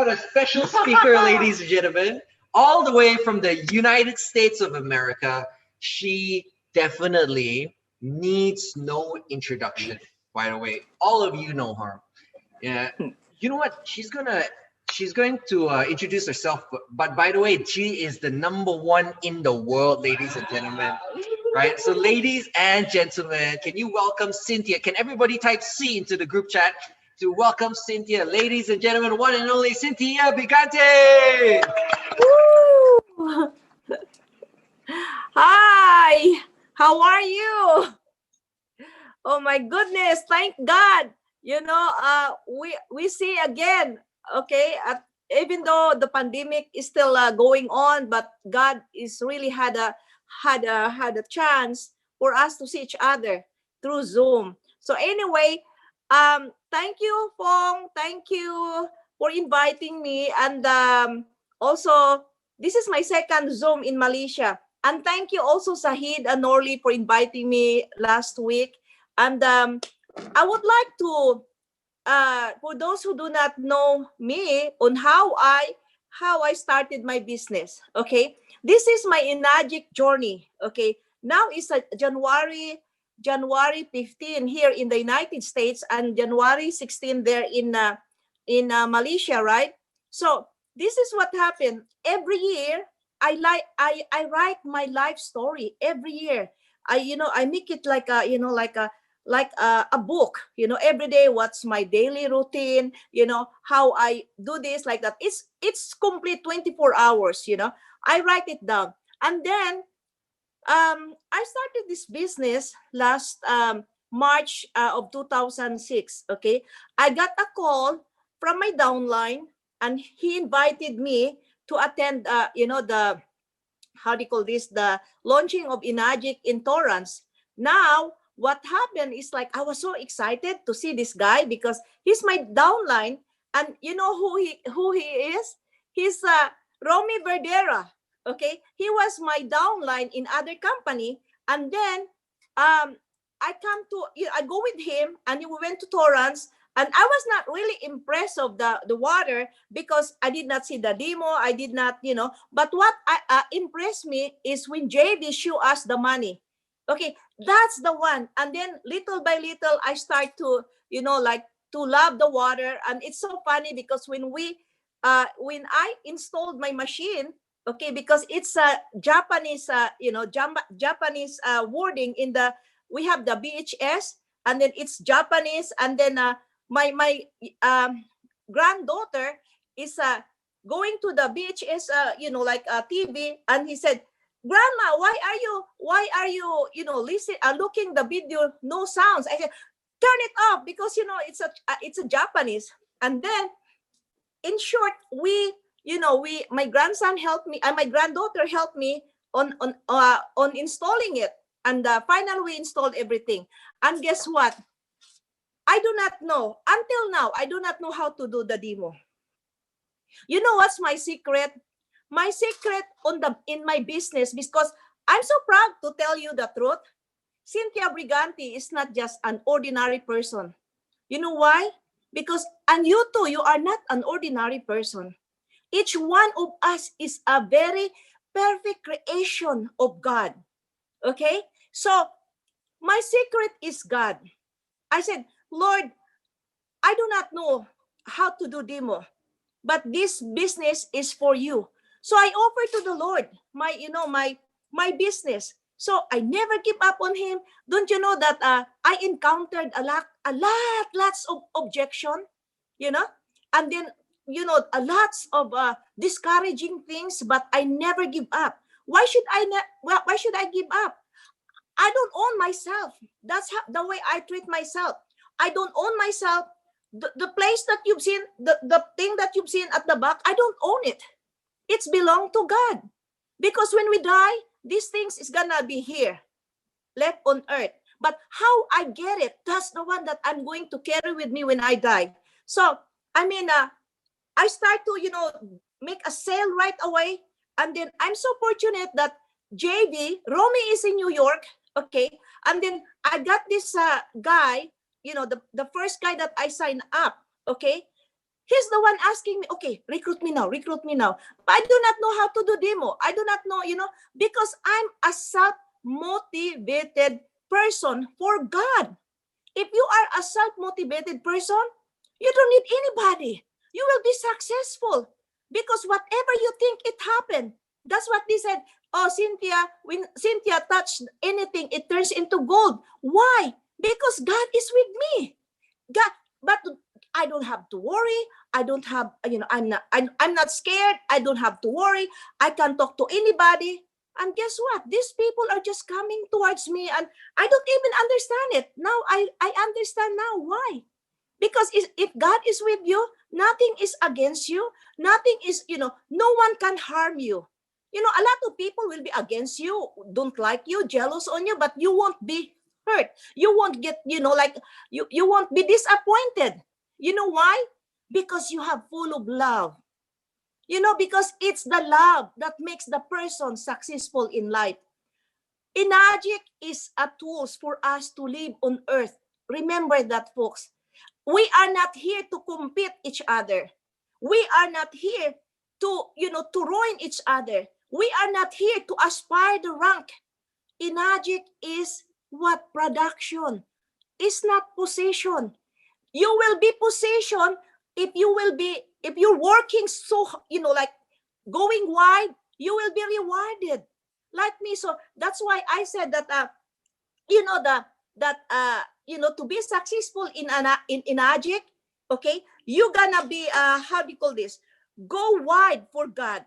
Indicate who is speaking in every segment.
Speaker 1: got a special speaker, ladies and gentlemen, all the way from the United States of America. She definitely needs no introduction, by the way. All of you know her. Yeah. You know what? She's going to introduce herself. But by the way, she is the #1 in the world, ladies and gentlemen. Right? So, ladies and gentlemen, can you welcome Cynthia? Can everybody type C into the group chat to welcome Cynthia? Ladies and gentlemen, one and only Cynthia Bicante.
Speaker 2: Woo! Hi, how are you? Oh my goodness, thank God. We see again, okay, even though the pandemic is still going on, but God is really had a chance for us to see each other through Zoom. So anyway, thank you, Fong. Thank you for inviting me. And also, this is my second Zoom in Malaysia. And thank you also, Sahid and Norley, for inviting me last week. And I would like to, for those who do not know me, on how I started my business. Okay, this is my Enagic journey. Okay, now is January 15 here in the United States and January 16 there in Malaysia, right? So this is what happened. Every year, I write my life story every year. I make it like a book. Every day what's my daily routine. How I do this like that. It's complete 24 hours. I write it down, and then I started this business last March of 2006. Okay, I got a call from my downline, and he invited me to attend, the, how do you call this, the launching of Enagic in Torrance. Now, what happened is, like, I was so excited to see this guy because he's my downline, and you know who he is? He's Romy Verdera. Okay, he was my downline in other company, and then I go with him, and we went to Torrance. And I was not really impressed of the water because I did not see the demo. I did not, But what impressed me is when JV showed us the money. Okay, that's the one. And then little by little, I start to, to love the water. And it's so funny because when I installed my machine, okay, because it's a Japanese, Japanese wording in the, we have the BHS, and then it's Japanese, and then my granddaughter is going to the BHS, TV, and he said, "Grandma, why are you, listen, looking the video, no sounds?" I said, "Turn it off because it's a Japanese." And then, in short, my grandson helped me, and my granddaughter helped me on installing it, and finally we installed everything. And guess what? I do not know. Until now, I do not know how to do the demo. You know what's my secret? My secret in my business, because I'm so proud to tell you the truth. Cynthia Brigante is not just an ordinary person. You know why? Because, and you too, you are not an ordinary person. Each one of us is a very perfect creation of God. Okay? So, my secret is God. I said, "Lord, I do not know how to do demo, but this business is for you." So I offer to the Lord my business. So I never give up on him. Don't you know that I encountered lots of objection, and then lots of discouraging things, but I never give up. Why should I give up? I don't own myself. That's the way I treat myself. I don't own myself. The place that you've seen, the thing that you've seen at the back, I don't own it. It's belong to God. Because when we die, these things is gonna be here, left on earth. But how I get it, that's the one that I'm going to carry with me when I die. So, I start to, make a sale right away. And then I'm so fortunate that Romy is in New York. Okay. And then I got this guy, the first guy that I signed up. Okay. He's the one asking me, okay, recruit me now, recruit me now. But I do not know how to do demo. I do not know, because I'm a self-motivated person for God. If you are a self-motivated person, you don't need anybody. You will be successful because whatever you think, it happened. That's what they said. Oh, Cynthia, when Cynthia touched anything, it turns into gold. Why? Because God is with me. God, but I don't have to worry. I don't have, I'm not scared. I don't have to worry. I can talk to anybody. And guess what? These people are just coming towards me and I don't even understand it. Now I understand now why. Because if God is with you, nothing is against you. Nothing is, no one can harm you. A lot of people will be against you, don't like you, jealous on you, but you won't be hurt. You won't get, you won't be disappointed. You know why? Because you have full of love. Because it's the love that makes the person successful in life. Enagic is a tools for us to live on earth. Remember that, folks. We are not here to compete each other. We are not here to ruin each other. We are not here to aspire the rank. Enagic is what? Production. It's not possession. You will be possession if you're working so, like going wide, you will be rewarded. Like me. So that's why I said that, to be successful in Enagic, okay, you gonna be, how do you call this? Go wide for God.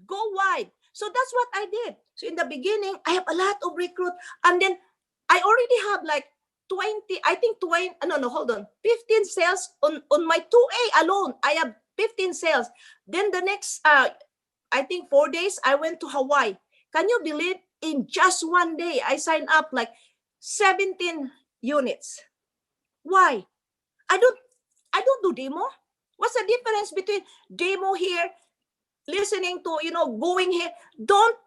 Speaker 2: Go wide. So that's what I did. So in the beginning, I have a lot of recruit, and then I already have like 20, I think 20, no, hold on, 15 sales on my 2A alone. I have 15 sales. Then the next, I think 4 days, I went to Hawaii. Can you believe? In just one day, I signed up like 17 units. Why? I don't do demo. What's the difference between demo here, listening to, going here? Don't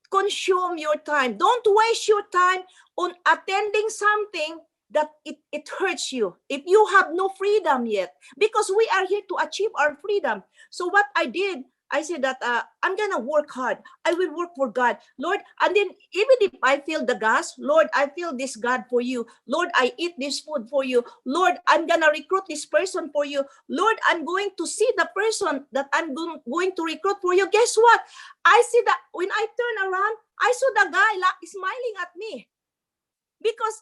Speaker 2: consume your time. Don't waste your time on attending something that it hurts you if you have no freedom yet, because we are here to achieve our freedom. So what I did, I said that I'm gonna work hard. I will work for God, Lord. And then even if I feel the gas, Lord, I feel this God for you. Lord, I eat this food for you. Lord, I'm gonna recruit this person for you. Lord, I'm going to see the person that I'm going to recruit for you. Guess what? I see that when I turn around, I saw the guy smiling at me, because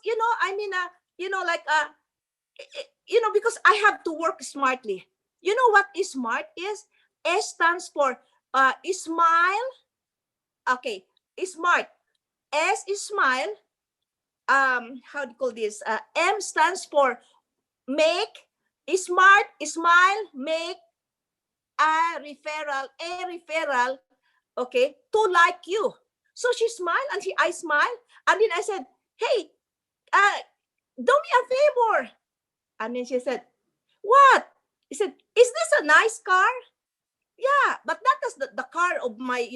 Speaker 2: because I have to work smartly. You know what is smart is? S stands for smile. Okay, smart. S is smile. How do you call this? M stands for make. Smart, smile, make a referral. Okay, to like you. So she smiled and I smiled, and then I said, "Hey, do me a favor." And then she said, "What?" He said, "Is this a nice car?" Yeah, but that is the car of my,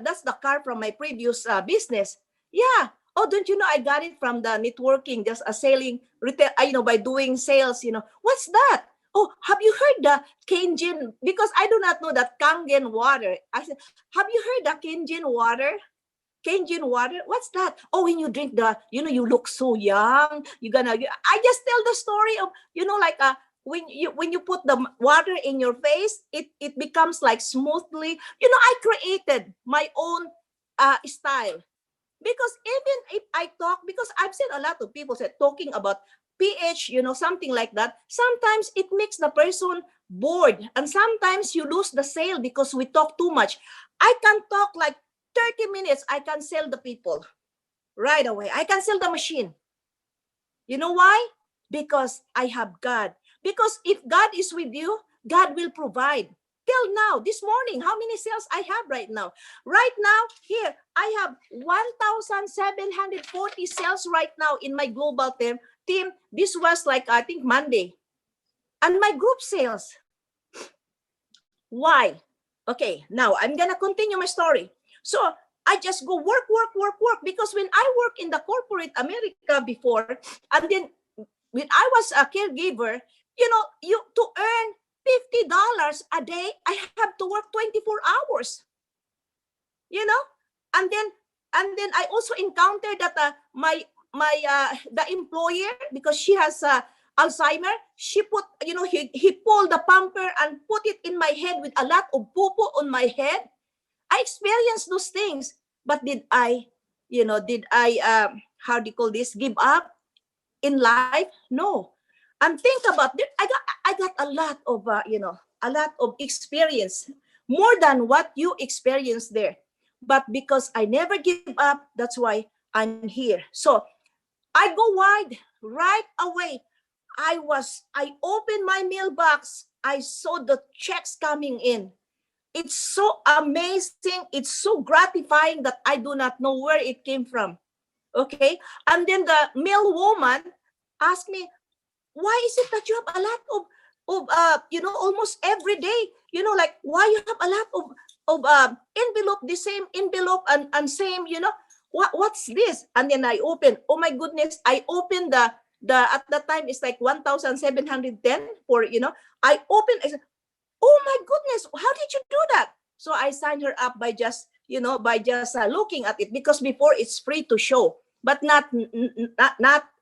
Speaker 2: that's the car from my previous business. Yeah. Oh, don't you know I got it from the networking, just a selling retail, by doing sales, What's that? Oh, have you heard the Kenjin? Because I do not know that Kangen water. I said, have you heard the Kenjin water? Kenjin water? What's that? Oh, when you drink you look so young. I just tell the story of, like when you put the water in your face, it becomes like smoothly. I created my own style. Because even if I talk, because I've seen a lot of people said talking about pH, something like that, sometimes it makes the person bored, and sometimes you lose the sale because we talk too much. I can talk like 30 minutes, I can sell the people right away. I can sell the machine. You know why? Because I have God. Because if God is with you, God will provide. Till now, this morning, how many sales I have right now? Right now, here, I have 1,740 sales right now in my global team. This was like, I think, Monday. And my group sales. Why? Okay, now I'm going to continue my story. So I just go work, because when I work in the corporate America before, and then when I was a caregiver, you to earn $50 a day, I have to work 24 hours. You know, and then I also encountered that the employer, because she has Alzheimer, she put, he pulled the pamper and put it in my head with a lot of poo-poo on my head. I experienced those things, but did I how do you call this, give up in life? No. And think about it, I got a lot of a lot of experience, more than what you experienced there. But because I never give up, that's why I'm here. So I go wide right away. I opened my mailbox. I saw the checks coming in. It's so amazing. It's so gratifying that I do not know where it came from. Okay. And then the mail woman asked me, why is it that you have a lot of almost every day, like, why you have a lot of envelope, the same envelope and same, what's this? And then I open, oh my goodness, I opened the at that time it's like 1,710 for, I opened, I said, oh my goodness, how did you do that? So I signed her up by just, looking at it, because before it's free to show, but not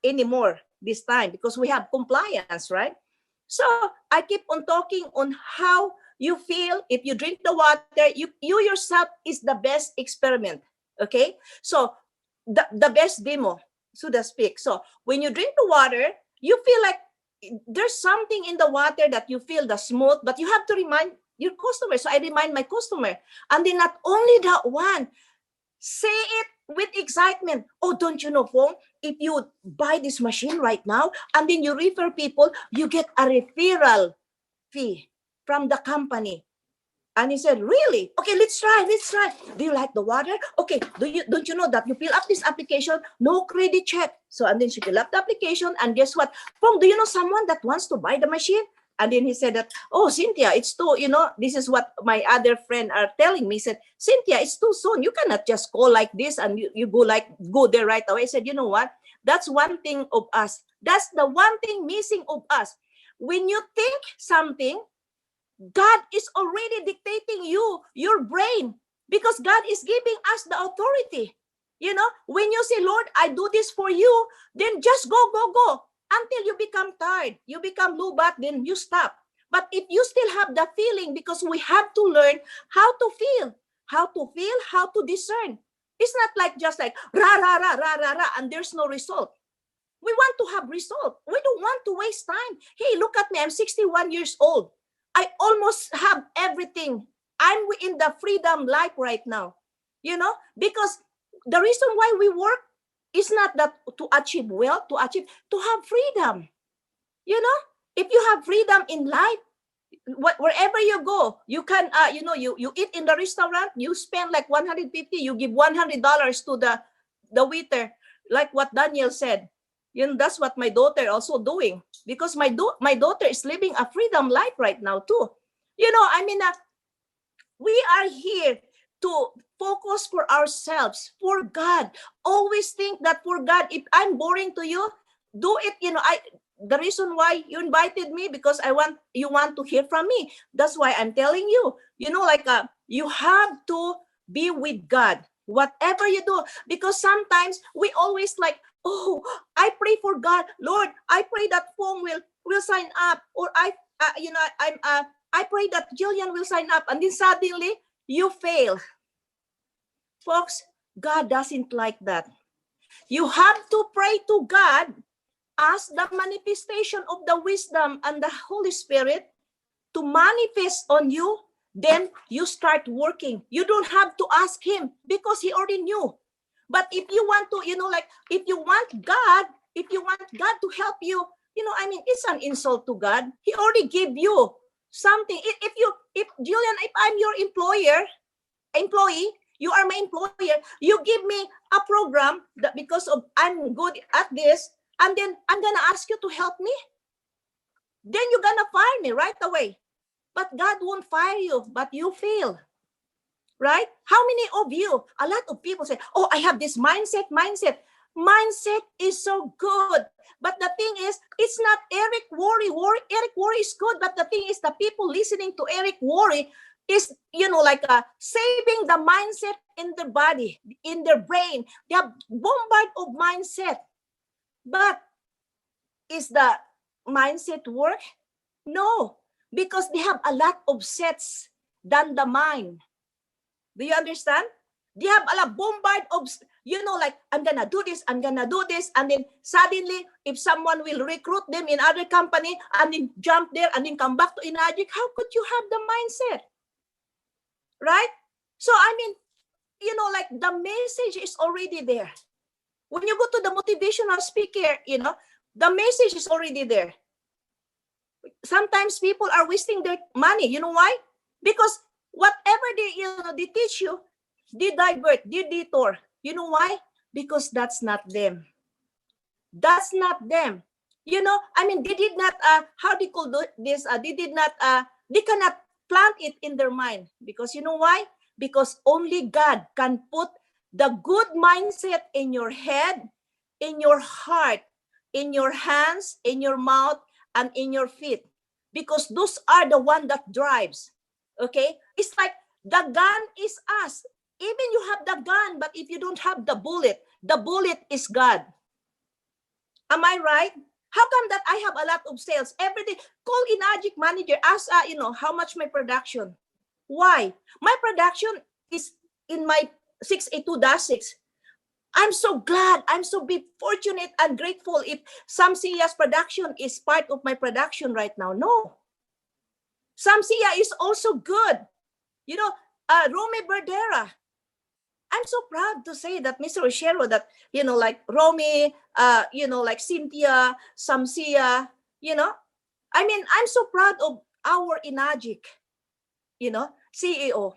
Speaker 2: anymore this time, because we have compliance, right? So I keep on talking on how you feel if you drink the water. You yourself is the best experiment, okay? So the best demo, so to speak. So when you drink the water, you feel like there's something in the water that you feel the smooth, but you have to remind your customer. So I remind my customer, and then not only that one, say it with excitement. Oh, don't you know, Fong, if you buy this machine right now and then you refer people, you get a referral fee from the company. And he said, really? Okay, let's try. Do you like the water? Okay, don't you know that you fill up this application, no credit check. So, and then she fill up the application, and guess what? Fong, do you know someone that wants to buy the machine? And then he said that, oh, Cynthia, it's too, this is what my other friend are telling me. He said, Cynthia, it's too soon. You cannot just call like this and you go there right away. I said, you know what? That's one thing of us. That's the one thing missing of us. When you think something, God is already dictating your brain, because God is giving us the authority. When you say, Lord, I do this for you, then just go until you become tired, you become low back, then you stop. But if you still have the feeling, because we have to learn how to feel, how to discern. It's not like just like ra ra ra ra ra ra and there's no result. We want to have result. We don't want to waste time. Hey, look at me. I'm 61 years old. I almost have everything. I'm in the freedom life right now. Because the reason why we work is not that to achieve wealth, to have freedom. If you have freedom in life, wherever you go, you can, you eat in the restaurant, you spend like 150, you give $100 to the waiter, like what Daniel said. That's what my daughter also doing, because my daughter is living a freedom life right now too. We are here to focus for ourselves, for God. Always think that for God, if I'm boring to you, do it. The reason why you invited me, because you want to hear from me. That's why I'm telling you. You have to be with God, whatever you do, because sometimes we always like, oh, I pray for God, Lord, I pray that Fong will sign up, or I pray that Jillian will sign up, and then suddenly you fail. Folks, God doesn't like that. You have to pray to God, ask the manifestation of the wisdom and the Holy Spirit to manifest on you. Then you start working. You don't have to ask him, because he already knew. But if you want to, if you want God to help you, it's an insult to God. He already gave you something. If Julian, if I'm your employee, you are my employer, you give me a program that because of I'm good at this, and then I'm gonna ask you to help me, then you're gonna fire me right away. But God won't fire you, but you fail. Right? How many of you, a lot of people say, oh, I have this mindset. Mindset is so good. But the thing is, it's not Eric Worre. Eric Worre is good, but the thing is, the people listening to Eric Worre is, like saving the mindset in their body, in their brain. They have bombard of mindset. But is the mindset work? No, because they have a lot of sets than the mind. Do you understand? They have a lot bombard of, like, I'm gonna do this, and then suddenly, if someone will recruit them in other company, and then jump there, and then come back to Enagic, how could you have the mindset? Right? So, like, the message is already there. When you go to the motivational speaker, the message is already there. Sometimes people are wasting their money. You know why? Because whatever they teach you, they divert, they detour. You know why? Because that's not them. That's not them. They did not, how do you call this? They cannot plant it in their mind. Because you know why? Because only God can put the good mindset in your head, in your heart, in your hands, in your mouth, and in your feet. Because those are the one that drives. Okay? It's like the gun is us. Even you have the gun, but if you don't have the bullet is God. Am I right? How come that I have a lot of sales every day? Call Enagic manager, ask, how much my production. Why? My production is in my 682-6. I'm so glad, I'm so fortunate and grateful if Samsia's production is part of my production right now. No. Samsia is also good. Romy Berdera. I'm so proud to say that Mr. Rochero, that, like Romy, like Cynthia, Samsia, I'm so proud of our Enagic, CEO,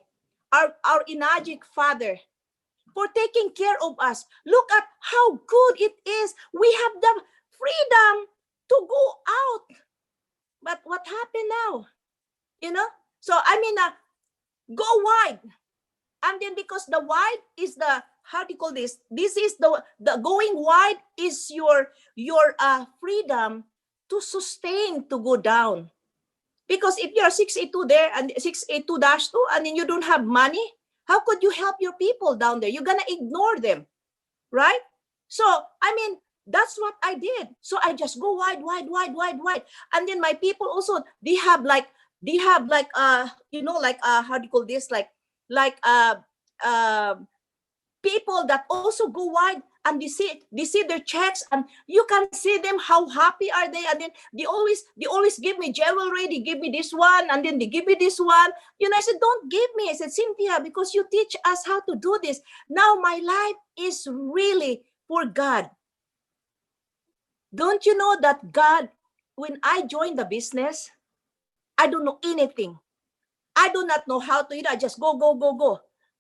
Speaker 2: our Enagic father, for taking care of us. Look at how good it is. We have the freedom to go out. But what happened now? So, go wide. And then because the wide is the, how do you call this? This is the going wide is your freedom to sustain, to go down. Because if you're 682 there and 682-2 and then you don't have money, how could you help your people down there? You're gonna ignore them, right? So, that's what I did. So I just go wide. And then my people also, they have like, how do you call this? People that also go wide, and they see their checks, and you can see them how happy are they, and then they always give me jewelry, they give me this one, and then they give me this one. I said, don't give me. I said, Cynthia, because you teach us how to do this. Now my life is really for God. Don't you know that God, when I joined the business, I don't know anything. I do not know how to, I just go.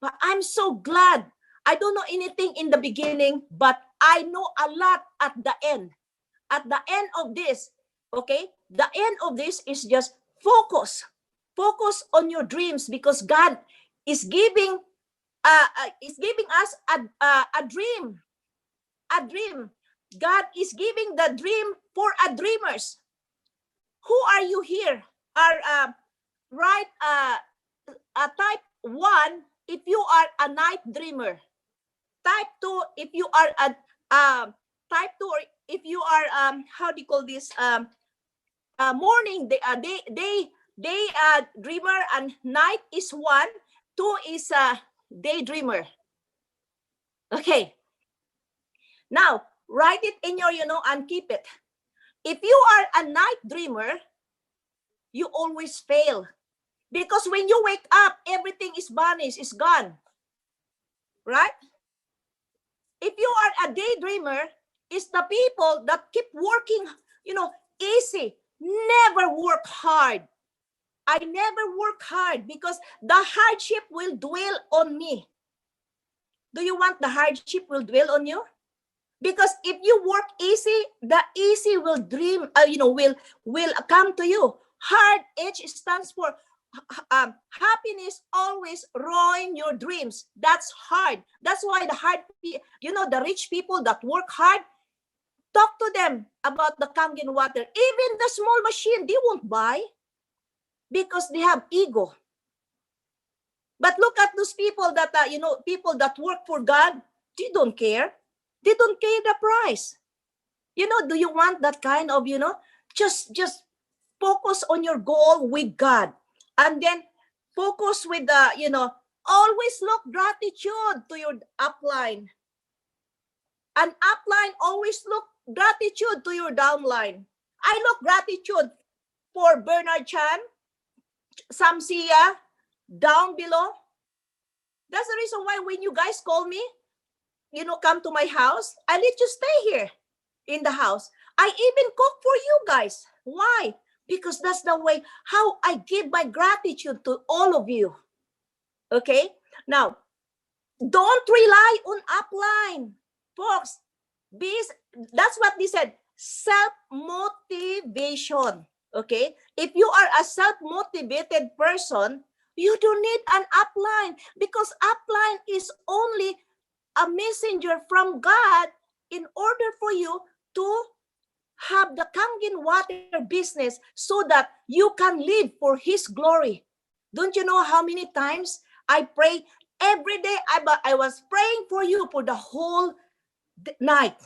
Speaker 2: But I'm so glad. I don't know anything in the beginning, but I know a lot at the end. At the end of this, okay? The end of this is just focus. Focus on your dreams, because God is giving us a dream. A dream. God is giving the dream for a dreamers. Who are you here? Type 1 if you are a night dreamer. Type 2 if you are type 2 or if you are how do you call this, morning day dreamer, and night is 1, 2 is daydreamer. Okay. Now write it in your and keep it. If you are a night dreamer, you always fail. Because when you wake up, everything is vanished, is gone. Right? If you are a daydreamer, it's the people that keep working, easy. Never work hard. I never work hard because the hardship will dwell on me. Do you want the hardship will dwell on you? Because if you work easy, the easy will will come to you. Hard, H stands for happiness always ruin your dreams. That's hard. That's why the rich people that work hard, talk to them about the Kangen water. Even the small machine, they won't buy because they have ego. But look at those people that, people that work for God, they don't care. They don't care the price. Do you want that kind of, just focus on your goal with God. And then focus with the, always look gratitude to your upline. And upline always look gratitude to your downline. I look gratitude for Bernard Chan, Samsia, down below. That's the reason why when you guys call me, come to my house, I let you stay here in the house. I even cook for you guys. Why? Because that's the way how I give my gratitude to all of you. Okay? Now, don't rely on upline. Folks, that's what they said, self-motivation. Okay? If you are a self-motivated person, you don't need an upline because upline is only a messenger from God in order for you to have the Kangen water business so that you can live for His glory. Don't you know how many times I pray every day? I was praying for you for the whole night.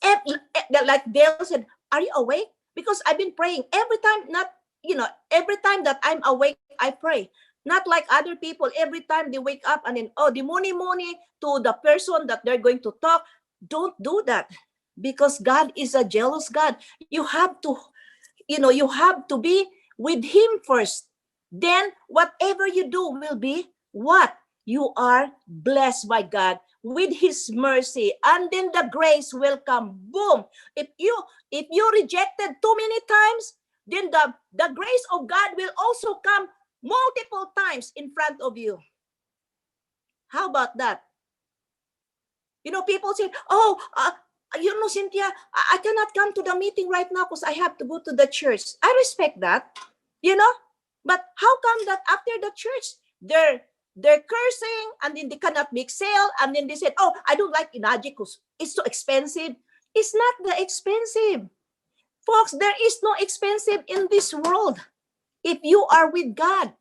Speaker 2: Like Dale said, are you awake? Because I've been praying every time, every time that I'm awake, I pray. Not like other people, every time they wake up and then, the money to the person that they're going to talk. Don't do that because God is a jealous God. You have to be with Him first. Then whatever you do will be what? You are blessed by God with His mercy, and then the grace will come. Boom! If you rejected too many times, then the grace of God will also come multiple times in front of you. How about that? People say, Cynthia, I cannot come to the meeting right now because I have to go to the church. I respect that, but how come that after the church, they're cursing and then they cannot make sale and then they said, I don't like Enagic because it's so expensive. It's not that expensive. Folks, there is no expensive in this world if you are with God.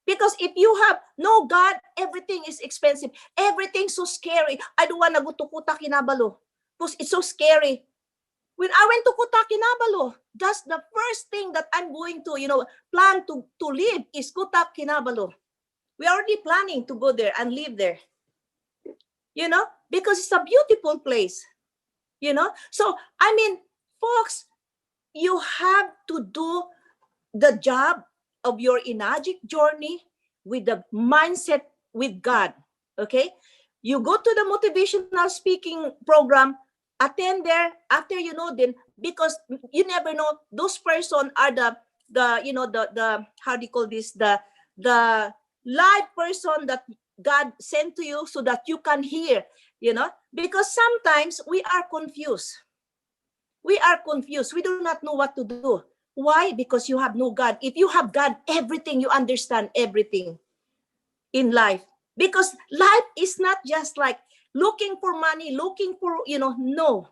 Speaker 2: Because if you have no God, everything is expensive. Everything's so scary. I don't want to go to Kuta Kinabalu because it's so scary. When I went to Kuta Kinabalu, that's the first thing that I'm going to, plan to live is Kuta Kinabalu. We're already planning to go there and live there. Because it's a beautiful place. So, folks, you have to do the job of your Enagic journey with the mindset with God. Okay? You go to the motivational speaking program, attend there after then because you never know, those person are the how do you call this, the live person that God sent to you so that you can hear, because sometimes we are confused. We do not know what to do. Why? Because you have no God. If you have God, everything, you understand everything in life. Because life is not just like looking for money, looking for, no.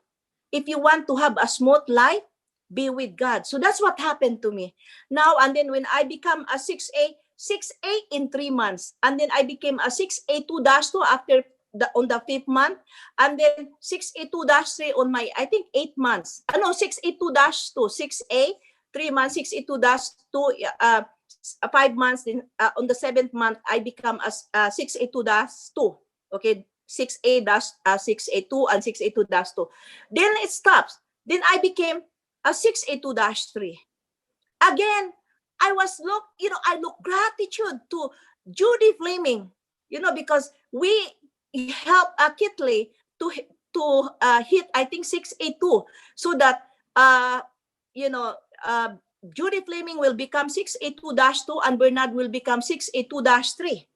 Speaker 2: If you want to have a smooth life, be with God. So that's what happened to me. Now, and then when I become a 6A in 3 months, and then I became a 6A2-2 after on the 5th month, and then 6A2-3 on my, I think, 8 months. 6A2-2, 6A, 3 months, 6A2-2, 5 months. Then on the 7th month, I become a 6A2-2. Okay, 6A-6A2 and 6A2-2. Then it stops. Then I became a 6A2-3. Again, I look gratitude to Judy Fleming, because we help Kitley to hit, I think, 6A2, so that Judy Fleming will become 6A2-2 and Bernard will become 6A2-3.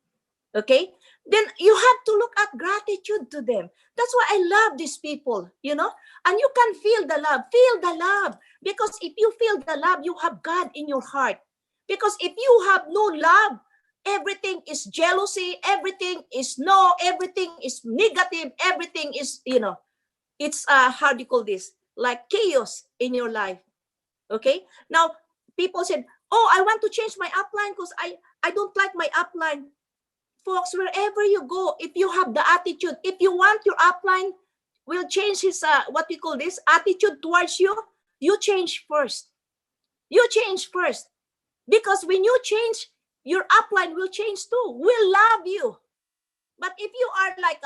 Speaker 2: Okay? Then you have to look at gratitude to them. That's why I love these people, and you can feel the love. Feel the love. Because if you feel the love, you have God in your heart. Because if you have no love, everything is jealousy, everything is no, everything is negative, everything is, it's how do you call this? Like chaos in your life. Okay? Now, people said, oh, I want to change my upline because I don't like my upline. Folks, wherever you go, if you have the attitude, if you want your upline will change his, what we call this, attitude towards you, you change first. You change first. Because when you change, your upline will change too, will love you. But if you are like,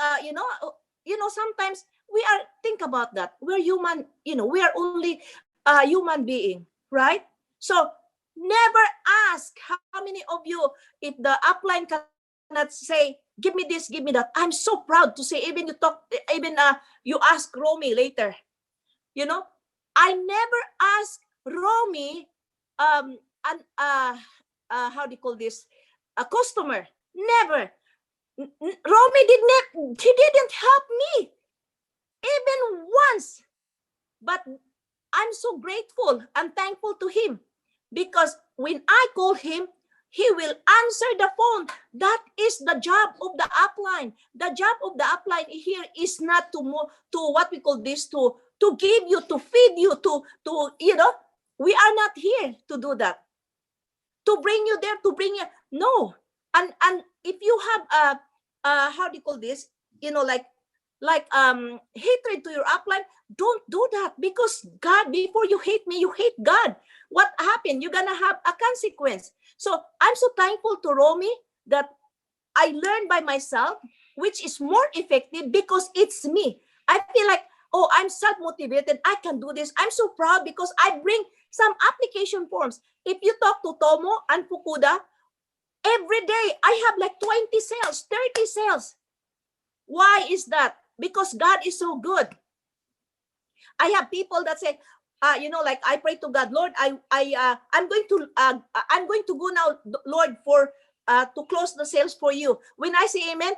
Speaker 2: sometimes we are, think about that. We're human, we are only a human being, right? So never ask how many of you, if the upline cannot say, give me this, give me that. I'm so proud to say, even you ask Romy later, I never ask Romy, how do you call this? A customer. Never. Romy he didn't help me even once. But I'm so grateful and thankful to him, because when I call him, he will answer the phone. That is the job of the upline. The job of the upline here is not to what we call this, to give you, to feed you, to we are not here to do that. To bring you there, to bring you, no. And if you have how do you call this, hatred to your upline, don't do that, because God, before you hate me, you hate God. What happened? You're gonna have a consequence. So I'm so thankful to Romy that I learned by myself, which is more effective because it's me. I feel like, oh, I'm self-motivated. I can do this. I'm so proud because I bring some application forms. If you talk to Tomo and Fukuda, every day I have like 20 sales, 30 sales. Why is that? Because God is so good. I have people that say, like I pray to God, Lord, I'm going to go now, Lord, for to close the sales for you. When I say amen,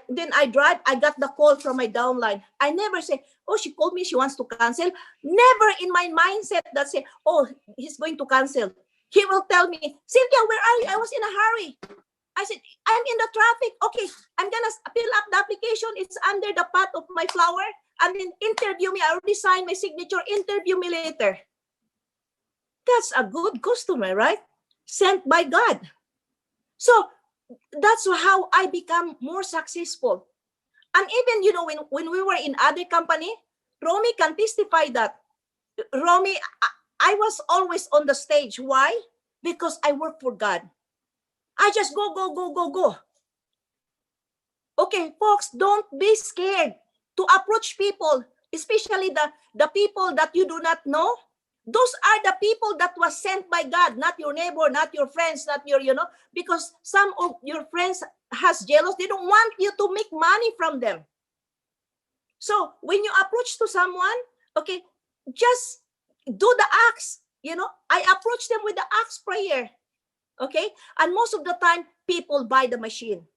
Speaker 2: then I drive. I got the call from my downline. I never say, oh, she called me, she wants to cancel. Never in my mindset that say, oh, he's going to cancel. He will tell me, Cynthia, where are you? I was in a hurry. I said, I'm in the traffic. Okay, I'm gonna fill up the application. It's under the pot of my flower. And then interview me. I already signed my signature. Interview me later. That's a good customer, right? Sent by God. So that's how I become more successful. And even, when we were in other company, Romy can testify that. Romy, I was always on the stage. Why? Because I work for God. I just go, go, go, go, go. Okay, folks, don't be scared to approach people, especially the people that you do not know. Those are the people that was sent by God, not your neighbor, not your friends, not your, because some of your friends has jealous. They don't want you to make money from them. So when you approach to someone, okay, just do the acts. I approach them with the acts prayer. Okay, and most of the time, people buy the machine.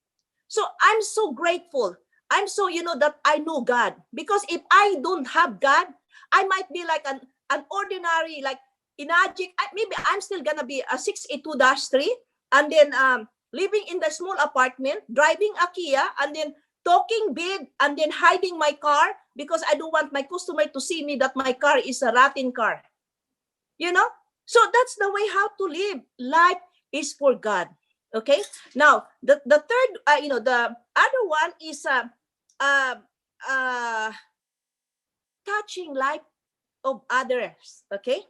Speaker 2: So I'm so grateful. I'm so, that I know God. Because if I don't have God, I might be like an ordinary, like Enagic. Maybe I'm still going to be a 682-3 and then living in the small apartment, driving a Kia, and then talking big and then hiding my car because I don't want my customer to see me that my car is a rotten car. So that's the way how to live. Life is for God. Okay. Now the third, the other one is touching life of others. Okay.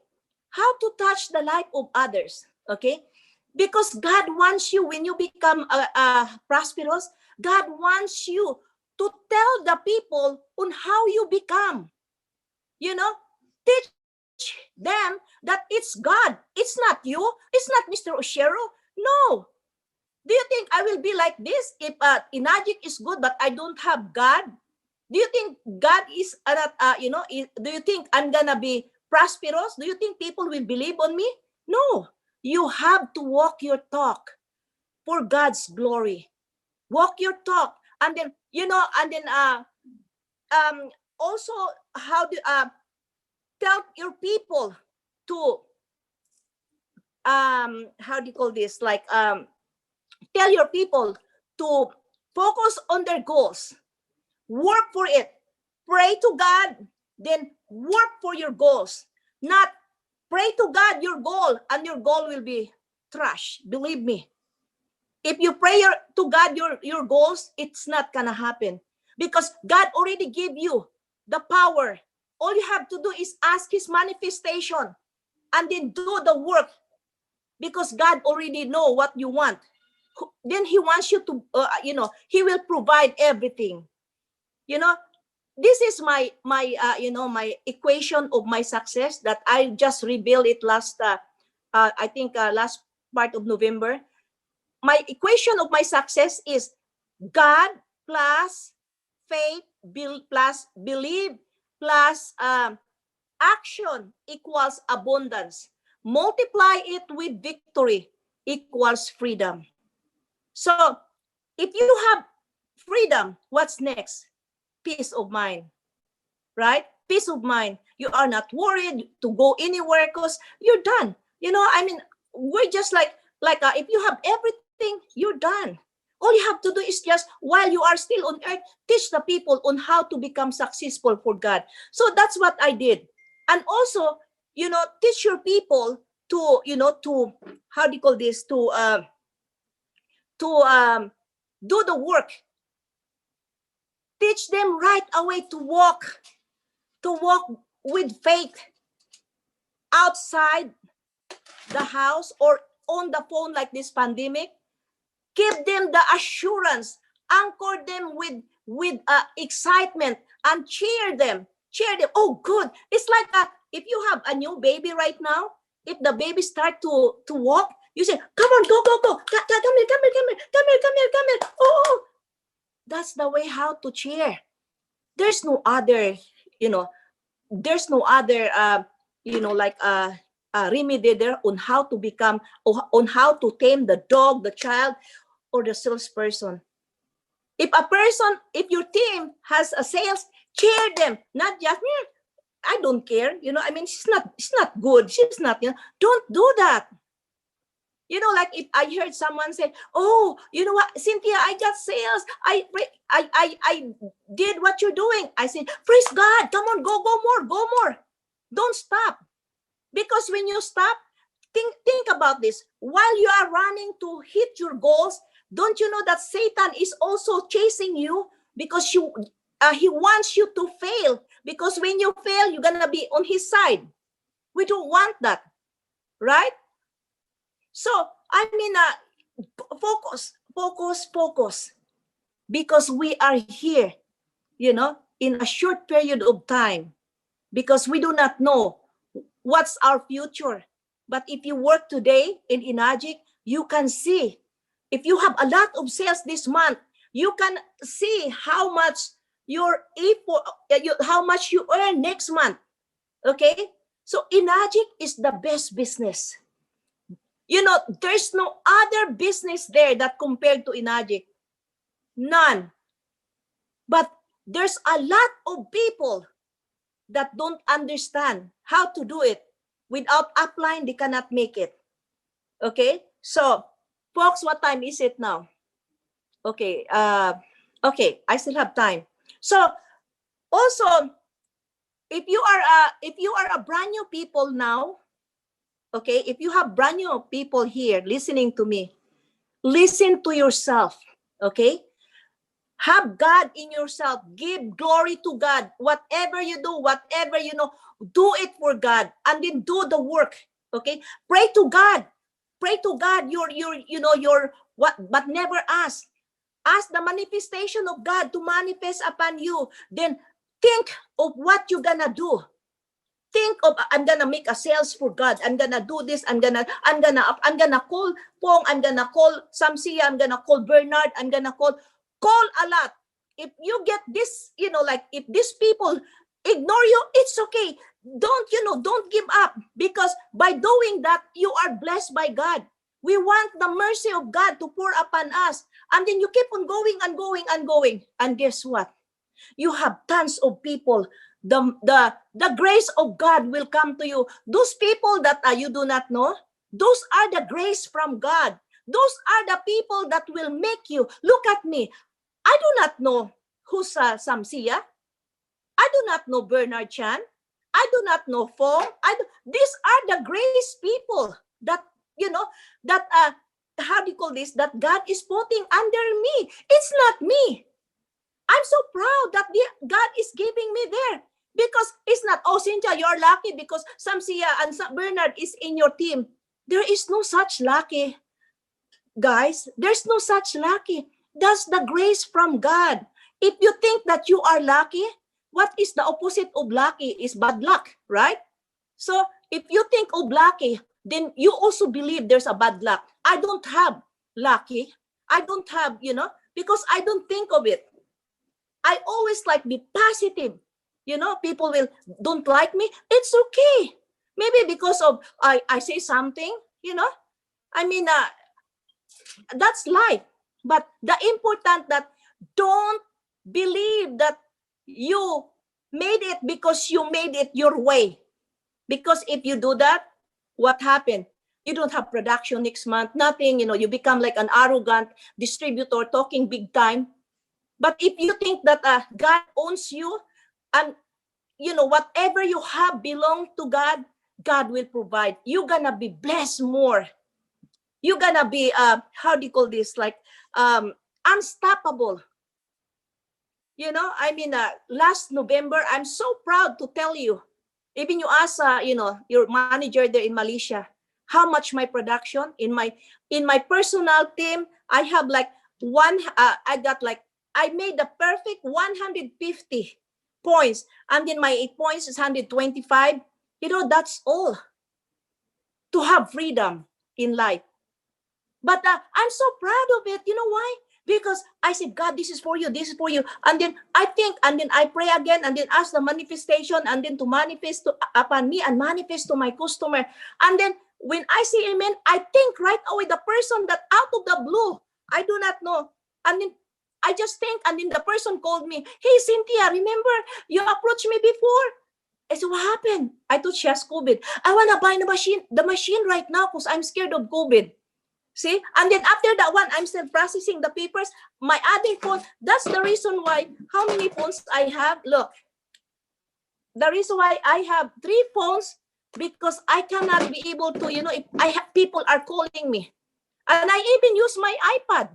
Speaker 2: How to touch the life of others. Okay. Because God wants you, when you become prosperous, God wants you to tell the people on how you become. Teach them that it's God. It's not you. It's not Mr. Oshero. No. Do you think I will be like this if Enagic is good but I don't have God? Do you think God is, do you think I'm gonna be prosperous? Do you think people will believe on me? No. You have to walk your talk for God's glory. Walk your talk. And then, also how to tell your people to how do you call this? Like, tell your people to focus on their goals, work for it, pray to God, then work for your goals. Not pray to God your goal and your goal will be trash. Believe me. If you pray to God your goals, it's not gonna happen because God already gave you the power. All you have to do is ask His manifestation and then do the work because God already know what you want. Then He wants you to, He will provide everything. You know, this is my my equation of my success that I just revealed it last, I think last part of November. My equation of my success is God plus faith plus believe plus action equals abundance. Multiply it with victory equals freedom. So if you have freedom, what's next? Peace of mind, right? Peace of mind. You are not worried to go anywhere because you're done. I mean, we're just like if you have everything, you're done. All you have to do is just, while you are still on earth, teach the people on how to become successful for God. So that's what I did. And also, teach your people to, to, how do you call this, to do the work. Teach them right away to walk with faith outside the house or on the phone like this pandemic. Give them the assurance, anchor them with excitement, and cheer them. Oh, good. It's like if you have a new baby right now, if the baby start to walk, you say, come on, go. Come here. Oh, that's the way how to cheer. There's no other, there's no other, remedy there on how to become, on how to tame the dog, the child, or the salesperson. If your team has a sales, cheer them, not just, I don't care. I mean, she's not good. She's not, don't do that. Like if I heard someone say, oh, you know what, Cynthia, I got sales. I did what you're doing. I said, praise God. Come on, go more. Don't stop. Because when you stop, think about this. While you are running to hit your goals, don't you know that Satan is also chasing you because he wants you to fail. Because when you fail, you're going to be on his side. We don't want that. Right? So, I mean, focus. Because we are here, in a short period of time. Because we do not know what's our future. But if you work today in Enagic, you can see. If you have a lot of sales this month, you can see how much how much you earn next month. Okay? So Enagic is the best business. There's no other business there that compared to Enagic. None. But there's a lot of people that don't understand how to do it. Without upline, they cannot make it. Okay? So, folks, what time is it now? Okay. Okay, I still have time. So, also, if you are a brand new people now, okay, if you have brand new people here listening to me, listen to yourself, okay? Have God in yourself. Give glory to God. Whatever you do, whatever do it for God, and then do the work. Okay? Pray to God. Pray to God. But never ask. Ask the manifestation of God to manifest upon you. Then think of what you're gonna do. Think of, I'm gonna make a sales for God. I'm gonna do this. I'm gonna call Pong. I'm gonna call Samsia. I'm gonna call Bernard. I'm gonna call a lot. If you get this, if these people ignore you, it's okay. Don't give up, because by doing that, you are blessed by God. We want the mercy of God to pour upon us. And then you keep on going and going and going. And guess what? You have tons of people. The grace of God will come to you. Those people that you do not know, Those are the grace from God. Those are the people that will make you. Look at me. I do not know who's Samsia. I do not know Bernard Chan. I do not know Fong. These are the grace people that, that, how do you call this? That God is putting under me. It's not me. I'm so proud that God is giving me there. Because it's not, oh, Cynthia, you're lucky because Samsia and Bernard is in your team. There is no such lucky, guys. There's no such lucky. That's the grace from God. If you think that you are lucky, what is the opposite of lucky is bad luck, right? So if you think of lucky, then you also believe there's a bad luck. I don't have lucky. I don't have, because I don't think of it. I always like be positive. People don't like me. It's okay. Maybe because of I say something, I mean, that's life. But the important that don't believe that you made it because you made it your way. Because if you do that, what happened? You don't have production next month, nothing, you become like an arrogant distributor talking big time. But if you think that God owns you and, whatever you have belong to God, God will provide. You're going to be blessed more. You're going to be, how do you call this? Like, unstoppable. Last November, I'm so proud to tell you, even you ask, your manager there in Malaysia, how much my production in my personal team, I have like I made the perfect 150 points, and then my 8 points is 125. That's all to have freedom in life. But I'm so proud of it. You know why? Because I said, God, this is for you, this is for you. And then I think, and then I pray again, and then ask the manifestation, and then to manifest upon me and manifest to my customer. And then when I say amen, I think right away the person that out of the blue, I do not know. And then I just think, and then the person called me, hey, Cynthia, remember you approached me before? I said, what happened? I thought she has COVID. I want to buy the machine right now because I'm scared of COVID. See? And then after that one, I'm still processing the papers. My other phone, that's the reason why, how many phones I have? Look, the reason why I have 3 phones, because I cannot be able to, if I have people are calling me. And I even use my iPad.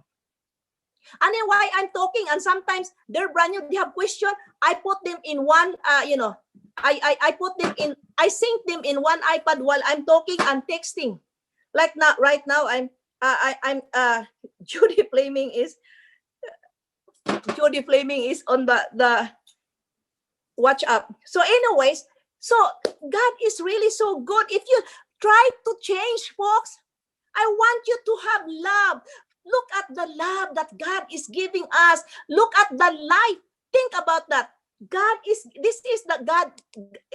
Speaker 2: And then while I'm talking, and sometimes they're brand new, they have question, I put them in one, I put them in, I sync them in one iPad while I'm talking and texting. Like now, right now, I'm Judy Flaming is on the WhatsApp. So anyways, so God is really so good. If you try to change, folks, I want you to have love. Look at the love that God is giving us. Look at the life. Think about that. This is the God,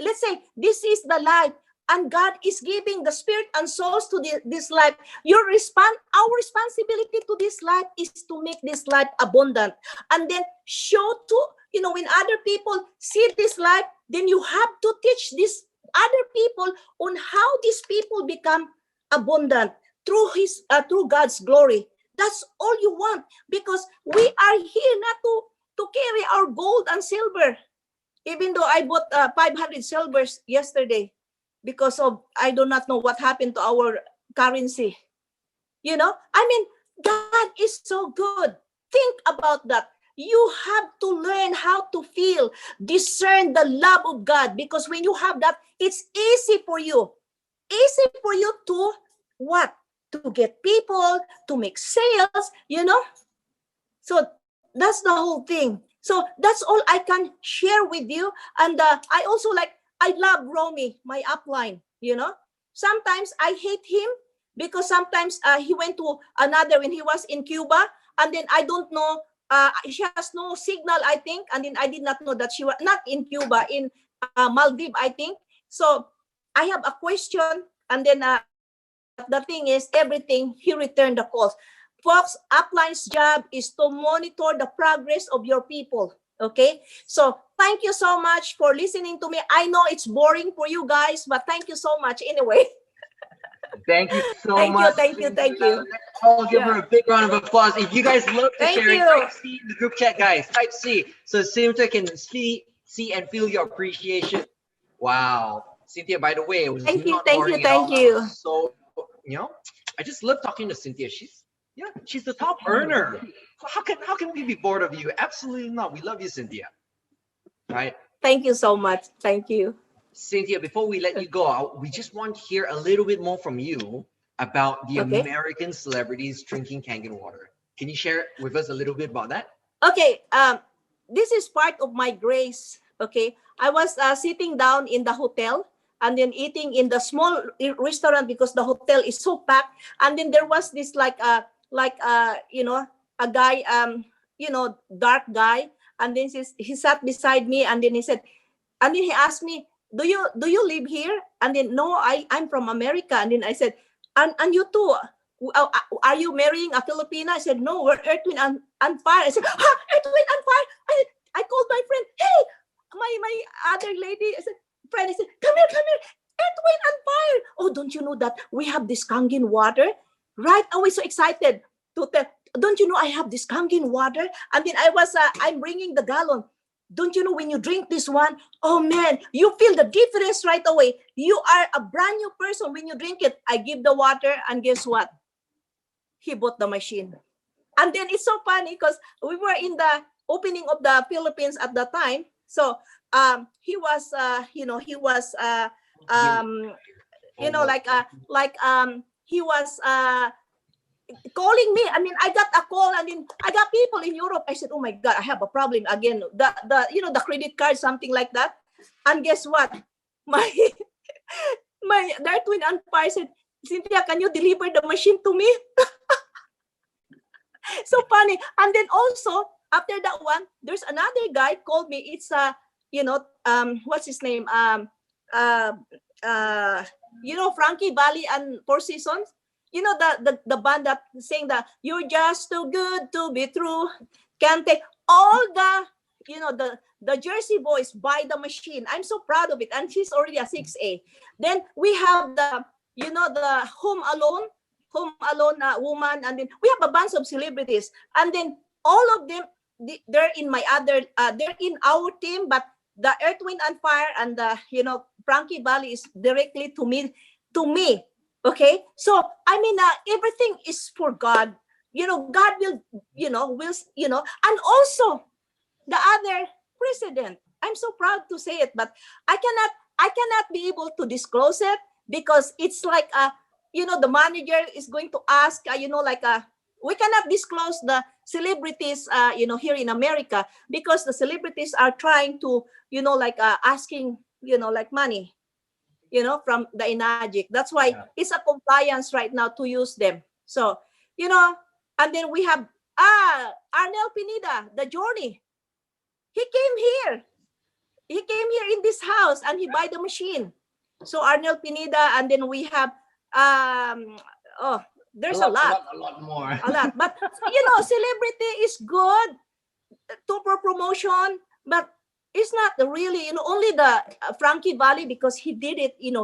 Speaker 2: let's say, this is the life. And God is giving the spirit and souls to this life. Our responsibility to this life is to make this life abundant. And then show to, when other people see this life, then you have to teach these other people on how these people become abundant through God's glory. That's all you want, because we are here not to carry our gold and silver. Even though I bought 500 silvers yesterday, because of, I do not know what happened to our currency. God is so good. Think about that. You have to learn how to feel, discern the love of God, because when you have that, it's easy for you. Easy for you to what? To get people, to make sales, So that's the whole thing. So that's all I can share with you. And I also I love Romy, my upline, Sometimes I hate him because sometimes he went to another when he was in Cuba, and then I don't know, she has no signal, I think, and then I did not know that she was not in Cuba, in Maldives, I think. So I have a question, and then the thing is, everything, he returned the calls. Folks, upline's job is to monitor the progress of your people. Okay, so thank you so much for listening to me. I know it's boring for you guys, but thank you so much anyway.
Speaker 1: Thank you so
Speaker 2: Thank you,
Speaker 1: much.
Speaker 2: thank you, thank you.
Speaker 1: Let's all give her a big round of applause. If you guys love to
Speaker 2: Thank
Speaker 1: share it,
Speaker 2: you.
Speaker 1: type C in the group chat, guys. Type C so Cynthia can see and feel your appreciation. Wow. Cynthia, by the way, it was
Speaker 2: Thank you,
Speaker 1: not
Speaker 2: thank you,
Speaker 1: boring at all.
Speaker 2: thank you.
Speaker 1: So, I just love talking to Cynthia. She's the top earner. So how can we be bored of you? Absolutely not. We love you, Cynthia. Right?
Speaker 2: Thank you so much. Thank you.
Speaker 1: Cynthia, before we let you go, we just want to hear a little bit more from you about the American celebrities drinking Kangen water. Can you share with us a little bit about that?
Speaker 2: Okay, this is part of my grace. Okay, I was sitting down in the hotel and then eating in the small restaurant because the hotel is so packed. And then there was this like a guy, dark guy, and then he sat beside me, and then he said, and then he asked me, do you live here? And then, no, I'm from America. And then I said, and you too, are you marrying a Filipina? I said, no, we're Earth, Wind and Fire. I said, Earth, Wind and Fire. I called my friend, hey, my other lady, I said, come here, Earth, Wind and Fire. Oh, don't you know that we have this Kangen water? Right away, so excited to tell, don't you know I have this Kangen water? And then I'm bringing the gallon. Don't you know when you drink this one, oh man, you feel the difference right away. You are a brand new person when you drink it. I give the water, and guess what? He bought the machine. And then it's so funny because we were in the opening of the Philippines at the time. So he was he was calling me. I mean, I got a call, and then I got people in Europe. I said, oh my God, I have a problem again. The credit card, something like that. And guess what? My Earth, Wind and Fire said, Cynthia, can you deliver the machine to me? So funny. And then also after that one, there's another guy called me. It's what's his name? Frankie Valli and Four Seasons. You know the band that saying that you're just too good to be true. Can't take all the Jersey boys buy the machine. I'm so proud of it. And she's already a 6A. Then we have the Home Alone woman, and then we have a bunch of celebrities, and then all of them, they're in our team, but the Earth, Wind and Fire and the Frankie Valli is directly to me. Okay, so I mean, everything is for God. God will, and also the other president. I'm so proud to say it, but I cannot be able to disclose it because it's like the manager is going to ask, we cannot disclose the celebrities, here in America, because the celebrities are trying to, asking, money, from the Enagic. That's why it's a compliance right now to use them. So, and then we have Arnel Pineda, the Journey. He came here. He came here in this house and he buy the machine. So Arnel Pineda, and then we have there's a lot more. A lot. But celebrity is good to promotion, but it's not really, only the Frankie Valli, because he did it, he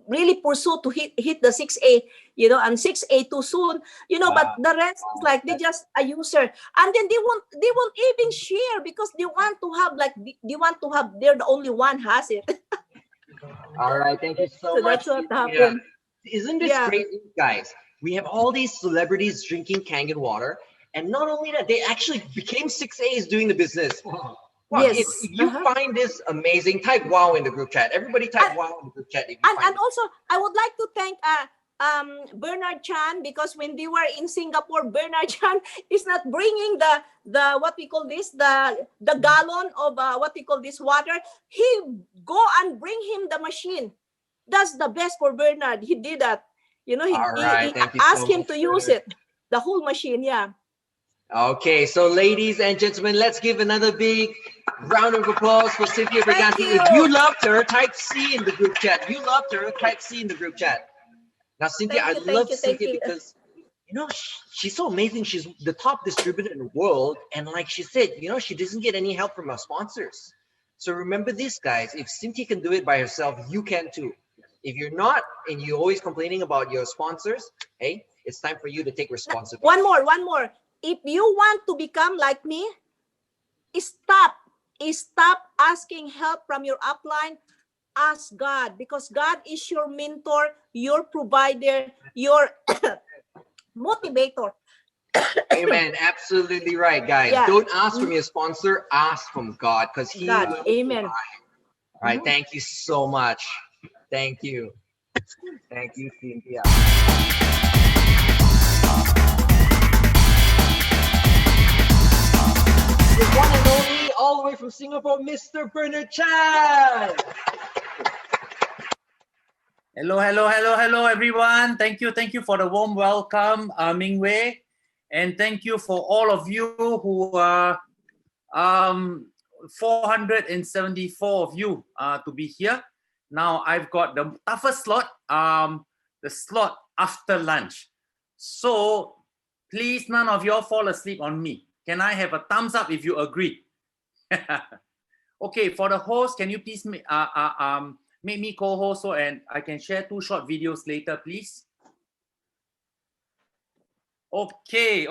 Speaker 2: really pursued to hit the 6A, and 6A too soon, but the rest is like they just a user, and then they won't even share because they want to have they're the only one has it.
Speaker 1: All right, thank you so much.
Speaker 2: That's what happened.
Speaker 1: Isn't this crazy, guys? We have all these celebrities drinking Kangen water, and not only that, they actually became 6As doing the business. Wow.
Speaker 2: Yes.
Speaker 1: If you find this amazing, type wow in the group chat. Everybody type wow in the group chat.
Speaker 2: And also, I would like to thank Bernard Chan, because when they were in Singapore, Bernard Chan is not bringing the what we call this, the gallon of what we call this water. He go and bring him the machine. That's the best for Bernard. He did that. He asked him to use it, the whole machine. Yeah.
Speaker 1: Okay, so ladies and gentlemen, let's give another big round of applause for Cynthia Briganti. If you loved her, type C in the group chat. You loved her, type C in the group chat. Now, Cynthia, I love Cynthia because, she's so amazing. She's the top distributor in the world. And like she said, she doesn't get any help from her sponsors. So remember this, guys. If Cynthia can do it by herself, you can too. If you're not, and you're always complaining about your sponsors, hey, it's time for you to take responsibility.
Speaker 2: One more. If you want to become like me, stop asking help from your upline. Ask God, because God is your mentor, your provider, your motivator.
Speaker 1: Amen. Absolutely right, guys.
Speaker 2: Yeah.
Speaker 1: Don't ask from your sponsor, ask from God, because He
Speaker 2: God.
Speaker 1: will
Speaker 2: Amen.
Speaker 1: provide. All right. Thank you so much. Thank you. Thank you, Cynthia. The one and only, all the way from Singapore, Mr. Bernard Chan.
Speaker 3: Hello, everyone. Thank you for the warm welcome, Ming Wei. And thank you for all of you who are 474 of you to be here. Now I've got the toughest slot, the slot after lunch. So please, none of you all fall asleep on me. Can I have a thumbs up if you agree? Okay, for the host, can you please make me co-host so and I can share 2 short videos later, please? Okay.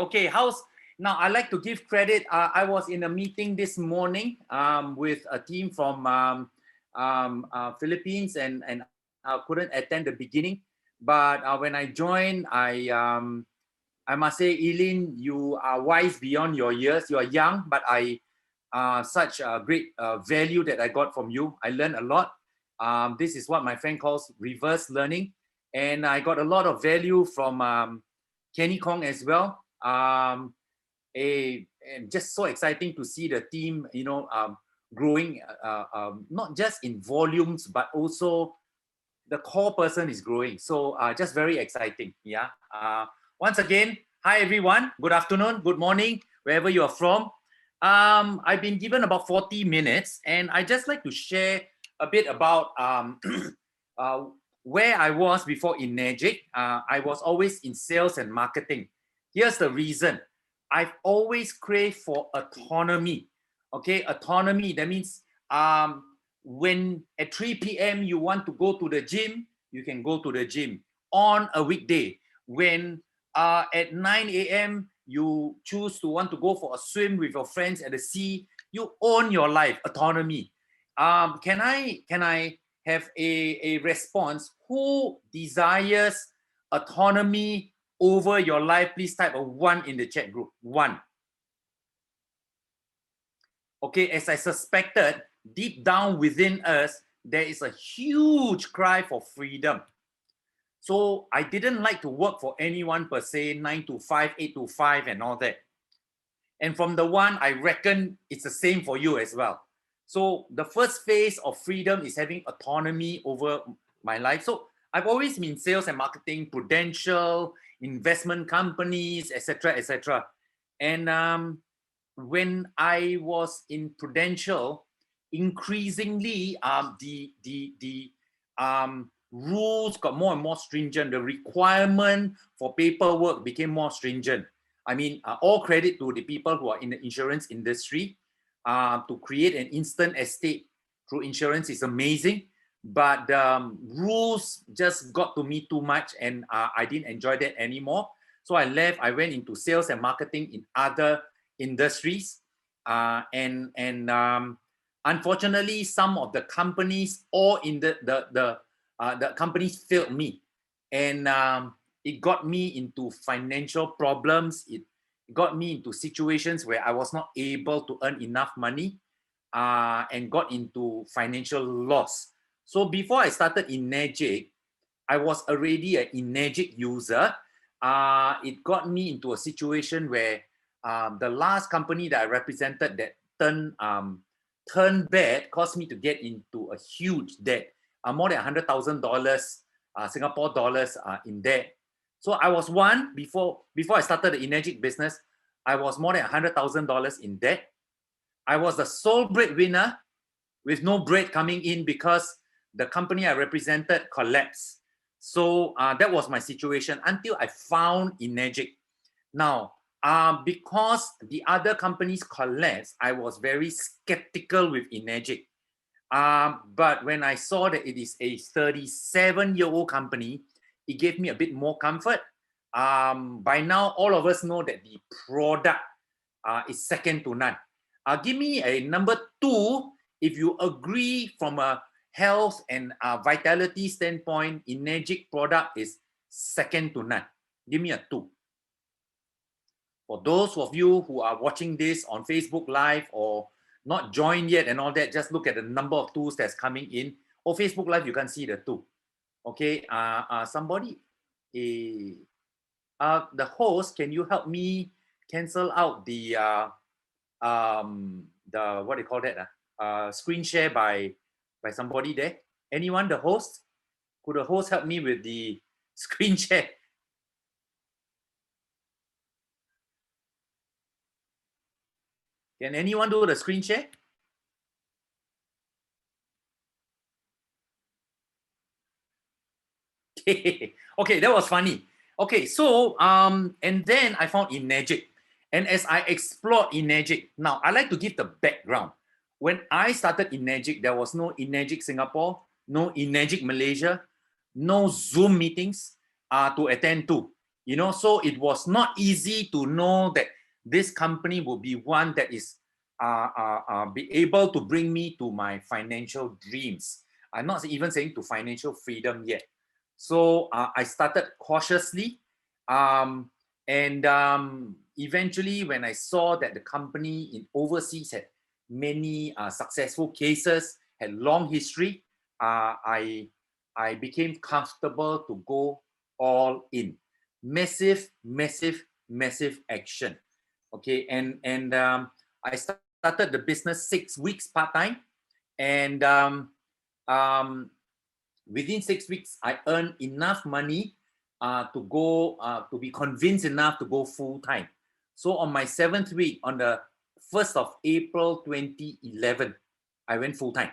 Speaker 3: Now I like to give credit. I was in a meeting this morning with a team from Philippines and I couldn't attend the beginning. But when I joined, I must say, Eileen, you are wise beyond your years. You are young, but such a great value that I got from you. I learned a lot. This is what my friend calls reverse learning. And I got a lot of value from Kenny Kong as well. And just so exciting to see the team, growing, not just in volumes, but also the core person is growing. So just very exciting. Yeah. Once again, hi everyone. Good afternoon, good morning, wherever you are from. I've been given about 40 minutes, and I just like to share a bit about where I was before Enagic. I was always in sales and marketing. Here's the reason. I've always craved for autonomy. Okay, autonomy. That means when at 3 p.m. you want to go to the gym, you can go to the gym on a weekday. When at 9 a.m. you choose to want to go for a swim with your friends at the sea, you own your life, autonomy. Can I have a response? Who desires autonomy over your life? Please type a 1 in the chat group. 1. Okay, as I suspected, deep down within us, there is a huge cry for freedom. So I didn't like to work for anyone per se, 9 to 5, 8 to 5 and all that. And from the one, I reckon it's the same for you as well. So the first phase of freedom is having autonomy over my life. So I've always been sales and marketing, prudential, investment companies, etc., etc. And when I was in prudential, increasingly the rules got more and more stringent. The requirement for paperwork became more stringent. I mean, all credit to the people who are in the insurance industry. To create an instant estate through insurance is amazing, but rules just got to me too much, and I didn't enjoy that anymore. So I left. I went into sales and marketing in other industries, and unfortunately, some of the companies or in the companies failed me, and it got me into financial problems. It got me into situations where I was not able to earn enough money, and got into financial loss. So before I started Enagic, I was already an Enagic user. It got me into a situation where the last company that I represented that turned bad caused me to get into a huge debt, more than $100,000 Singapore dollars in debt. So I was before I started the Enagic business, I was more than $100,000 in debt. I was the sole breadwinner with no bread coming in because the company I represented collapsed. So that was my situation until I found Enagic. Now, because the other companies collapsed, I was very skeptical with Enagic. But when I saw that it is a 37-year-old company, it gave me a bit more comfort. By now, all of us know that the product is second to none. Give me a number 2 if you agree from a health and vitality standpoint, Enagic product is second to none. Give me a 2. For those of you who are watching this on Facebook Live or not joined yet and all that, just look at the number of 2s that's coming in. Or Facebook Live, you can see the 2. Okay, somebody, the host, can you help me cancel out the what do you call that? Screen share by somebody there? Anyone, the host? Could the host help me with the screen share? Can anyone do the screen share? Okay, that was funny. Okay, so and then I found Enagic. And as I explored Enagic, now I like to give the background. When I started Enagic, there was no Enagic Singapore, no Enagic Malaysia, no Zoom meetings to attend to. You know, so it was not easy to know that this company will be one that is be able to bring me to my financial dreams. I'm not even saying to financial freedom yet. So I started cautiously, and eventually when I saw that the company in overseas had many successful cases, had long history, I became comfortable to go all in. Massive, massive, massive action. Okay, and I started the business 6 weeks part-time, and within 6 weeks, I earned enough money to go to be convinced enough to go full-time. So on my 7th week, on the 1st of April 2011, I went full-time.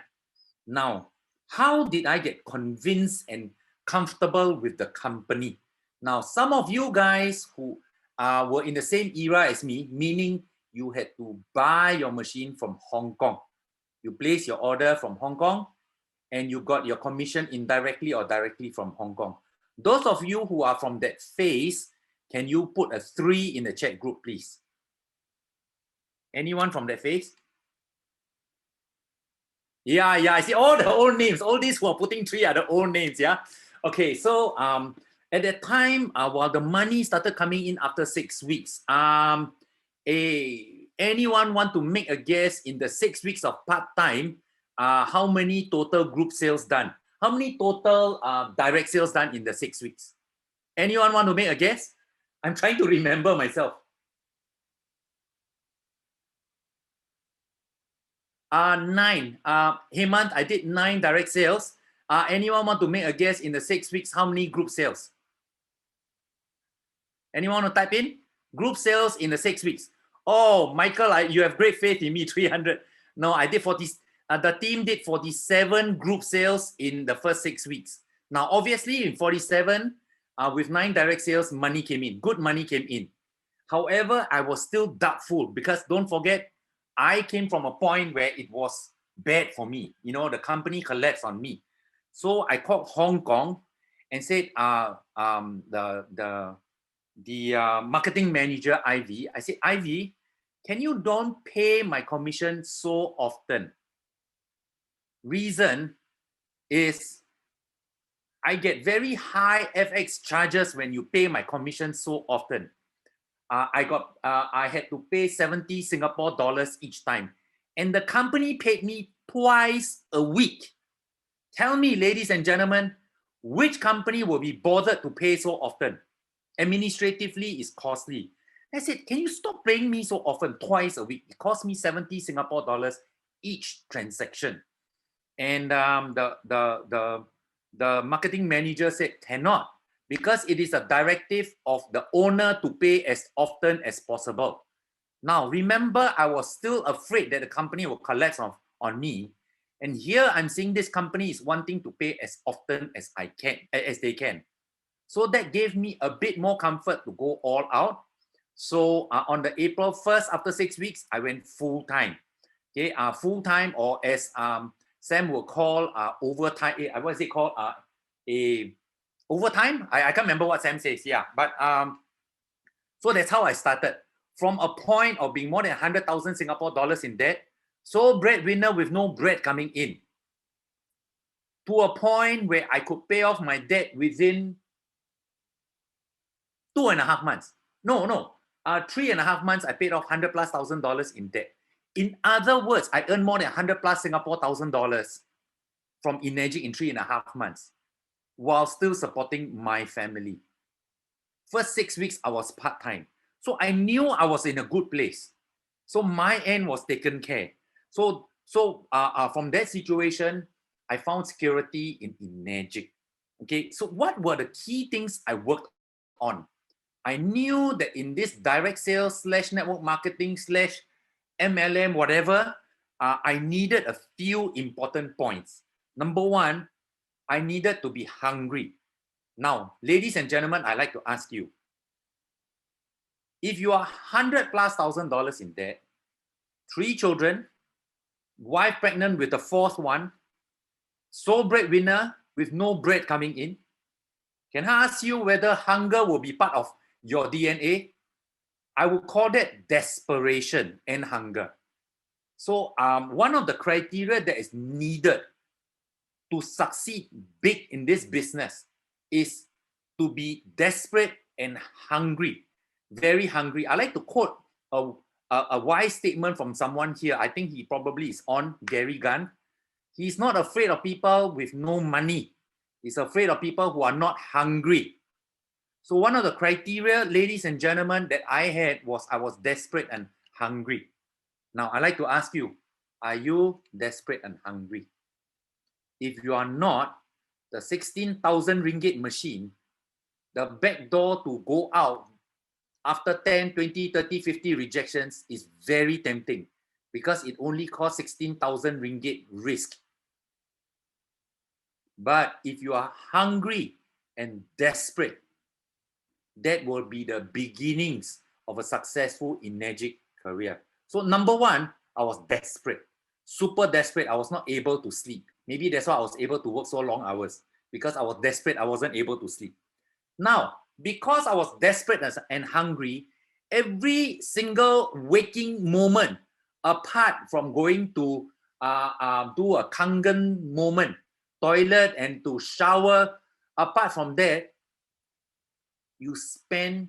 Speaker 3: Now, how did I get convinced and comfortable with the company? Now, some of you guys who were in the same era as me, meaning you had to buy your machine from Hong Kong. You place your order from Hong Kong, and you got your commission indirectly or directly from Hong Kong. Those of you who are from that phase, can you put a 3 in the chat group, please? Anyone from that phase? Yeah, I see all the old names. All these who are putting 3 are the old names, yeah? Okay, so at that time, while the money started coming in after 6 weeks, anyone want to make a guess in the 6 weeks of part-time, how many total group sales done? How many total direct sales done in the 6 weeks? Anyone want to make a guess? I'm trying to remember myself. 9. Hemant, I did 9 direct sales. Anyone want to make a guess in the 6 weeks? How many group sales? Anyone want to type in? Group sales in the 6 weeks. Oh, Michael, you have great faith in me, 300. No, I did 40. The team did 47 group sales in the first 6 weeks. Now, obviously, in 47, with 9 direct sales, money came in. Good money came in. However, I was still doubtful because don't forget, I came from a point where it was bad for me. You know, the company collapsed on me. So I called Hong Kong and said, the marketing manager, Ivy, I said, Ivy, can you don't pay my commission so often? Reason is I get very high FX charges when you pay my commission so often. I had to pay 70 Singapore dollars each time. And the company paid me twice a week. Tell me, ladies and gentlemen, which company will be bothered to pay so often? Administratively, it's costly. I said, can you stop paying me so often, twice a week? It cost me 70 Singapore dollars each transaction. And the marketing manager said, cannot, because it is a directive of the owner to pay as often as possible. Now, remember, I was still afraid that the company will collapse on me. And here I'm seeing this company is wanting to pay as often as they can. So that gave me a bit more comfort to go all out. So on the April 1st, after 6 weeks, I went full-time. Okay, full-time, or as Sam will call overtime. What is it called? A overtime. I can't remember what Sam says. Yeah, but so that's how I started. From a point of being more than 100,000 Singapore dollars in debt, sole breadwinner with no bread coming in, to a point where I could pay off my debt within 2.5 months. No, 3.5 months, I paid off $100,000+ in debt. In other words, I earned more than 100+ Singapore thousand dollars from Enagic in 3.5 months, while still supporting my family. First 6 weeks, I was part-time. So I knew I was in a good place. So my end was taken care. So from that situation, I found security in Enagic. Okay, so what were the key things I worked on? I knew that in this direct sales / network marketing / MLM, whatever, I needed a few important points. Number one, I needed to be hungry. Now, ladies and gentlemen, I'd like to ask you, if you are $100,000+ in debt, 3 children, wife pregnant with the 4th one, sole breadwinner with no bread coming in, can I ask you whether hunger will be part of your DNA? I would call that desperation and hunger. So one of the criteria that is needed to succeed big in this business is to be desperate and hungry, very hungry. I like to quote a wise statement from someone here. I think he probably is on, Gary Gunn. He's not afraid of people with no money. He's afraid of people who are not hungry. So one of the criteria, ladies and gentlemen, that I had was I was desperate and hungry. Now, I'd like to ask you, are you desperate and hungry? If you are not, the 16,000 ringgit machine, the back door to go out after 10, 20, 30, 50 rejections is very tempting because it only costs 16,000 ringgit risk. But if you are hungry and desperate, that will be the beginnings of a successful Enagic career. So number one, I was desperate, super desperate. I was not able to sleep. Maybe that's why I was able to work so long hours, because I was desperate. I wasn't able to sleep. Now, because I was desperate and hungry, every single waking moment, apart from going to do a kangen moment, toilet and to shower, apart from that, you spend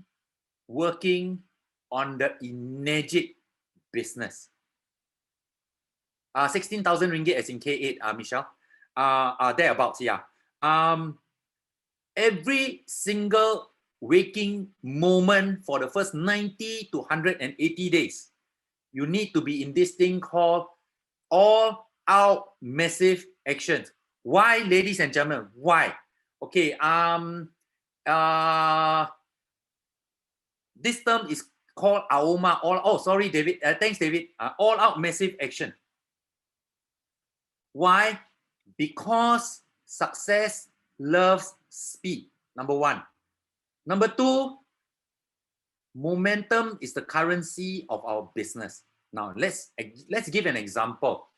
Speaker 3: working on the Enagic business. 16,000 ringgit as in K8, Michelle. Thereabouts, yeah. Every single waking moment for the first 90 to 180 days, you need to be in this thing called all-out massive actions. Why, ladies and gentlemen? Why? Okay, this term is called AOMA. Sorry, David. Thanks, David. All-out massive action. Why? Because success loves speed. Number one. Number two, momentum is the currency of our business. Now, let's give an example.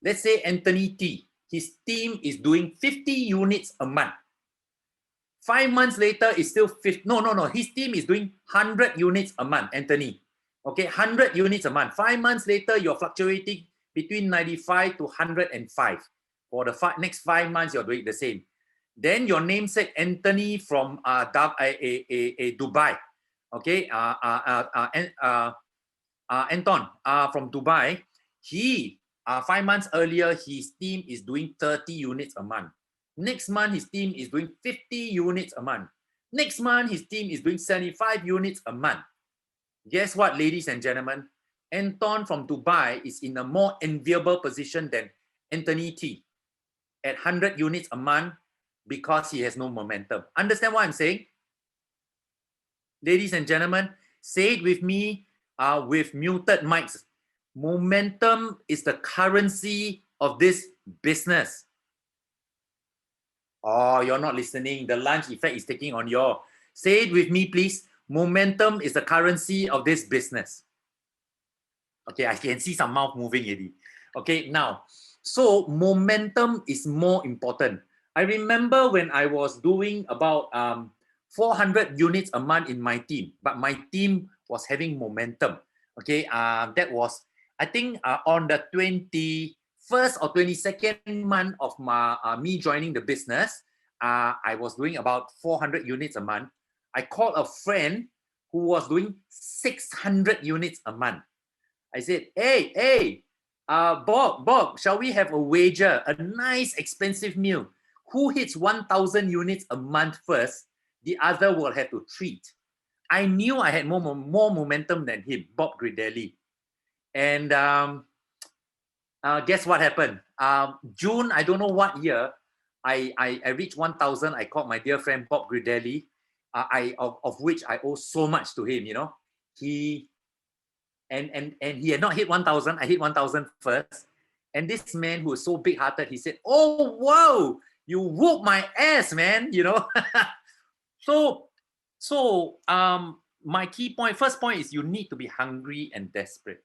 Speaker 3: Let's say Anthony T. His team is doing 50 units a month. 5 months later, it's still 50. No. His team is doing 100 units a month, Anthony. Okay, 100 units a month. 5 months later, you're fluctuating between 95 to 105. For the next 5 months, you're doing the same. Then your namesake Anthony from Dubai. Okay, Anton from Dubai. He 5 months earlier, his team is doing 30 units a month. Next month, his team is doing 50 units a month. Next month, his team is doing 75 units a month. Guess what, ladies and gentlemen? Anton from Dubai is in a more enviable position than Anthony T at 100 units a month because he has no momentum. Understand what I'm saying? Ladies and gentlemen, say it with me with muted mics. Momentum is the currency of this business. Oh, you're not listening. The lunch effect is taking on your. Say it with me, please. Momentum is the currency of this business. Okay, I can see some mouth moving already. Okay, now, So momentum is more important. I remember when I was doing about 400 units a month in my team, but my team was having momentum. Okay, that was, I think, on the 21st or 22nd month of me joining the business. I was doing about 400 units a month. I called a friend who was doing 600 units a month. I said, hey, Bob, shall we have a wager, a nice expensive meal? Who hits 1,000 units a month first, the other will have to treat. I knew I had more momentum than him, Bob Gridelli. And guess what happened? June, I don't know what year, I reached 1,000. I called my dear friend Bob Gridelli, of which I owe so much to him. You know, he had not hit 1,000. I hit 1,000 first. And this man who was so big-hearted, he said, "Oh wow, you whoop my ass, man!" You know. So my key point, first point is you need to be hungry and desperate.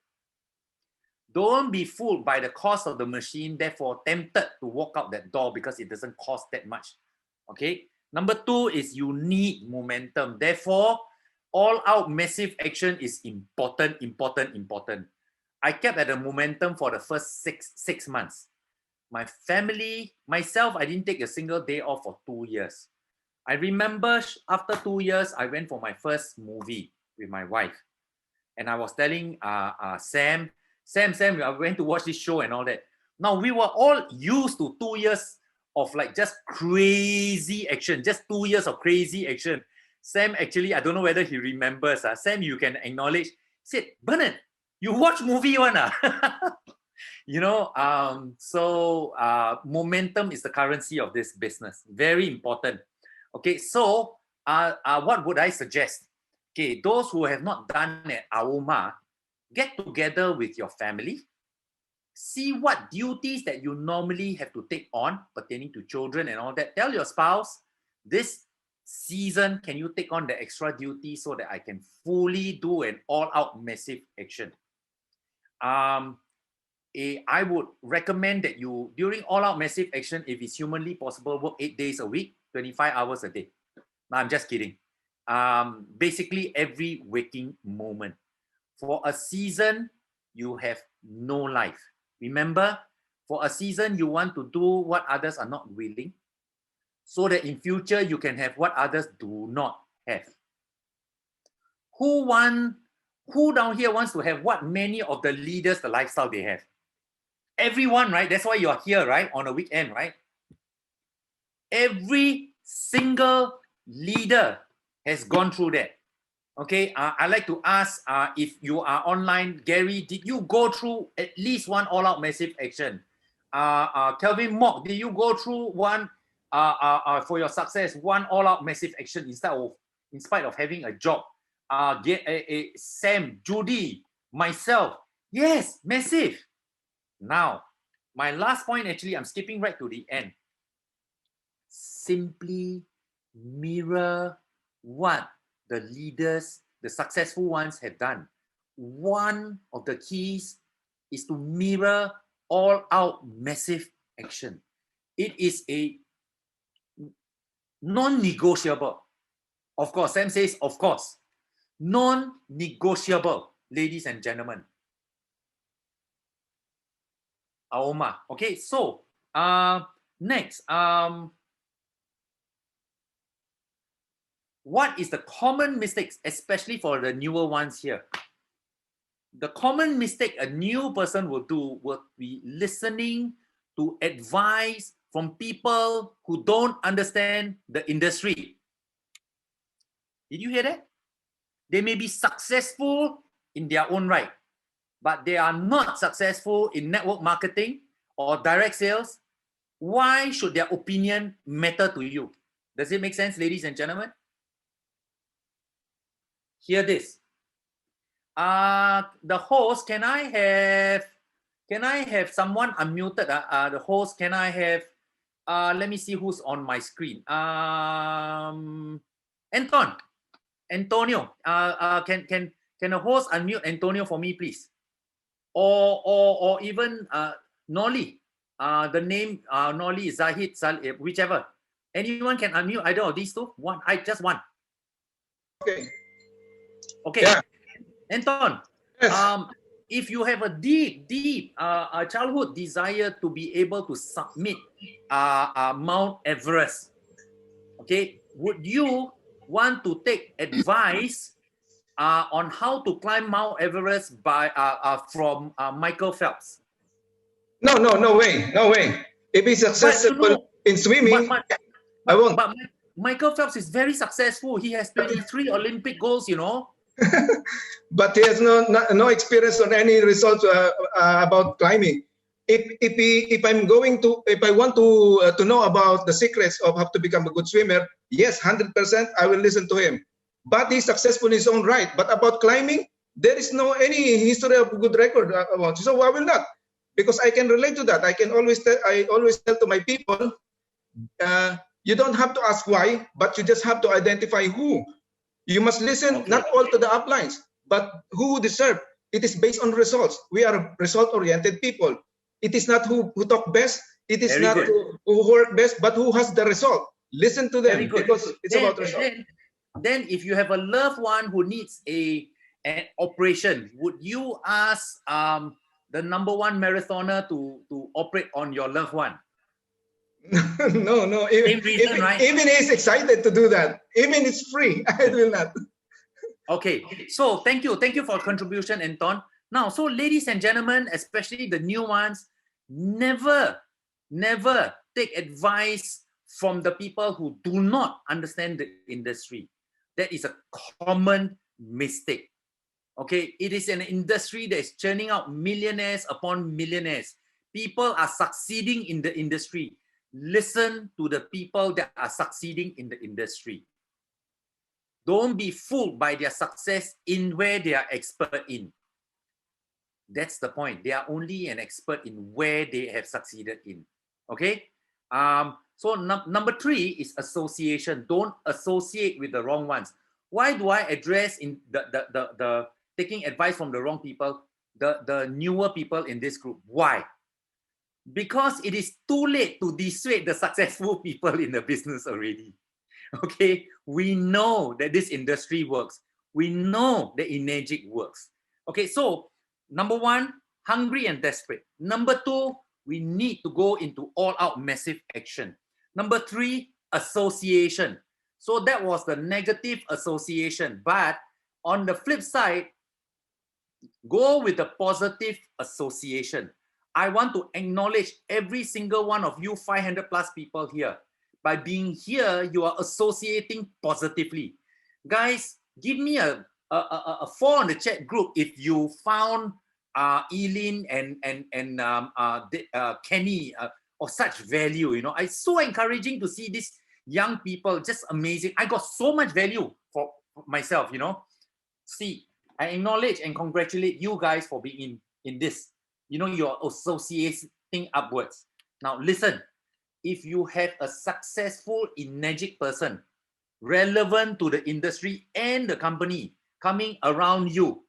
Speaker 3: Don't be fooled by the cost of the machine, therefore tempted to walk out that door because it doesn't cost that much. Okay. Number two is you need momentum. Therefore, all-out massive action is important. I kept at the momentum for the first six months. My family, myself, I didn't take a single day off for 2 years. I remember after 2 years, I went for my first movie with my wife. And I was telling Sam, I went to watch this show and all that. Now, we were all used to 2 years of like just crazy action, just 2 years of crazy action. Sam, actually, I don't know whether he remembers. Sam, you can acknowledge, said, "Bernard, you watch movie one?" You know, so momentum is the currency of this business. Very important. Okay, so what would I suggest? Okay, those who have not done it, AOMA, get together with your family, see what duties that you normally have to take on pertaining to children and all that. Tell your spouse, this season, can you take on the extra duty so that I can fully do an all-out massive action? I would recommend that you, during all-out massive action, if it's humanly possible, work 8 days a week, 25 hours a day. No, I'm just kidding. Basically, every waking moment. For a season, you have no life. Remember, for a season, you want to do what others are not willing, so that in future, you can have what others do not have. Who down here wants to have what many of the leaders, the lifestyle they have? Everyone, right? That's why you're here, right? On a weekend, right? Every single leader has gone through that. Okay, I like to ask if you are online, Gary, did you go through at least one all-out massive action? Kelvin Mock, did you go through one for your success, one all-out massive action in spite of having a job? Sam, Judy, myself, yes, massive. Now, my last point, actually, I'm skipping right to the end. Simply mirror what the leaders, the successful ones have done. One of the keys is to mirror all-out massive action. It is a non-negotiable. Of course, Sam says, of course. Non-negotiable, ladies and gentlemen. AOMA. Okay, so next, what is the common mistakes, especially for the newer ones here? The common mistake a new person will do will be listening to advice from people who don't understand the industry. Did you hear that? They may be successful in their own right, but they are not successful in network marketing or direct sales. Why should their opinion matter to you? Does it make sense, ladies and gentlemen? Hear this. The host, can I have someone unmuted? The host, can I have, let me see who's on my screen. Antonio, can the host unmute Antonio for me, please? Or even Nolly, the name Noli, Zahid, whichever. Anyone can unmute either of these two. One, just one.
Speaker 4: Okay.
Speaker 3: Okay.
Speaker 4: Yeah.
Speaker 3: Anton,
Speaker 4: Yes.
Speaker 3: if you have a deep childhood desire to be able to submit Mount Everest, okay, would you want to take advice on how to climb Mount Everest from Michael Phelps?
Speaker 4: No, way. If he's successful in swimming, I won't.
Speaker 3: But Michael Phelps is very successful. He has 23 Olympic goals, you know.
Speaker 4: But he has no experience on any results about climbing. If I want to know about the secrets of how to become a good swimmer, yes, 100% I will listen to him. But he's successful in his own right. But about climbing, there is no any history of good record about. So I will not, because I can relate to that. I always tell to my people, you don't have to ask why, but you just have to identify who. You must listen not all to the uplines, but who deserve. It is based on results. We are result-oriented people. It is not who talk best. It is not who work best, but who has the result. Listen to them because it's about result.
Speaker 3: Then if you have a loved one who needs an operation, would you ask the #1 marathoner to operate on your loved one?
Speaker 4: No.
Speaker 3: Same reason, right?
Speaker 4: Even he's excited to do that. Even it's free, I will not.
Speaker 3: Okay, so thank you for contribution, Anton. Now, so ladies and gentlemen, especially the new ones, never take advice from the people who do not understand the industry. That is a common mistake. Okay, it is an industry that is churning out millionaires upon millionaires. People are succeeding in the industry. Listen to the people that are succeeding in the industry. Don't be fooled by their success in where they are expert in. That's the point. They are only an expert in where they have succeeded in. Okay. So number 3 is association. Don't associate with the wrong ones. Why do I address in the taking advice from the wrong people, the newer people in this group? Why? Because it is too late to dissuade the successful people in the business already. Okay, we know that this industry works. We know that Enagic works. Okay, so number 1, hungry and desperate. Number 2, we need to go into all-out massive action. Number 3, association. So that was the negative association. But on the flip side, go with the positive association. I want to acknowledge every single one of you 500 plus people here. By being here, you are associating positively. Guys, give me a 4 on the chat group if you found Eileen and Kenny of such value. You know, it's so encouraging to see these young people, just amazing. I got so much value for myself, you know. See, I acknowledge and congratulate you guys for being in this. You know, you're associating upwards. Now, listen, if you have a successful Enagic person relevant to the industry and the company coming around you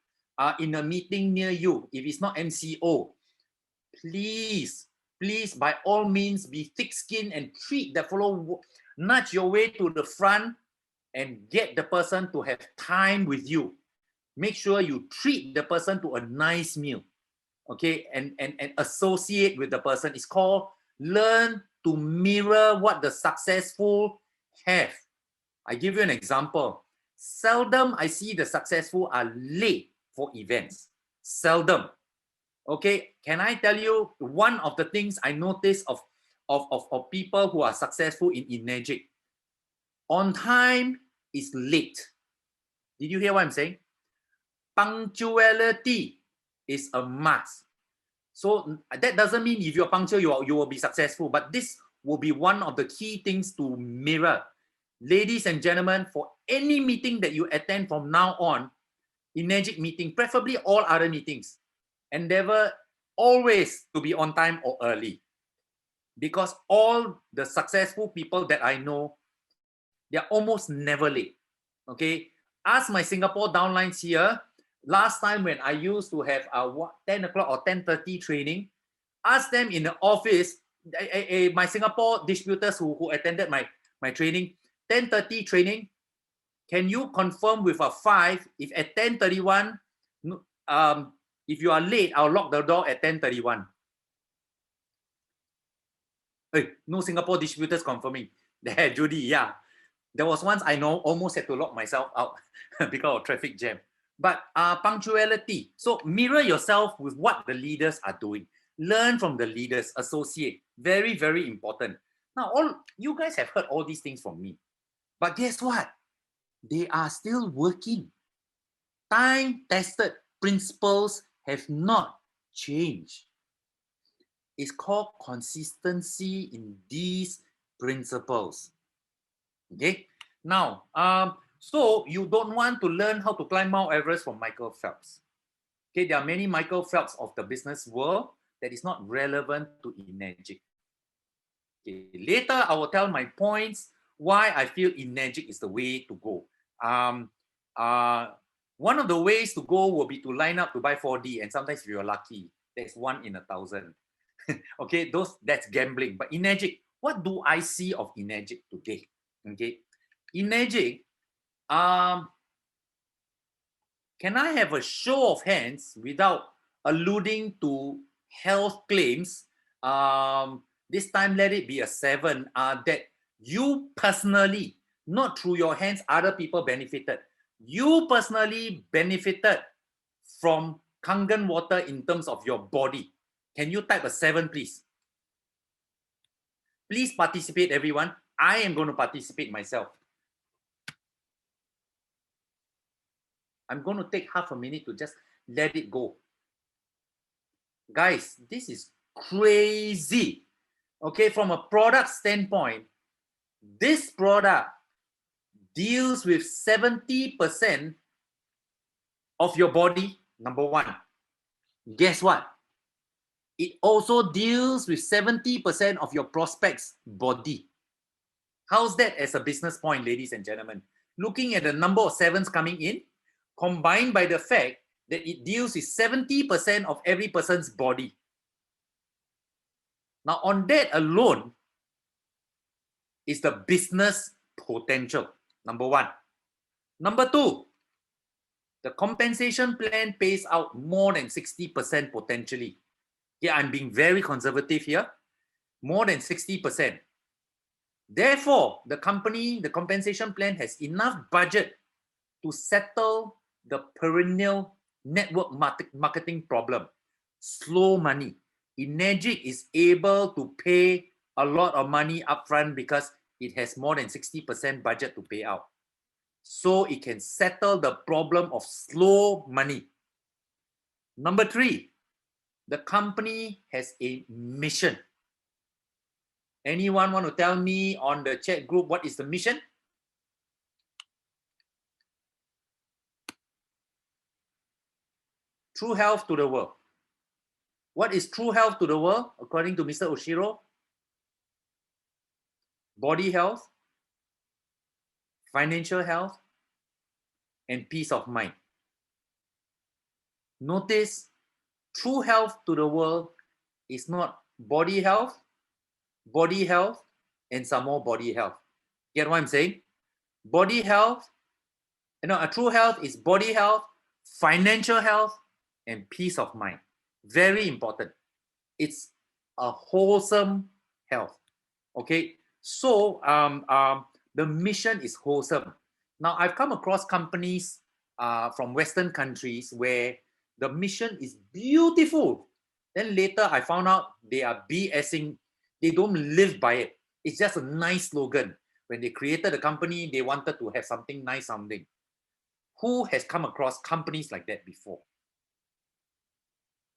Speaker 3: in a meeting near you, if it's not MCO, please, by all means, be thick-skinned and treat the fellow, nudge your way to the front and get the person to have time with you. Make sure you treat the person to a nice meal. Okay, and associate with the person. It's called learn to mirror what the successful have. I give you an example. Seldom I see the successful are late for events. Seldom. Okay, can I tell you one of the things I notice of people who are successful in Enagic? On time is late. Did you hear what I'm saying? Punctuality is a must. So that doesn't mean if you're punctual, you will be successful, but this will be one of the key things to mirror. Ladies and gentlemen, for any meeting that you attend from now on, Enagic meeting, preferably all other meetings, endeavor always to be on time or early. Because all the successful people that I know, they're almost never late. Okay? Ask my Singapore downlines here. Last time when I used to have 10 o'clock or 10:30 training, ask them in the office my Singapore distributors who attended my training, 10:30 training, can you confirm with a 5 if at 10:31, if you are late, I'll lock the door at 10:31. Hey, no Singapore distributors confirming. There, Judy, yeah. There was once I know almost had to lock myself out because of traffic jam. But punctuality. So mirror yourself with what the leaders are doing. Learn from the leaders, associate. Very, very important. Now, all you guys have heard all these things from me. But guess what? They are still working. Time-tested principles have not changed. It's called consistency in these principles. Okay? Now, so you don't want to learn how to climb Mount Everest from Michael Phelps. Okay, there are many Michael Phelps of the business world that is not relevant to Enagic. Okay, later I will tell my points why I feel Enagic is the way to go. One of the ways to go will be to line up to buy 4D, and sometimes if you're lucky, that's 1 in 1,000. Okay, that's gambling. But Enagic, what do I see of Enagic today? Okay, Enagic, can I have a show of hands without alluding to health claims? This time let it be a 7, that you personally, not through your hands, other people benefited. You personally benefited from Kangen water in terms of your body. Can you type a 7, please? Please participate, everyone. I am going to participate myself. I'm going to take half a minute to just let it go. Guys, this is crazy. Okay, from a product standpoint, this product deals with 70% of your body, number one. Guess what? It also deals with 70% of your prospect's body. How's that as a business point, ladies and gentlemen? Looking at the number of 7s coming in, combined by the fact that it deals with 70% of every person's body. Now, on that alone is the business potential, number one. Number two, the compensation plan pays out more than 60% potentially. Yeah, I'm being very conservative here. More than 60%. Therefore, the compensation plan has enough budget to settle the perennial network marketing problem. Slow money. Enagic is able to pay a lot of money upfront because it has more than 60% budget to pay out. So it can settle the problem of slow money. Number three, the company has a mission. Anyone want to tell me on the chat group what is the mission? True health to the world. What is true health to the world according to Mr. Oshiro? Body health, financial health, and peace of mind. Notice, true health to the world is not body health, and some more body health. Get what I'm saying? Body health, a true health is body health, financial health, and peace of mind. Very important. It's a wholesome health. Okay, so the mission is wholesome. Now, I've come across companies from Western countries where the mission is beautiful. Then later I found out they are BSing. They don't live by it. It's just a nice slogan. When they created the company, they wanted to have something nice sounding. Who has come across companies like that before?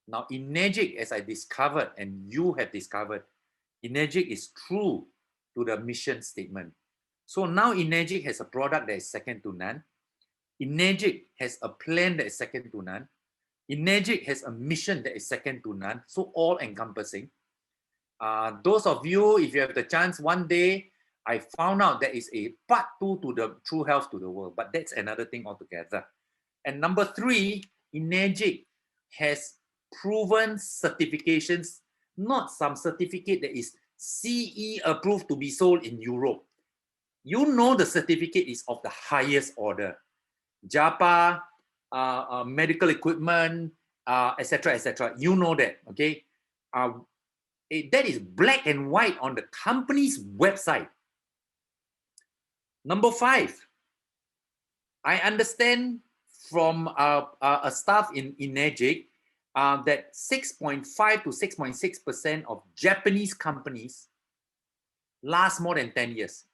Speaker 3: Now, Enagic, as I discovered, and you have discovered, Enagic is true to the mission statement. So now Enagic has a product that is second to none. Enagic has a plan that is second to none. Enagic has a mission that is second to none. So all encompassing. Those of you, if you have the chance, one day, I found out there is a part 2 to the true health to the world, but that's another thing altogether. And number 3, Enagic has proven certifications not some certificate that is CE approved to be sold in Europe. You know the certificate is of the highest order. JAPA, medical equipment, etc., etc. You know that, okay? That is black and white on the company's website. Number 5, I understand from a staff in Enagic that 6.5 to 6.6% of Japanese companies last more than 10 years.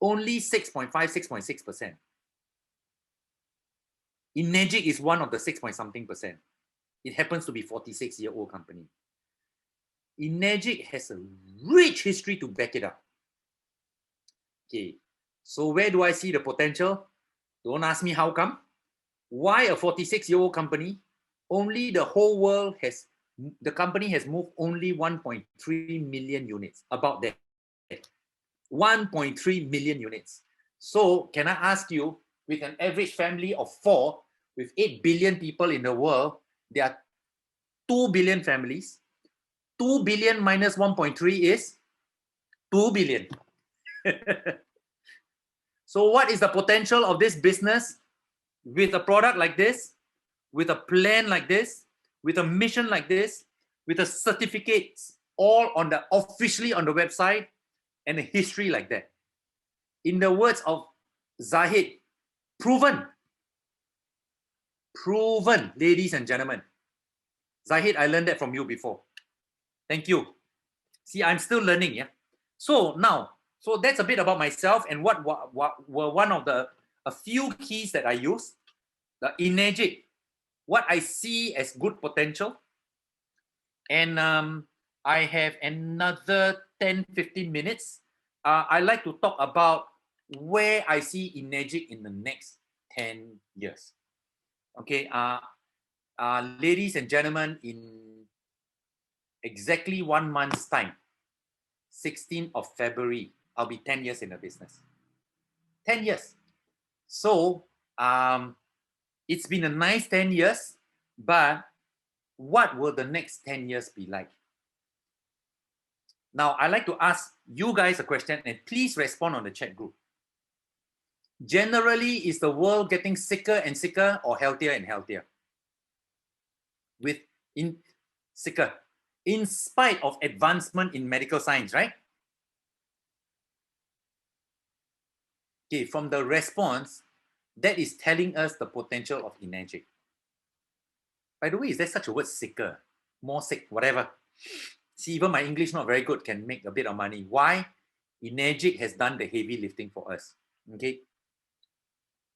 Speaker 3: Only 6.5, 6.6%. Enagic is one of the 6-point-something%. It happens to be 46-year-old company. Enagic has a rich history to back it up. Okay, so where do I see the potential? Don't ask me how come. Why a 46-year-old company? Only the whole world has, the company has moved only 1.3 million units, about that. 1.3 million units. So can I ask you, with an average family of 4, with 8 billion people in the world, there are 2 billion families. 2 billion minus 1.3 is 2 billion. So what is the potential of this business with a product like this, with a plan like this, with a mission like this, with a certificates all on the officially on the website, and a history like that? In the words of Zahid, proven. Proven, ladies and gentlemen. Zahid, I learned that from you before. Thank you. See, I'm still learning, yeah? So now, so that's a bit about myself and what were one of a few keys that I use. The Enagic, what I see as good potential. And I have another 10-15 minutes. I like to talk about where I see Enagic in the next 10 years. Okay, ladies and gentlemen, in exactly 1 month's time, 16th of February, I'll be 10 years in the business. 10 years. So it's been a nice 10 years, but what will the next 10 years be like? Now, I'd like to ask you guys a question, and please respond on the chat group. Generally, is the world getting sicker and sicker or healthier and healthier? Sicker, in spite of advancement in medical science, right? Okay, from the response, that is telling us the potential of Enagic. By the way, is there such a word, sicker? More sick, whatever. See, even my English not very good can make a bit of money. Why? Enagic has done the heavy lifting for us. Okay.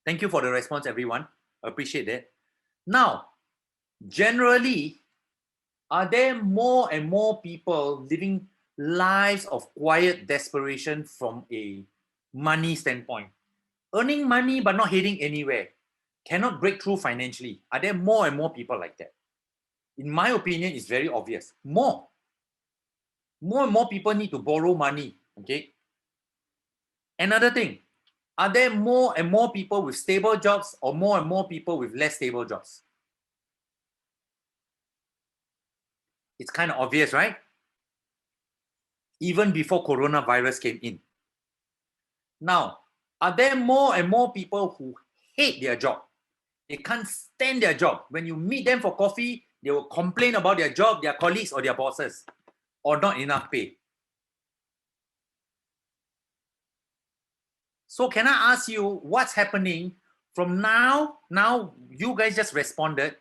Speaker 3: Thank you for the response, everyone. Appreciate that. Now, generally, are there more and more people living lives of quiet desperation from a money standpoint? Earning money but not heading anywhere. Cannot break through financially. Are there more and more people like that? In my opinion, it's very obvious. More and more people need to borrow money. Okay. Another thing, are there more and more people with stable jobs or more and more people with less stable jobs? It's kind of obvious, right? Even before coronavirus came in. Now, are there more and more people who hate their job? They can't stand their job. When you meet them for coffee, they will complain about their job, their colleagues, or their bosses, or not enough pay. So can I ask you what's happening from now? Now you guys just responded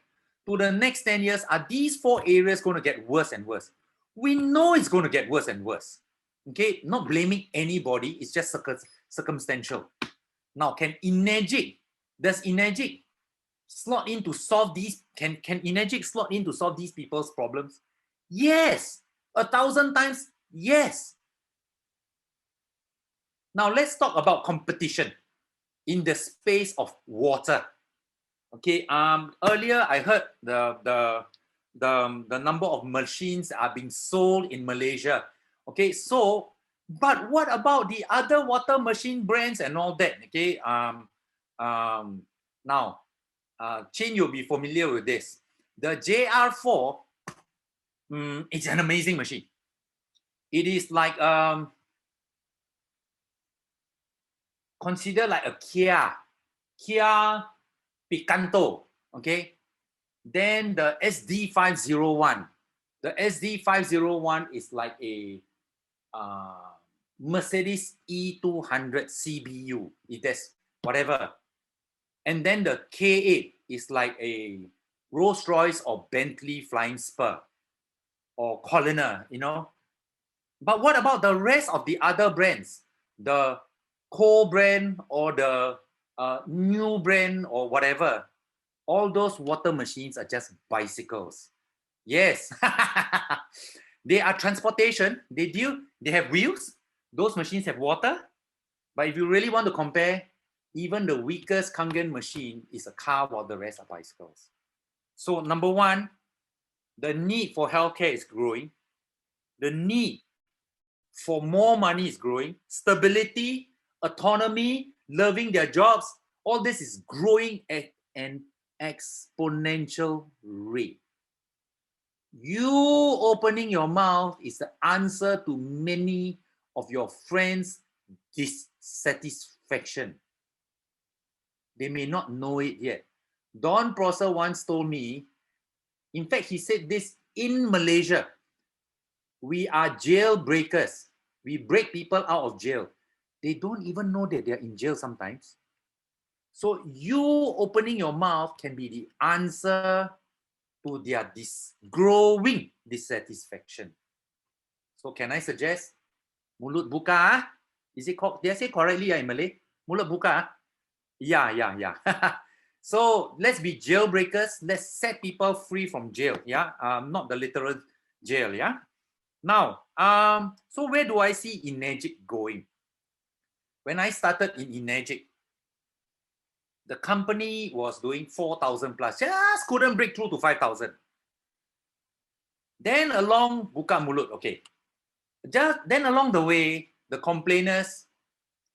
Speaker 3: to the next 10 years. Are these 4 areas going to get worse and worse? We know it's going to get worse and worse. Okay, not blaming anybody. It's just circumstantial. Now, does Enagic slot in to solve these? Can Enagic slot in to solve these people's problems? Yes, 1,000 times yes. Now let's talk about competition in the space of water. Okay, earlier I heard the number of machines are being sold in Malaysia. Okay, so but what about the other water machine brands and all that? Okay, now Chin, you'll be familiar with this. The JR4 It's an amazing machine. It is like consider like a Kia Picanto, okay? Then the SD501. The SD501 is like a Mercedes E200 CBU, if that's whatever. And then the K8 is like a Rolls-Royce or Bentley Flying Spur or Collier, you know. But what about the rest of the other brands? The Co brand or the New brand or whatever. All those water machines are just bicycles. Yes. They are transportation. They have wheels. Those machines have water. But if you really want to compare, even the weakest Kangen machine is a car while the rest are bicycles. So number one, the need for healthcare is growing. The need for more money is growing. Stability, autonomy, loving their jobs, all this is growing at an exponential rate. You opening your mouth is the answer to many of your friends' dissatisfaction. They may not know it yet. Don Prosser once told me, in fact, he said this in Malaysia, we are jailbreakers. We break people out of jail. They don't even know that they're in jail sometimes. So you opening your mouth can be the answer to their growing dissatisfaction. So can I suggest, mulut buka? Is it called, did I say correctly in Malay? Mulut buka? Yeah. So let's be jailbreakers. Let's set people free from jail. Yeah, not the literal jail. Yeah. Now, so where do I see Enagic going? When I started in Enagic, the company was doing 4,000 plus, just couldn't break through to 5,000. Then along buka mulut, okay. Then along the way, the complainers,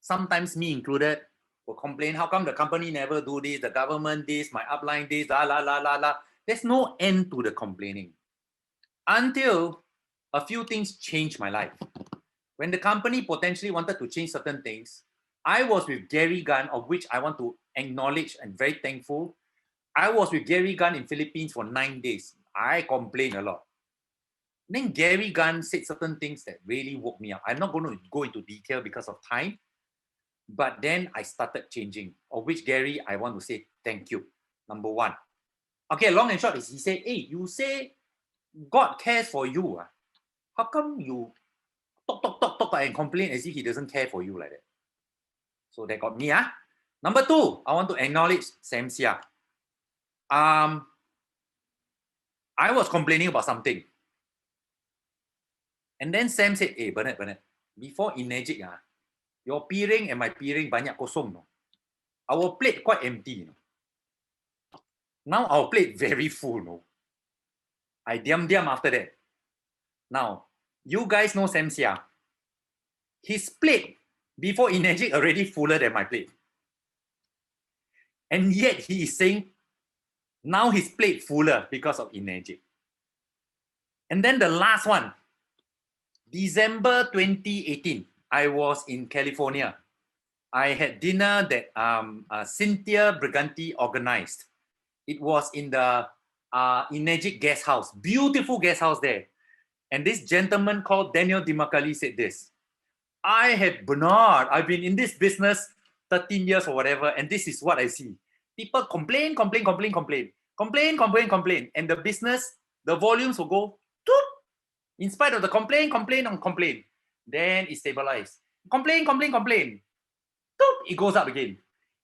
Speaker 3: sometimes me included, will complain, how come the company never do this, the government this, my upline this, la. There's no end to the complaining. Until a few things changed my life. When the company potentially wanted to change certain things, I was with Gary Gunn, of which I want to acknowledge and very thankful. I was with Gary Gunn in Philippines for 9 days. I complained a lot. Then Gary Gunn said certain things that really woke me up. I'm not going to go into detail because of time, but then I started changing, of which Gary, I want to say thank you. Number one. Okay, long and short is he said, hey, you say God cares for you. How come you talk and complain as if he doesn't care for you like that? So that got me. Number two, I want to acknowledge Sam Sia. I was complaining about something. And then Sam said, hey, Bernard, before Enagic, your piring and my piring banyak kosong. No? Our plate quite empty. No? Now our plate very full. No? I diam after that. Now, you guys know Sam Sia. His plate before Enagic already fuller than my plate. And yet he is saying, now his plate fuller because of Enagic. And then the last one, December 2018, I was in California. I had dinner that Cynthia Briganti organized. It was in the Enagic guest house, beautiful guest house there. And this gentleman called Daniel Dimacali said this, Bernard, I've been in this business 13 years or whatever, and this is what I see. People complain. And the business, the volumes will go, toop, in spite of the complain. Then it stabilizes. Complain. Toop, it goes up again.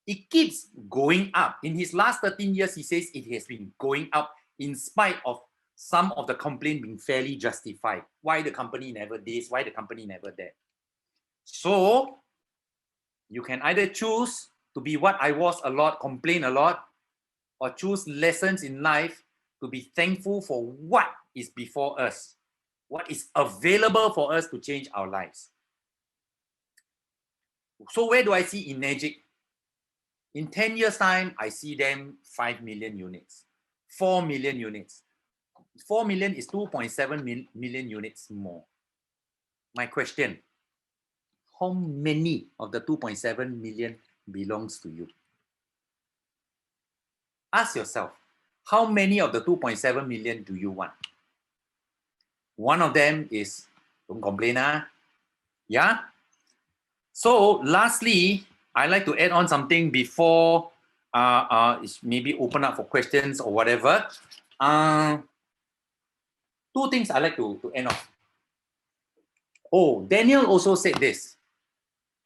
Speaker 3: It keeps going up. In his last 13 years, he says it has been going up in spite of some of the complaint being fairly justified. Why the company never this, why the company never that. So you can either choose to be what I was a lot, complain a lot, or choose lessons in life to be thankful for what is before us, what is available for us to change our lives. So where do I see Enagic? In 10 years' time, I see them 5 million units, 4 million units. 4 million is 2.7 million units more. My question, how many of the 2.7 million belongs to you? Ask yourself, how many of the 2.7 million do you want? One of them is, don't complain, yeah? So lastly, I like to add on something before maybe open up for questions or whatever. Two things I like to end off. Oh, Daniel also said this.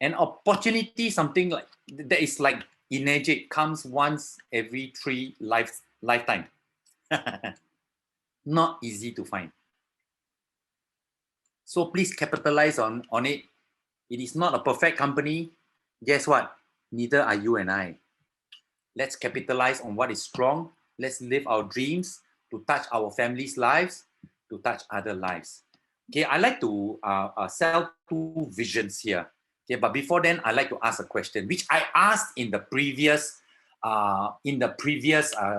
Speaker 3: An opportunity, something like that is like Enagic, comes once every 3 lifetime. Not easy to find. So please capitalize on it. It is not a perfect company. Guess what? Neither are you and I. Let's capitalize on what is strong. Let's live our dreams to touch our family's lives, to touch other lives. Okay, I like to sell 2 visions here. Okay, but before then, I like to ask a question, which I asked in the previous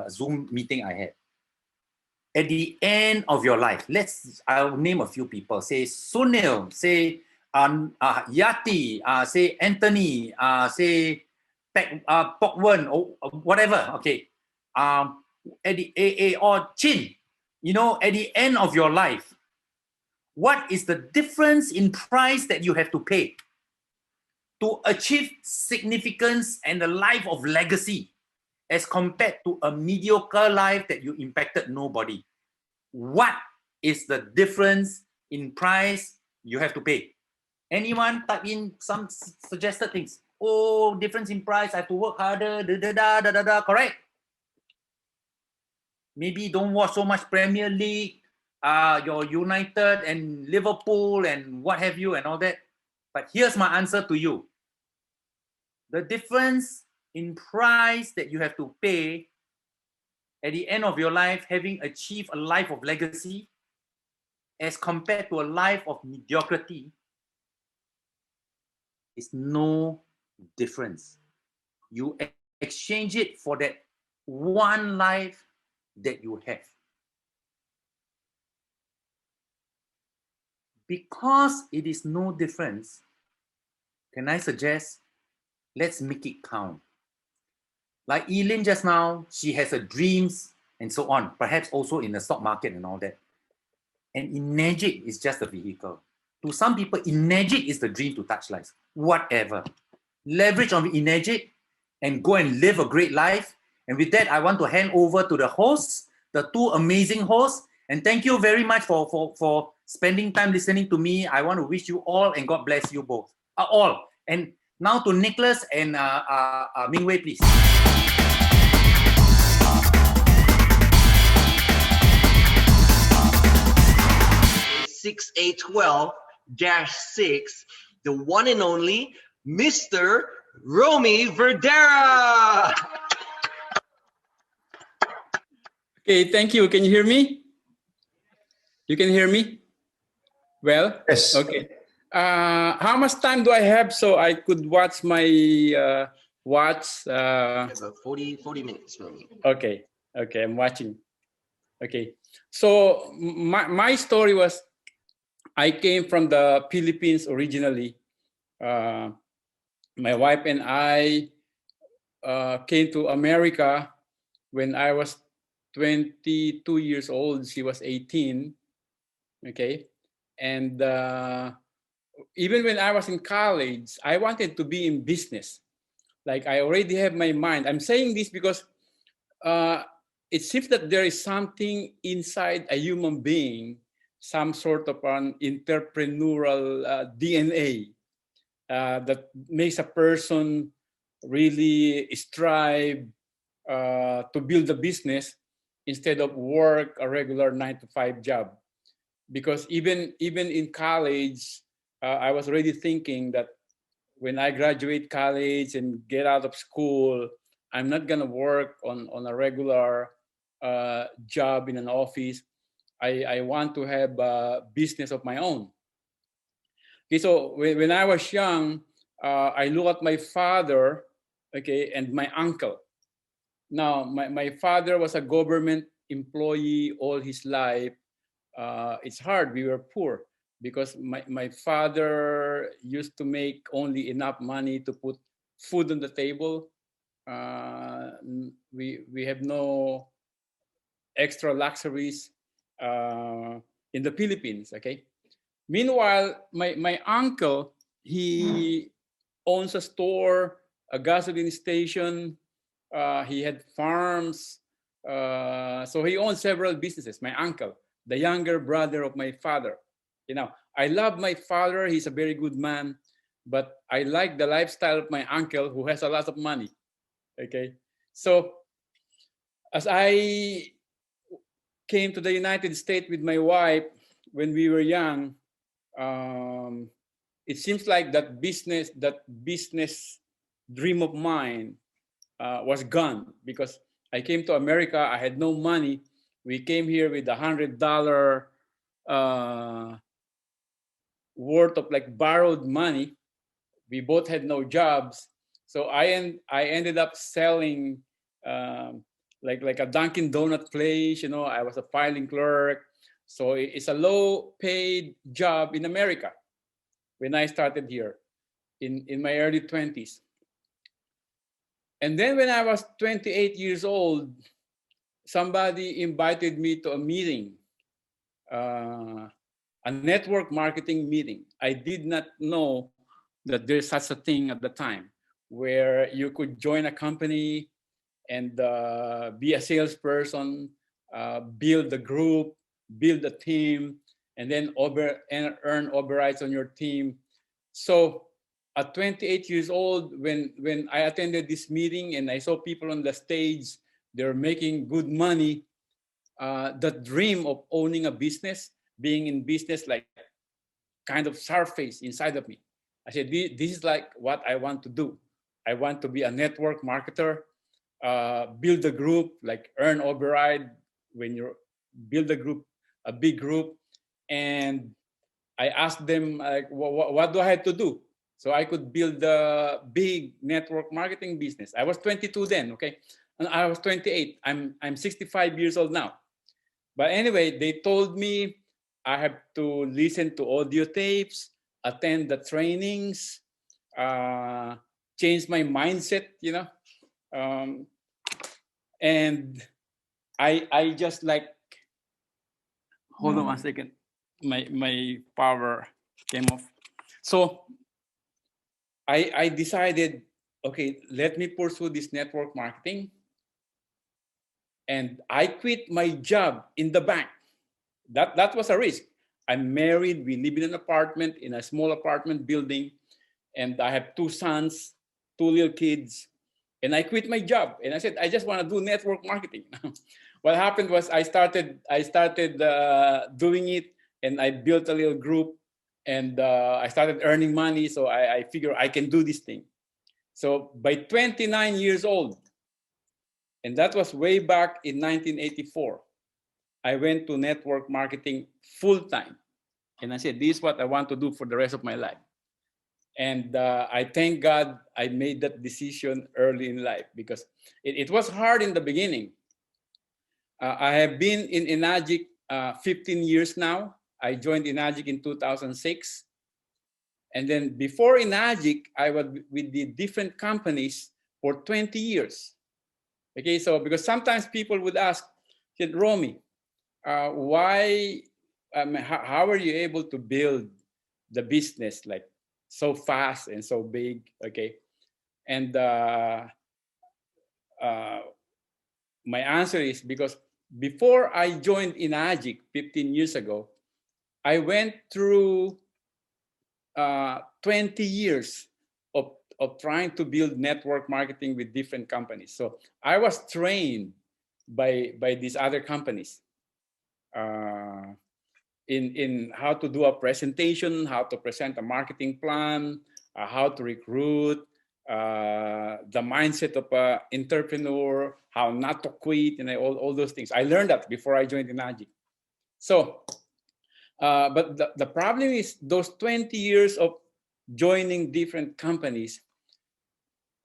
Speaker 3: Zoom meeting I had. At the end of your life, I'll name a few people. Say Sunil, say Yati, say Anthony, say Pok Wen, or whatever. Okay, at the or Chin. You know, at the end of your life, what is the difference in price that you have to pay to achieve significance and a life of legacy as compared to a mediocre life that you impacted nobody? What is the difference in price you have to pay? Anyone type in some suggested things? Oh, difference in price, I have to work harder, correct? Maybe don't watch so much Premier League, your United and Liverpool and what have you and all that. But here's my answer to you. The difference in price that you have to pay at the end of your life, having achieved a life of legacy, as compared to a life of mediocrity, is no difference. You exchange it for that one life that you have. Because it is no difference, can I suggest, let's make it count. Like Eileen just now, she has her dreams and so on, perhaps also in the stock market and all that. And Enagic is just a vehicle. To some people, Enagic is the dream to touch lives. Whatever. Leverage on Enagic and go and live a great life. And with that, I want to hand over to the hosts, the 2 amazing hosts. And thank you very much for spending time listening to me. I want to wish you all and God bless you both. All. And now to Nicholas and Mingwei, please.
Speaker 1: 6812-6, the one and only Mr. Romy Verdera.
Speaker 5: Okay, thank you. Can you hear me? You can hear me? Well?
Speaker 4: Yes.
Speaker 5: Okay. How much time do I have so I could watch my watch?
Speaker 1: About 40 minutes, Romy.
Speaker 5: Okay. Okay, I'm watching. Okay. So my story was, I came from the Philippines originally. My wife and I came to America when I was 22 years old. She was 18. Okay. And even when I was in college, I wanted to be in business. Like, I already have my mind. I'm saying this because it seems that there is something inside a human being, some sort of an entrepreneurial DNA that makes a person really strive to build a business instead of work a regular 9-to-5 job. Because even in college, I was already thinking that when I graduate college and get out of school, I'm not gonna work on a regular job in an office. I want to have a business of my own. Okay, so when I was young, I look at my father, okay, and my uncle. Now, my father was a government employee all his life. It's hard. We were poor because my father used to make only enough money to put food on the table. We have no extra luxuries in the Philippines. Okay. Meanwhile, my uncle, he owns a store, a gasoline station. He had farms. So he owns several businesses. My uncle, the younger brother of my father. You know, I love my father. He's a very good man, but I like the lifestyle of my uncle who has a lot of money. Okay. So as I came to the United States with my wife when we were young, it seems like that business dream of mine was gone because I came to America. I had no money. We came here with $100 worth of like borrowed money. We both had no jobs, so I ended up selling like a Dunkin' Donut place. You know, I was a filing clerk, so it's a low-paid job in America when I started here in my early 20s. And then when I was 28 years old, somebody invited me to a meeting, a network marketing meeting. I did not know that there's such a thing at the time where you could join a company and be a salesperson, build a group, build a team, and then earn overrides on your team. So at 28 years old, when I attended this meeting and I saw people on the stage, they're making good money, the dream of owning a business, being in business, like kind of surfaced inside of me. I said, this is like what I want to do. I want to be a network marketer, build a group, like earn override when you build a group, a big group. And I asked them, like, what do I have to do so I could build a big network marketing business? I was 22 then, okay? And I was 28. I'm 65 years old now. But anyway, they told me I have to listen to audio tapes, attend the trainings, change my mindset, you know. And I just like, hold on 1 second. My power came off. So I decided, okay, let me pursue this network marketing. And I quit my job in the bank. That was a risk. I'm married. We live in an apartment, in a small apartment building. And I have 2 sons, 2 little kids. And I quit my job. And I said, I just want to do network marketing. What happened was I started doing it. And I built a little group. And I started earning money. So I figured I can do this thing. So by 29 years old, and that was way back in 1984, I went to network marketing full time. And I said, this is what I want to do for the rest of my life. And I thank God I made that decision early in life because it was hard in the beginning. I have been in Enagic 15 years now. I joined Enagic in 2006. And then before Enagic, I was with the different companies for 20 years. Okay, so because sometimes people would ask, said, Romy, why, how are you able to build the business like so fast and so big? Okay, and my answer is because before I joined Enagic 15 years ago, I went through 20 years of trying to build network marketing with different companies. So I was trained by these other companies in how to do a presentation, how to present a marketing plan, how to recruit, the mindset of an entrepreneur, how not to quit, and all those things. I learned that before I joined Enagic. So, but the problem is those 20 years of joining different companies,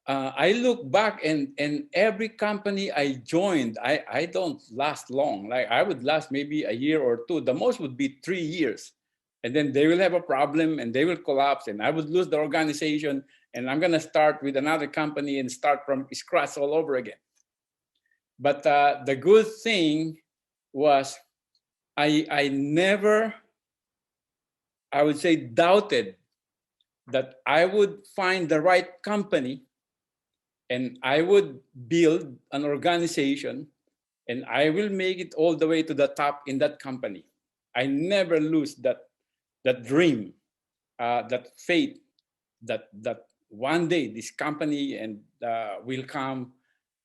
Speaker 5: I look back and every company I joined, I don't last long. Like I would last maybe a year or two. The most would be 3 years. And then they will have a problem and they will collapse and I would lose the organization and I'm gonna start with another company and start from scratch all over again. But the good thing was I never, I would say, doubted that I would find the right company and I would build an organization and I will make it all the way to the top in that company. I never lose that dream, that faith that one day this company and will come.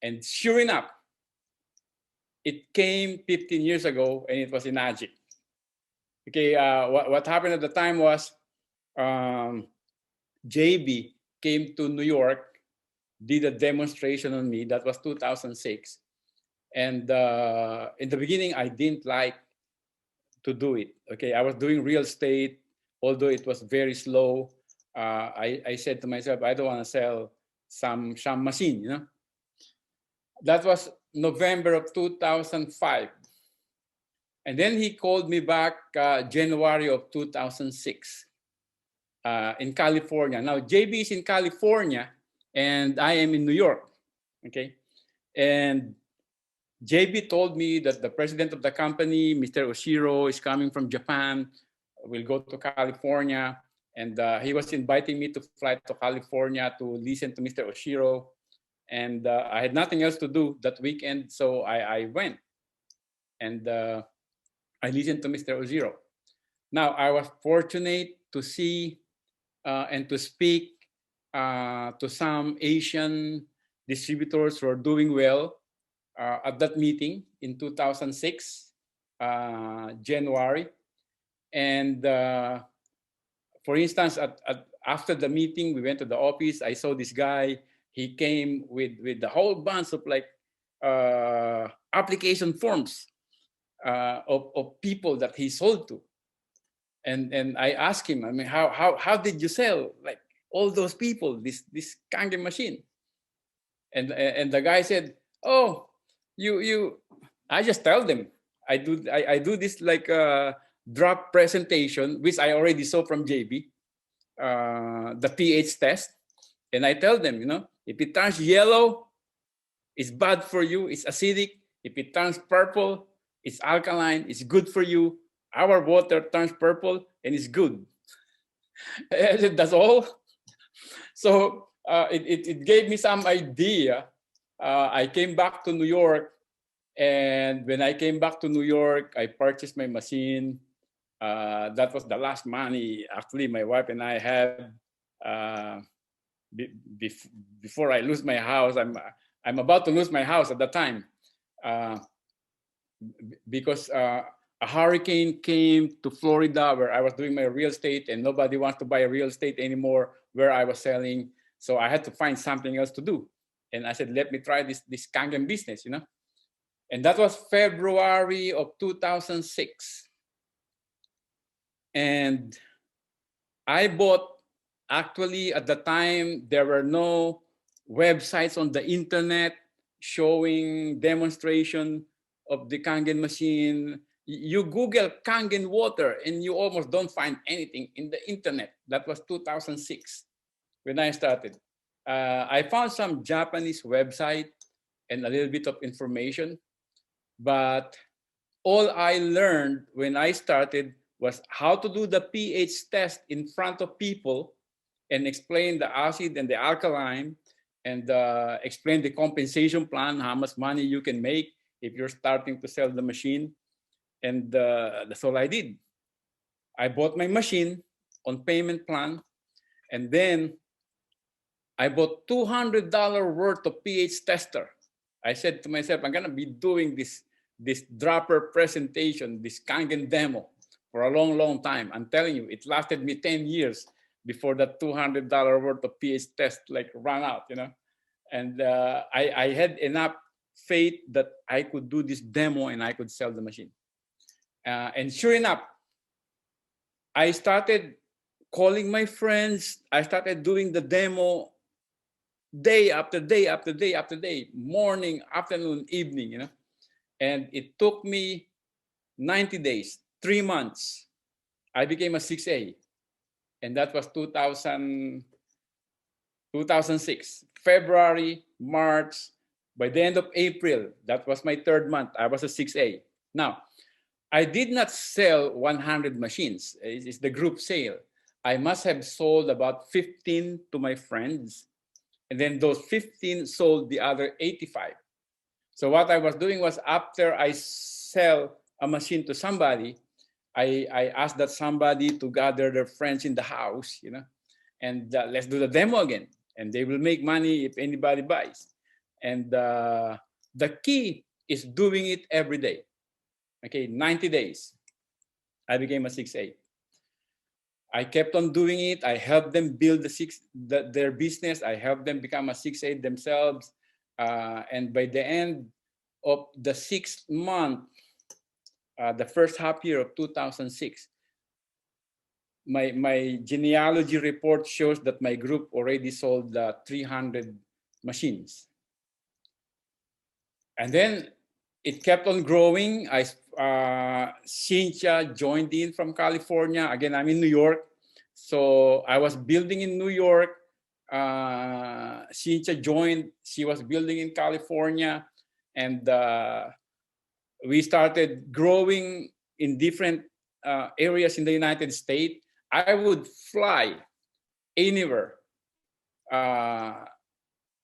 Speaker 5: And sure enough, it came 15 years ago and it was Enagic. Okay, what happened at the time was JB came to New York, did a demonstration on me. That was 2006. And in the beginning, I didn't like to do it. Okay, I was doing real estate, although it was very slow. I said to myself, I don't want to sell some machine, you know. That was November of 2005. And then he called me back January of 2006 in California. Now, JB is in California and I am in New York, okay? And JB told me that the president of the company, Mr. Oshiro, is coming from Japan. We'll go to California. And he was inviting me to fly to California to listen to Mr. Oshiro. And I had nothing else to do that weekend, so I went. And I listened to Mr. Oshiro. Now, I was fortunate to see and to speak to some Asian distributors who are doing well at that meeting in 2006, January. And for instance, after the meeting, we went to the office. I saw this guy. He came with the whole bunch of like application forms of people that he sold to. And I asked him, I mean, how did you sell like all those people this Kangen machine? And the guy said, oh, I just tell them I do this like drop presentation, which I already saw from JB, the pH test, and I tell them, you know, if it turns yellow, it's bad for you, it's acidic. If it turns purple, it's alkaline, it's good for you. Our water turns purple and it's good. I said, that's all. So it gave me some idea. I came back to New York, and when I came back to New York, I purchased my machine. That was the last money actually my wife and I had before I lose my house. I'm about to lose my house at the time because a hurricane came to Florida where I was doing my real estate, and nobody wants to buy real estate anymore where I was selling. So I had to find something else to do. And I said, let me try this Kangen business, you know? And that was February of 2006. And I bought, actually at the time, there were no websites on the internet showing demonstration of the Kangen machine. You Google Kangen water and you almost don't find anything in the internet. That was 2006 when I started. I found some Japanese website and a little bit of information, but all I learned when I started was how to do the pH test in front of people and explain the acid and the alkaline and explain the compensation plan, how much money you can make if you're starting to sell the machine. And that's all I did. I bought my machine on payment plan, and then I bought $200 worth of pH tester. I said to myself, I'm gonna be doing this dropper presentation, this Kangen demo for a long, long time. I'm telling you, it lasted me 10 years before that $200 worth of pH test like ran out, you know? And I had enough faith that I could do this demo and I could sell the machine. And sure enough, I started calling my friends. I started doing the demo day after day after day after day, morning, afternoon, evening, you know. And it took me 90 days, 3 months. I became a 6A. And that was 2006, February, March. By the end of April, that was my 3rd month, I was a 6A. Now, I did not sell 100 machines. It's the group sale. I must have sold about 15 to my friends. And then those 15 sold the other 85. So what I was doing was, after I sell a machine to somebody, I asked that somebody to gather their friends in the house, you know, and let's do the demo again. And they will make money if anybody buys. And the key is doing it every day. Okay, 90 days. I became a 6A. I kept on doing it. I helped them build their business. I helped them become a 6A themselves. And by the end of the 6th month, the first half year of 2006, my genealogy report shows that my group already sold 300 machines. And then it kept on growing. Cynthia joined in from California. Again, I'm in New York. So I was building in New York. Cynthia joined. She was building in California. And we started growing in different areas in the United States. I would fly anywhere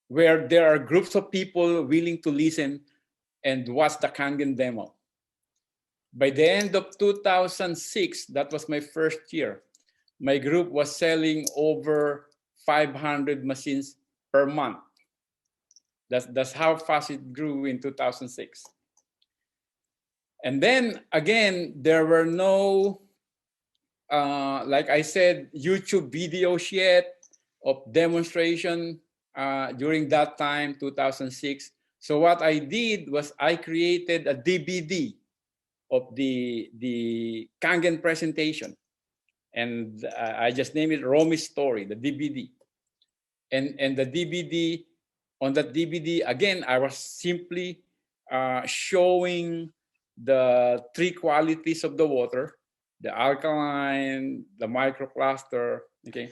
Speaker 5: where there are groups of people willing to listen and watch the Kangen demo. By the end of 2006, that was my first year, my group was selling over 500 machines per month. That's how fast it grew in 2006. And then again, there were no, like I said, YouTube videos yet of demonstration during that time, 2006. So what I did was I created a DVD of the Kangen presentation. And I just named it Romi's Story, the DVD. And the DVD, on that DVD, again, I was simply showing the 3 qualities of the water: the alkaline, the microcluster, okay,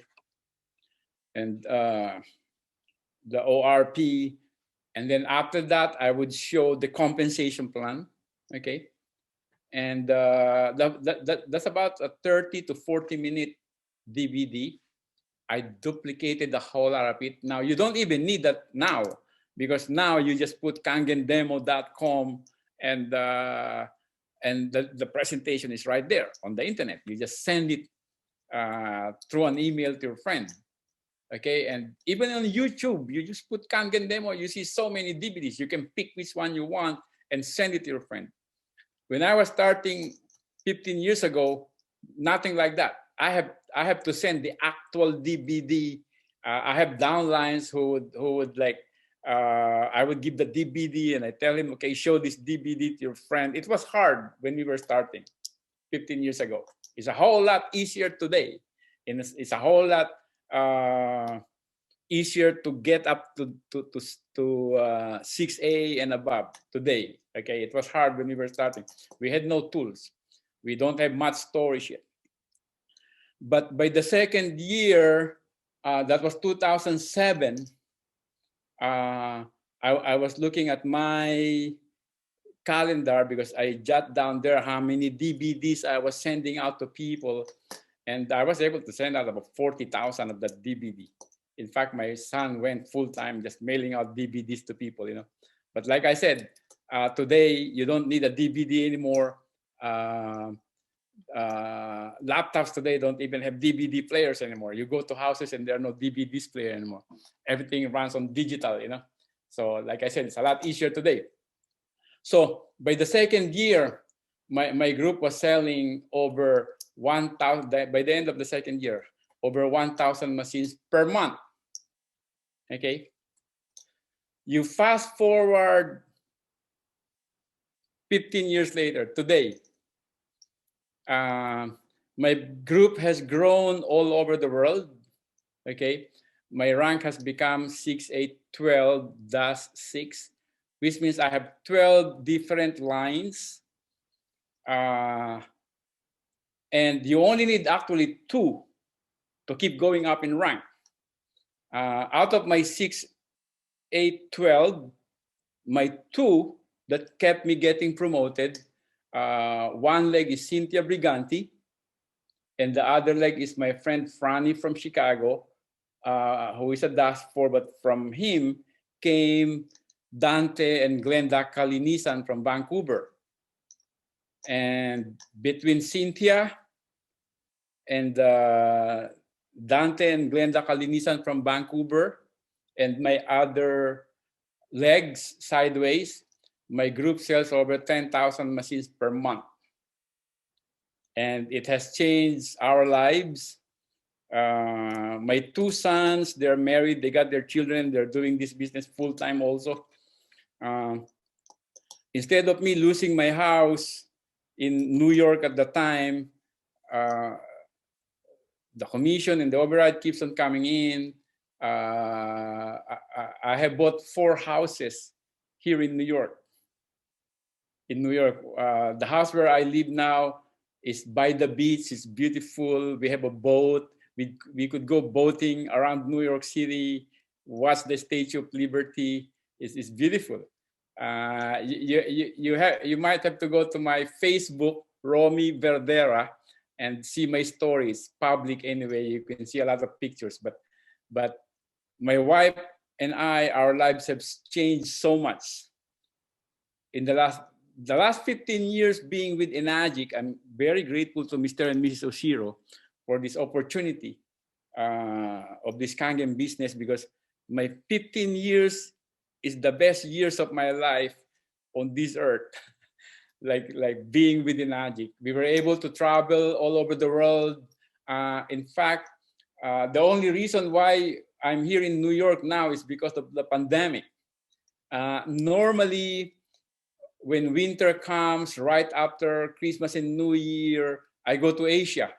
Speaker 5: and the ORP. And then after that, I would show the compensation plan, okay? And that's about a 30 to 40 minute DVD. I duplicated the whole lot of it. Now, you don't even need that now, because now you just put kangendemo.com and the presentation is right there on the internet. You just send it through an email to your friend. Okay, and even on YouTube, you just put Kangen demo, you see so many DVDs. You can pick which one you want and send it to your friend. When I was starting 15 years ago, nothing like that. I have to send the actual DVD. I have downlines who would like, I would give the DVD and I tell him, okay, show this DVD to your friend. It was hard when we were starting 15 years ago. It's a whole lot easier today. And it's a whole lot easier to get up to 6A and above today. Okay, it was hard when we were starting. We had no tools. We don't have much storage yet. But by the second year, that was 2007, I was looking at my calendar because I jot down there how many DVDs I was sending out to people. And I was able to send out about 40,000 of that DVD. In fact, my son went full-time just mailing out DVDs to people, you know. But like I said, today you don't need a DVD anymore. Laptops today don't even have DVD players anymore. You go to houses and there are no DVD players anymore. Everything runs on digital, you know. So like I said, it's a lot easier today. So by the second year, my group was selling over 1,000, by the end of the second year, over 1,000 machines per month. Okay. You fast forward 15 years later, today, my group has grown all over the world. Okay. my rank has become 6812-6, which means I have 12 different lines. And you only need actually 2 to keep going up in rank. Out of my 6812, my 2 that kept me getting promoted, one leg is Cynthia Briganti, and the other leg is my friend Franny from Chicago, who is a -4, but from him came Dante and Glenda Kalinisan from Vancouver. And between Cynthia and Dante and Glenda Kalinisan from Vancouver and my other legs sideways, my group sells over 10,000 machines per month. And it has changed our lives. My 2 sons, they're married, they got their children, they're doing this business full-time also. Instead of me losing my house in New York at the time, the commission and the override keeps on coming in. I have bought 4 houses here in New York. The house where I live now is by the beach. It's beautiful. We have a boat. We could go boating around New York City, watch the Statue of Liberty. It's beautiful. You might have to go to my Facebook, Romy Verdera, and see my stories. Public anyway. You can see a lot of pictures. But my wife and I, our lives have changed so much. In the last 15 years being with Enagic, I'm very grateful to Mr. and Mrs. Oshiro for this opportunity of this Kangen business, because my 15 years is the best years of my life on this earth. like being with Enagic. We were able to travel all over the world. In fact, the only reason why I'm here in New York now is because of the pandemic. Normally, when winter comes, right after Christmas and New Year, I go to Asia.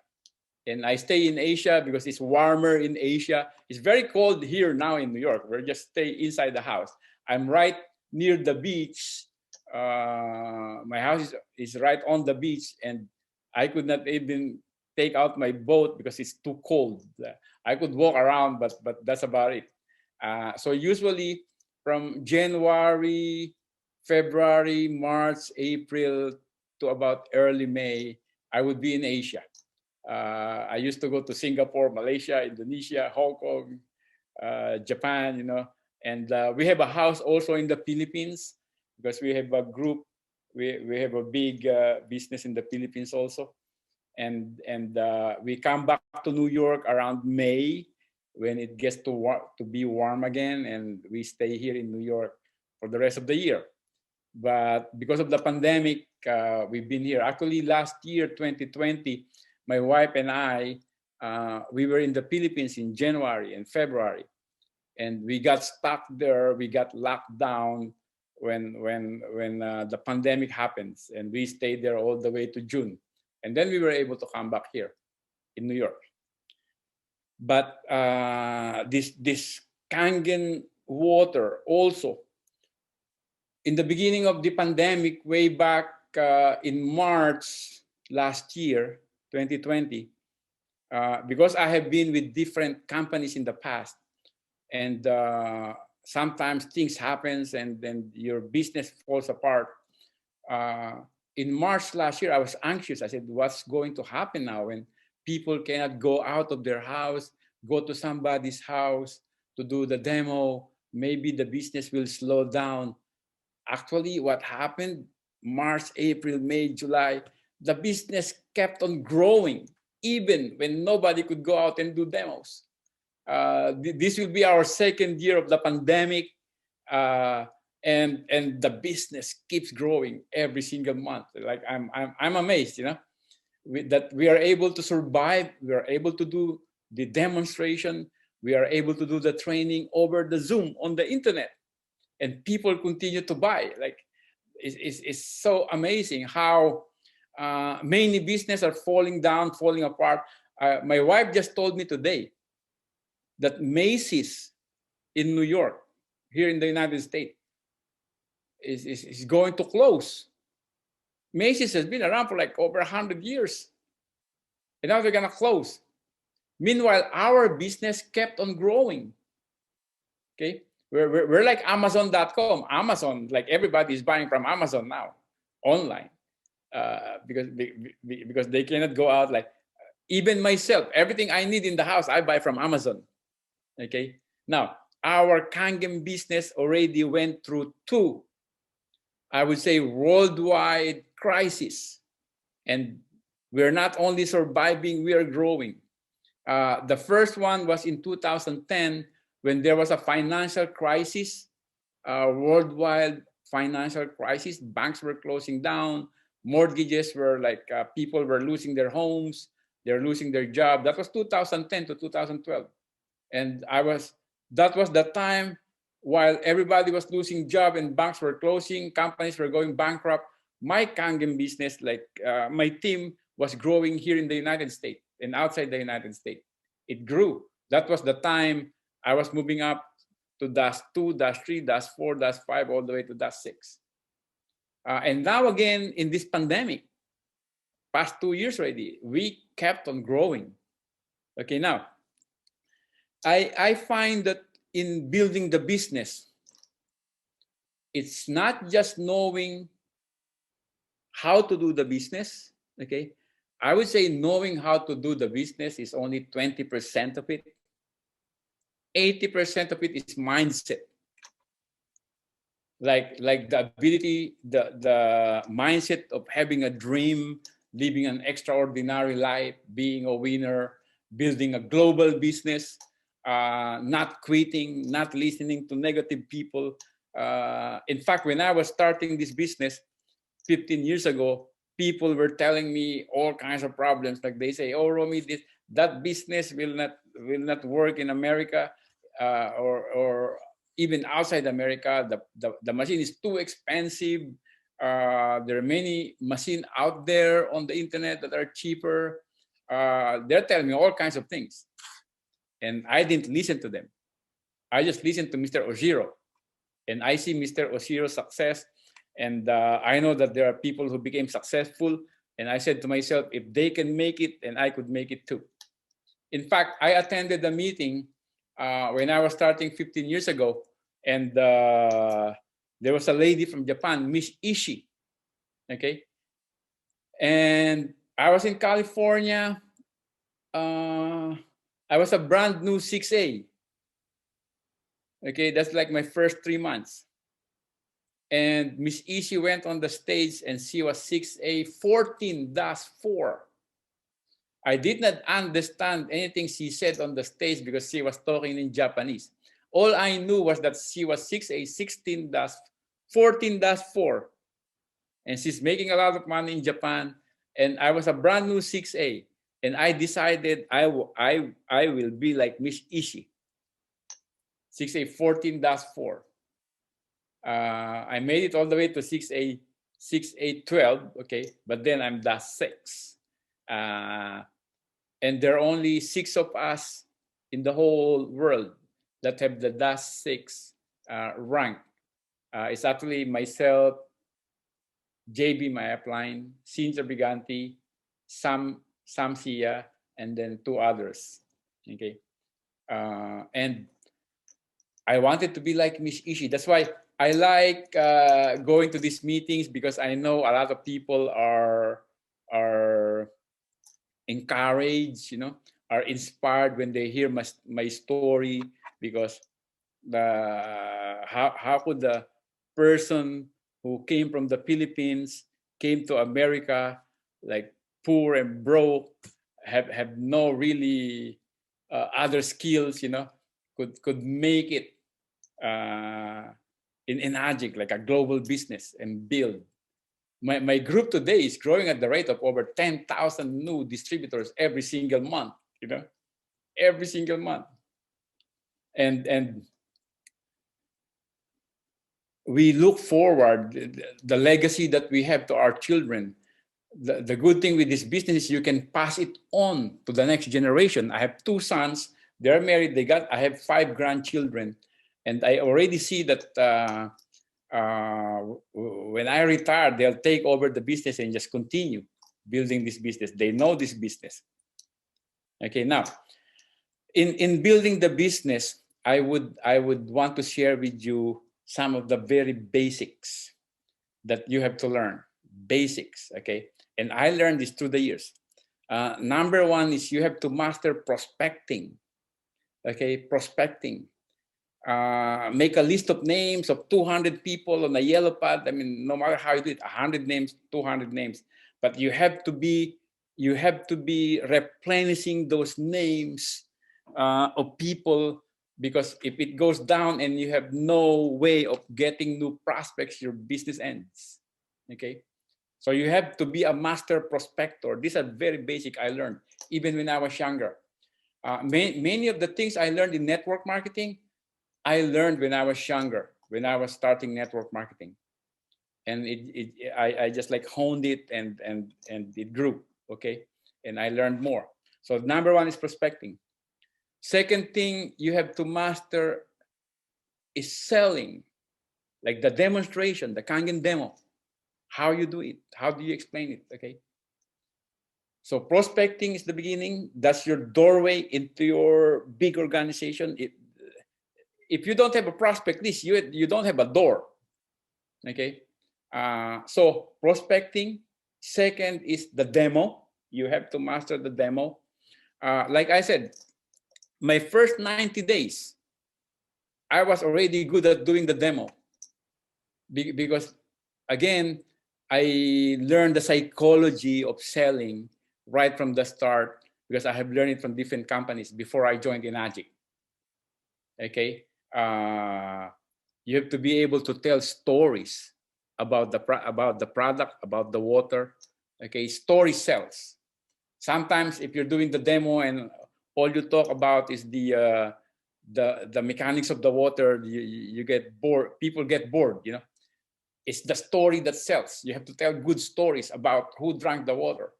Speaker 5: And I stay in Asia because it's warmer in Asia. It's very cold here now in New York. We just stay inside the house. I'm right near the beach. My house is right on the beach, and I could not even take out my boat because it's too cold. I could walk around, but that's about it. So usually from January, February, March, April to about early May, I would be in Asia. I used to go to Singapore, Malaysia, Indonesia, Hong Kong, Japan, and we have a house also in the Philippines because we have a group. We have a big business in the Philippines also, and we come back to New York around May when it gets to be warm again, and we stay here in New York for the rest of the year. But because of the pandemic, we've been here. Actually, last year, 2020, my wife and I, we were in the Philippines in January and February, and we got stuck there. We got locked down when the pandemic happens, and we stayed there all the way to June, and then we were able to come back here in New York. But this Kangen water also, in the beginning of the pandemic, way back in March last year, 2020, because I have been with different companies in the past, and sometimes things happen and then your business falls apart. In March last year, I was anxious. I said, what's going to happen now when people cannot go out of their house, go to somebody's house to do the demo? Maybe the business will slow down. Actually, what happened, March, April, May, July, the business kept on growing, even when nobody could go out and do demos. This will be our second year of the pandemic, and the business keeps growing every single month. Like I'm amazed, that we are able to survive. We are able to do the demonstration. We are able to do the training over the Zoom on the internet, and people continue to buy. Like it's so amazing how many businesses are falling down, falling apart. My wife just told me today that Macy's in New York, here in the United States, is going to close. Macy's has been around for like over 100 years. And now they're going to close. Meanwhile, our business kept on growing. Okay? We're like Amazon.com. Amazon, like everybody is buying from Amazon now, online. Because they cannot go out. Like even myself, everything I need in the house, I buy from Amazon. Okay? Now, our Kangen business already went through 2, I would say, worldwide crisis. And we're not only surviving, we are growing. The first one was in 2010 when there was a financial crisis, worldwide financial crisis. Banks were closing down. Mortgages were like, people were losing their homes. They're losing their job. That was 2010 to 2012. And that was the time while everybody was losing job and banks were closing, companies were going bankrupt. My Kangen business, like my team, was growing here in the United States and outside the United States. It grew. That was the time I was moving up to -2, -3, -4, -5, all the way to -6. And now again, in this pandemic, past 2 years already, we kept on growing. Okay, now, I find that in building the business, it's not just knowing how to do the business, okay? I would say knowing how to do the business is only 20% of it. 80% of it is mindset. Like the ability, the mindset of having a dream, living an extraordinary life, being a winner, building a global business, not quitting, not listening to negative people. In fact, when I was starting this business 15 years ago, people were telling me all kinds of problems. Like they say, "Oh, Romy, that business will not work in America, or even outside America. The machine is too expensive. There are many machines out there on the internet that are cheaper." They're telling me all kinds of things. And I didn't listen to them. I just listened to Mr. Ojiro. And I see Mr. Oshiro's success. And I know that there are people who became successful. And I said to myself, if they can make it, then I could make it too. In fact, I attended a meeting when I was starting 15 years ago. And there was a lady from Japan, Miss Ishii. Okay. And I was in California. I was a brand new 6A. Okay, that's like my first 3 months. And Miss Ishii went on the stage and she was 6A 14-4. I did not understand anything she said on the stage because she was talking in Japanese. All I knew was that she was 6A 14-4. And she's making a lot of money in Japan. And I was a brand new 6A. And I decided I will be like Miss Ishii. 6A 14-4. I made it all the way to 6A 12, okay, but then I'm -6. And there are only 6 of us in the whole world that have the -6 rank. It's actually myself, JB, my upline, Cynthia Briganti, Sam Sia, and then 2 others. Okay, and I wanted to be like Miss Ishii. That's why I like going to these meetings, because I know a lot of people are encouraged, are inspired when they hear my story, because how could the person who came from the Philippines, came to America, like poor and broke, have no really other skills, could make it in Enagic, like a global business, and build. My group today is growing at the rate of over 10,000 new distributors every single month, every single month. And we look forward, the legacy that we have to our children. The good thing with this business is you can pass it on to the next generation. I have 2 sons. They're married. I have 5 grandchildren, and I already see that when I retire, they'll take over the business and just continue building this business. They know this business. Okay, now in building the business, I would want to share with you some of the very basics that you have to learn. Basics, okay? And I learned this through the years. Number 1 is you have to master prospecting. Okay, prospecting. Make a list of names of 200 people on a yellow pad. I mean, no matter how you do it, 100 names, 200 names, but you have to be replenishing those names of people, because if it goes down and you have no way of getting new prospects, your business ends. Okay, so you have to be a master prospector. These are very basic. I learned even when I was younger. Many of the things I learned in network marketing, I learned when I was younger, when I was starting network marketing, and I just like honed it and it grew. Okay, and I learned more. So number 1 is prospecting. Second thing you have to master is selling, like the demonstration, the Kangen demo. How you do it? How do you explain it? Okay. So prospecting is the beginning. That's your doorway into your big organization. If you don't have a prospect list, you don't have a door. Okay. So prospecting. Second is the demo. You have to master the demo. Like I said, my first 90 days, I was already good at doing the demo. Because again, I learned the psychology of selling right from the start, because I have learned it from different companies before I joined Enagic. Okay, you have to be able to tell stories about the product, about the water. Okay, story sells. Sometimes if you're doing the demo and all you talk about is the mechanics of the water, you get bored. People get bored. You know, it's the story that sells. You have to tell good stories about who drank the water.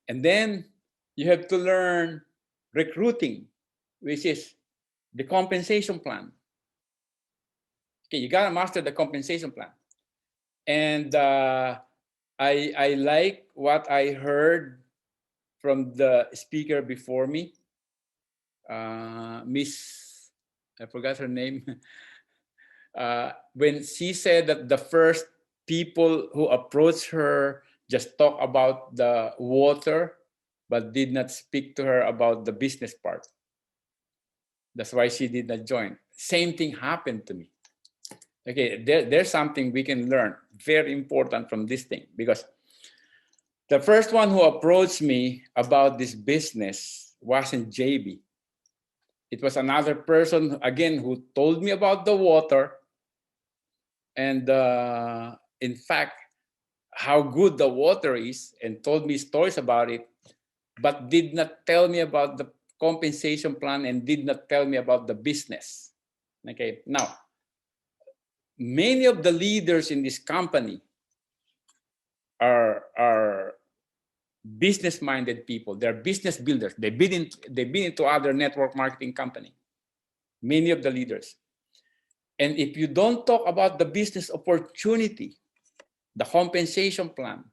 Speaker 5: And then you have to learn recruiting, which is the compensation plan. Okay, you gotta master the compensation plan. And I like what I heard from the speaker before me, Miss, I forgot her name, when she said that the first people who approached her just talk about the water, but did not speak to her about the business part. That's why she did not join. Same thing happened to me. Okay, there's something we can learn, very important from this thing, because the first one who approached me about this business wasn't JB. It was another person, again, who told me about the water and in fact, how good the water is, and told me stories about it, but did not tell me about the compensation plan and did not tell me about the business. Okay, now, many of the leaders in this company are business-minded people. They're business builders. They've been into other network marketing company. Many of the leaders. And if you don't talk about the business opportunity, the compensation plan,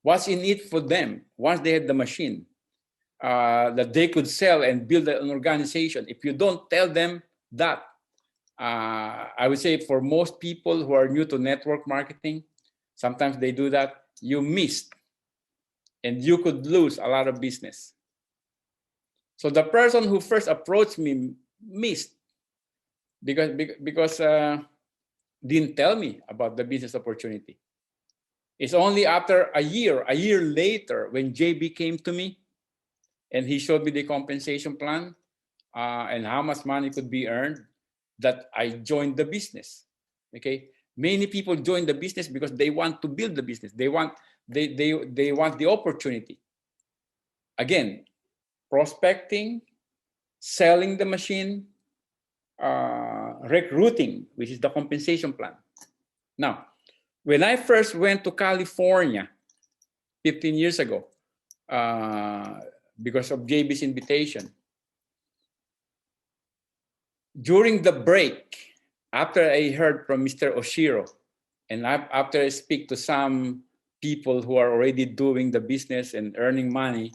Speaker 5: what's in it for them once they have the machine that they could sell and build an organization, if you don't tell them that, I would say for most people who are new to network marketing, sometimes they do that, you missed, and you could lose a lot of business. So the person who first approached me missed because didn't tell me about the business opportunity. It's only after a year later, when JB came to me and he showed me the compensation plan and how much money could be earned, that I joined the business. Okay, many people join the business because they want to build the business. They want the opportunity. Again, prospecting, selling the machine, recruiting, which is the compensation plan. Now, when I first went to California 15 years ago, because of JB's invitation, during the break, after I heard from Mr. Oshiro, and after I speak to some people who are already doing the business and earning money,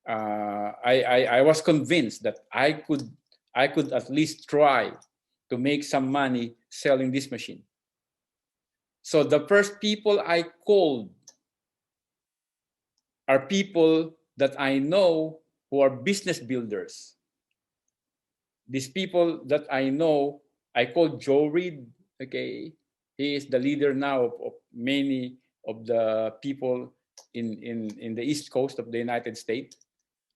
Speaker 5: I was convinced that I could at least try to make some money selling this machine. So the first people I called are people that I know who are business builders. These people that I know, I called Joe Reed. Okay, he is the leader now of many of the people in the East Coast of the United States.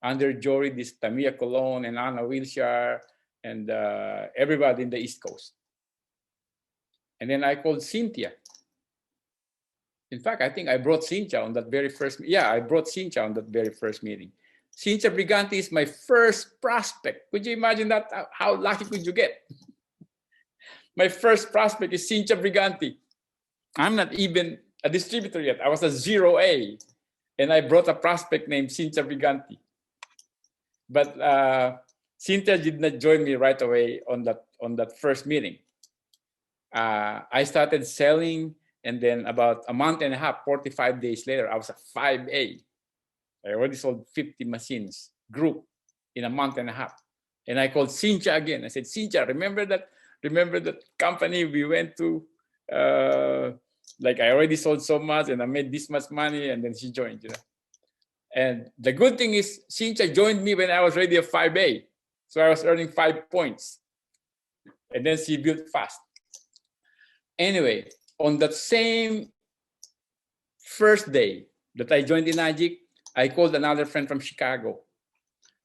Speaker 5: Under Joe Reed is Tamia Colon and Anna Wilshire and everybody in the East Coast. And then I called Cynthia. In fact, I think I brought Cynthia on that very first. Yeah, I brought Cynthia on that very first meeting. Cynthia Briganti is my first prospect. Could you imagine that? How lucky could you get? My first prospect is Cynthia Briganti. I'm not even a distributor yet. I was a 0A, and I brought a prospect named Cynthia Briganti. But Cynthia did not join me right away on that first meeting. I started selling, and then about a month and a half, 45 days later, I was a 5A. I already sold 50 machines group in a month and a half. And I called Cynthia again. I said, Cynthia, remember that company we went to? Like I already sold so much and I made this much money, and then she joined, you know. And the good thing is Cynthia joined me when I was already a 5A. So I was earning 5 points. And then she built fast. Anyway, on that same first day that I joined Enagic, I called another friend from Chicago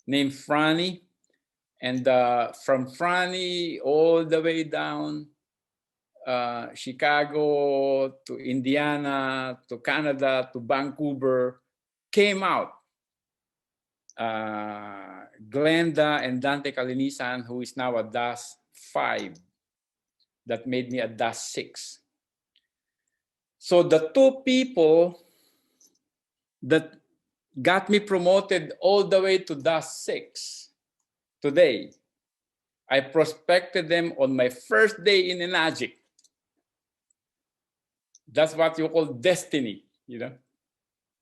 Speaker 5: named Franny. And from Franny all the way down Chicago to Indiana to Canada to Vancouver came out Glenda and Dante Kalinisan, who is now a DAS 5 that made me a DAS 6. So the two people that got me promoted all the way to DAS 6 today, I prospected them on my first day in Enagic. That's what you call destiny, you know.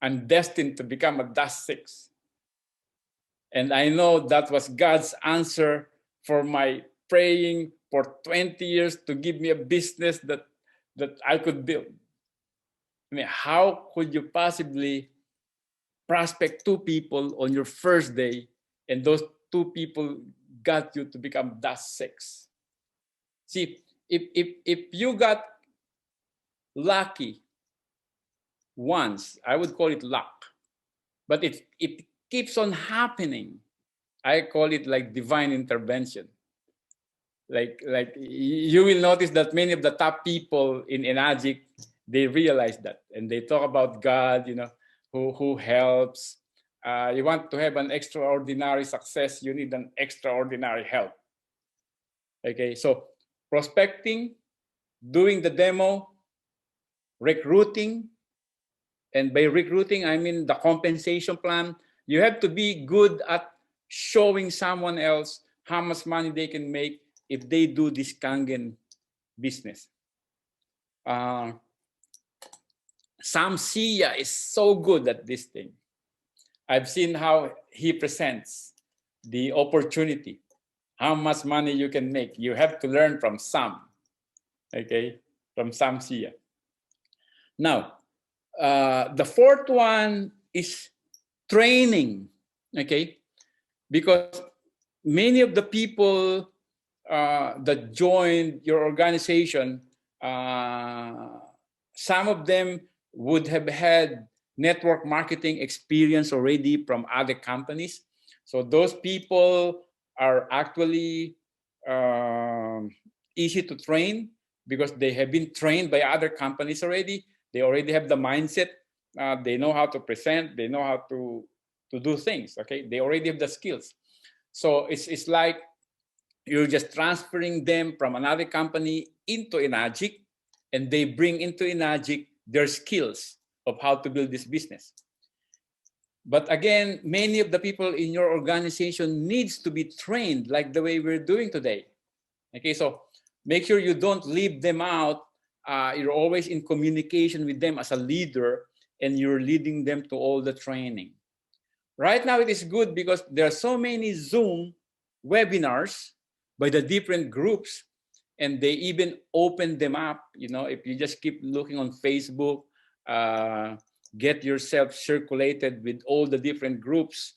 Speaker 5: I'm destined to become a DAS 6. And I know that was God's answer for my praying for 20 years to give me a business that I could build. I mean, how could you possibly prospect two people on your first day and those two people got you to become DAS 6? See, if you got lucky once, I would call it luck. But if it keeps on happening, I call it like divine intervention. Like you will notice that many of the top people in Enagic, they realize that and they talk about God, you know, who helps. You want to have an extraordinary success, you need an extraordinary help. Okay, so prospecting, doing the demo, recruiting, and by recruiting, I mean the compensation plan. You have to be good at showing someone else how much money they can make if they do this Kangen business. Sam Sia is so good at this thing. I've seen how he presents the opportunity, how much money you can make. You have to learn from Sam, okay, from Sam Sia. Now, the fourth one is training, okay, because many of the people that joined your organization, some of them would have had network marketing experience already from other companies. So those people are actually easy to train because they have been trained by other companies already. They already have the mindset. They know how to present. They know how to do things, okay? They already have the skills. So it's like you're just transferring them from another company into Enagic, and they bring into Enagic their skills of how to build this business. But again, many of the people in your organization needs to be trained like the way we're doing today. Okay, so make sure you don't leave them out. You're always in communication with them as a leader, and you're leading them to all the training. Right now, it is good because there are so many Zoom webinars by the different groups, and they even open them up. You know, if you just keep looking on Facebook, get yourself circulated with all the different groups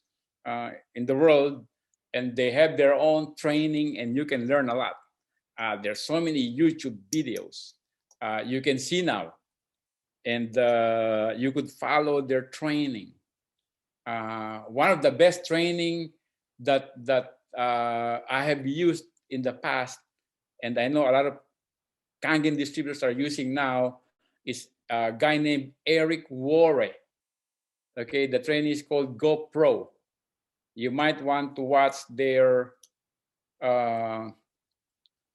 Speaker 5: in the world, and they have their own training, and you can learn a lot. There's so many YouTube videos you can see now, and you could follow their training. One of the best training that I have used in the past, and I know a lot of Kangen distributors are using now, is a guy named Eric Worre. Okay, the training is called GoPro. You might want to watch their.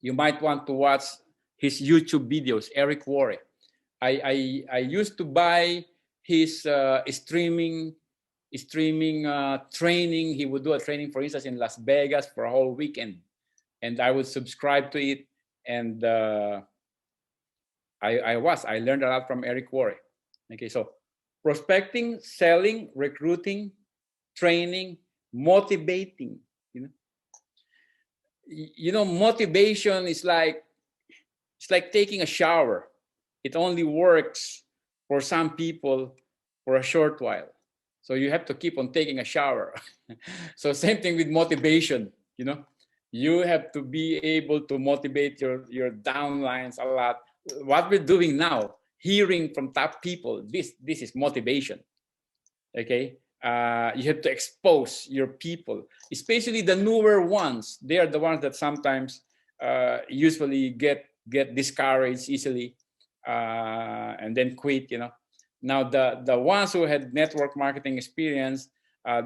Speaker 5: You might want to watch his YouTube videos, Eric Worre. I used to buy his streaming training. He would do a training, for instance, in Las Vegas for a whole weekend, and I would subscribe to it. And I learned a lot from Eric Worre. Okay, so prospecting, selling, recruiting, training, motivating. You know, motivation is like, it's like taking a shower. It only works for some people for a short while. So you have to keep on taking a shower. So same thing with motivation, you know. You have to be able to motivate your downlines a lot. What we're doing now, hearing from top people, this is motivation. Okay. You have to expose your people, especially the newer ones. They are the ones that sometimes usually get discouraged easily and then quit, you know. Now the ones who had network marketing experience,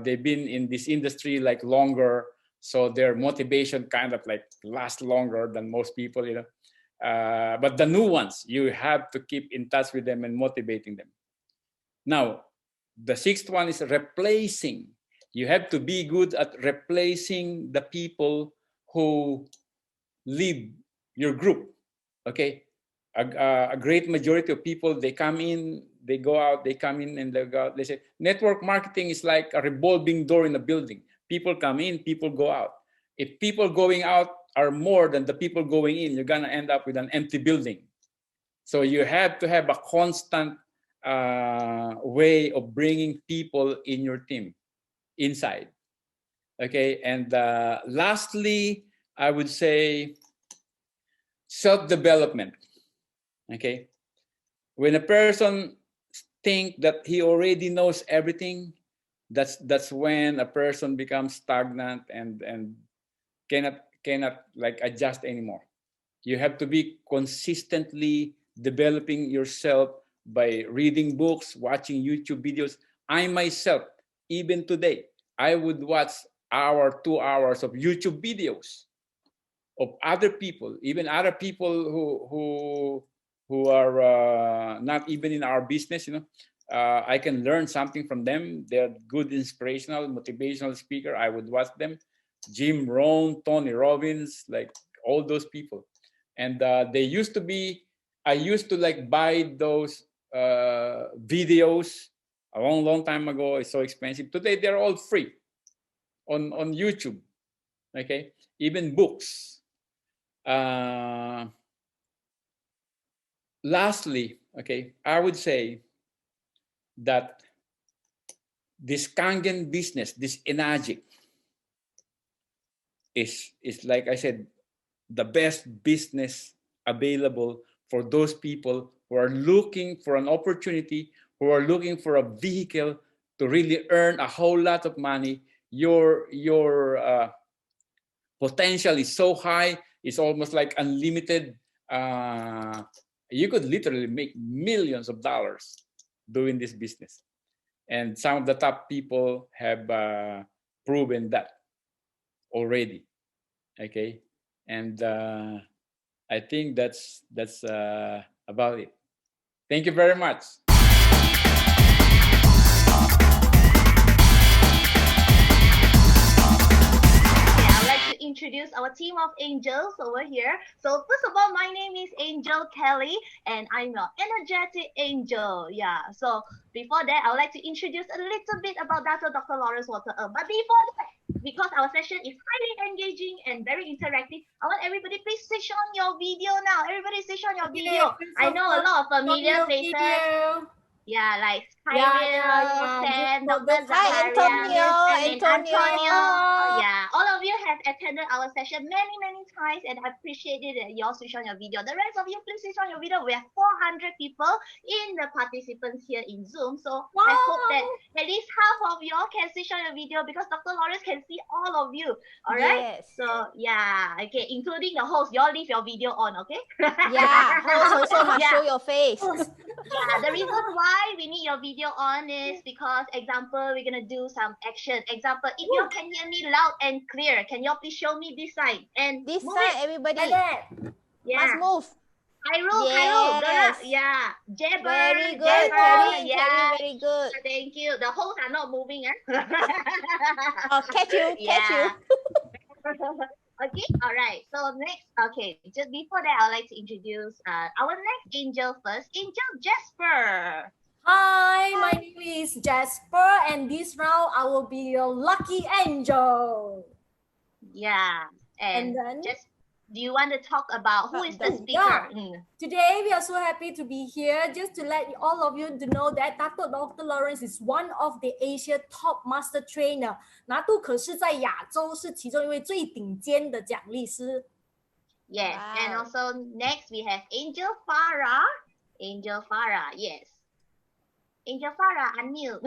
Speaker 5: they've been in this industry like longer, so their motivation kind of like lasts longer than most people, you know. But the new ones, you have to keep in touch with them and motivating them. Now, the sixth one is replacing. You have to be good at replacing the people who leave your group. Okay, a great majority of people, they come in, they go out, they come in and they go out. They say network marketing is like a revolving door in a building. People come in, people go out. If people going out are more than the people going in, you're gonna end up with an empty building. So you have to have a constant way of bringing people in your team inside. Okay, and lastly, I would say self-development. Okay, when a person think that he already knows everything, that's when a person becomes stagnant and cannot like adjust anymore. You have to be consistently developing yourself by reading books, watching YouTube videos. I myself, even today, I would watch 2 hours of YouTube videos of other people, even other people who are not even in our business, you know. I can learn something from them. They're good, inspirational, motivational speaker. I would watch them. Jim Rohn, Tony Robbins, like all those people. And they used to be, I used to like buy those videos a long time ago. It's so expensive. Today, they're all free on YouTube. Okay, even books. Lastly, okay, I would say that this Kangen business, this Enagic, is like I said, the best business available for those people who are looking for an opportunity, who are looking for a vehicle to really earn a whole lot of money. Your potential is so high, it's almost like unlimited. You could literally make millions of dollars doing this business. And some of the top people have proven that already. Okay, and I think that's about it. Thank you very much.
Speaker 6: I'd like to introduce our team of angels over here. So first of all, my name is Angel Kelly, and I'm your energetic angel. Yeah. So before that, I would like to introduce a little bit about Dr. Lawrence Walter. But before that, because our session is highly engaging and very interactive, I want everybody please switch on your video now. Everybody switch on your video. I know a lot of familiar places. Yeah, like Kyle, Sam, Dr.
Speaker 2: Hi,
Speaker 6: Zaharia, and
Speaker 2: Antonio.
Speaker 6: Yeah, all of you have attended our session many times, and I appreciate it that you all switch on your video. The rest of you, please switch on your video. We have 400 people in the participants here in Zoom, so I hope that at least half of you all can switch on your video because Dr. Lawrence can see all of you. All right?
Speaker 2: Yes.
Speaker 6: So yeah, okay, including the host. You all leave your video on, okay?
Speaker 2: Yeah, host also must show your face.
Speaker 6: Yeah, the reason why we need your video on is because, example, we're gonna do some action. Example, if you all can hear me loud and clear, can you all please show me this side and
Speaker 2: This
Speaker 6: move
Speaker 2: side,
Speaker 6: it
Speaker 2: everybody
Speaker 6: like that? Yeah.
Speaker 2: must move.
Speaker 6: Cairo,
Speaker 2: Yes.
Speaker 6: yeah. Jabber,
Speaker 2: Very good,
Speaker 6: Jabber,
Speaker 2: Terry.
Speaker 6: yeah.
Speaker 2: Terry, very good.
Speaker 6: Thank you. The hosts are not moving,
Speaker 2: Oh, catch you.
Speaker 6: Okay, all right. So next, okay, just before that, I'd like to introduce our next angel first. Angel Jasper.
Speaker 7: Hi, my name is Jasper, and this round I will be your lucky angel.
Speaker 6: Yeah, and
Speaker 7: then,
Speaker 6: just do you want to talk about who is the
Speaker 7: yeah.
Speaker 6: speaker?
Speaker 7: Today we are so happy to be here just to let all of you to know that Dr. Lawrence is one of the Asia top master trainer. 拿督可是在亚洲是其中一位最顶尖的讲力师。
Speaker 6: Yes,
Speaker 2: Wow.
Speaker 6: and also next we have Angel Farah. Angel Farah, yes. Angel Farah, unmute.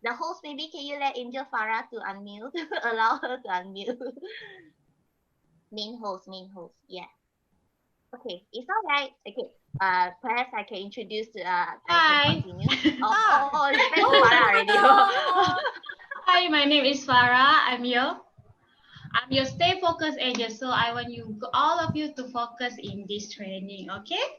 Speaker 6: The host, maybe can you let Angel Farah to unmute? Allow her to unmute. Main host, yeah. Okay, it's all right. Okay, perhaps I can introduce. I can continue. It's Farah already.
Speaker 8: Hi, my name is Farah. I'm your stay focused agent. So I want you, all of you, to focus in this training. Okay?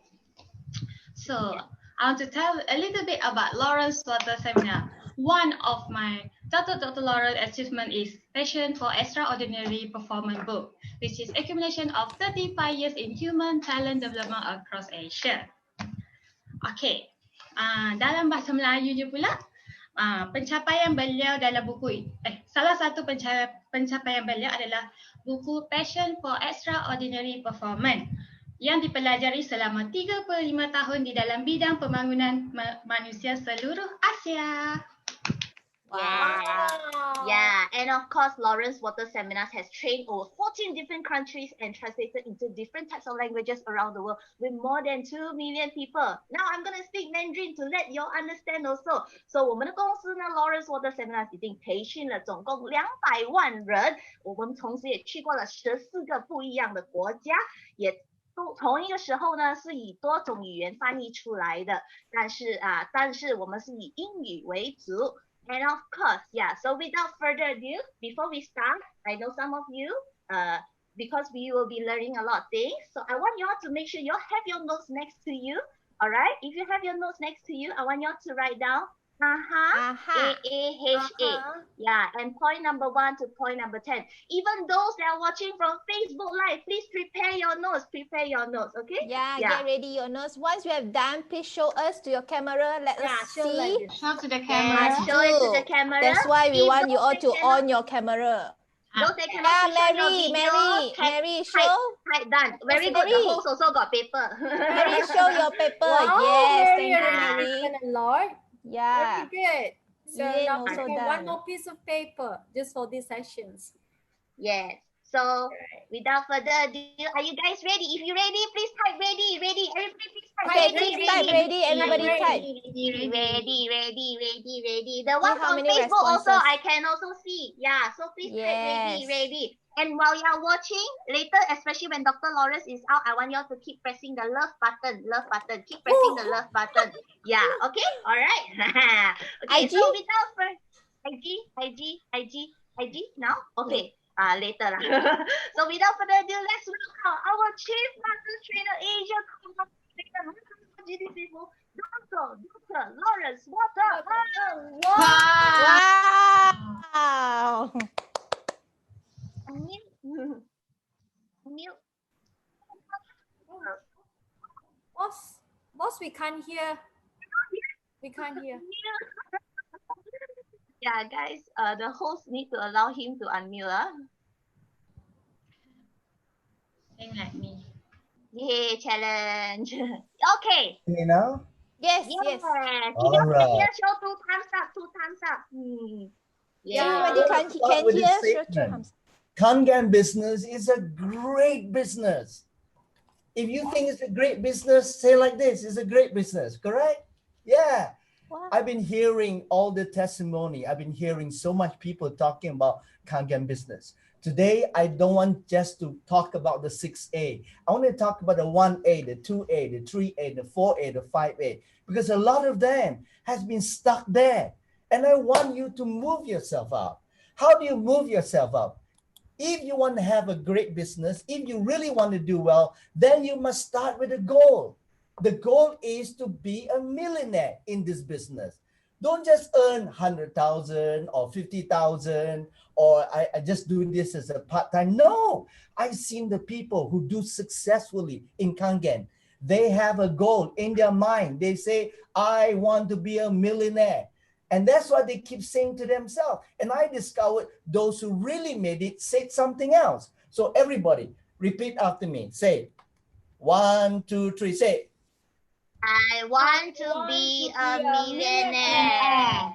Speaker 8: So I want to tell a little bit about Lawrence Water Seminar. One of my Dr. Lawrence achievement is Passion for Extraordinary Performance book, which is accumulation of 35 years in human talent development across Asia. Okay, dalam bahasa Melayunya pula, pencapaian beliau dalam buku salah satu pencapaian beliau adalah buku Passion for Extraordinary Performance yang dipelajari selama 35 tahun di dalam bidang pembangunan manusia seluruh Asia.
Speaker 6: Yeah, and of course, Lawrence Water Seminars has trained over 14 different countries and translated into different types of languages around the world with more than 2 million people. Now I'm going to speak Mandarin to let you all understand also. So 我们的公司呢 Lawrence Water Seminars 已经培训了总共200万人，我们同时也去过了14个不一样的国家，也同一个时候呢是以多种语言翻译出来的，但是我们是以英语为主。And of course, yeah, so without further ado, before we start, I know some of you, because we will be learning a lot of things, so I want you all to make sure you all have your notes next to you, all right? If you have your notes next to you, I want you all to write down A-A-H-A. Yeah, and point number 1 to point number 10. Even those that are watching from Facebook Live, please prepare your notes, okay?
Speaker 2: Yeah, get ready your notes. Once you have done, please show us to your camera. Let us see.
Speaker 8: Show to the camera.
Speaker 6: Show it to the camera.
Speaker 2: That's why we want you all to on your camera.
Speaker 6: Those that cannot switch on your video,
Speaker 2: Mary, show.
Speaker 6: Type done. Very good. The host also got paper.
Speaker 2: Mary, show your paper.
Speaker 7: Wow,
Speaker 2: Yes,
Speaker 7: Mary,
Speaker 2: thank you, Mary.
Speaker 7: a lot.
Speaker 2: Yeah.
Speaker 7: Very good. So
Speaker 2: Yeah,
Speaker 7: now we
Speaker 2: also
Speaker 7: have
Speaker 2: done.
Speaker 7: one more piece of paper just for these sessions.
Speaker 6: Yes. So without further ado, are you guys ready? If you're ready, please type ready. Everybody please type
Speaker 2: Okay,
Speaker 6: ready.
Speaker 2: please type ready. Everybody type.
Speaker 6: Ready. The ones
Speaker 2: how
Speaker 6: on
Speaker 2: many
Speaker 6: Facebook also,
Speaker 2: responses?
Speaker 6: I can also see. Yeah, so please type
Speaker 2: Yes.
Speaker 6: ready. And while you're watching, later, especially when Dr. Lawrence is out, I want you all to keep pressing the love button. Keep pressing the love button. Yeah, okay? All right. Okay,
Speaker 2: IG?
Speaker 6: so without further... IG now? Okay. Later lah. So without further ado, let's welcome our Chief Master Trainer Asia. Dr. Lawrence Water.
Speaker 2: Wow.
Speaker 6: Unmute. Unmute.
Speaker 7: Boss, we can't hear. We can't hear.
Speaker 6: Yeah, guys, the host need to allow him to unmute.
Speaker 8: Same like me.
Speaker 6: Yay, challenge. Okay.
Speaker 9: Me now?
Speaker 2: Yes,
Speaker 6: Yeah.
Speaker 2: yes.
Speaker 9: All right.
Speaker 6: Here, show 2 thumbs up, 2 thumbs up. Yeah.
Speaker 2: Everybody can
Speaker 9: Start with this
Speaker 2: hear.
Speaker 9: statement. Kangen business is a great business. If you think it's a great business, say like this, it's a great business, correct? Yeah.
Speaker 2: Wow.
Speaker 9: I've been hearing all the testimony. I've been hearing so much people talking about Kangen business. Today, I don't want just to talk about the 6A. I want to talk about the 1A, the 2A, the 3A, the 4A, the 5A, because a lot of them has been stuck there. And I want you to move yourself up. How do you move yourself up? If you want to have a great business, if you really want to do well, then you must start with a goal. The goal is to be a millionaire in this business. Don't just earn 100,000 or 50,000 or I just do this as a part-time. No, I've seen the people who do successfully in Kangen. They have a goal in their mind. They say, I want to be a millionaire. And that's what they keep saying to themselves. And I discovered those who really made it said something else. So everybody, repeat after me. Say, 1, 2, 3, say.
Speaker 6: I want to be a millionaire.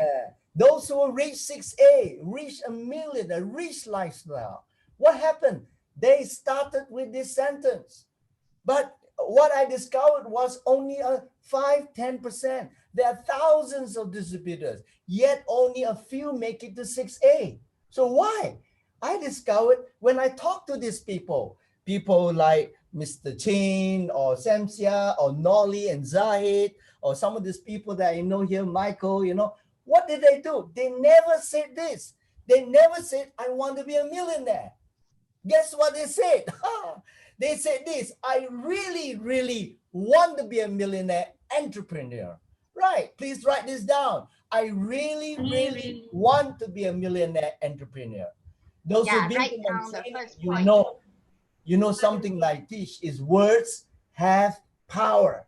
Speaker 9: Those who reach 6A, reach a million, a rich lifestyle. What happened? They started with this sentence. But what I discovered was only a 5-10%. There are thousands of distributors, yet only a few make it to 6A. So why? I discovered when I talk to these people like Mr. Chin or Samsia or Nolly and Zahid or some of these people that I know here, Michael, what did they do? They never said this. They never said, I want to be a millionaire. Guess what they said? They said this, I really, really want to be a millionaire entrepreneur. Right, please write this down. I really, really want to be a millionaire entrepreneur. Those who've been to Montana, you know something I teach is words have power.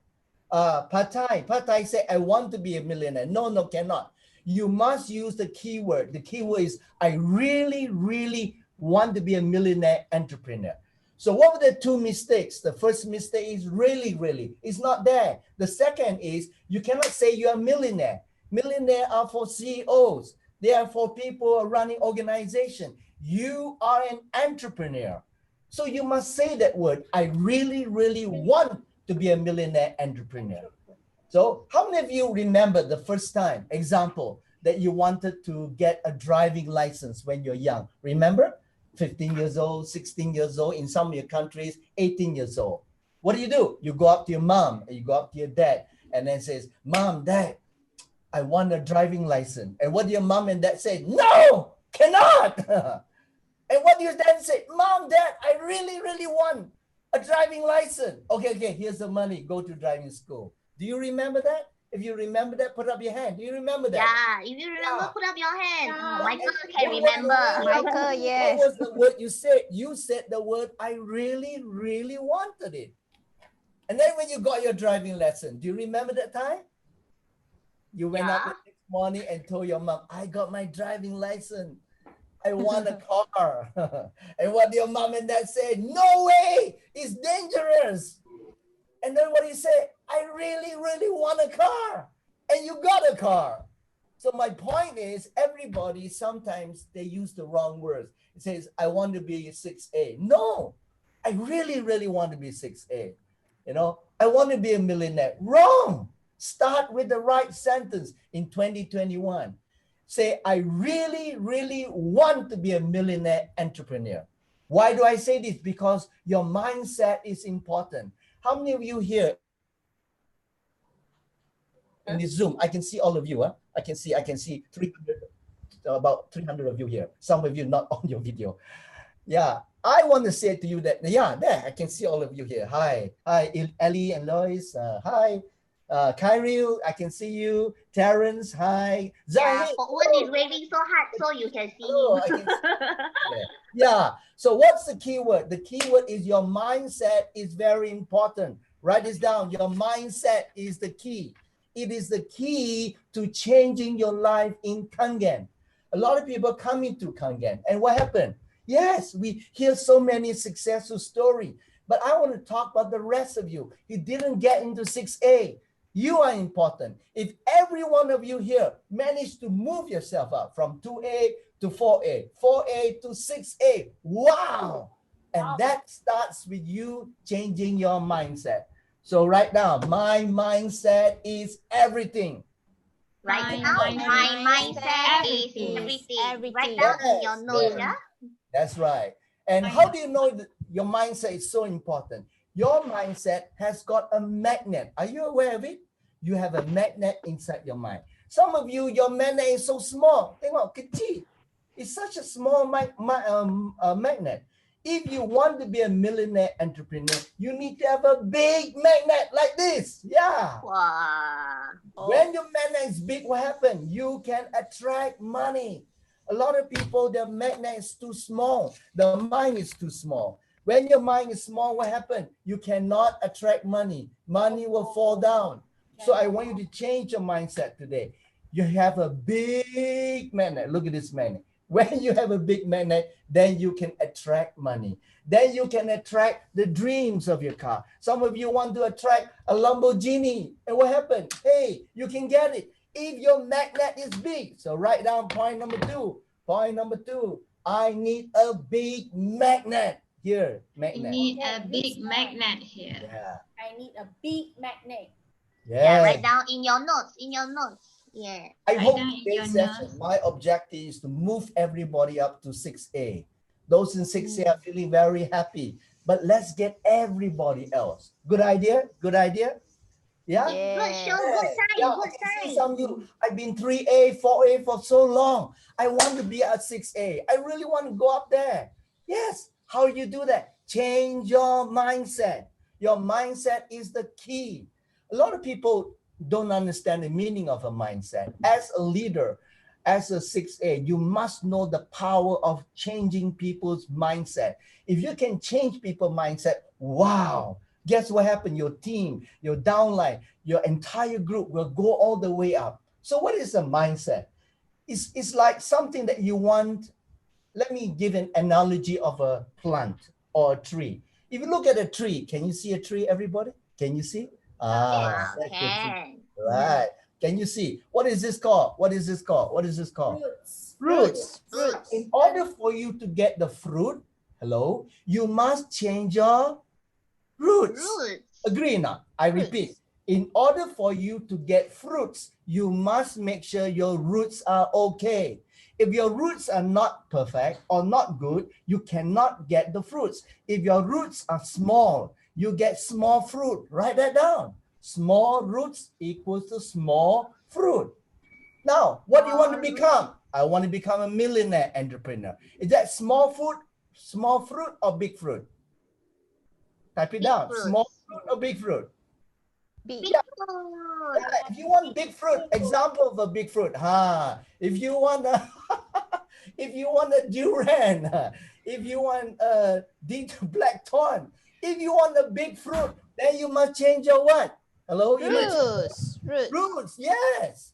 Speaker 9: Patai said, I want to be a millionaire. No, cannot. You must use the keyword. The keyword is, I really, really want to be a millionaire entrepreneur. So what were the 2 mistakes? The first mistake is really, really. It's not there. The second is you cannot say you're a millionaire. Millionaire are for CEOs. They are for people who are running organizations. You are an entrepreneur. So you must say that word. I really, really want to be a millionaire entrepreneur. So how many of you remember the first time, example, that you wanted to get a driving license when you're young? Remember? 15 years old, 16 years old, in some of your countries, 18 years old. What do? You go up to your mom, and you go up to your dad, and then says, Mom, Dad, I want a driving license. And what do your mom and dad say? No, cannot. And what do you then say? Mom, Dad, I really, really want a driving license. Okay, here's the money. Go to driving school. Do you remember that? If you remember that, put up your hand. Do you remember that?
Speaker 6: Yeah, if you remember, put up your hand. Michael can remember.
Speaker 2: Michael, yes.
Speaker 9: What was the word you said? You said the word, I really, really wanted it. And then when you got your driving lesson, do you remember that time? You went up the next morning and told your mom, I got my driving license. I want a car. And what your mom and dad said, no way, it's dangerous. And then what he said, I really, really want a car. And you got a car. So my point is, everybody, sometimes they use the wrong words. It says, I want to be 6A. No, I really, really want to be 6A. I want to be a millionaire. Wrong. Start with the right sentence in 2021. Say, I really, really want to be a millionaire entrepreneur. Why do I say this? Because your mindset is important. How many of you here in this Zoom? I can see all of you. I can see 300, about 300 of you here. Some of you not on your video. Yeah, I want to say to you that, there, I can see all of you here. Hi, Ellie and Lois. Hi, Kyril, I can see you. Terrence, hi.
Speaker 6: Yeah,
Speaker 9: Zahid.
Speaker 6: Owen is waving so hard so you can see
Speaker 9: Hello, I
Speaker 6: him.
Speaker 9: can see. Yeah. So what's the keyword? The keyword is your mindset is very important. Write this down. Your mindset is the key. It is the key to changing your life in Kangen. A lot of people come into Kangen, and what happened? Yes, we hear so many successful stories, but I want to talk about the rest of you. You didn't get into 6A. You are important. If every one of you here managed to move yourself up from 2A to 4A, 4A to 6A, wow! And that starts with you changing your mindset. So right now, my mindset is everything.
Speaker 6: Right now, my mindset is everything. Write down in your notes, yeah?
Speaker 9: That's right. And how do you know that your mindset is so important? Your mindset has got a magnet. Are you aware of it? You have a magnet inside your mind. Some of you, your magnet is so small. Tengok, kecil. It's such a small magnet. If you want to be a millionaire entrepreneur, you need to have a big magnet like this. Yeah.
Speaker 6: Wow.
Speaker 9: When your magnet is big, what happens? You can attract money. A lot of people, their magnet is too small. The mind is too small. When your mind is small, what happens? You cannot attract money. Money will fall down. So I want you to change your mindset today. You have a big magnet. Look at this magnet. When you have a big magnet, then you can attract money. Then you can attract the dreams of your car. Some of you want to attract a Lamborghini. And what happened? Hey, you can get it if your magnet is big. So write down point number 2. Point number 2. I need a big magnet. Here, magnet.
Speaker 8: You need a big magnet here.
Speaker 9: Yeah.
Speaker 7: I need a big magnet.
Speaker 6: Yeah, write down in your notes. In your notes. Yeah.
Speaker 9: I hope today's session, my objective is to move everybody up to 6A. Those in 6A are feeling very happy. But let's get everybody else. Good idea? Good idea? Yeah?
Speaker 6: Good show, good sign,
Speaker 9: Yeah,
Speaker 6: good
Speaker 9: I can see
Speaker 6: sign.
Speaker 9: some of you, I've been 3A, 4A for so long. I want to be at 6A. I really want to go up there. Yes. How do you do that? Change your mindset. Your mindset is the key. A lot of people don't understand the meaning of a mindset. As a leader, as a 6A, you must know the power of changing people's mindset. If you can change people's mindset, wow, guess what happened? Your team, your downline, your entire group will go all the way up. So what is a mindset? It's like something that you want. Let me give an analogy of a plant or a tree. If you look at a tree, can you see a tree, everybody? Can you see?
Speaker 6: Wow,
Speaker 9: that's a tree.
Speaker 6: can.
Speaker 9: Right. Can you see? What is this called? What is this called? What is this called?
Speaker 7: Roots.
Speaker 9: Fruits. In order for you to get the fruit, hello, you must change your roots. Agree or not? I repeat. In order for you to get fruits, you must make sure your roots are okay. If your roots are not perfect or not good, you cannot get the fruits. If your roots are small, you get small fruit. Write that down. Small roots equals to small fruit. Now, what do you want to become? I want to become a millionaire entrepreneur. Is that small fruit or big fruit? Type it down. Small fruit or big fruit?
Speaker 6: Big
Speaker 9: Yeah.
Speaker 6: fruit.
Speaker 9: If you want big fruit, example of a big fruit, if you want a if you want a durian, if you want a blackthorn, if you want a big fruit, then you must change your what? Hello? Roots, yes.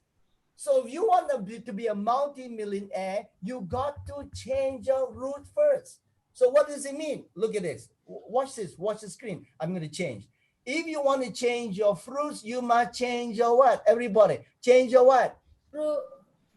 Speaker 9: So if you want to be a multi-millionaire, you got to change your root first. So what does it mean? Look at this. Watch this. Watch the screen. I'm going to change. If you want to change your fruits, you must change your what? Everybody, change your what?
Speaker 7: Fruit.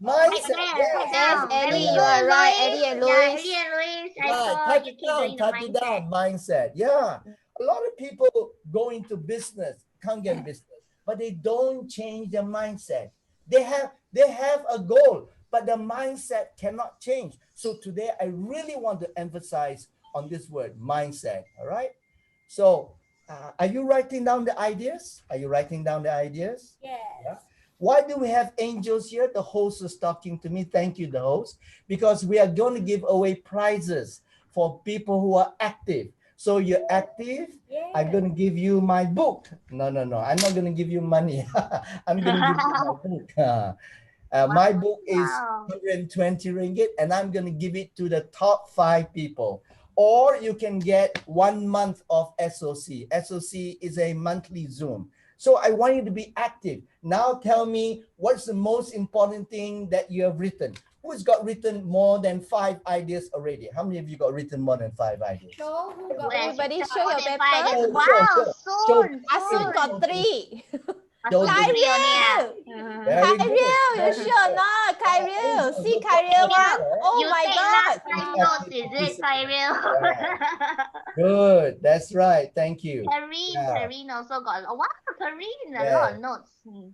Speaker 9: Mindset.
Speaker 6: Yes,
Speaker 2: Eddie, you are right. Eddie and
Speaker 6: Yeah,
Speaker 2: Louis.
Speaker 6: Eddie and Louis, I
Speaker 9: Right,
Speaker 6: saw
Speaker 9: type
Speaker 6: you
Speaker 9: it
Speaker 6: keep
Speaker 9: down,
Speaker 6: doing the
Speaker 9: type it
Speaker 6: mindset.
Speaker 9: down. Mindset. Yeah. A lot of people go into business, can't get business, but they don't change their mindset. They have a goal, but the mindset cannot change. So today I really want to emphasize on this word, mindset. All right. So are you writing down the ideas? Are you writing down the ideas?
Speaker 7: Yes.
Speaker 9: Yeah. Why do we have angels here? The host is talking to me. Thank you, the host, because we are going to give away prizes for people who are active. So you're active.
Speaker 7: Yeah.
Speaker 9: I'm going to give you my book. No. I'm not going to give you money. I'm going to give you my book. My book is
Speaker 6: Wow.
Speaker 9: 120 ringgit, and I'm going to give it to the top 5 people. Or you can get 1 month of SOC. SOC is a monthly Zoom. So I want you to be active. Now tell me, what's the most important thing that you have written? Who's got written more than 5 ideas already? How many of you got written more than 5 ideas?
Speaker 7: Show who got
Speaker 6: Well,
Speaker 2: Everybody
Speaker 6: so
Speaker 2: show your
Speaker 6: more than
Speaker 2: paper.
Speaker 6: 5 ideas.
Speaker 9: Show,
Speaker 6: Wow,
Speaker 9: show.
Speaker 6: soon.
Speaker 2: Asun
Speaker 6: soon.
Speaker 2: got 3.
Speaker 9: Show
Speaker 6: Asun
Speaker 9: the-
Speaker 6: 3 only.
Speaker 9: Very good.
Speaker 2: Kyril, you sure not? Kyril, see Kyril one? Oh
Speaker 6: You
Speaker 2: my
Speaker 6: take
Speaker 2: God.
Speaker 6: last time notes, is it, Kyril?
Speaker 9: Good. That's right. Thank you.
Speaker 6: Karine also got wow, Karine, a
Speaker 9: Yeah.
Speaker 6: lot of notes.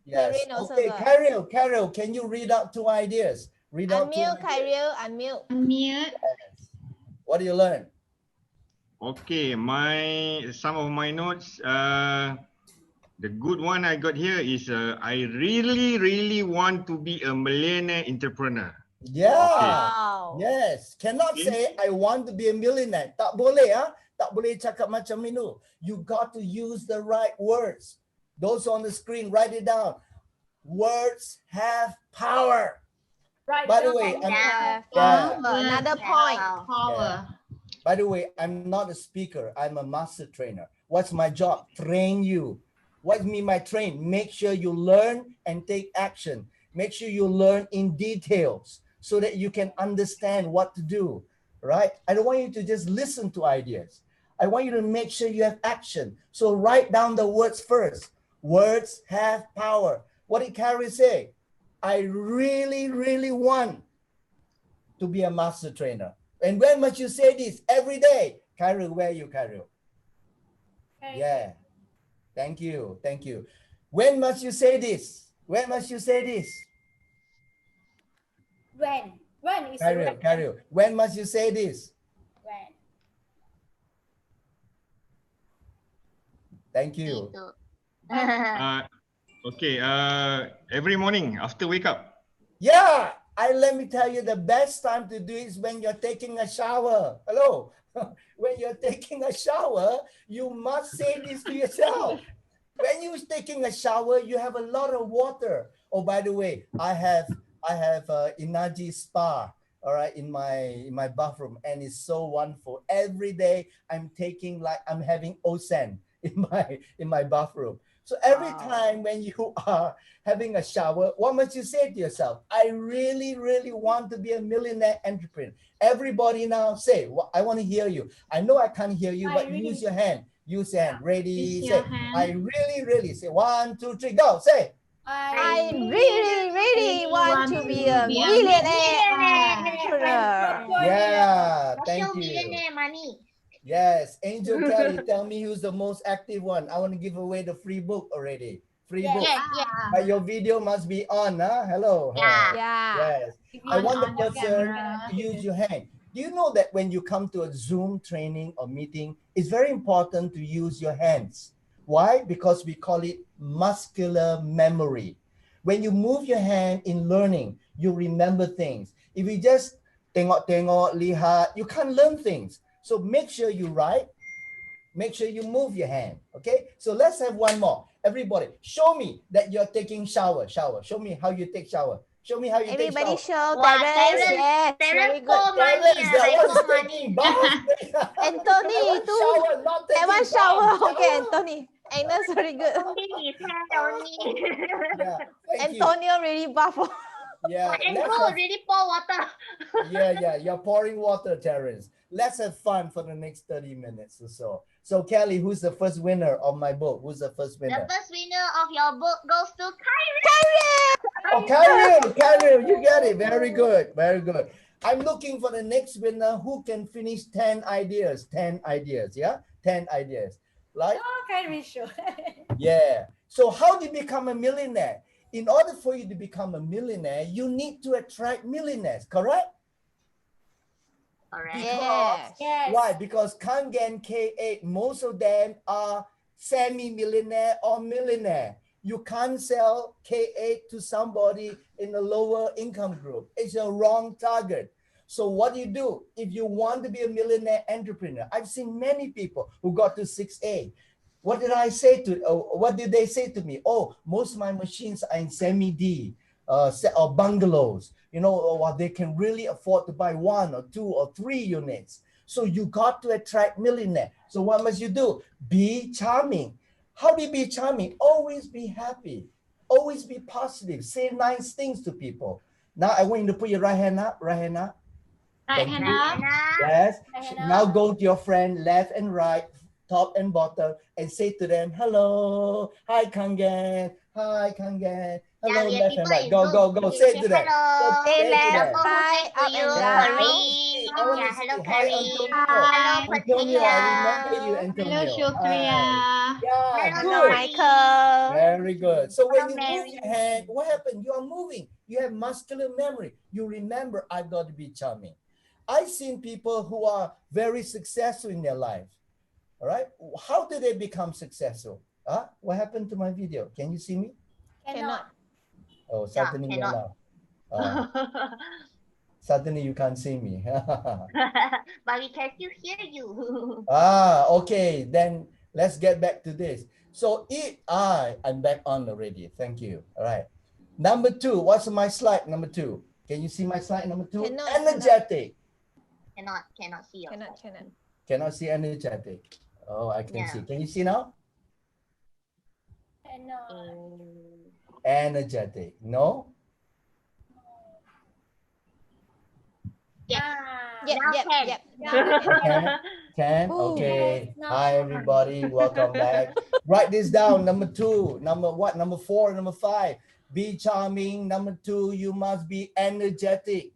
Speaker 9: Yes.
Speaker 2: Karine also
Speaker 9: Okay,
Speaker 2: got.
Speaker 9: Carol, can you read out 2 ideas? Read out 2
Speaker 2: Unmute,
Speaker 9: ideas.
Speaker 2: Kyril, unmute.
Speaker 8: Unmute.
Speaker 9: What do you learn?
Speaker 10: Okay, some of my notes. The good one I got here is I really want to be a millionaire entrepreneur.
Speaker 9: Yeah.
Speaker 2: Wow.
Speaker 9: Yes. Cannot
Speaker 10: Okay.
Speaker 9: say I want to be a millionaire. Tak boleh tak boleh cakap macam itu. You got to use the right words. Those on the screen, write it down. Words have power.
Speaker 7: Right.
Speaker 9: By the way,
Speaker 2: Another point.
Speaker 8: Power.
Speaker 9: By the way, I'm not a speaker. I'm a master trainer. What's my job? Train you. What mean by train? Make sure you learn and take action. Make sure you learn in details so that you can understand what to do, right? I don't want you to just listen to ideas. I want you to make sure you have action. So write down the words first. Words have power. What did Carrie say? I really want to be a master trainer. And when must you say this? Every day. Carrie, where are you, Carrie?
Speaker 7: Okay.
Speaker 9: Yeah. Thank you. When must you say this? When must you say this?
Speaker 7: When? When is
Speaker 9: Carrie, when must you say this?
Speaker 7: When?
Speaker 9: Thank you.
Speaker 10: Okay, every morning after wake up.
Speaker 9: Yeah, let me tell you, the best time to do it is when you're taking a shower. Hello. When you're taking a shower, you must say this to yourself. When you're taking a shower, you have a lot of water. Oh, by the way, I have Enagic spa, all right, in my bathroom, and it's so wonderful. Every day I'm taking, like, I'm having onsen in my bathroom. So every time when you are having a shower, what must you say to yourself? I really want to be a millionaire entrepreneur. Everybody now say, well, I want to hear you. I know I can't hear you, but use your hand. Use your hand. Ready,
Speaker 8: Use
Speaker 9: say,
Speaker 8: your hand.
Speaker 9: I really say 1, 2, 3, go. Say.
Speaker 2: I really want to be a millionaire entrepreneur.
Speaker 9: Yeah, thank
Speaker 6: Show
Speaker 9: you.
Speaker 6: millionaire money.
Speaker 9: Yes, Angel Kelly, tell me who's the most active one. I want to give away the free book already. Free book.
Speaker 6: Yes.
Speaker 9: But your video must be on, huh? Hello.
Speaker 6: Yeah.
Speaker 9: Yes. I want the person to use your hand. Do you know that when you come to a Zoom training or meeting, it's very important to use your hands. Why? Because we call it muscular memory. When you move your hand in learning, you remember things. If you just tengok, lihat, you can't learn things. So make sure you write. Make sure you move your hand. Okay? So let's have one more. Everybody, show me that you're taking shower. Show me how you take shower. Show me how you
Speaker 2: Everybody
Speaker 9: take shower.
Speaker 2: show Terence. Yes, very good.
Speaker 9: Terence, that was taking bath.
Speaker 2: Anthony,
Speaker 9: that one shower, not taking
Speaker 2: that one
Speaker 9: bath.
Speaker 2: shower. Okay, Anthony. Agnes, very good.
Speaker 6: Only his hand only.
Speaker 9: Yeah, thank you.
Speaker 2: Antonio really buff.
Speaker 9: Yeah,
Speaker 6: And
Speaker 9: let's
Speaker 6: go
Speaker 9: have-
Speaker 6: already pour water.
Speaker 9: yeah, you're pouring water, Terence. Let's have fun for the next 30 minutes or so. So, Kelly, who's the first winner of my book? Who's the first winner?
Speaker 6: The first winner of your book goes to
Speaker 9: Oh, Kyril, you get it. Very good. I'm looking for the next winner who can finish 10 ideas. 10 ideas, yeah? 10 ideas. Like?
Speaker 7: Okay, sure.
Speaker 9: Yeah. So how do you become a millionaire? In order for you to become a millionaire, you need to attract millionaires, correct?
Speaker 6: Alright.
Speaker 2: Yes.
Speaker 9: Why? Because Kangen K8, most of them are semi-millionaire or millionaire. You can't sell K8 to somebody in a lower income group. It's a wrong target. So what do? If you want to be a millionaire entrepreneur, I've seen many people who got to 6A. What did I say to, what did they say to me? Oh, most of my machines are in semi-D or bungalows, you know, or they can really afford to buy 1 or 2 or 3 units. So you got to attract millionaire. So what must you do? Be charming. How do you be charming? Always be happy. Always be positive. Say nice things to people. Now I want you to put your right hand up, right hand up.
Speaker 8: Right hand up.
Speaker 9: Yes.
Speaker 7: Right hand
Speaker 9: Now
Speaker 7: up.
Speaker 9: go to your friend left and right, top and bottom, and say to them, hello, hi Kangen, hi Kangen, hello,
Speaker 6: Yeah, we have
Speaker 9: left and
Speaker 6: people
Speaker 9: right.
Speaker 6: in
Speaker 9: Go,
Speaker 6: Zoom.
Speaker 9: go, go.
Speaker 6: Okay,
Speaker 9: Say it to them.
Speaker 6: hello.
Speaker 9: Say it to them.
Speaker 6: Example, who says to you,
Speaker 9: Yeah, I
Speaker 6: Kareem?
Speaker 9: want to see. I want
Speaker 6: Yeah,
Speaker 9: to see.
Speaker 6: hello,
Speaker 9: Hi,
Speaker 6: Kareem.
Speaker 9: Antonio.
Speaker 8: Hi.
Speaker 9: Antonio, I remember you,
Speaker 8: Hello,
Speaker 9: Antonio.
Speaker 8: Shukriya.
Speaker 9: Hi. Yeah,
Speaker 6: Hello,
Speaker 9: good.
Speaker 6: Michael.
Speaker 9: Very good. So when
Speaker 6: Hello,
Speaker 9: you move
Speaker 6: Mary.
Speaker 9: your hand, what happened? You are moving. You have muscular memory. You remember, I got to be charming. I've seen people who are very successful in their life. All right. How did they become successful? What happened to my video? Can you see me?
Speaker 7: Cannot.
Speaker 9: Oh, suddenly you're
Speaker 6: cannot.
Speaker 9: now. Suddenly you can't see me.
Speaker 6: But we can still hear you.
Speaker 9: Okay. Then let's get back to this. So I'm back on already. Thank you. All right. Number 2. What's my slide? Number 2. Can you see my slide? Number 2.
Speaker 7: Cannot,
Speaker 9: Energetic.
Speaker 6: Cannot see your
Speaker 7: Cannot.
Speaker 6: slide.
Speaker 9: Cannot see energetic. Oh, I can see. Can you see now?
Speaker 7: Cannot.
Speaker 9: Energetic. No?
Speaker 6: Yes.
Speaker 7: Yep,
Speaker 6: Now
Speaker 7: yep,
Speaker 6: can.
Speaker 7: yep.
Speaker 9: Can?
Speaker 7: Ooh.
Speaker 9: Okay.
Speaker 7: Now
Speaker 9: Hi,
Speaker 7: can.
Speaker 9: everybody. Welcome back. Write this down. Number 2. Number what? Number 4. Number 5. Be charming. Number 2, you must be energetic.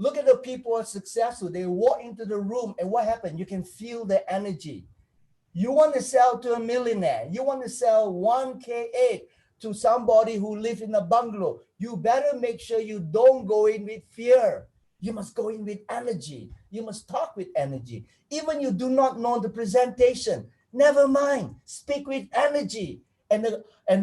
Speaker 9: Look at the people who are successful. They walk into the room and what happened? You can feel the energy. You want to sell to a millionaire. You want to sell 1K8 to somebody who lives in a bungalow. You better make sure you don't go in with fear. You must go in with energy. You must talk with energy. Even you do not know the presentation, never mind. Speak with energy. And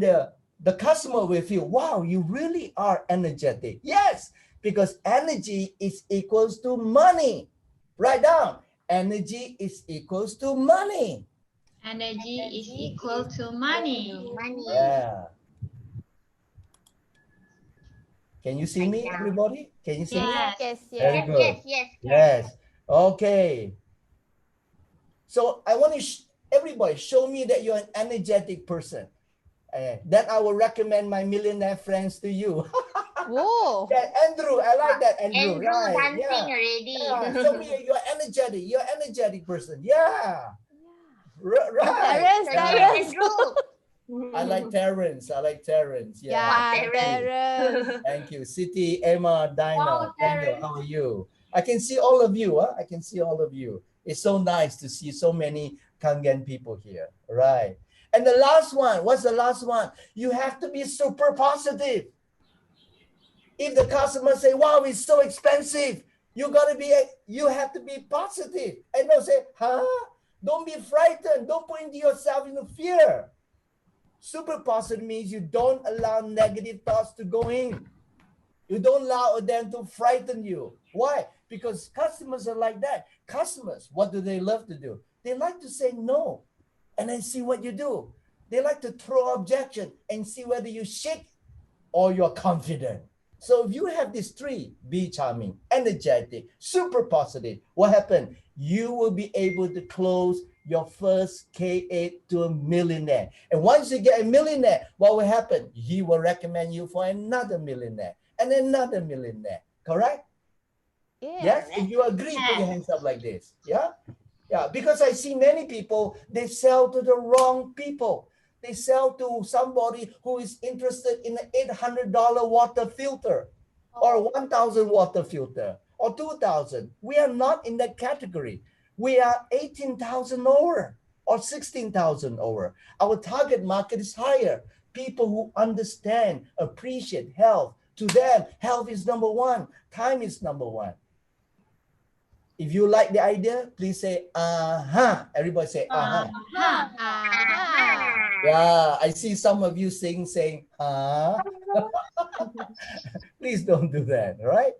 Speaker 9: the customer will feel, wow, you really are energetic. Yes, because energy is equals to money. Write down. Energy is equals to money.
Speaker 8: Energy is equal to money.
Speaker 9: Yeah. Can you see me, everybody? Can you see me?
Speaker 7: Yes,
Speaker 9: Very
Speaker 7: yes.
Speaker 9: good.
Speaker 6: Yes.
Speaker 9: Yes. Okay. So I want to everybody show me that you're an energetic person. Then I will recommend my millionaire friends to you.
Speaker 7: Whoa.
Speaker 9: Yeah, Andrew, I like that, Andrew.
Speaker 6: Andrew
Speaker 9: Right.
Speaker 6: dancing already.
Speaker 9: Yeah. Show me you're energetic. You're an energetic person. Yeah. Right.
Speaker 7: Terrence.
Speaker 6: Andrew.
Speaker 9: I like Terrence.
Speaker 7: Yeah,
Speaker 9: Thank you.
Speaker 7: Terrence.
Speaker 9: Thank you. City, Emma, Dinah,
Speaker 7: Wow,
Speaker 9: Daniel,
Speaker 7: Terrence.
Speaker 9: how are you? I can see all of you. I can see all of you. It's so nice to see so many Kangen people here. Right. And the last one, what's the last one? You have to be super positive. If the customer say, wow, it's so expensive, you have to be positive. And don't say, huh? Don't be frightened. Don't put yourself into fear. Super positive means you don't allow negative thoughts to go in. You don't allow them to frighten you. Why? Because customers are like that. Customers, what do they love to do? They like to say no and then see what you do. They like to throw objection and see whether you shake or you're confident. So if you have these 3, be charming, energetic, super positive, what happened? You will be able to close your first K8 to a millionaire. And once you get a millionaire, what will happen? He will recommend you for another millionaire and another millionaire. Correct? Yes? If you agree, put your hands up like this. Yeah? Yeah, because I see many people, they sell to the wrong people. They sell to somebody who is interested in an $800 water filter or 1,000 water filter or 2,000. We are not in that category. We are 18,000 over or 16,000 over. Our target market is higher. People who understand, appreciate health. To them, health is number 1. Time is number 1. If you like the idea, please say, uh-huh. Everybody say, uh-huh. Yeah, I see some of you saying, huh? Please don't do that, all right?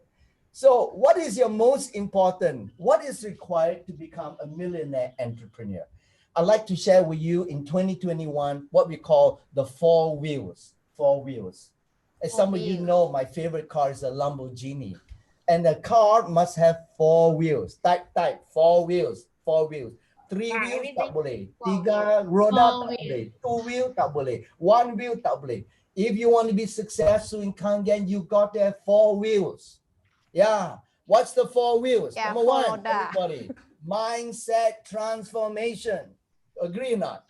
Speaker 9: So what is your most important? What is required to become a millionaire entrepreneur? I'd like to share with you in 2021 what we call the 4 wheels. 4 wheels. As some of you know, my favorite car is a Lamborghini. And a car must have 4 wheels. Type, 4 wheels, 4 wheels. 3 wheels tak boleh. 3 roda tak boleh. 2 wheel tak boleh. 1 wheel tak boleh. If you want to be successful in Kangen, you got to have 4 wheels. Yeah. What's the 4 wheels?
Speaker 7: Yeah,
Speaker 9: Number 1,
Speaker 7: roda.
Speaker 9: everybody. Mindset transformation. Agree or not?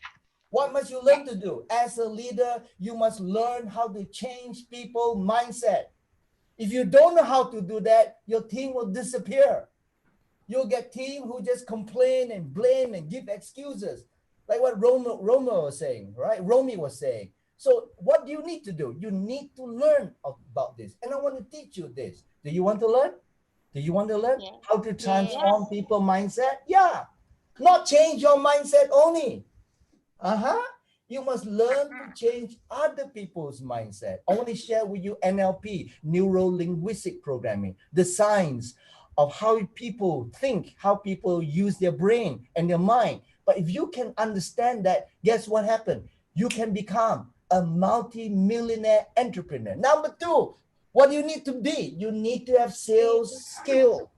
Speaker 9: What must you learn to do? As a leader, you must learn how to change people's mindset. If you don't know how to do that, your team will disappear. You'll get team who just complain and blame and give excuses, like what Romo was saying, right? Romy was saying. So what do you need to do? You need to learn about this. And I want to teach you this. Do you want to learn? Do you want to learn how to transform people's mindset? Yeah. Not change your mindset only. You must learn to change other people's mindset. I want to share with you NLP, neuro-linguistic programming, the science of how people think, how people use their brain and their mind. But if you can understand that, guess what happened? You can become a multi-millionaire entrepreneur. Number 2, what do you need to be? You need to have sales skill.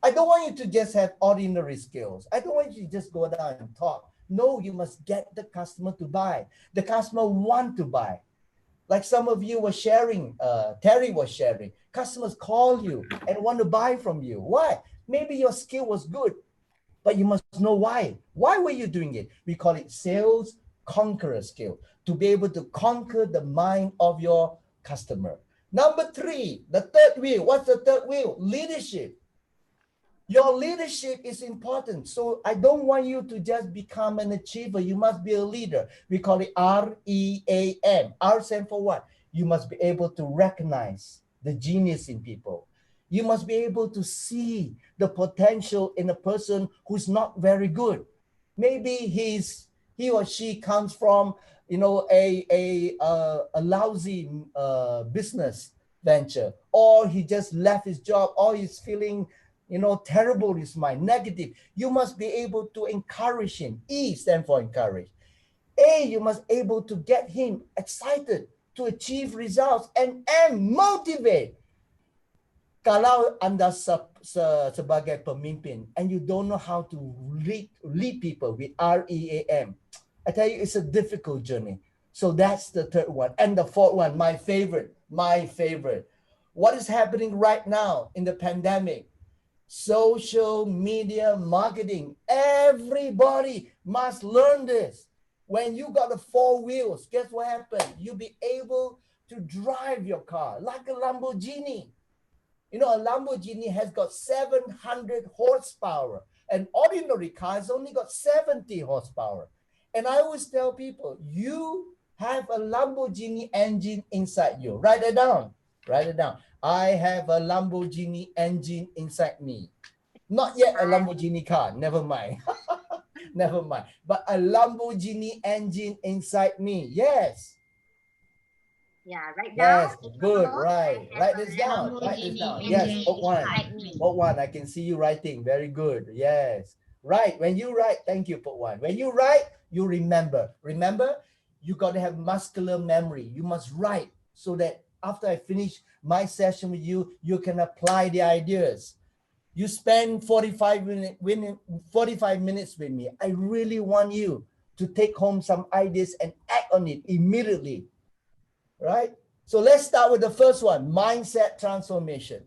Speaker 9: I don't want you to just have ordinary skills. I don't want you to just go down and talk. No, you must get the customer to buy. The customer want to buy. Like some of you were sharing, Terry was sharing. Customers call you and want to buy from you. Why? Maybe your skill was good, but you must know why. Why were you doing it? We call it sales conqueror skill, to be able to conquer the mind of your customer. Number 3, the 3rd wheel. What's the 3rd wheel? Leadership. Your leadership is important. So I don't want you to just become an achiever. You must be a leader. We call it REAM. R stands for what? You must be able to recognize the genius in people. You must be able to see the potential in a person who's not very good. Maybe he or she comes from, a lousy business venture, or he just left his job, or he's feeling terrible in his mind, negative. You must be able to encourage him. E stands for encourage. A, you must be able to get him excited to achieve results, and M, motivate. Kalau anda sebagai pemimpin and you don't know how to lead people with REAM, I tell you, it's a difficult journey. So that's the 3rd one. And the 4th one, my favorite. What is happening right now in the pandemic? Social media marketing. Everybody must learn this. When you got the 4 wheels, guess what happened? You'll be able to drive your car like a Lamborghini. A Lamborghini has got 700 horsepower. An ordinary car has only got 70 horsepower. And I always tell people, you have a Lamborghini engine inside you. Write it down. Write it down. I have a Lamborghini engine inside me. Not yet a Lamborghini car. Never mind. Never mind. But a Lamborghini engine inside me. Yes.
Speaker 6: Yeah, write down.
Speaker 9: Yes, good, right. Write this down. Write this down. Yes, book 1. Book 1, I can see you writing. Very good. Yes. Right. When you write, thank you, book 1. When you write, you remember. Remember, you got to have muscular memory. You must write so that after I finish my session with you, you can apply the ideas. You spend 45 minutes with me. I really want you to take home some ideas and act on it immediately. Right? So let's start with the first one, mindset transformation.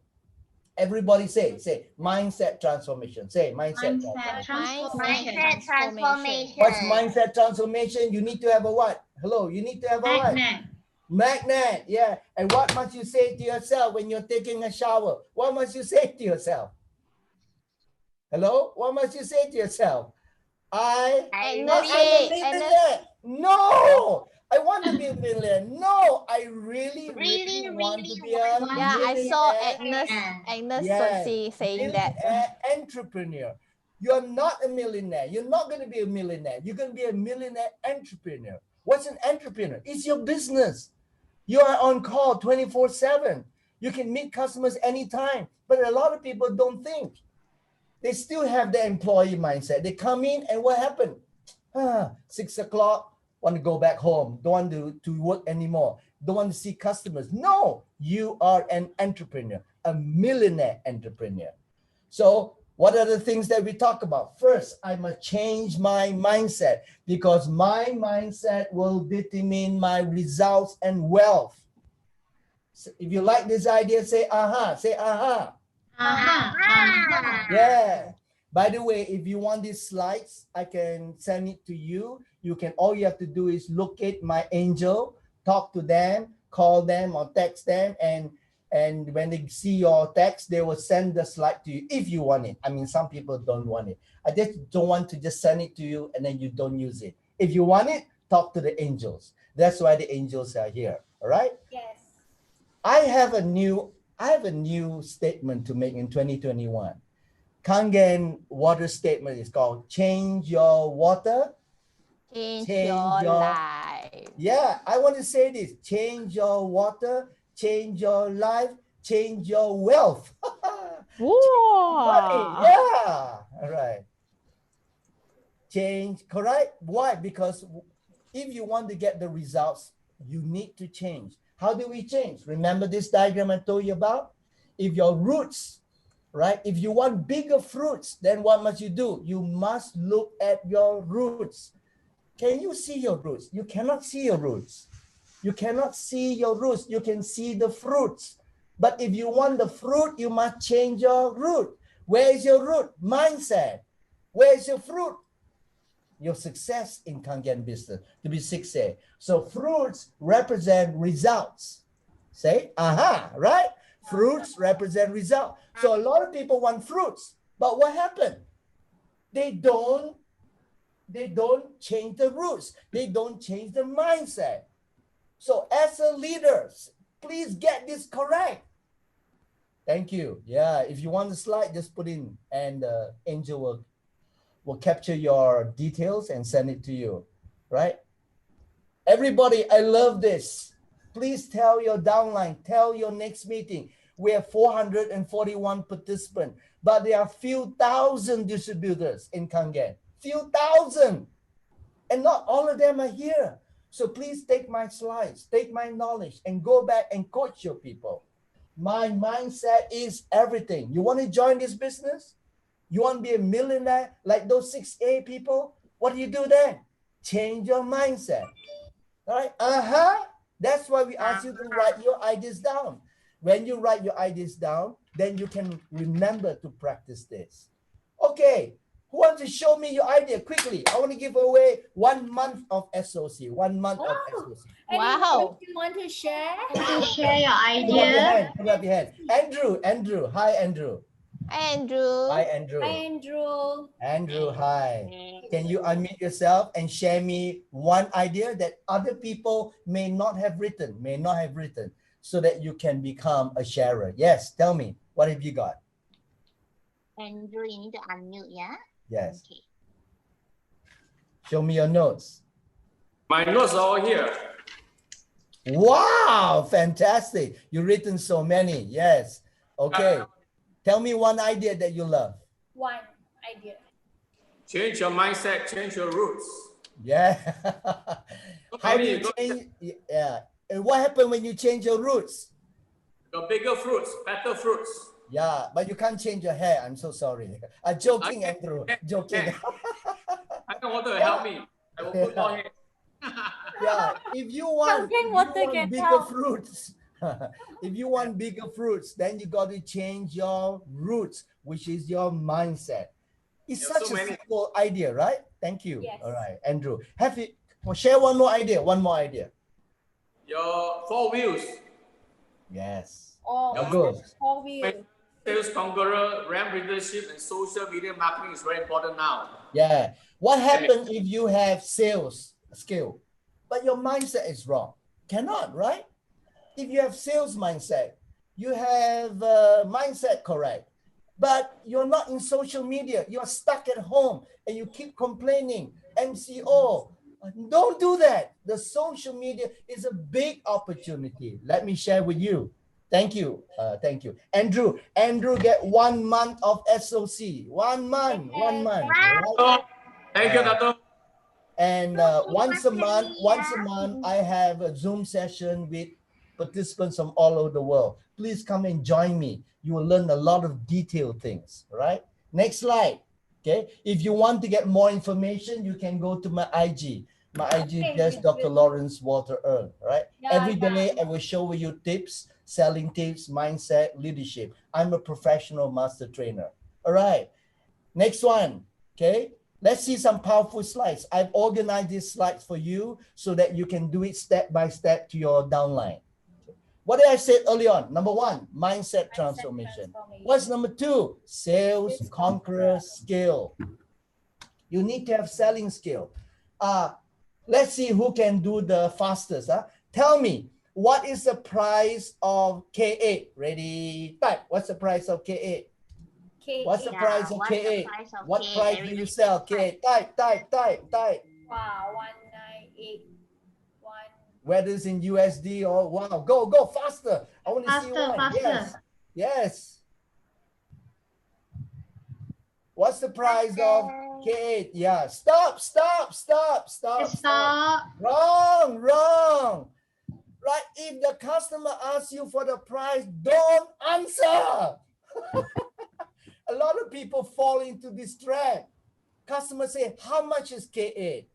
Speaker 9: Everybody say mindset transformation. Say mindset transformation.
Speaker 6: Mindset transformation.
Speaker 9: What's mindset transformation? You need to have a what? Hello, you need to have a what? Magnet, yeah. And what must you say to yourself when you're taking a shower? What must you say to yourself? Hello? What must you say to yourself? I'm a millionaire. No! I want to be a millionaire. No, I really want to be a millionaire.
Speaker 7: Yeah, I saw Agnes saying that.
Speaker 9: Entrepreneur. You're not a millionaire. You're not going to be a millionaire. You're going to be a millionaire entrepreneur. What's an entrepreneur? It's your business. You are on call 24/7. You can meet customers anytime. But a lot of people don't think. They still have the employee mindset. They come in and what happened? 6 o'clock, want to go back home. Don't want to work anymore. Don't want to see customers. No, you are an entrepreneur, a millionaire entrepreneur. So what are the things that we talk about? First, I must change my mindset because my mindset will determine my results and wealth. So if you like this idea, say aha, say aha. Yeah. By the way, if you want these slides, I can send it to you. All you have to do is locate my angel, talk to them, call them or text them, and when they see your text, they will send the slide to you if you want it. I mean, some people don't want it. I just don't want to just send it to you and then you don't use it. If you want it, talk to the angels. That's why the angels are here. All right?
Speaker 7: Yes.
Speaker 9: I have a new statement to make in 2021. Kangen water statement is called change your water.
Speaker 11: Change your life.
Speaker 9: Yeah, I want to say this. Change your water, change your life, change your wealth.
Speaker 11: Wow.
Speaker 9: Yeah, all right. Change, correct? Why? Because if you want to get the results, you need to change. How do we change? Remember this diagram I told you about? If your roots, right? If you want bigger fruits, then what must you do? You must look at your roots. Can you see your roots? You cannot see your roots. You cannot see your roots. You can see the fruits. But if you want the fruit, you must change your root. Where is your root? Mindset. Where is your fruit? Your success in Kangen business to be 6A. So fruits represent results. Say, aha, right? Fruits represent results. So a lot of people want fruits, but what happened? They don't change the roots. They don't change the mindset. So as a leader, please get this correct. Thank you. Yeah, if you want the slide, just put in and Angel will capture your details and send it to you, right? Everybody, I love this. Please tell your downline, tell your next meeting. We have 441 participants, but there are few thousand distributors in Kangen. Few thousand. And not all of them are here. So please take my slides, take my knowledge, and go back and coach your people. My mindset is everything. You want to join this business? You want to be a millionaire like those 6A people? What do you do then? Change your mindset. All right? That's why we ask you to write your ideas down. When you write your ideas down, then you can remember to practice this. Okay. Who wants to show me your idea quickly? I want to give away 1 month of SOC. 1 month of SOC.
Speaker 7: Wow. Do you want to share?
Speaker 8: Share your idea.
Speaker 9: Put up your hand. Andrew. Hi, Andrew.
Speaker 11: Hi, Andrew.
Speaker 9: Hi, Andrew.
Speaker 7: Hi, Andrew.
Speaker 9: Andrew, hi. Can you unmute yourself and share me one idea that other people may not have written, so that you can become a sharer? Yes, tell me. What have you got?
Speaker 6: Andrew, you need to unmute, yeah?
Speaker 9: Yes.
Speaker 6: Okay.
Speaker 9: Show me your notes.
Speaker 12: My notes are all here.
Speaker 9: Wow, fantastic. You've written so many. Yes. Okay. Tell me one idea that you love.
Speaker 7: One idea.
Speaker 12: Change your mindset, change your roots.
Speaker 9: Yeah. How do you change? Yeah. And what happened when you change your roots?
Speaker 12: The bigger fruits, better fruits.
Speaker 9: Yeah, but you can't change your hair. I'm so sorry. I'm joking, Andrew. Joking.
Speaker 12: I don't want to help me. I will put more hair.
Speaker 9: Yeah, if you want bigger fruits, if you want bigger fruits, then you got to change your roots, which is your mindset. It's such a simple idea, right? Thank you.
Speaker 7: Yes.
Speaker 9: All right, Andrew. Share one more idea.
Speaker 12: Your 4 wheels.
Speaker 9: Yes.
Speaker 7: Oh,
Speaker 9: good.
Speaker 7: 4 wheels.
Speaker 12: Sales conqueror, brand leadership, and social media marketing is very important now.
Speaker 9: Yeah. What happens if you have sales skill, but your mindset is wrong? Cannot, right? If you have sales mindset, you have mindset correct, but you're not in social media, you're stuck at home and you keep complaining, MCO, don't do that. The social media is a big opportunity. Let me share with you. Thank you. Thank you. Andrew get 1 month of SOC. 1 month. 1 month. Right?
Speaker 12: Thank you, Dato.
Speaker 9: And once a month, I have a Zoom session with participants from all over the world. Please come and join me. You will learn a lot of detailed things. Right? Next slide. Okay. If you want to get more information, you can go to my IG. My IG is just Dr. Lawrence Walter Earl. Right? Every day I will show you tips, selling tips, mindset, leadership. I'm a professional master trainer. All right. Next one. Okay. Let's see some powerful slides. I've organized these slides for you so that you can do it step by step to your downline. What did I say early on? Number 1, mindset transformation. What's number 2? Sales conqueror skill. You need to have selling skill. Let's see who can do the fastest. Tell me, what is the price of K8? Ready? Type. What's the price of K8? What's the price of K8? What price do you sell K8? Type.
Speaker 7: Wow, 198.
Speaker 9: Whether it's in USD or wow, go faster. I want to see one.
Speaker 8: Faster.
Speaker 9: Yes. What's the price of K8? Yeah. Stop. Wrong. Right. If the customer asks you for the price, don't answer. A lot of people fall into this trap. Customers say, how much is K8?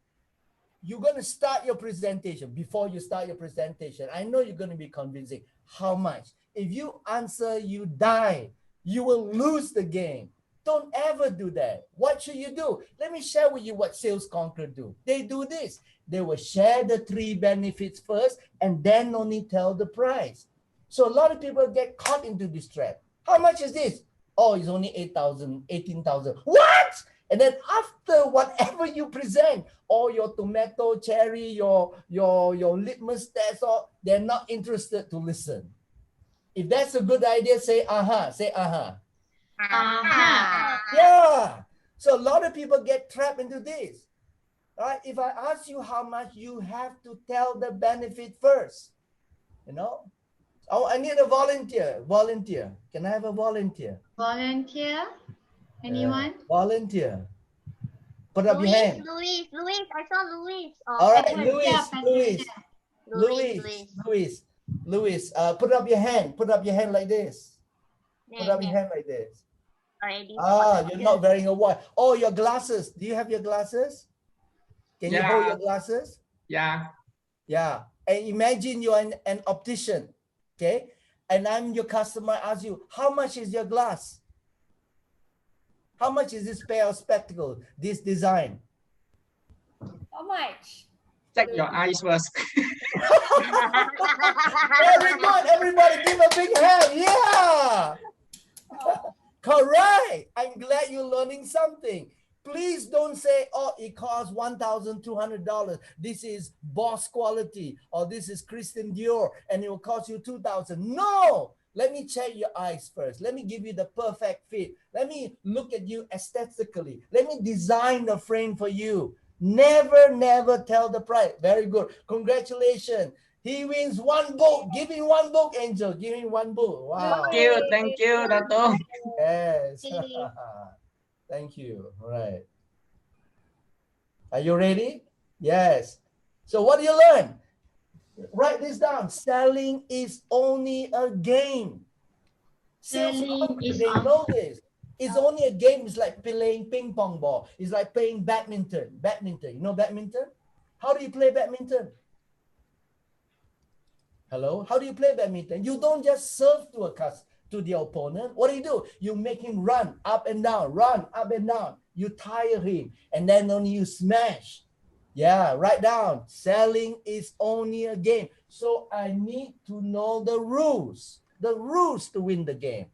Speaker 9: You're going to start your presentation. Before you start your presentation, I know you're going to be convincing. How much? If you answer, you die. You will lose the game. Don't ever do that. What should you do? Let me share with you what Sales Conqueror do. They do this. They will share the 3 benefits first and then only tell the price. So a lot of people get caught into this trap. How much is this? Oh, it's only 8,000, 18,000. What? And then after whatever you present, or your tomato, cherry, your litmus test, or they're not interested to listen. If that's a good idea, say say Yeah. So a lot of people get trapped into this. Right? If I ask you how much, you have to tell the benefit first. You know? Oh, I need a volunteer. Can I have a volunteer?
Speaker 8: Volunteer? Anyone?
Speaker 9: Volunteer. Put up your hand.
Speaker 6: Louis. I saw Louis.
Speaker 9: All right, Louis. Put up your hand. Put up your hand like this. Put up your hand like this.
Speaker 6: Already.
Speaker 9: You're not wearing a watch. Oh, your glasses. Do you have your glasses? Can you hold your glasses?
Speaker 13: Yeah.
Speaker 9: And imagine you're an optician. Okay, and I'm your customer. I ask you, how much is your glass? How much is this pair of spectacles, this design?
Speaker 7: How much?
Speaker 13: Check your eyes first.
Speaker 9: Very good. Everybody give a big hand. Yeah. Correct. I'm glad you're learning something. Please don't say, oh, it costs $1,200. This is Boss quality, or this is Christian Dior, and it will cost you $2,000. No, let me check your eyes first. Let me give you the perfect fit. Let me look at you aesthetically. Let me design the frame for you. Never tell the price. Very good. Congratulations. He wins 1 book. Give him 1 book, Angel. Give him 1 book. Wow.
Speaker 13: Thank you, Dato.
Speaker 9: Yes. Thank you. All right. Are you ready? Yes. So what do you learn? Write this down. Selling is only a game. They know this. It's only a game. It's like playing ping pong ball. It's like playing badminton. You know badminton? How do you play badminton? Hello? How do you play badminton? You don't just serve to the opponent. What do? You make him run up and down. You tire him, and then only you smash. Yeah, write down. Selling is only a game. So I need to know the rules to win the game.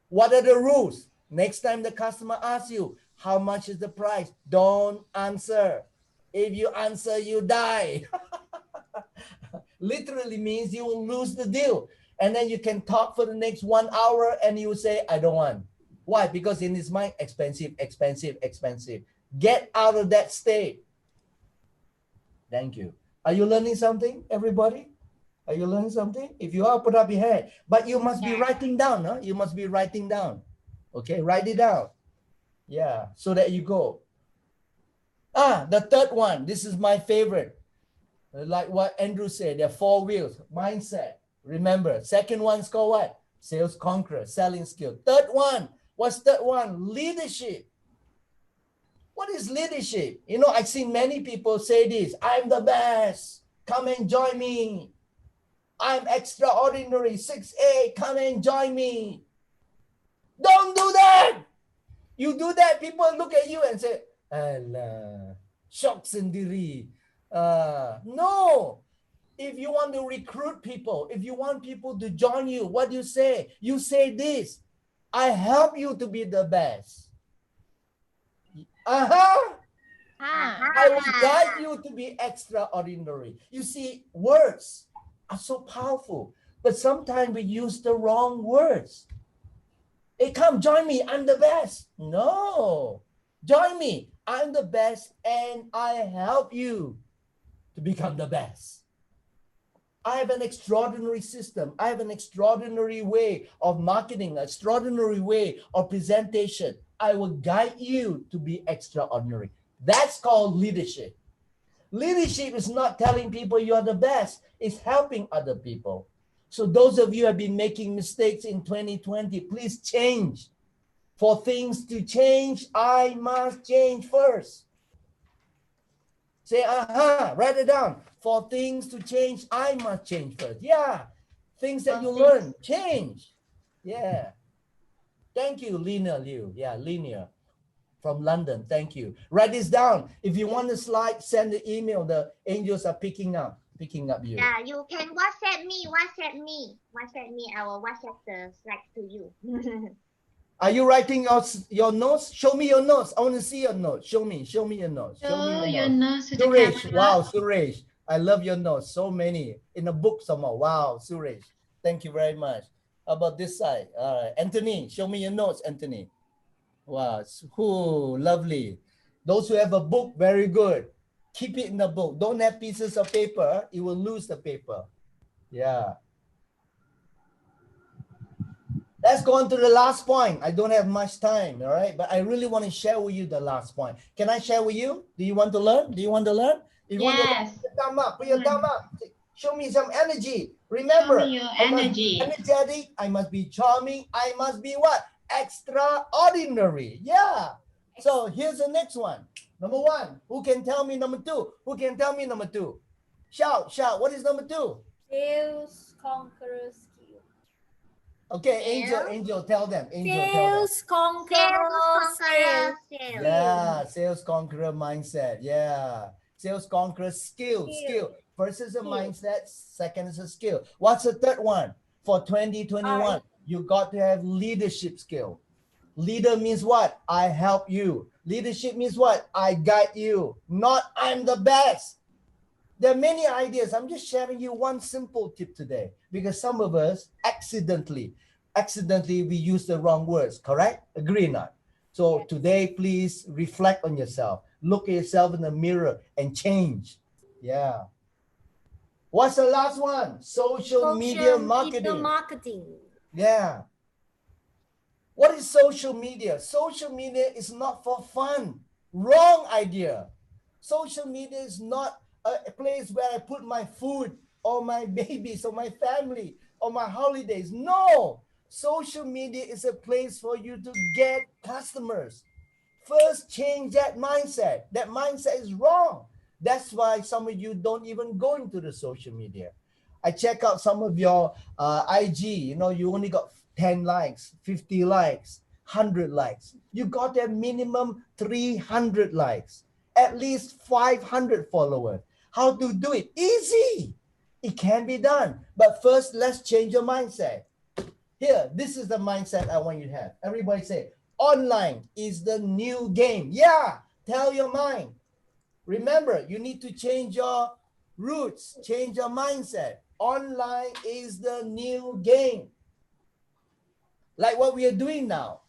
Speaker 9: What are the rules? Next time the customer asks you, how much is the price? Don't answer. If you answer, you die. Literally means you will lose the deal. And then you can talk for the next 1 hour and you say, I don't want. Why? Because in his mind, expensive. Get out of that state. Thank you. Are you learning something, everybody? Are you learning something? If you are, put up your hand. But you must be
Speaker 6: Yeah.
Speaker 9: writing down, huh? You must be writing down. Okay, write it down. Yeah, so that you go. The third one. This is my favorite. Like what Andrew said, there are 4 wheels. Mindset. Remember, second one's called what? Sales conqueror, selling skill. Third one. What's third one? Leadership. What is leadership? You know, I've seen many people say this. I'm the best. Come and join me. I'm extraordinary. 6A, come and join me. Don't do that. You do that, people look at you and say, alah, shock sendiri. No. If you want to recruit people, if you want people to join you, what do you say? You say this. I help you to be the best. I will guide you to be extraordinary. You see, words are so powerful, but sometimes we use the wrong words. Hey, come join me, I'm the best. No, join me, I'm the best, and I help you to become the best. I have an extraordinary system. I have an extraordinary way of marketing, an extraordinary way of presentation. I will guide you to be extraordinary. That's called leadership. Leadership is not telling people you're the best. It's helping other people. So those of you who have been making mistakes in 2020, please change. For things to change, I must change first. Say, write it down. For things to change, I must change first. Yeah, things that you learn, change. Yeah. Thank you, Lina Liu. Yeah, Linear from London. Thank you. Write this down. If you want the slide, send the email. The angels are picking up you.
Speaker 6: Yeah, you can WhatsApp me. I will WhatsApp the slides to you.
Speaker 9: Are you writing your notes? Show me your notes. I want to see your notes. Show me your notes.
Speaker 8: Show your notes to the
Speaker 9: Suresh.
Speaker 8: camera.
Speaker 9: Wow, Suresh. I love your notes. So many. In a book somehow. Wow, Suresh. Thank you very much. How about this side? All right. Anthony, show me your notes, Anthony. Wow. Lovely. Those who have a book, very good. Keep it in the book. Don't have pieces of paper. You will lose the paper. Yeah. Let's go on to the last point. I don't have much time, all right? But I really want to share with you the last point. Can I share with you? Do you want to learn? If you want to learn, put your thumb up. Put your thumb up. Show me some energy. Remember,
Speaker 8: Show me your energy.
Speaker 9: I must be energetic. I must be charming. I must be what? Extraordinary. Yeah. So here's the next one. Number 1. Who can tell me number 2? Who can tell me number 2? Shout. What is number 2?
Speaker 7: Sales conqueror skill.
Speaker 9: Okay, Angel, tell them.
Speaker 7: Sales conqueror skill.
Speaker 9: Yeah, sales conqueror mindset. Yeah, sales conqueror skill. First is a mindset. Second is a skill. What's the third one? For 2021, you got to have leadership skill. Leader means what? I help you. Leadership means what? I guide you. Not I'm the best. There are many ideas. I'm just sharing you one simple tip today because some of us accidentally we use the wrong words, correct? Agree or not? So today, please reflect on yourself. Look at yourself in the mirror and change. Yeah. What's the last one? Social media marketing. Yeah. What is social media? Social media is not for fun. Wrong idea. Social media is not a place where I put my food or my babies or my family or my holidays. No. Social media is a place for you to get customers. First, change that mindset. That mindset is wrong. That's why some of you don't even go into the social media. I check out some of your IG. You know, you only got 10 likes, 50 likes, 100 likes. You got a minimum 300 likes, at least 500 followers. How to do it? Easy. It can be done. But first, let's change your mindset. Here, this is the mindset I want you to have. Everybody say, online is the new game. Yeah, tell your mind. Remember, you need to change your roots, change your mindset. Online is the new game. Like what we are doing now.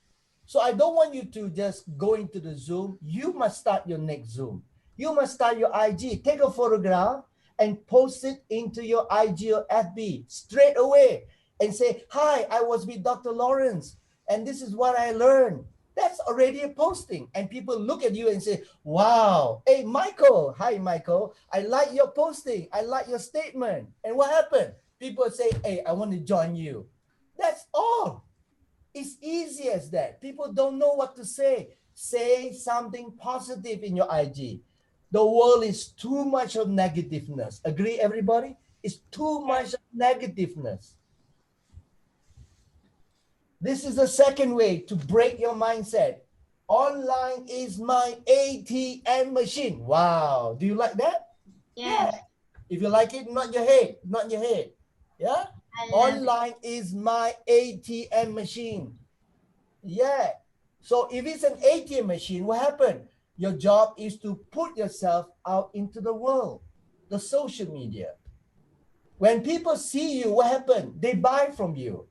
Speaker 9: So I don't want you to just go into the Zoom. You must start your next Zoom. You must start your IG. Take a photograph and post it into your IG or FB straight away and say, hi, I was with Dr. Lawrence and this is what I learned. That's already a posting. And people look at you and say, wow, hey, Michael, hi, Michael. I like your posting. I like your statement. And what happened? People say, hey, I want to join you. That's all. It's easy as that. People don't know what to say. Say something positive in your IG. The world is too much of negativeness. Agree, everybody? It's too much of negativeness. This is the second way to break your mindset. Online is my ATM machine. Wow. Do you like that?
Speaker 8: Yes.
Speaker 9: Yeah. If you like it, nod your head. Nod your head. Yeah?
Speaker 8: I love it.
Speaker 9: Online is my ATM machine. Yeah. So if it's an ATM machine, what happened? Your job is to put yourself out into the world, the social media. When people see you, what happened? They buy from you.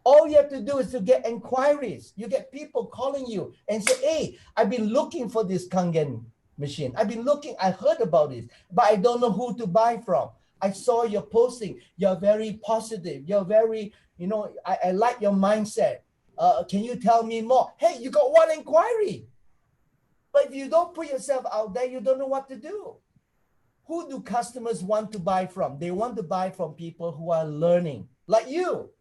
Speaker 9: All you have to do is to get inquiries. You get people calling you and say, hey, I've been looking for this Kangen machine. I've been looking, I heard about it, but I don't know who to buy from. I saw your posting. You're very positive. You're very, I like your mindset. Can you tell me more? Hey, you got one inquiry. But if you don't put yourself out there, you don't know what to do. Who do customers want to buy from? They want to buy from people who are learning, like you.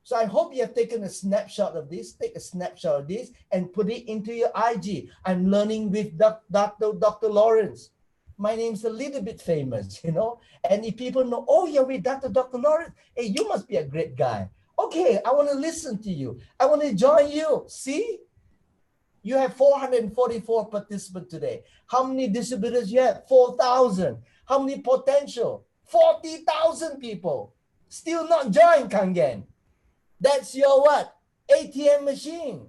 Speaker 9: So I hope you have taken a snapshot of this, take a snapshot of this and put it into your IG. I'm learning with Dr. Lawrence. My name's a little bit famous, and if people know, oh, you're with Dr. Lawrence, hey, you must be a great guy. Okay, I want to listen to you. I want to join you. See? You have 444 participants today. How many distributors you have? 4,000. How many potential? 40,000 people. Still not joined, Kangen. That's your what? ATM machine.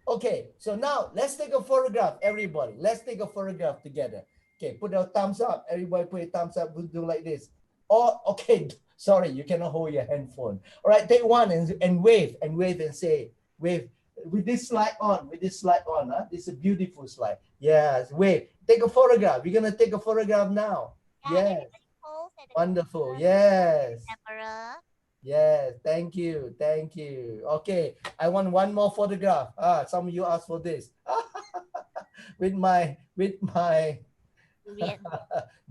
Speaker 9: Okay, so now let's take a photograph, everybody. Let's take a photograph together. Okay, put a thumbs up. Everybody put a thumbs up. We'll do like this. Oh, okay, sorry, you cannot hold your handphone. All right, take one and wave and say, wave. With this slide on, huh? This is a beautiful slide. Yes, wave. Take a photograph. We're going to take a photograph now. Yes. Wonderful. Yes. Yes, thank you. Okay, I want one more photograph. Some of you asked for this. with my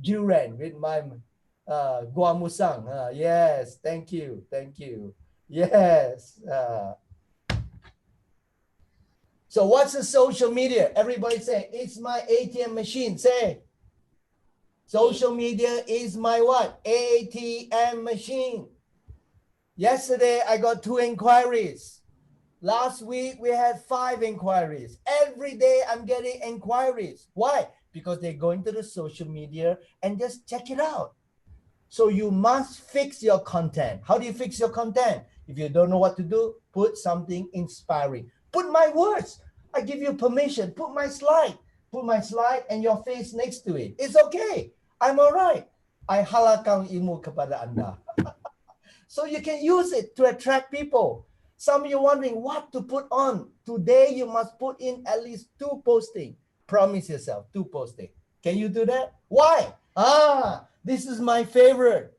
Speaker 9: durian, with my guamusang. Yes, thank you. Yes. So what's the social media? Everybody say, it's my ATM machine. Say, social media is my what? ATM machine. Yesterday, I got 2 inquiries. Last week, we had 5 inquiries. Every day, I'm getting inquiries. Why? Because they go into the social media and just check it out. So you must fix your content. How do you fix your content? If you don't know what to do, put something inspiring. Put my words. I give you permission. Put my slide and your face next to it. It's okay. I'm all right. I halakang ilmu kepada Anda. So you can use it to attract people. Some of you wondering what to put on. Today, you must put in at least 2 posting. Promise yourself 2 posting. Can you do that? Why? This is my favorite.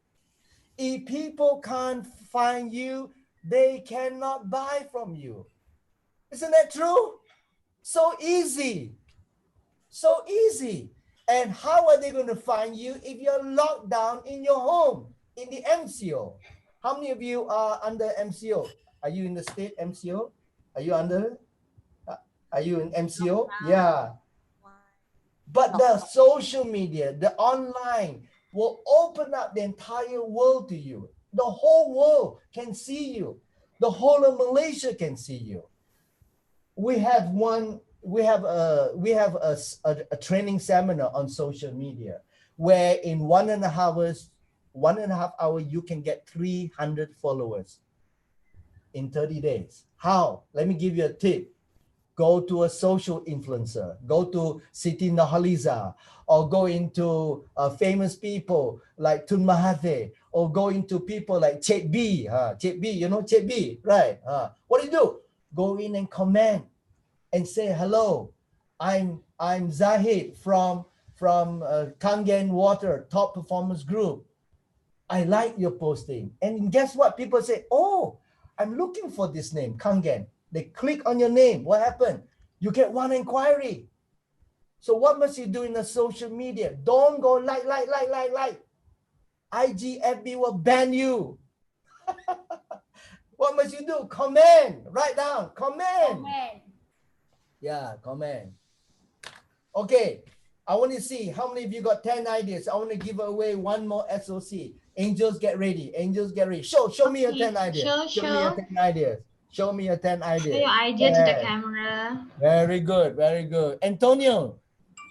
Speaker 9: If people can't find you, they cannot buy from you. Isn't that true? So easy. So easy. And how are they going to find you if you're locked down in your home, in the MCO? How many of you are under MCO? Are you in the state MCO? Are you under? Are you in MCO? Yeah. But the social media, the online will open up the entire world to you. The whole world can see you. The whole of Malaysia can see you. We have a training seminar on social media where in 1.5 hours, you can get 300 followers in 30 days. How? Let me give you a tip. Go to a social influencer. Go to Siti Nurhaliza, or go into famous people like Tun Mahathir, or go into people like Cik B. Cik B, you know Cik B, right? What do? Go in and comment and say, hello, I'm Zahid from from Kangen Water, top performance group. I like your posting. And guess what? People say, oh, I'm looking for this name, Kangen. They click on your name. What happened? You get one inquiry. So what must you do in the social media? Don't go like. IG, FB will ban you. What must you do? Comment. Write down. Comment. Yeah, comment. Okay. I want to see how many of you got 10 ideas. I want to give away one more SOC. Angels, get ready. Angels, get ready. Show me your 10 ideas. Show me your 10 ideas. Show me your 10 ideas.
Speaker 8: Show your idea to the camera.
Speaker 9: Very good. Very good. Antonio,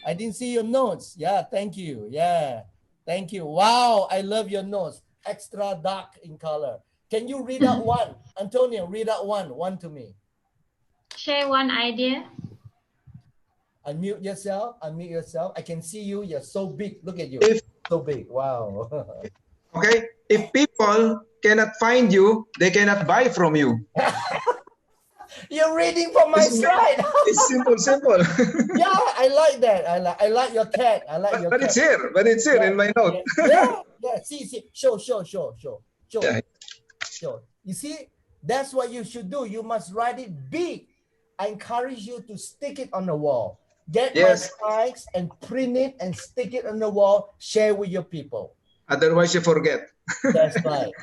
Speaker 9: I didn't see your notes. Yeah, thank you. Yeah, thank you. Wow, I love your notes. Extra dark in color. Can you read out one? Antonio, read out one. One to me.
Speaker 8: Share one idea.
Speaker 9: Unmute yourself. Unmute yourself. I can see you. You're so big. Look at you. So big. Wow.
Speaker 4: Okay. If people cannot find you, they cannot buy from you.
Speaker 9: You're reading from my slide.
Speaker 4: It's simple.
Speaker 9: Yeah, I like that. I like your cat. I like your
Speaker 4: but
Speaker 9: cat.
Speaker 4: it's here. But it's here in my note.
Speaker 9: Yeah. See. Show.
Speaker 4: Yeah.
Speaker 9: Show. You see, that's what you should do. You must write it big. I encourage you to stick it on the wall. Get my slides and print it and stick it on the wall. Share with your people.
Speaker 4: Otherwise, you forget.
Speaker 9: That's right.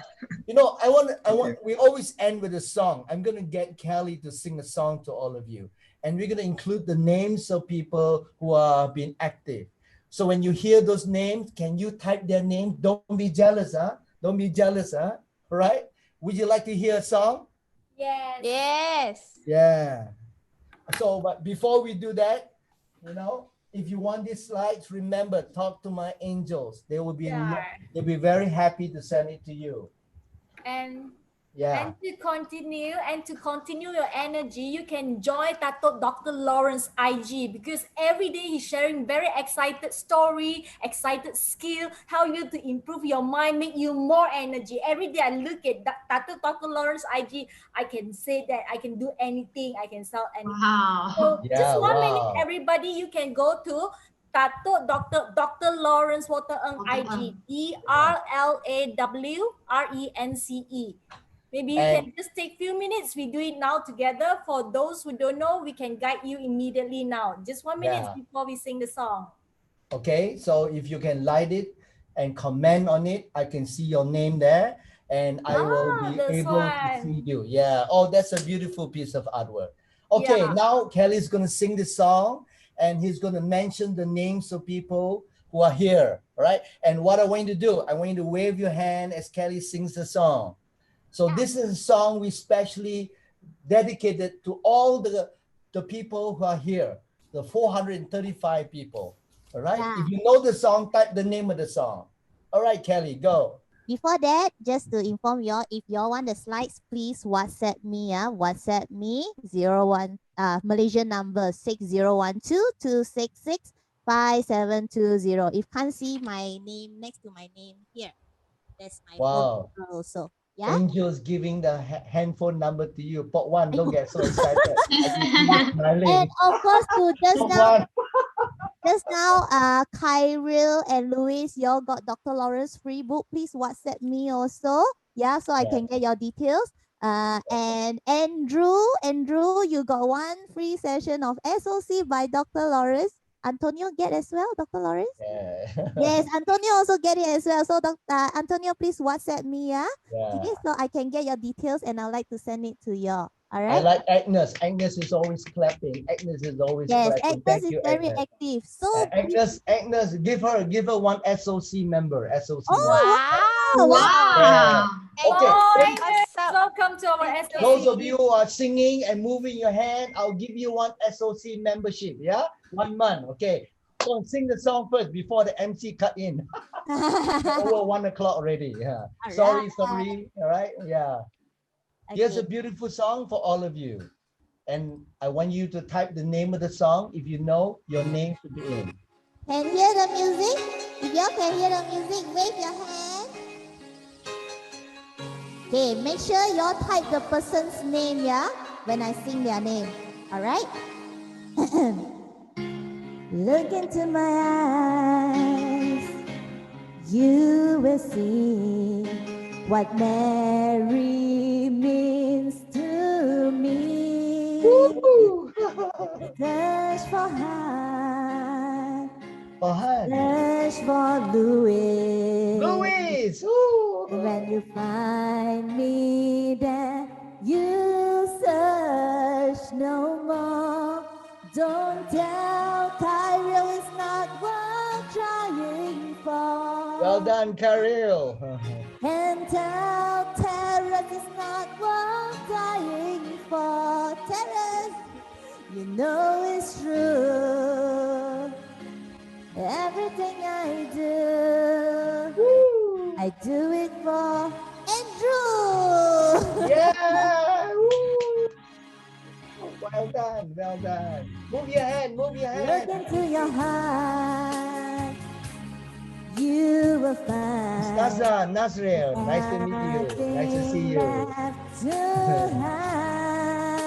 Speaker 9: You know, I want. We always end with a song. I'm gonna get Kelly to sing a song to all of you, and we're gonna include the names of people who are being active. So when you hear those names, can you type their name? Don't be jealous, huh? Don't be jealous, huh? All right. Would you like to hear a song?
Speaker 11: Yes.
Speaker 9: Yeah. So, but before we do that, you know, if you want these slides, remember, talk to my angels. They will be they'll be very happy to send it to you.
Speaker 7: And
Speaker 9: yeah.
Speaker 7: And to continue your energy, you can join Dr. Lawrence IG, because every day he's sharing very excited story, excited skill, how you to improve your mind, make you more energy. Every day I look at Dr. Lawrence IG, I can say that I can do anything, I can sell anything.
Speaker 8: Wow.
Speaker 7: So just 1 minute, everybody, you can go to Dr. Lawrence Water IG, DRLAWRENCE. Maybe you can just take few minutes. We do it now together. For those who don't know, we can guide you immediately now. Just 1 minute before we sing the song.
Speaker 9: Okay, so if you can like it and comment on it, I can see your name there, and I will be able to see you. Yeah. Oh, that's a beautiful piece of artwork. Okay, now Kelly's gonna sing the song, and he's gonna mention the names of people who are here. All right. And what I want you to do, I want you to wave your hand as Kelly sings the song. So this is a song we specially dedicated to all the people who are here, the 435 people. All right. Yeah. If you know the song, type the name of the song. All right, Kelly, go.
Speaker 11: Before that, just to inform you all, if you all want the slides, please WhatsApp me. WhatsApp me 01 Malaysian number 6012-266-5720. If can't see my name next to my name here, that's my phone number also. Yeah?
Speaker 9: Angel's giving the handphone number to you. Port one, don't get so excited.
Speaker 11: And of course, to just now, Kyril and Louis, y'all got Dr. Lawrence free book. Please WhatsApp me also. Yeah, so I can get your details. And Andrew, you got one free session of SOC by Dr. Lawrence. Antonio get as well, Dr. Lawrence?
Speaker 9: Yeah.
Speaker 11: Yes, Antonio also get it as well. So Antonio, please WhatsApp me, okay, so I can get your details and I'd like to send it to you. All right.
Speaker 9: I like Agnes. Agnes is always clapping. Agnes is always clapping.
Speaker 11: Agnes is very active. So
Speaker 9: Agnes, give her one SOC member. SOC.
Speaker 11: Oh,
Speaker 8: wow.
Speaker 9: Okay.
Speaker 7: Welcome to our SOC.
Speaker 9: Those of you who are singing and moving your hand, I'll give you one SOC membership. Yeah, 1 month. Okay. So sing the song first before the MC cut in. Over 1 o'clock already. Yeah. Sorry. All right. Yeah. Okay. Here's a beautiful song for all of you. And I want you to type the name of the song. If you know, your name should be in.
Speaker 11: Can hear the music? If y'all can hear the music, wave your hand. Okay, make sure y'all type the person's name, when I sing their name. All right? Look into my eyes, you will see what Mary means to me. Search for heart, search for Louis.
Speaker 9: Louis!
Speaker 11: And when you find me there, you search no more. Don't tell Kyril it's not worth trying for.
Speaker 9: Well done, Kyril.
Speaker 11: And tell Terrence it's not worth dying for. Terrence, you know it's true. Everything I do it for Andrew.
Speaker 9: Yeah! Woo. Well done, well done. Move your hand, move your hand.
Speaker 11: Look into your heart, you will find.
Speaker 9: Naza, Nasril, nice to meet you. Nice to see you.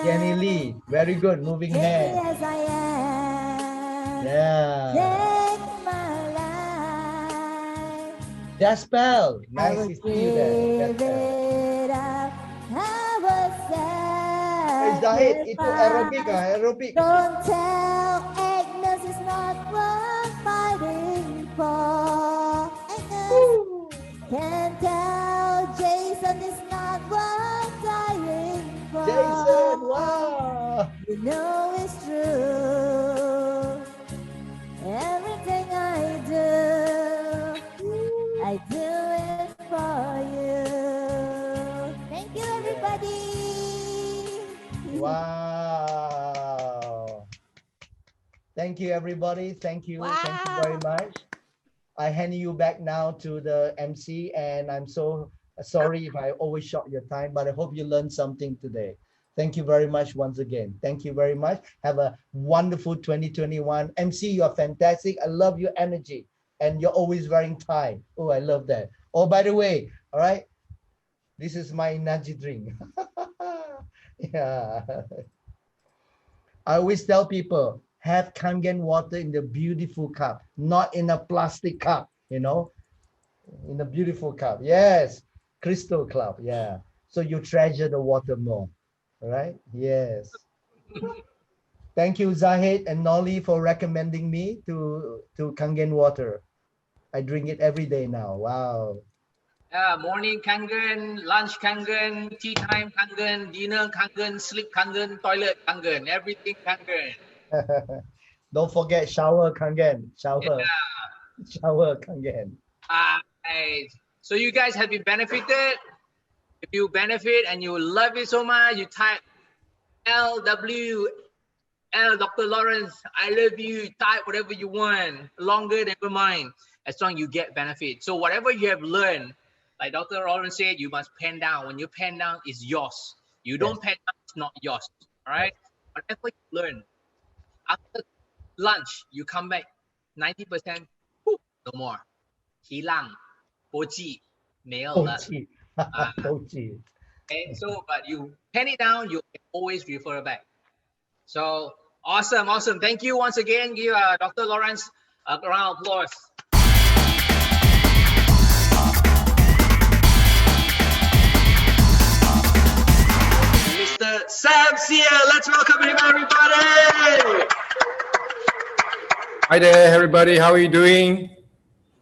Speaker 9: Jenny Lee, very good, moving hand.
Speaker 11: As I am.
Speaker 9: Yeah.
Speaker 11: Take my life.
Speaker 9: Jaspel, nice to see you there.
Speaker 11: Give it up. I was
Speaker 9: Hey, Zahid, itu aerobik ah, aerobik.
Speaker 11: Don't tell Agnes it's not worth fighting for. Agnes, can't tell Jason it's not worth dying for.
Speaker 9: Jason, wow.
Speaker 11: You know it's true. Everything I do it for you. Thank you, everybody.
Speaker 9: Wow. Thank you, everybody. Thank you. Thank you very much. I hand you back now to the MC, and I'm so sorry if I overshot your time, but I hope you learned something today. Thank you very much once again. Thank you very much. Have a wonderful 2021. MC, you're fantastic. I love your energy, and you're always wearing tie. Oh, I love that. Oh, by the way, all right, this is my Enagic drink. Yeah. I always tell people, have Kangen water in the beautiful cup, not in a plastic cup, you know, in a beautiful cup. Yes, crystal cup. Yeah. So you treasure the water more. All right. Yes. Thank you, Zahid and Nolly, for recommending me to Kangen water. I drink it every day now. Wow.
Speaker 13: Morning Kangen, lunch Kangen, tea time Kangen, dinner Kangen, sleep Kangen, toilet Kangen, everything Kangen.
Speaker 9: Don't forget shower Kangen. Shower.
Speaker 13: Yeah.
Speaker 9: Shower Kangen.
Speaker 13: So you guys have been benefited. If you benefit and you love it so much, you type LWL, Dr. Lawrence, I love you. Type whatever you want, longer, never mind, as long as you get benefit. So whatever you have learned, like Dr. Lawrence said, you must pen down. When you pen down, it's yours. You don't pen down, it's not yours. All right? Whatever you learn, after lunch, you come back 90%, no more. Hilang, Pochi, 没有了. Okay, so but you pen it down, you can always refer back. So awesome, awesome. Thank you once again. Give Dr. Lawrence a round of applause. Mr. Sam's here. Let's welcome him, everybody.
Speaker 14: Hi there, everybody. How are you doing?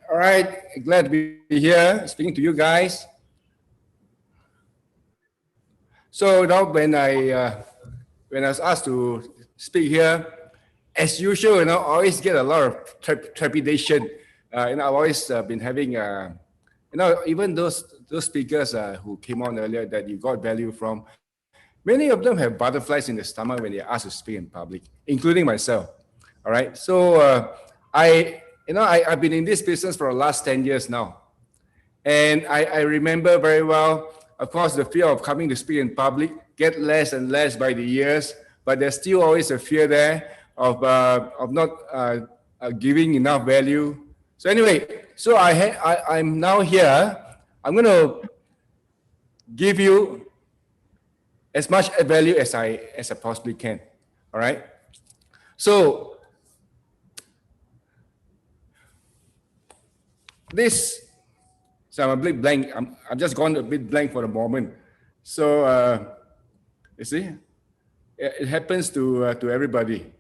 Speaker 14: All right. Glad to be here speaking to you guys. So now when I was asked to speak here, as usual, I always get a lot of trepidation. I've always been having, even those speakers who came on earlier that you got value from, many of them have butterflies in the stomach when they're asked to speak in public, including myself. All right. So I've been in this business for the last 10 years now. And I remember very well, of course, the fear of coming to speak in public get less and less by the years, but there's still always a fear there of not giving enough value. So anyway, so I'm now here. I'm going to give you as much value as I possibly can. All right. So this, so I'm a bit blank. I'm just gone a bit blank for the moment. So you see, it happens to everybody.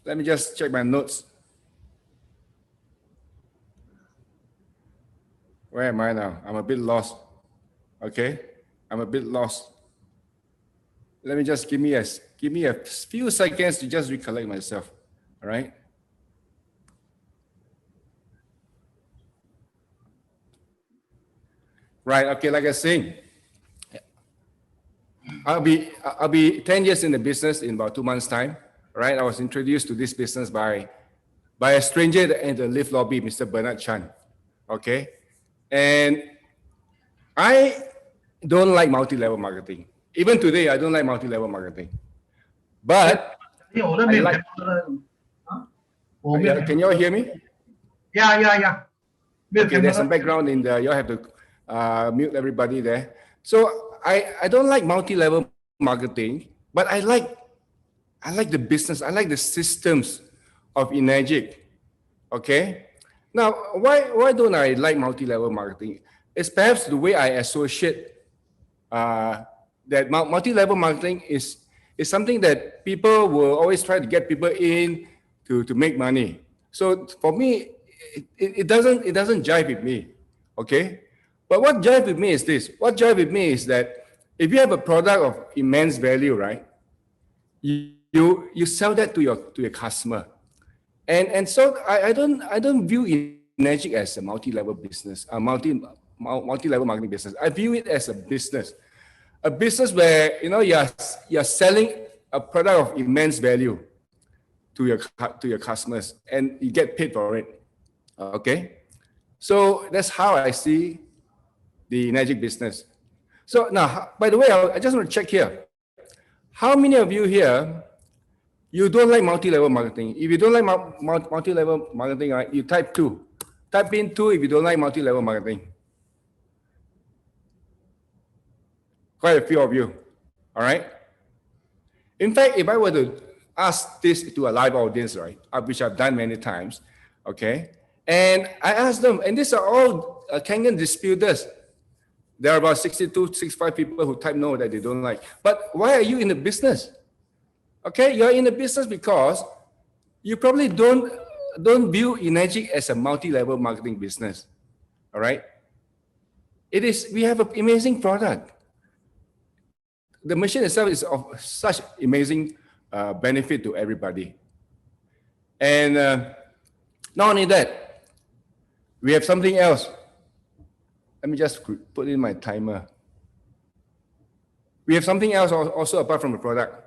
Speaker 14: Let me just check my notes. Where am I now? I'm a bit lost. Okay, I'm a bit lost. Let me just give me a few seconds to just recollect myself. All right. Right. Okay. Like I was saying, I'll be 10 years in the business in about 2 months' time. Right. I was introduced to this business by a stranger in the lift lobby, Mr. Bernard Chan. Okay. And I don't like multi-level marketing. Even today, I don't like multi-level marketing. But I like, can you all hear me?
Speaker 15: Yeah.
Speaker 14: Okay, there's some background in there. You all have to mute everybody there. So I don't like multi-level marketing, but I like the business. I like the systems of Enagic. Okay. Now, why don't I like multi-level marketing? It's perhaps the way I associate that multi-level marketing is something that people will always try to get people in to make money. So for me, it doesn't jive with me. Okay. But what jive with me is this. What jive with me is that if you have a product of immense value, right? You sell that to your customer. And so I don't view Enagic as a multi-level business, a multi-level marketing business. I view it as a business where you're selling a product of immense value to your customers, and you get paid for it. Okay, so that's how I see the Enagic business. So now, by the way, I just want to check here. How many of you here? You don't like multi-level marketing. If you don't like multi-level marketing, right, you type 2. Type in 2 if you don't like multi-level marketing. Quite a few of you. All right. In fact, if I were to ask this to a live audience, right, which I've done many times, okay, and I asked them, and these are all Kangen disputers. There are about 62, 65 people who type no that they don't like. But why are you in the business? Okay, you're in the business because you probably don't view Enagic as a multi-level marketing business. All right. We have an amazing product. The machine itself is of such amazing benefit to everybody. And not only that, we have something else. Let me just put in my timer. We have something else also apart from the product.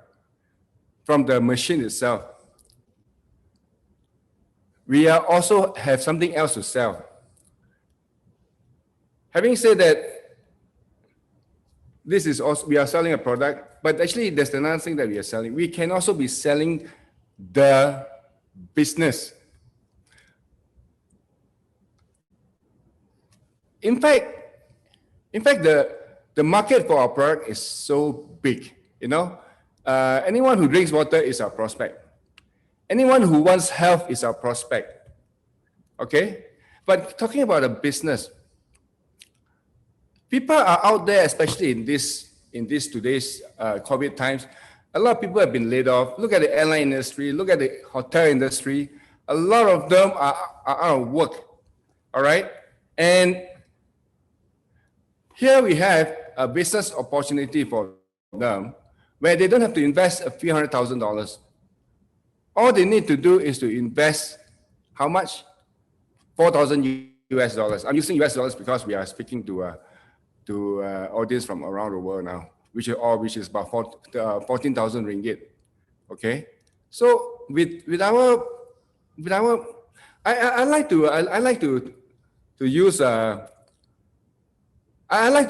Speaker 14: From the machine itself. We also have something else to sell. Having said that, this is also, we are selling a product, but actually there's another thing that we are selling. We can also be selling the business. In fact, the market for our product is so big, anyone who drinks water is our prospect. Anyone who wants health is our prospect. Okay? But talking about a business, people are out there, especially in today's COVID times. A lot of people have been laid off. Look at the airline industry, look at the hotel industry. A lot of them are out of work. All right? And here we have a business opportunity for them where they don't have to invest a few $100,000. All they need to do is to invest how much? $4,000 US. I'm using US dollars because we are speaking to audience from around the world now, which is about 14,000 ringgit. Okay, so with our I like to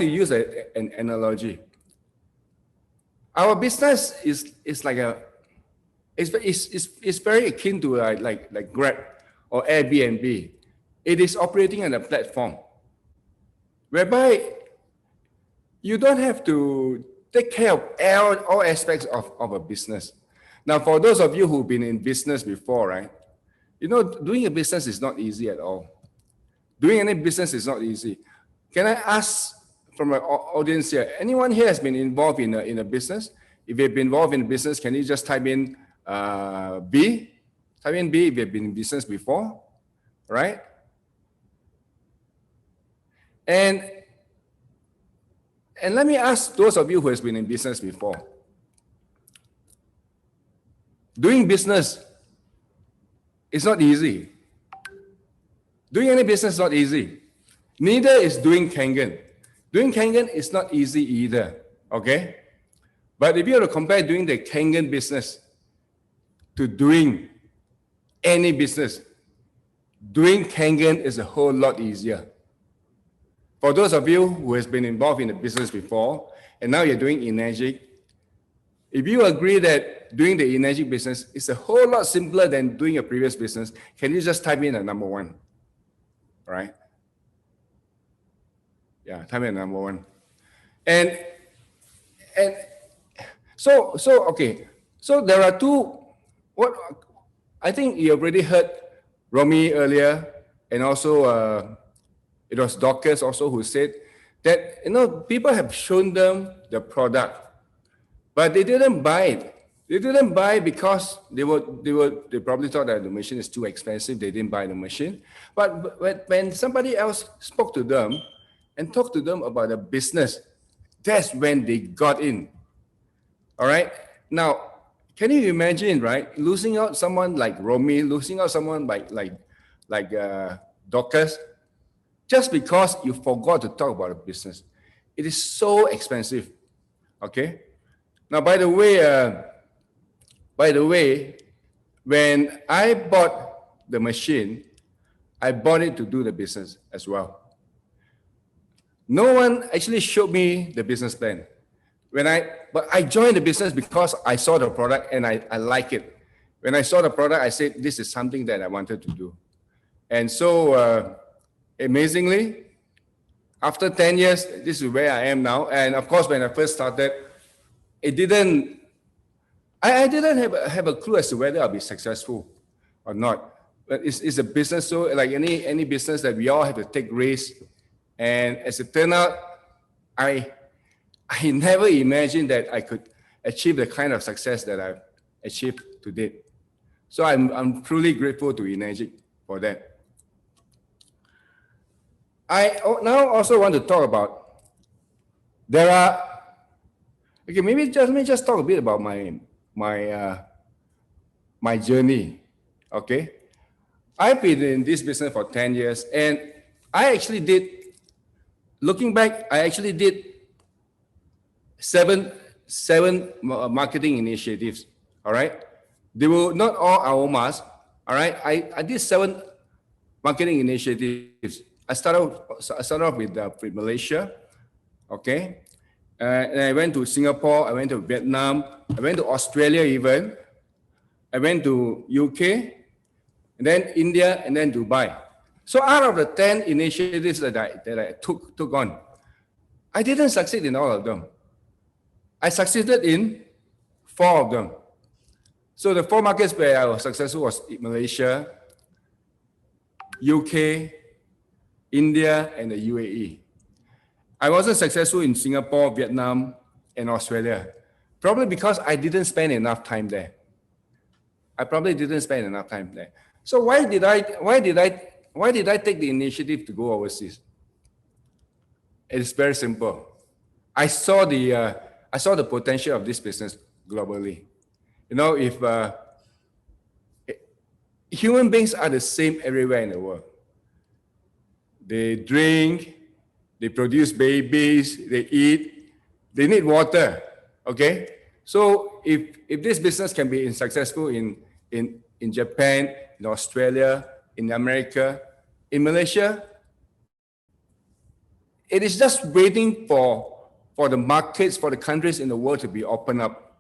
Speaker 14: use an analogy. Our business is like it's very akin to like Grab or Airbnb. It is operating on a platform whereby you don't have to take care of all aspects of a business. Now, for those of you who've been in business before, right, You know, doing a business is not easy at all. Doing any business is not easy. Can I ask from our audience here, anyone here has been involved in a business? If you've been involved in a business, can you just type in B? Type in B if you've been in business before, right? And let me ask those of you who has been in business before. Doing business is not easy. Doing any business is not easy. Neither is doing Kangen. Doing Kangen is not easy either, okay? But if you were to compare doing the Kangen business to doing any business, doing Kangen is a whole lot easier. For those of you who has been involved in a business before, and now you're doing Enagic, if you agree that doing the Enagic business is a whole lot simpler than doing a previous business, can you just type in a number 1? Right? Yeah, type in number 1. And so okay. So there are two. What I think you already heard Romy earlier, and also it was Dorcas also who said that, you know, people have shown them the product, but they didn't buy it. They didn't buy because they probably thought that the machine is too expensive. They didn't buy the machine. But when somebody else spoke to them and talked to them about the business, that's when they got in. All right. Now, can you imagine, right? Losing out someone like Romy, losing out someone like Dorcas, just because you forgot to talk about a business. It is so expensive. Okay. Now, by the way, when I bought the machine, I bought it to do the business as well. No one actually showed me the business plan. But I joined the business because I saw the product and I like it. When I saw the product, I said, this is something that I wanted to do. And so, amazingly, after 10 years, this is where I am now. And of course, when I first started, I didn't have a clue as to whether I'll be successful or not. But it's a business, so like any business that we all have to take risks. And as it turned out, I never imagined that I could achieve the kind of success that I've achieved to date. So I'm truly grateful to Enagic for that. I now also want to talk about, okay, let me just talk a bit about my journey, okay? I've been in this business for 10 years, and I actually did, looking back, I actually did seven marketing initiatives, all right? They were not all Aomas, all right? I did 7 marketing initiatives. I started off with Malaysia, okay? And I went to Singapore, I went to Vietnam, I went to Australia even, I went to UK, and then India, and then Dubai. So out of the 10 initiatives that I took on, I didn't succeed in all of them. I succeeded in 4 of them. So the 4 markets where I was successful was Malaysia, UK, India, and the UAE. I wasn't successful in Singapore, Vietnam, and Australia, probably because I didn't spend enough time there. I probably didn't spend enough time there. So why did I take the initiative to go overseas? It's very simple. I saw the potential of this business globally. You know, if human beings are the same everywhere in the world. They drink, they produce babies, they eat, they need water, okay? So if this business can be successful in Japan, in Australia, in America, in Malaysia, it is just waiting for the markets, for the countries in the world to be opened up,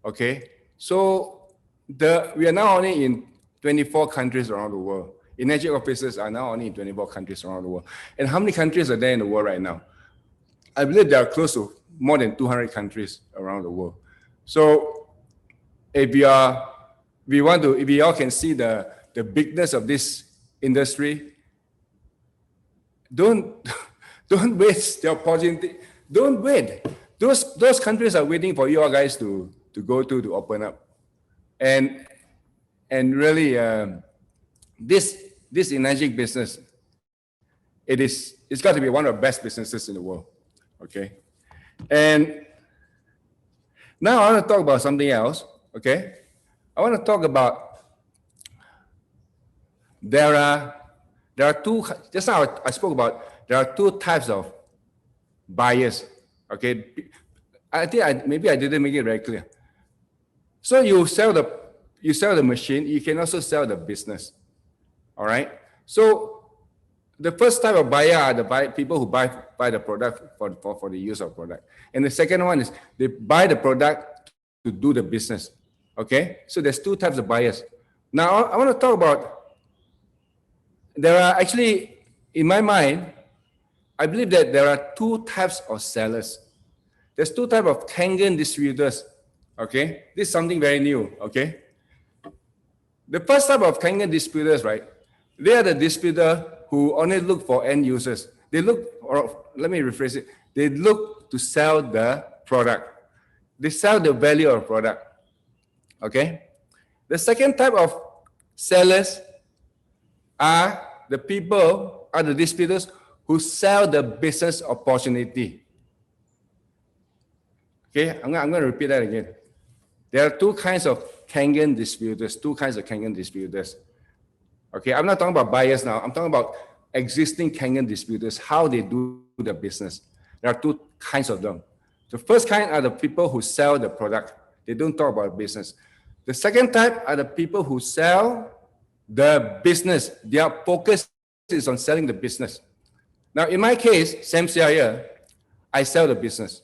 Speaker 14: okay? So we are now only in 24 countries around the world. Enagic offices are now only in 24 countries around the world. And how many countries are there in the world right now? I believe there are close to more than 200 countries around the world. So if we all can see the the bigness of this industry, don't waste the opportunity. Don't wait. Those countries are waiting for you guys to go to open up, and really this Enagic business, it's got to be one of the best businesses in the world. Okay, and now I want to talk about something else. Okay, I want to talk about there are two. Just now I spoke about there are two types of buyers. Okay, I think maybe I didn't make it very clear. So you sell the machine. You can also sell the business. All right. So the first type of buyer are the people who buy the product for the use of product, and the second one is they buy the product to do the business. Okay. So there's two types of buyers. Now I want to talk about. There are actually, in my mind, I believe that there are two types of sellers. There's two types of Kangen distributors. Okay, this is something very new. Okay, the first type of Kangen distributors, right? They are the distributor who only look for end users. They look, or let me rephrase it. They look to sell the product. They sell the value of product. Okay. The second type of sellers are the distributors who sell the business opportunity. Okay, I'm going to repeat that again. There are two kinds of Kangen distributors, Okay, I'm not talking about buyers now. I'm talking about existing Kangen distributors, how they do the business. There are two kinds of them. The first kind are the people who sell the product. They don't talk about business. The second type are the people who sell the business. Their focus is on selling the business. Now, in my case, Sam here, I sell the business.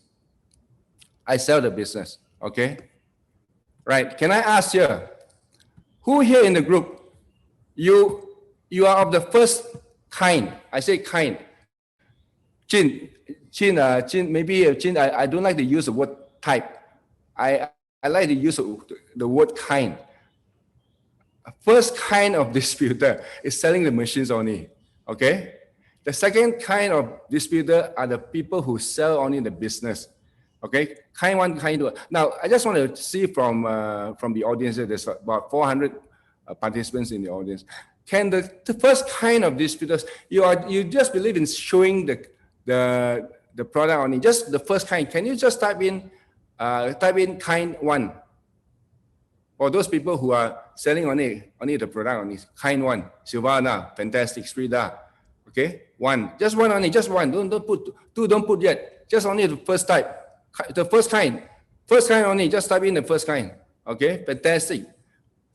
Speaker 14: Okay? Right. Can I ask here, who here in the group, you are of the first kind? I say kind. Chin, maybe Chin, I don't like to use the word type. I like to use the word kind. First kind of distributor is selling the machines only. Okay? The second kind of distributor are the people who sell only the business. Okay, kind one, kind two. Now, I just want to see from the audience. There's about 400 participants in the audience. Can the first kind of distributors, you just believe in showing the product only, just the first kind? Can you just type in kind one? Or those people who are selling only the product only, kind one, Silvana, fantastic, Srida. Okay, one, just one only, just one. Don't put two. Don't put yet. Just only the first type. The first kind only, just type in the first kind. Okay, fantastic.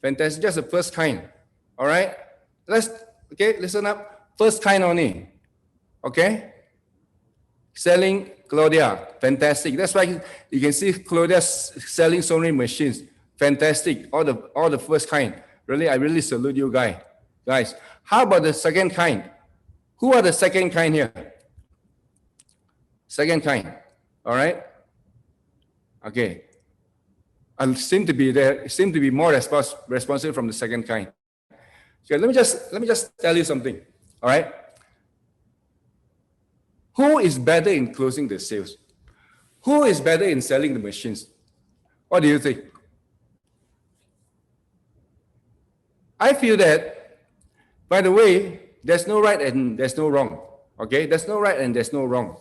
Speaker 14: Just the first kind. All right, listen up. First kind only. Okay, selling Claudia, fantastic. That's why you can see Claudia selling so many machines. Fantastic, all the first kind. Really, I really salute you guys. How about the second kind? Who are the second kind here? Second kind. All right. Okay, I seem to be more responsive from the second kind. Okay, let me just tell you something. All right, who is better in closing the sales? Who is better in selling the machines? What do you think? I feel that, by the way, there's no right and there's no wrong. Okay, there's no right and there's no wrong.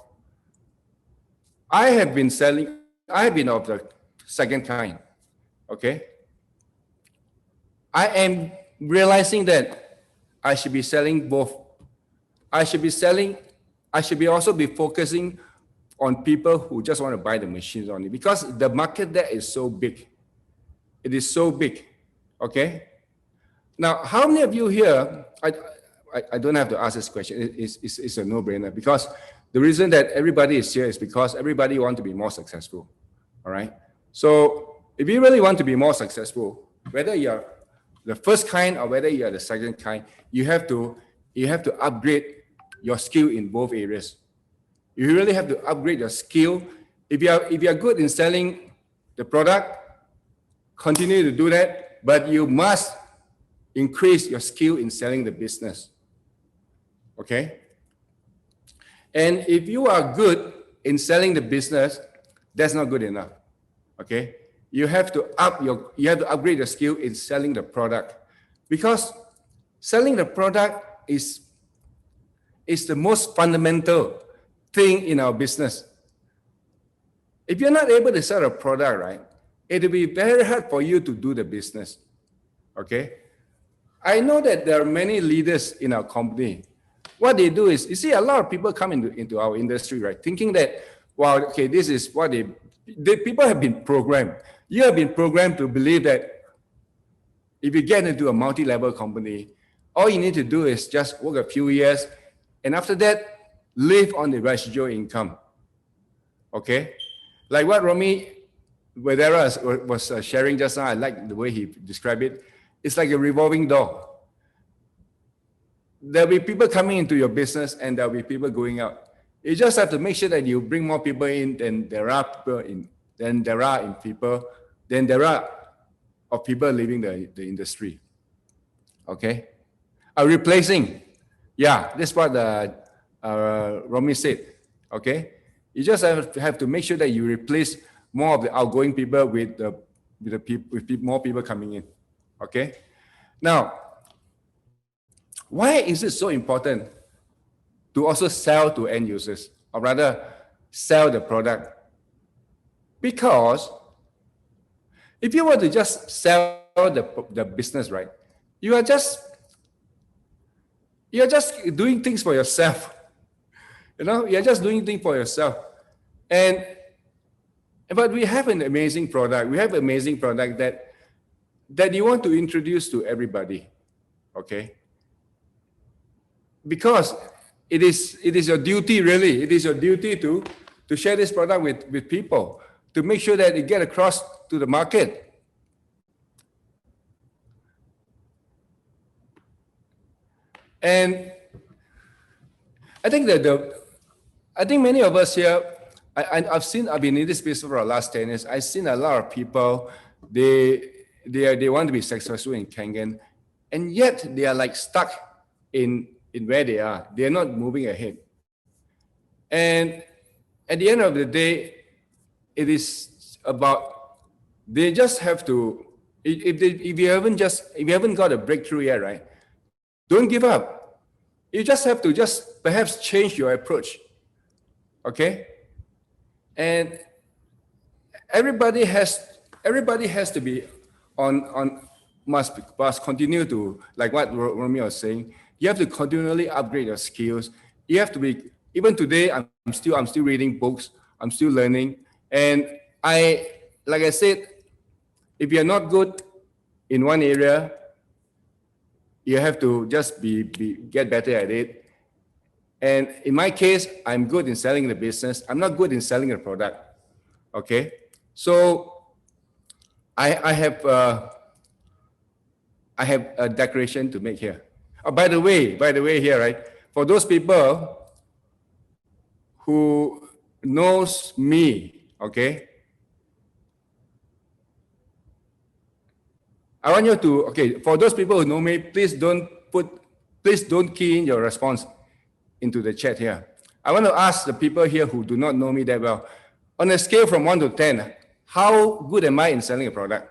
Speaker 14: I have been of the second kind. Okay. I am realizing that I should be selling both. I should also be focusing on people who just want to buy the machines only, because the market there is so big. It is so big. Okay. Now, how many of you here, I don't have to ask this question. It's a no-brainer, because the reason that everybody is here is because everybody wants to be more successful. All right. So if you really want to be more successful, whether you're the first kind or whether you're the second kind, you have to upgrade your skill in both areas. You really have to upgrade your skill. If you are good in selling the product, continue to do that, but you must increase your skill in selling the business. Okay? And if you are good in selling the business, that's not good enough. Okay? You have to upgrade your skill in selling the product, because selling the product is the most fundamental thing in our business. If you're not able to sell a product, right, it'll be very hard for you to do the business. Okay? I know that there are many leaders in our company. What they do is, you see, a lot of people come into our industry, right, thinking that, well, okay, this is what people have been programmed. You have been programmed to believe that if you get into a multi-level company, all you need to do is just work a few years, and after that, live on the residual income. Okay? Like what Romy Vedera was sharing just now, I like the way he described it. It's like a revolving door. There'll be people coming into your business and there'll be people going out. You just have to make sure that you bring more people in than there are of people leaving the industry. Okay? Replacing. Yeah, that's what Romy said. Okay? You just have to make sure that you replace more of the outgoing people with more people coming in. Okay? Now, why is it so important to also sell to end users, or rather sell the product? Because if you were to just sell the business, right, you're just doing things for yourself. You know, you're just doing things for yourself. But we have an amazing product. We have an amazing product that you want to introduce to everybody. Okay? Because it is your duty, really. It is your duty to share this product with people, to make sure that it gets across to the market. And I think many of us here, I've been in this business for the last 10 years. I've seen a lot of people, they want to be successful in Kangen, and yet they are like stuck in where they are. They're not moving ahead. And at the end of the day, it is about, they just have to, if you haven't got a breakthrough yet, right, don't give up. You just have to perhaps change your approach. Okay? And everybody has to be must continue to, like what Romy was saying, you have to continually upgrade your skills. You have to be, even today, I'm still reading books, I'm still learning. And like I said, if you're not good in one area, you have to just get better at it. And in my case, I'm good in selling the business. I'm not good in selling the product. Okay? So I have a declaration to make here. Oh, by the way, here, right? For those people who knows me, okay? I want you to, okay, for those people who know me, please don't key in your response into the chat here. I want to ask the people here who do not know me that well, on a scale from 1 to 10, how good am I in selling a product?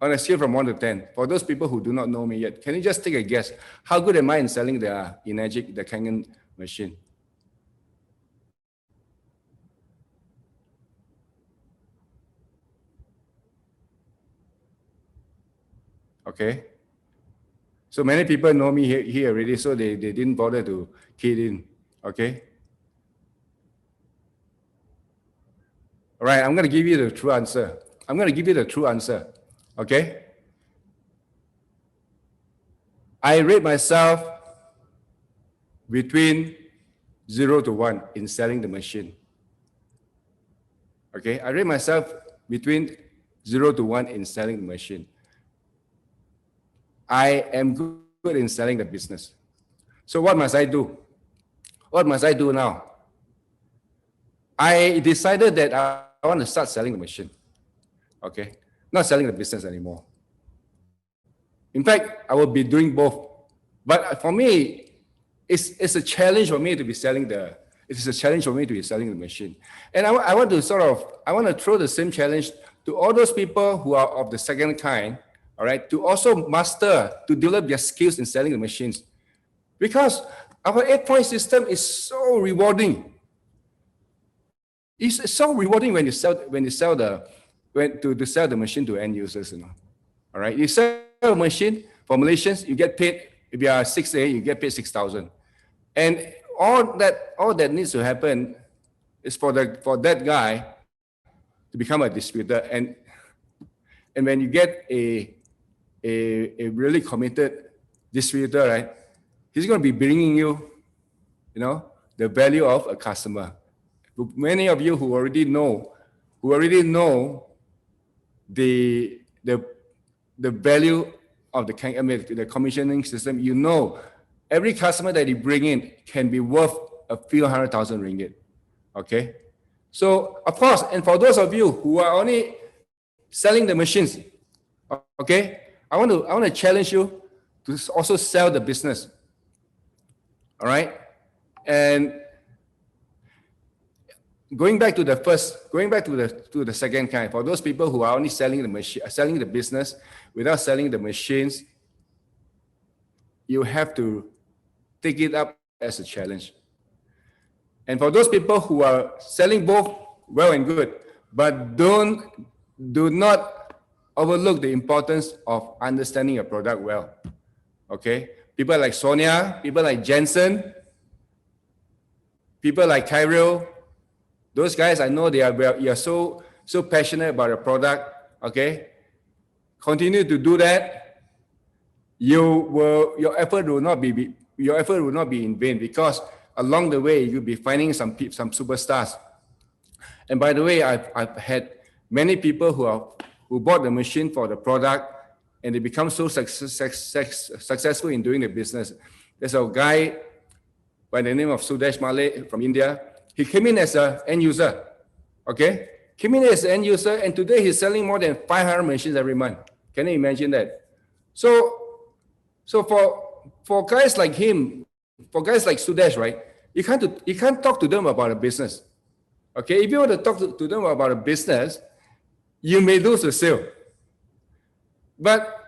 Speaker 14: On a scale from 1 to 10, for those people who do not know me yet, can you just take a guess? How good am I in selling the Enagic, the Kangen machine? Okay. So many people know me here already, so they didn't bother to key it in. Okay. All right, I'm going to give you the true answer. Okay. I rate myself between 0 to 1 in selling the machine. Okay, I rate myself between 0 to 1 in selling the machine. I am good in selling the business. So what must I do? What must I do now? I decided that I want to start selling the machine. Okay, not selling the business anymore. In fact, I will be doing both. But for me, it's a challenge for me to be selling the. It's a challenge for me to be selling the machine, and I want to throw the same challenge to all those people who are of the second kind. All right, to also to develop their skills in selling the machines, because our 8-point system is so rewarding. It's so rewarding when you sell the machine to end users. All right, you sell a machine for Malaysians, you get paid. If you are 6A, you get paid 6,000, and all that needs to happen is for that guy to become a distributor, and when you get a really committed distributor, right, he's going to be bringing you, the value of a customer. Many of you who already know the value of the commissioning system, every customer that you bring in can be worth a few 100,000 ringgit. Okay, so of course, and for those of you who are only selling the machines, okay, I want to challenge you to also sell the business. All right, and going back to the second kind, for those people who are only selling the business without selling the machines, you have to take it up as a challenge. And for those people who are selling both, well and good, but do not overlook the importance of understanding a product well. Okay, people like Sonia, people like Jensen, people like Kyril, those guys, I know you are so passionate about your product. Okay, continue to do that. Your effort will not be in vain, because along the way you'll be finding some superstars. And by the way, I've had many people who bought the machine for the product, and they become so successful in doing the business. There's a guy by the name of Sudesh Malay from India. He came in as an end user. Okay, came in as an end user, and today he's selling more than 500 machines every month. Can you imagine that? So for guys like him, for guys like Sudesh, right? You can't talk to them about a business. Okay, if you want to talk to them about a business, you may lose the sale. But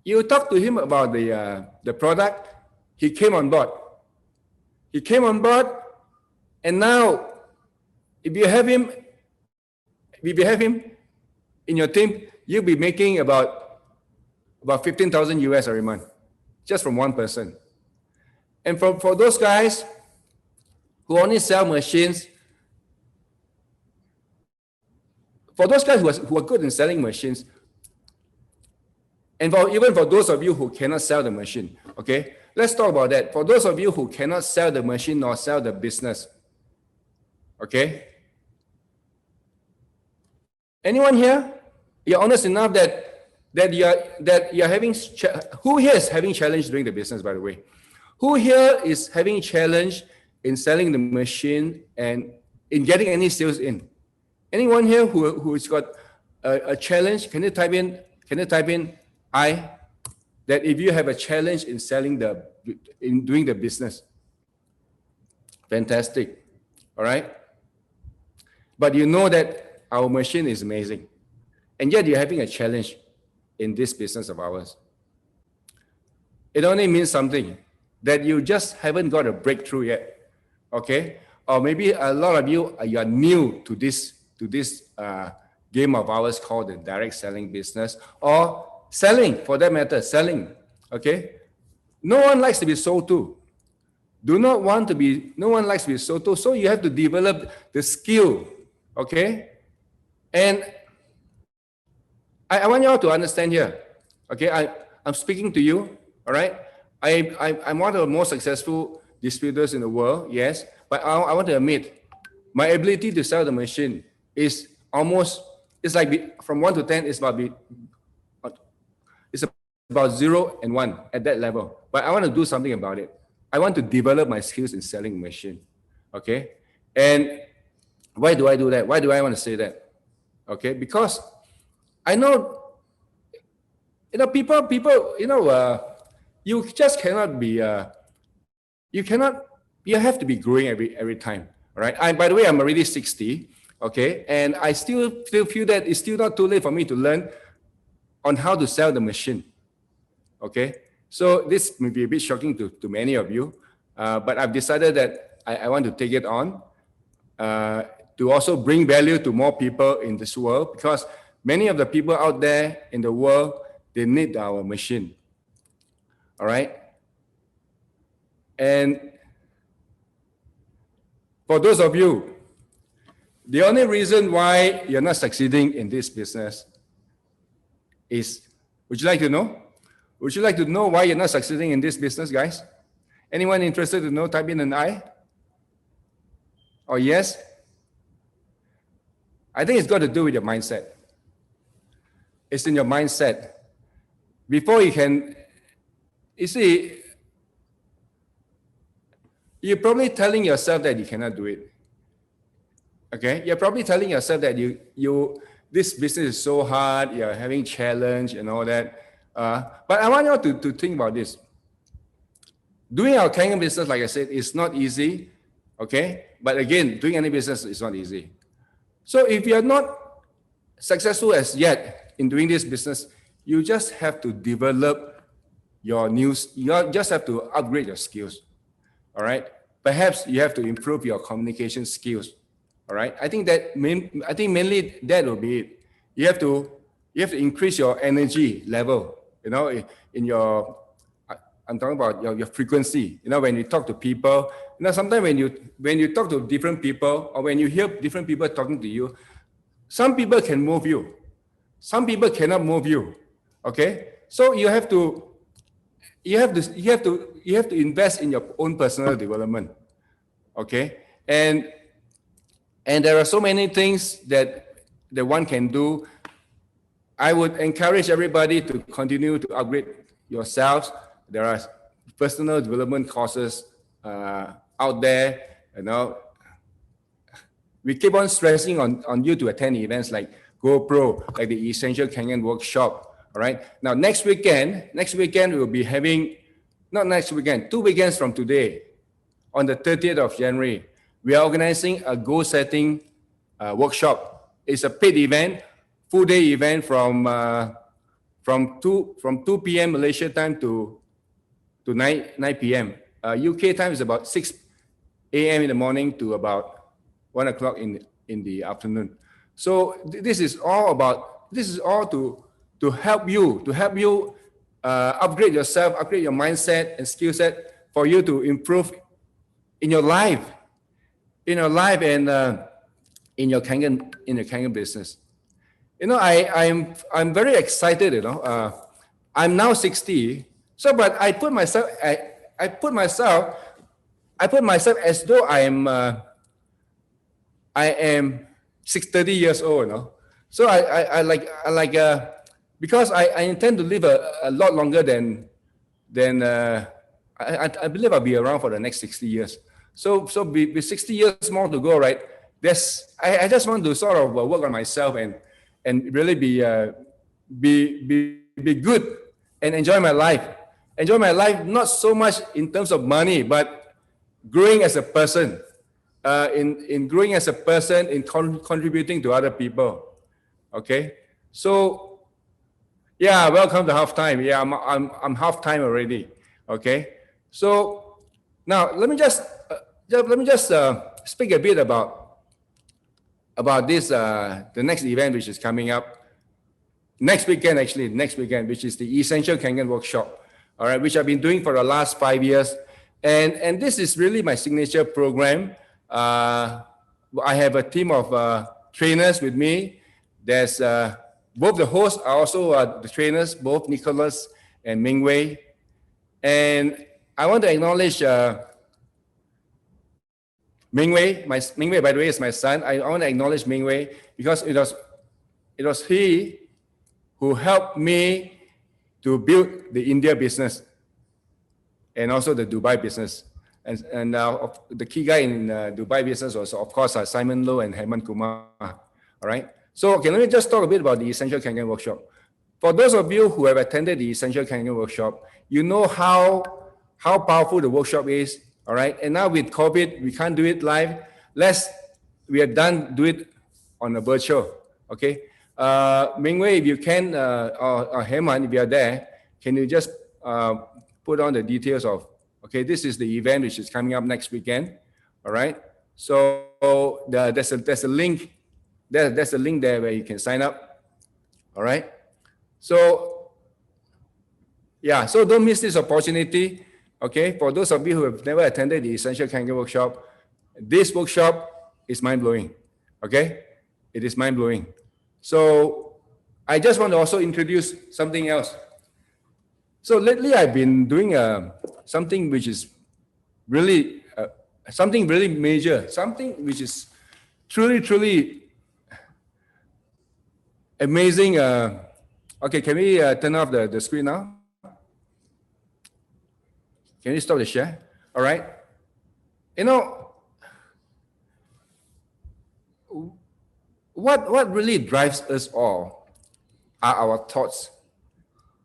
Speaker 14: you talk to him about the product, he came on board. And now, if you have him in your team, you'll be making about 15,000 US every month, just from one person. And for those guys who only sell machines, for those guys who are good in selling machines, and even for those of you who cannot sell the machine, okay, let's talk about that. For those of you who cannot sell the machine nor sell the business, okay, anyone here, you're honest enough that you're having, who here is having challenge doing the business, by the way? Who here is having challenge in selling the machine and in getting any sales in? Anyone here who's got a challenge? Can you type in I, that if you have a challenge in in doing the business? Fantastic. All right. But you know that our machine is amazing, and yet you're having a challenge in this business of ours. It only means something, that you just haven't got a breakthrough yet. Okay. Or maybe a lot of you are new to this game of ours called the direct selling business, or selling, for that matter, selling. Okay. No one likes to be sold to. No one likes to be sold to. So you have to develop the skill. Okay. And I want you all to understand here. Okay. I'm speaking to you. All right. I'm one of the most successful distributors in the world. Yes. But I want to admit, my ability to sell the machine is it's like from 1 to 10, it's about 0 and 1 at that level. But I want to do something about it. I want to develop my skills in selling machine. Okay. And why do I do that? Why do I want to say that? Okay. Because I know people, you just cannot be, you have to be growing every time, all right? By the way, I'm already 60, okay? And I still feel that it's still not too late for me to learn on how to sell the machine, okay? So this may be a bit shocking to many of you, but I've decided that I want to take it on to also bring value to more people in this world, because many of the people out there in the world, they need our machine, all right? And for those of you, the only reason why you're not succeeding in this business is, would you like to know? Would you like to know why you're not succeeding in this business, guys? Anyone interested to know? Type in an I or yes. I think it's got to do with your mindset. It's in your mindset. Before you can, you see, you're probably telling yourself that you cannot do it. Okay, you're probably telling yourself that this business is so hard, you're having challenge and all that. But I want you to think about this. Doing our Kangen business, like I said, is not easy. Okay, but again, doing any business is not easy. So if you're not successful as yet in doing this business, you just have to develop your news. You just have to upgrade your skills. All right. Perhaps you have to improve your communication skills. All right. I think mainly that will be it. You have to increase your energy level. In your, I'm talking about your frequency. When you talk to people, sometimes when you talk to different people, or when you hear different people talking to you, some people can move you, some people cannot move you. Okay. So you have to invest in your own personal development. Okay. And there are so many things that one can do. I would encourage everybody to continue to upgrade yourselves. There are personal development courses out there. We keep on stressing on you to attend events like GoPro, like the Essential Kangen workshop. All right. Now next weekend we will be having, not next weekend, 2 weekends from today, on the 30th of January, we are organizing a goal setting workshop. It's a paid event, full day event from 2 p.m. Malaysia time to 9 p.m. UK time is about 6 a.m. in the morning to about 1 o'clock in the afternoon. So this is all to help you upgrade yourself, upgrade your mindset and skill set for you to improve in your life, and in your Kangen business. I'm very excited. I'm now 60. So, but I put myself as though I am 30 years old. So I like because I intend to live a lot longer than I believe I'll be around for the next 60 years. So with 60 years more to go, right? I just want to sort of work on myself and really be good and enjoy my life. Enjoy my life, not so much in terms of money, but growing as a person, in growing as a person, in contributing to other people. Okay, so yeah, welcome to halftime. Yeah, I'm halftime already. Okay, so now let me just speak a bit about this the next event which is coming up next weekend, which is the Essential Kangen workshop. All right, which I've been doing for the last 5 years, and this is really my signature program. I have a team of trainers with me. There's both the hosts are also the trainers, both Nicholas and Mingwei. And I want to acknowledge Mingwei. Mingwei, by the way, is my son. I want to acknowledge Mingwei because it was he who helped me to build the India business and also the Dubai business. And the key guy in Dubai business was, of course, Simon Low and Hemant Kumar. All right. So, okay, let me just talk a bit about the Essential Kangen workshop. for those of you who have attended the Essential Kangen workshop, you know how powerful the workshop is, all right? And now with COVID, we can't do it live. We are done, do it on a virtual, okay? Ming Wei, if you can, or Heman, if you are there, can you just put on the details of, okay, this is the event which is coming up next weekend, all right? So there's a link, there's a link there where you can sign up, all right? So, yeah, so don't miss this opportunity, okay? For those of you who have never attended the Essential Kangen workshop, this workshop is mind-blowing, okay? It is mind-blowing. So I just want to also introduce something else. So lately I've been doing something which is really, something really major, something which is truly, truly amazing. Okay, can we turn off the screen now? Can you stop the share? All right. You know, what really drives us all are our thoughts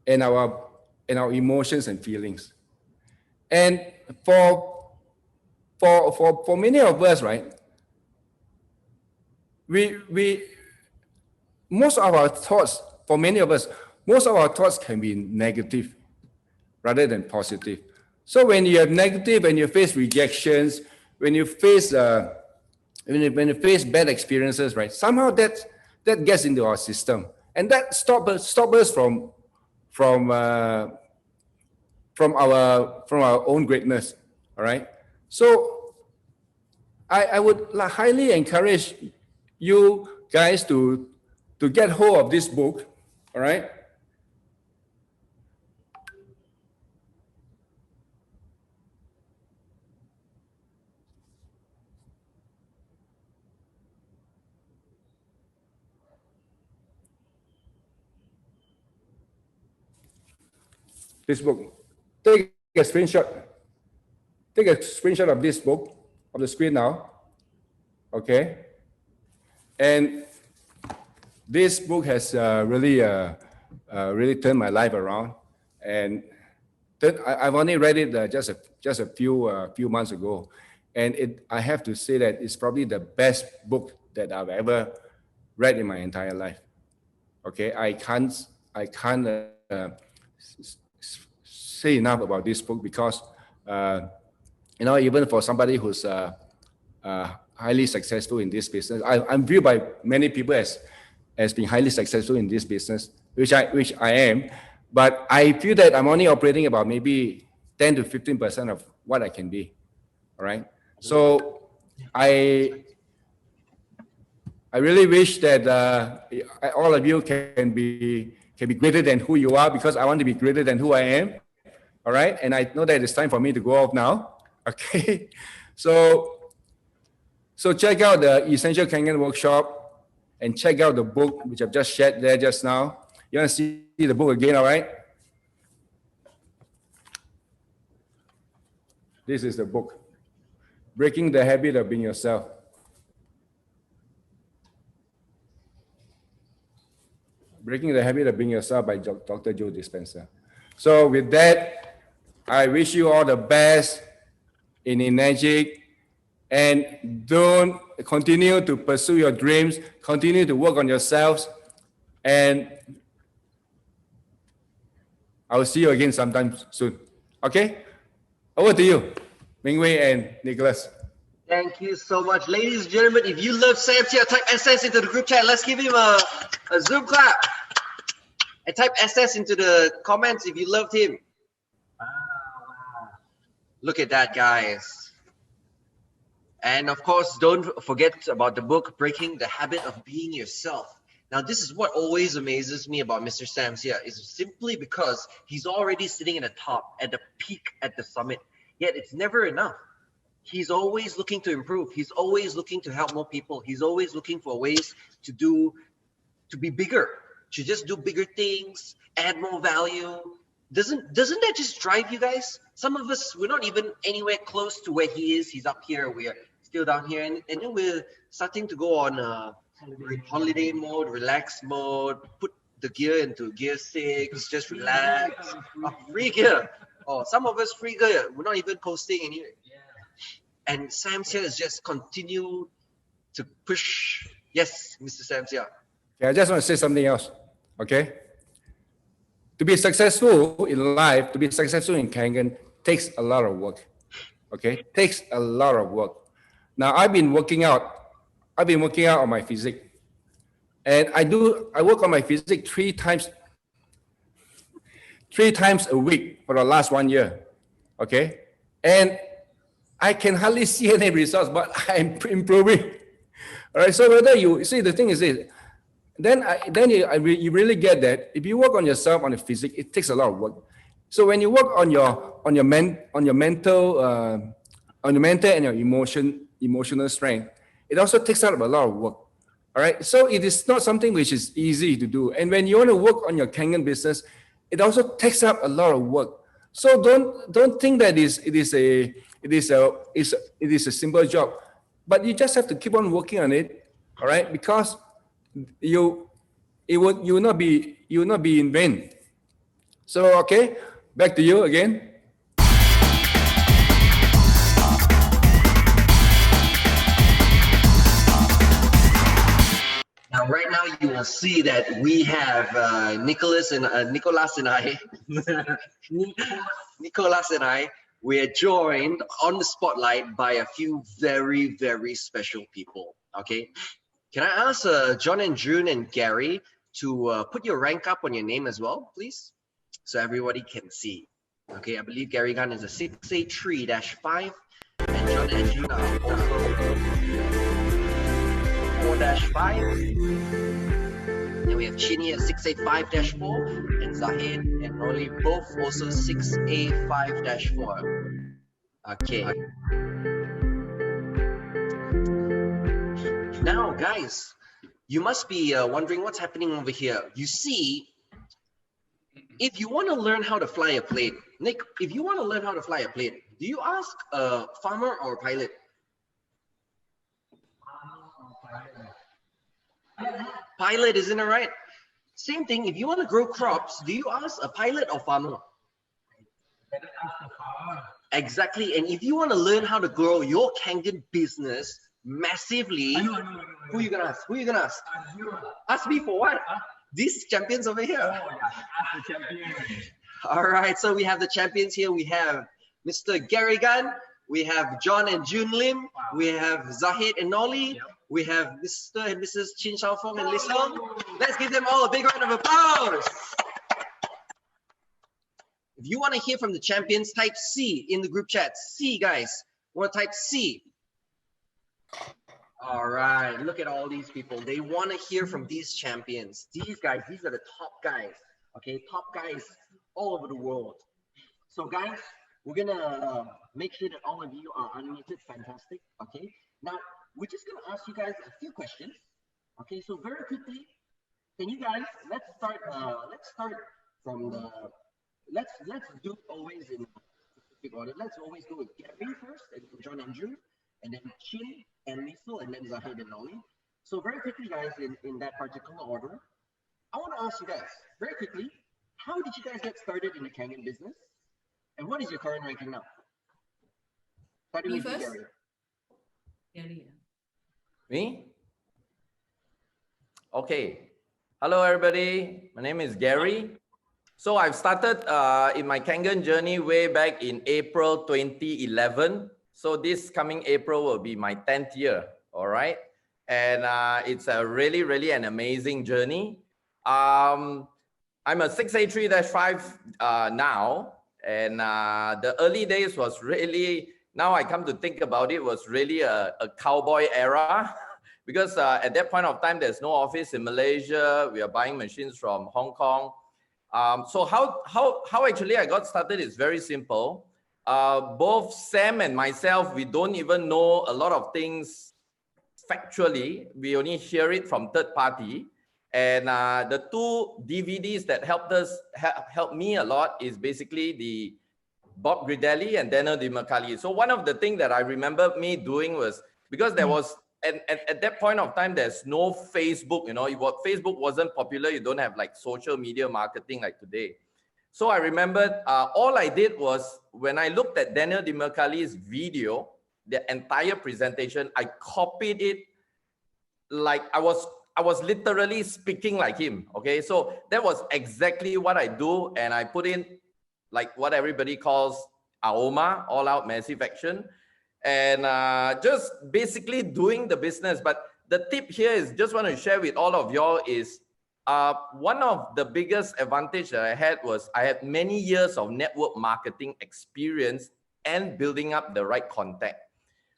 Speaker 14: and our emotions and feelings. And for many of us, right, most of our thoughts, for many of us, most of our thoughts can be negative rather than positive. So when you have negative, when you face rejections, when you face when you face bad experiences, right, somehow that gets into our system, and that stop us from our own greatness. All right. So I would highly encourage you guys to get hold of this book. All right. This book. Take a screenshot. Take a screenshot of this book of the screen now. Okay. And this book has really turned my life around. And I've only read it just a few months ago, and I have to say that it's probably the best book that I've ever read in my entire life. Okay, I can't say enough about this book because you know, even for somebody who's highly successful in this business, I'm viewed by many people as being highly successful in this business, which I am, but I feel that I'm only operating about maybe 10 to 15% of what I can be. All right. So I really wish that all of you can be greater than who you are, because I want to be greater than who I am. All right. And I know that it's time for me to go off now. Okay. So check out the Essential Kangen workshop and check out the book, which I've just shared there just now. You want to see the book again, all right? This is the book, Breaking the Habit of Being Yourself. Breaking the Habit of Being Yourself by Dr. Joe Dispenza. So with that, I wish you all the best in Enagic, and don't continue to pursue your dreams, continue to work on yourselves, and I will see you again sometime soon. Okay? Over to you, Ming Wei and Nicholas.
Speaker 1: Thank you so much. Ladies and gentlemen, if you love Sam Chia, type SS into the group chat. Let's give him a Zoom clap. And type SS into the comments if you loved him. Wow. Look at that, guys. And of course, don't forget about the book, Breaking the Habit of Being Yourself. Now, this is what always amazes me about Mr. Sam Chia, is simply because he's already sitting at the top, at the peak, at the summit. Yet it's never enough. He's always looking to improve. He's always looking to help more people. He's always looking for ways to be bigger, to just do bigger things, add more value. Doesn't that just drive you guys? Some of us, we're not even anywhere close to where he is. He's up here, we are still down here, and then we're starting to go on holiday mode, relax mode, put the gear into gear 6, just relax. Oh, free gear. Oh, some of us free gear. We're not even posting any. And Sam's here is just continue to push. Yes, Mr. Sam's here.
Speaker 14: Okay, I just want to say something else. Okay. To be successful in life, to be successful in Kangen, takes a lot of work. Okay, takes a lot of work. Now I've been working out on my physique, and I work on my physique three times a week for the last 1 year. Okay, and I can hardly see any results, but I'm improving. All right. So whether you see, the thing is this, you really get that if you work on yourself, on the physique, it takes a lot of work. So when you work on your mental and your emotional strength, it also takes out a lot of work. All right. So it is not something which is easy to do. And when you want to work on your Kangen business, it also takes up a lot of work. So don't think that it is a simple job, but you just have to keep on working on it. All right, because you will not be in vain. So okay, back to you again.
Speaker 1: Now, right now, you will see that we have Nicholas and I, we are joined on the spotlight by a few very, very special people. Okay, can I ask John and June and Gary to put your rank up on your name as well, please, so everybody can see. Okay, I believe Gary Gunn is a 683-5, and John and June are also 4-5. Then we have Chini at 685-4, and Zahid and Rolly both also 685-4. Okay. Now, guys, you must be wondering what's happening over here. You see, if you want to learn how to fly a plane, Nick, if you want to learn how to fly a plane, do you ask a farmer or a pilot? Pilot, isn't it right? Same thing, if you want to grow crops, do you ask a pilot or farmer? Exactly, and if you want to learn how to grow your Kangen business massively, who are you gonna ask? Who are you gonna ask? Ask me for what? These champions over here. Ask the champion. All right, so we have the champions here. We have Mr. Gary Gunn, we have John and June Lim, we have Zahid and Nolly, we have Mr. and Mrs. Chin Shao Fong and Lisong. Let's give them all a big round of applause. If you want to hear from the champions, type C in the group chat. C, guys. Want to type C? All right, look at all these people. They want to hear from these champions. These guys, these are the top guys. Okay, top guys all over the world. So guys, we're gonna make sure that all of you are unmuted. Fantastic. Okay. Now we're just gonna ask you guys a few questions. Okay. So very quickly, can you guys let's start from the let's do always in specific order. Let's always go with Gary first, and John and June, and then Chin and Liesel, and then Zahid and Nolly. So very quickly, guys, in that particular order, I want to ask you guys very quickly, how did you guys get started in the Kangen business? And what is your current ranking now? Starting with Gary.
Speaker 15: Gary. Me? Okay. Hello, everybody. My name is Gary. So I've started in my Kangen journey way back in April 2011. So this coming April will be my 10th year. All right. And it's a really, really an amazing journey. I'm a 683-5 now. And the early days was really, now I come to think about it, was really a cowboy era. Because at that point of time, there's no office in Malaysia. We are buying machines from Hong Kong. So how actually I got started is very simple. Both Sam and myself, we don't even know a lot of things factually. We only hear it from third party. And the two DVDs that helped me a lot is basically the Bob Gridelli and Daniel Di Macali. So one of the things that I remember me doing was, because there was and at that point of time, there's no Facebook, you know, Facebook wasn't popular. You don't have like social media marketing like today. So I remembered all I did was when I looked at Daniel Dimercalli's video, the entire presentation, I copied it like I was literally speaking like him. Okay, so that was exactly what I do, and I put in like what everybody calls AOMA, all out massive action, and just basically doing the business. But the tip here is just want to share with all of y'all is one of the biggest advantage that I had was I had many years of network marketing experience and building up the right contact.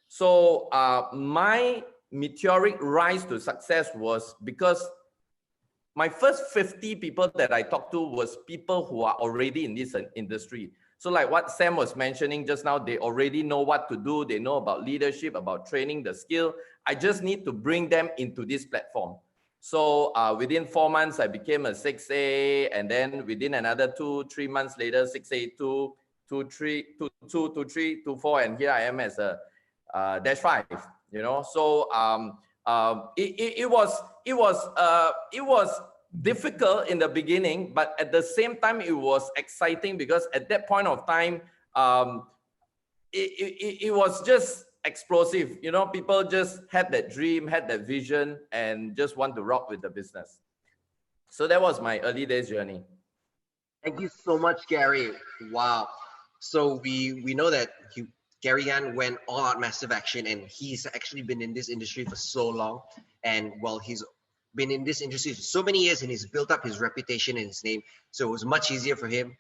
Speaker 15: So my meteoric rise to success was because my first 50 people that I talked to was people who are already in this industry. So like what Sam was mentioning just now, they already know what to do. They know about leadership, about training, the skill. I just need to bring them into this platform. So within 4 months, I became a 6A, and then within another 2-3 months later, 6A, 2, 2, 3, 2, 2, 2, 3, 2, 4, and here I am as a dash 5. You know, so it was difficult in the beginning, but at the same time, it was exciting because at that point of time, it was just explosive. You know, people just had that dream, had that vision, and just want to rock with the business. So that was my early days journey.
Speaker 1: Thank you so much, Gary. Wow. So we know that Gary Yan went all out massive action, and he's actually been in this industry for so long. And well, he's been in this industry for so many years, and he's built up his reputation and his name. So it was much easier for him.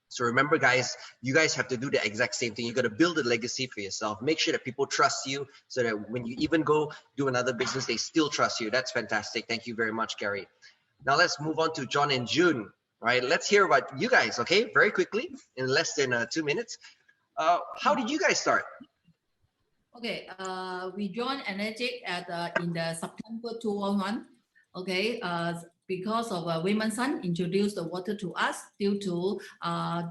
Speaker 1: So remember, guys, you guys have to do the exact same thing. You got to build a legacy for yourself. Make sure that people trust you, so that when you even go do another business, they still trust you. That's fantastic. Thank you very much, Gary. Now let's move on to John and June. All right, let's hear about you guys. Okay, very quickly, in less than 2 minutes. How did you guys start?
Speaker 16: Okay, we joined Enagic in the September 2001. Okay, because of Women's Son introduced the water to us due to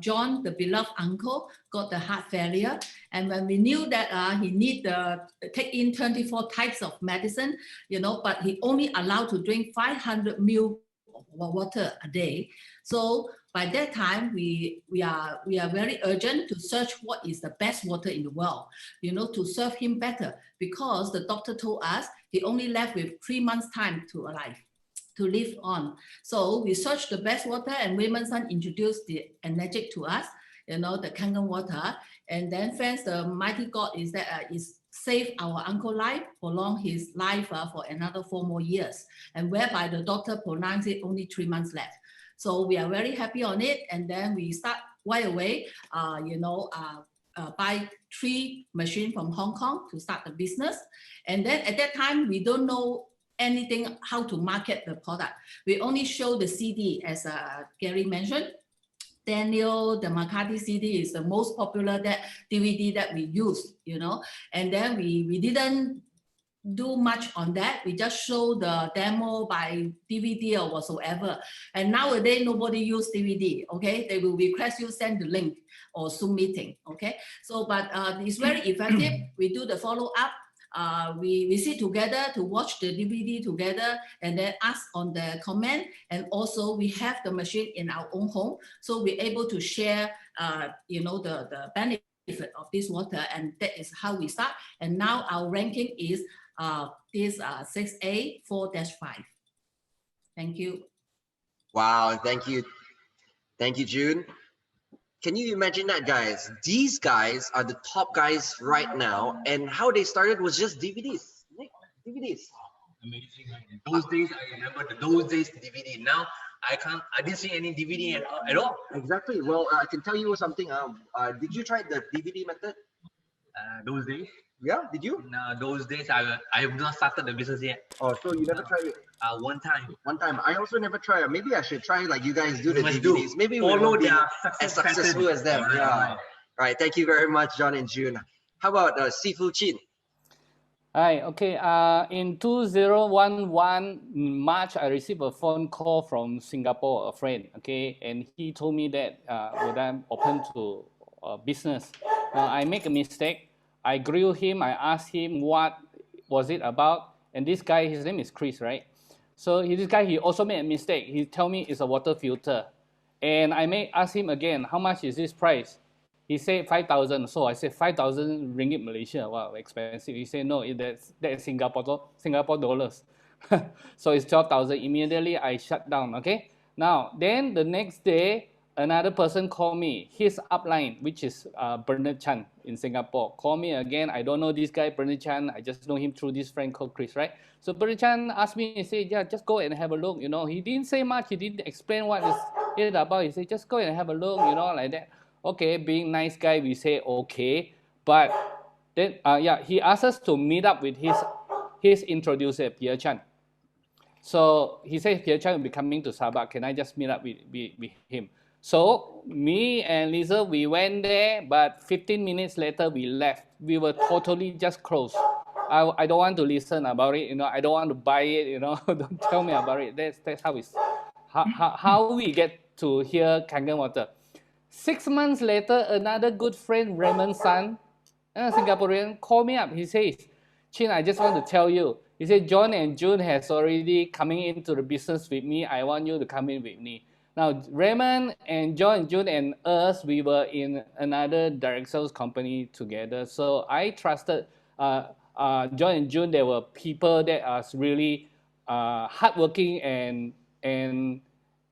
Speaker 16: John, the beloved uncle, got the heart failure. And when we knew that he need to take in 24 types of medicine, you know, but he only allowed to drink 500 ml of water a day. So by that time, we are very urgent to search what is the best water in the world, you know, to serve him better, because the doctor told us he only left with 3 months time to live on. So we searched the best water, and Women's Son introduced the Enagic to us, you know, the Kangen water. And then thanks the mighty God is that is saved our uncle life, prolong his life for another 4 more years, and whereby the doctor pronounced it only 3 months left. So we are very happy on it. And then we start right away, buy 3 machines from Hong Kong to start the business. And then at that time, we don't know anything how to market the product. We only show the CD, as Gary mentioned. Daniel Dimercalli CD is the most popular DVD that we use, you know. And then we didn't do much on that. We just show the demo by DVD or whatsoever. And nowadays, nobody use DVD, okay? They will request you send the link or Zoom meeting, okay? So, but it's very effective. We do the follow-up. We sit together to watch the DVD together and then ask on the comment. And also we have the machine in our own home. So we're able to share, you know, the benefit of this water. And that is how we start. And now our ranking is this 6A 4-5. Thank you.
Speaker 1: Wow, thank you. Thank you, June. Can you imagine that, guys? These guys are the top guys right now, and how they started was just DVDs. DVDs.
Speaker 13: Amazing. Those days, I remember those days DVD. Now I didn't see any DVD at all.
Speaker 1: Exactly. Well, I can tell you something. Did you try the DVD method?
Speaker 13: Those days?
Speaker 1: Yeah, did you?
Speaker 13: No, those days I have not started the business yet.
Speaker 1: Oh, so you never tried it?
Speaker 13: One time.
Speaker 1: One time. I also never tried it. Maybe I should try like you guys do the DVDs. Maybe we
Speaker 13: follow
Speaker 1: won't be
Speaker 13: their
Speaker 1: as successful as them. Yeah. All right. Thank you very much, John and June. How about Sifu Chin?
Speaker 17: Hi. Okay. In 2011 March, I received a phone call from Singapore, a friend. Okay, and he told me that whether I'm open to business. I make a mistake. I grill him. I asked him what was it about? And this guy, his name is Chris, right? So this guy, he also made a mistake. He tell me it's a water filter. And I may ask him again, how much is this price? He said 5,000. So I said 5,000 ringgit Malaysia. Wow, expensive. He said no, that's Singapore dollars. So it's 12,000. Immediately I shut down. Okay. Now then the next day, another person called me. His upline, which is Bernard Chan in Singapore, called me again. I don't know this guy Bernard Chan. I just know him through this friend called Chris, right? So Bernard Chan asked me. He said, "Yeah, just go and have a look." You know, he didn't say much. He didn't explain what it's about. He said, "Just go and have a look." You know, like that. Okay, being nice guy, we say okay. But then, he asked us to meet up with his introducer, Pierre Chan. So he said Pierre Chan will be coming to Sabah. Can I just meet up with him? So me and Lisa, we went there, but 15 minutes later we left. We were totally just closed. I don't want to listen about it. You know, I don't want to buy it. You know, don't tell me about it. That's how we get to hear Kangen water. 6 months later, another good friend, Raymond San, a Singaporean, called me up. He says, "Chin, I just want to tell you." He said, "John and June has already coming into the business with me. I want you to come in with me." Now, Raymond and John and June and us, we were in another direct sales company together. So I trusted John and June. They were people that are really hardworking and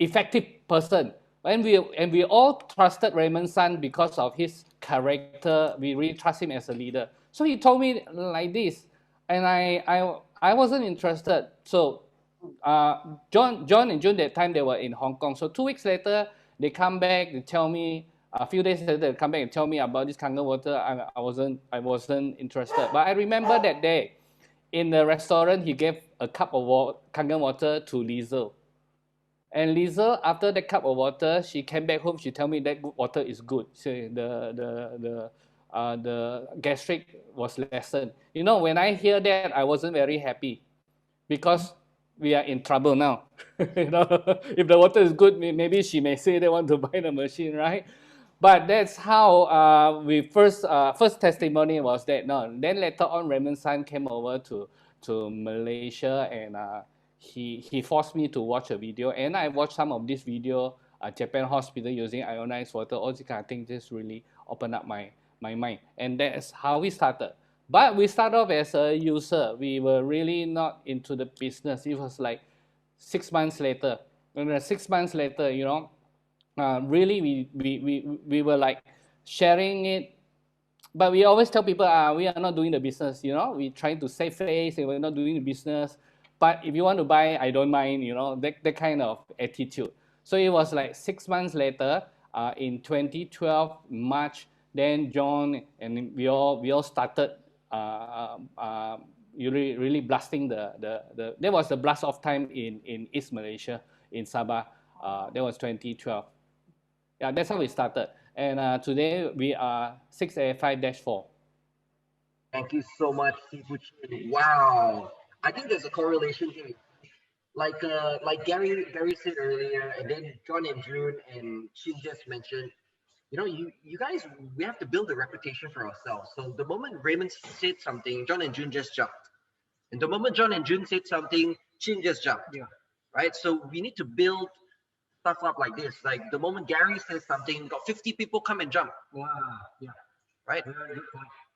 Speaker 17: effective person. And we all trusted Raymond's son because of his character. We really trust him as a leader. So he told me like this, and I wasn't interested. So John and June, that time they were in Hong Kong. So 2 weeks later, they come back. They tell me a few days later, they come back and tell me about this Kangen water. I wasn't interested. But I remember that day in the restaurant, he gave a cup of Kangen water to Liesl. And Liesl, after that cup of water, she came back home. She told me that water is good. So the gastric was lessened. You know, when I hear that, I wasn't very happy because we are in trouble now. You know, if the water is good, maybe she may say they want to buy the machine, right? But that's how we first testimony was that. No, then later on, Raymond's son came over to Malaysia and he forced me to watch a video, and I watched some of this video. Japan hospital using ionized water, all these kind of things just really opened up my mind, and that's how we started. But we started off as a user. We were really not into the business. It was like 6 months later. And 6 months later, you know, really we were like sharing it. But we always tell people, we are not doing the business, you know. We try to save face and we're not doing the business. But if you want to buy, I don't mind, you know, that kind of attitude. So it was like 6 months later, in 2012, March, then John and we all started really blasting that was the blast off time in East Malaysia, in Sabah. That was 2012. Yeah, that's how we started. And today we are 685-4.
Speaker 1: Thank you so much, Sifu Chin. Wow. I think there's a correlation here. Like Gary said earlier, and then John and June and Chin just mentioned, you know, you guys, we have to build a reputation for ourselves. So the moment Raymond said something, John and June just jumped. And the moment John and June said something, Chin just jumped. Yeah. Right? So we need to build stuff up like this. Like the moment Gary says something, got 50 people come and jump. Wow. Yeah. Right?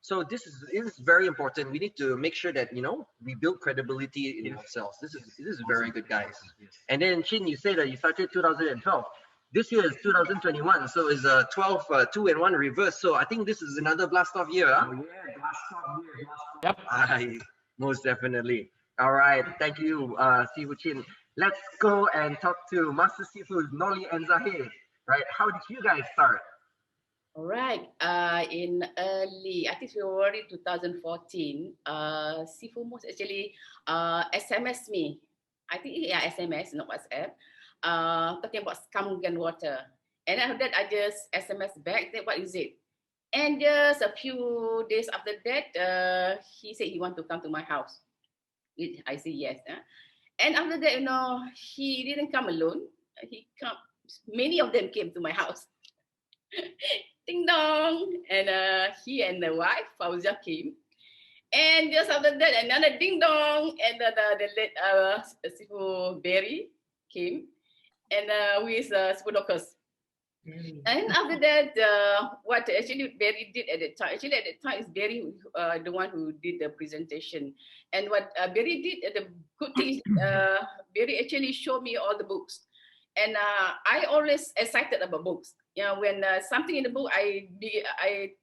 Speaker 1: So this is very important. We need to make sure that, you know, we build credibility in ourselves. This is very good, guys. And then Chin, you say that you started 2012. This year is 2021, so it's a 12 2-1 reverse. So I think this is another blast off year, huh? Oh, yeah, blast off year. Yep. Most definitely. All right, thank you, Sifu Chin. Let's go and talk to Master Sifu Noli and Zahir. Right, how did you guys start?
Speaker 18: All right. In early, I think February 2014, Sifu Mos actually SMS me. I think SMS, not WhatsApp. Talking about Kangen water. And after that, I just SMS back, what is it? And just a few days after that, he said he want to come to my house. I said yes. And after that, you know, he didn't come alone. Many of them came to my house. Ding dong. And he and the wife, Fauzia, came. And just after that, another ding dong, and the late Sifu Berry came, and with Sifu Docus. And after that, what actually Berry did at the time, actually at the time is Berry the one who did the presentation. And what Berry did, the good thing is Berry actually showed me all the books. And I always excited about books. You know, when something in the book, I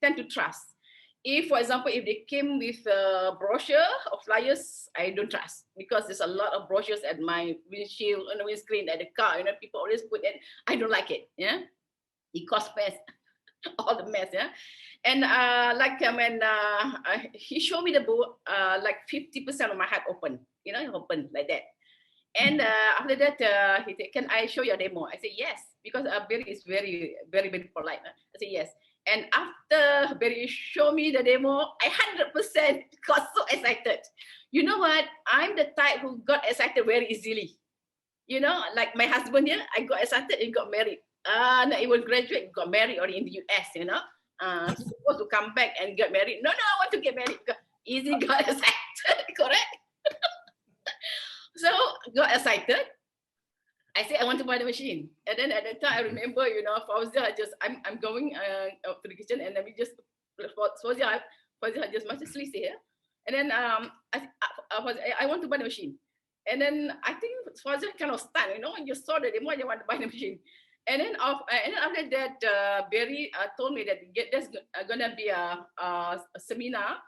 Speaker 18: tend to trust. If, for example, if they came with a brochure or flyers, I don't trust because there's a lot of brochures at my windshield, on the windscreen at the car. You know, people always put it. I don't like it. Yeah, it causes mess, all the mess. Yeah, and like when he showed me the book, like 50% of my heart open. You know, open like that. And after that, he said, "Can I show you a demo?" I said, "Yes," because Barry is very, very, very polite. I said, "Yes." And after Barry showed me the demo, I 100% got so excited. You know what? I'm the type who got excited very easily. You know, like my husband here, I got excited and got married. No, he was graduate, got married already in the US, you know. Supposed to come back and get married. No, I want to get married. Easy got excited, correct? So got excited. I said I want to buy the machine, and then at that time I remember, you know, Fauzia I'm going to the kitchen, and then we just Fauzia just must sleep here, and then I want to buy the machine, and then I think Fauzia kind of stunned, you know, you saw the demo, you want to buy the machine, and then after that Barry told me that there's gonna be a seminar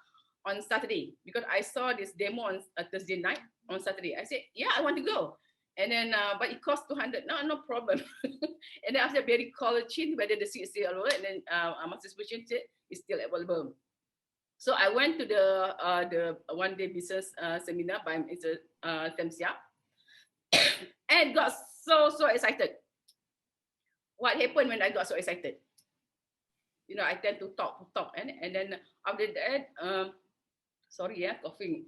Speaker 18: on Saturday because I saw this demo on Thursday night. On Saturday, I said, "Yeah, I want to go." And then, but it cost 200. No problem. And then after Barry called Chin whether the seat is still available, and then Master Chin said it's still available. So I went to the one-day business seminar by Mr. Temsia, and got so excited. What happened when I got so excited? You know, I tend to talk, and then after that, sorry, coughing.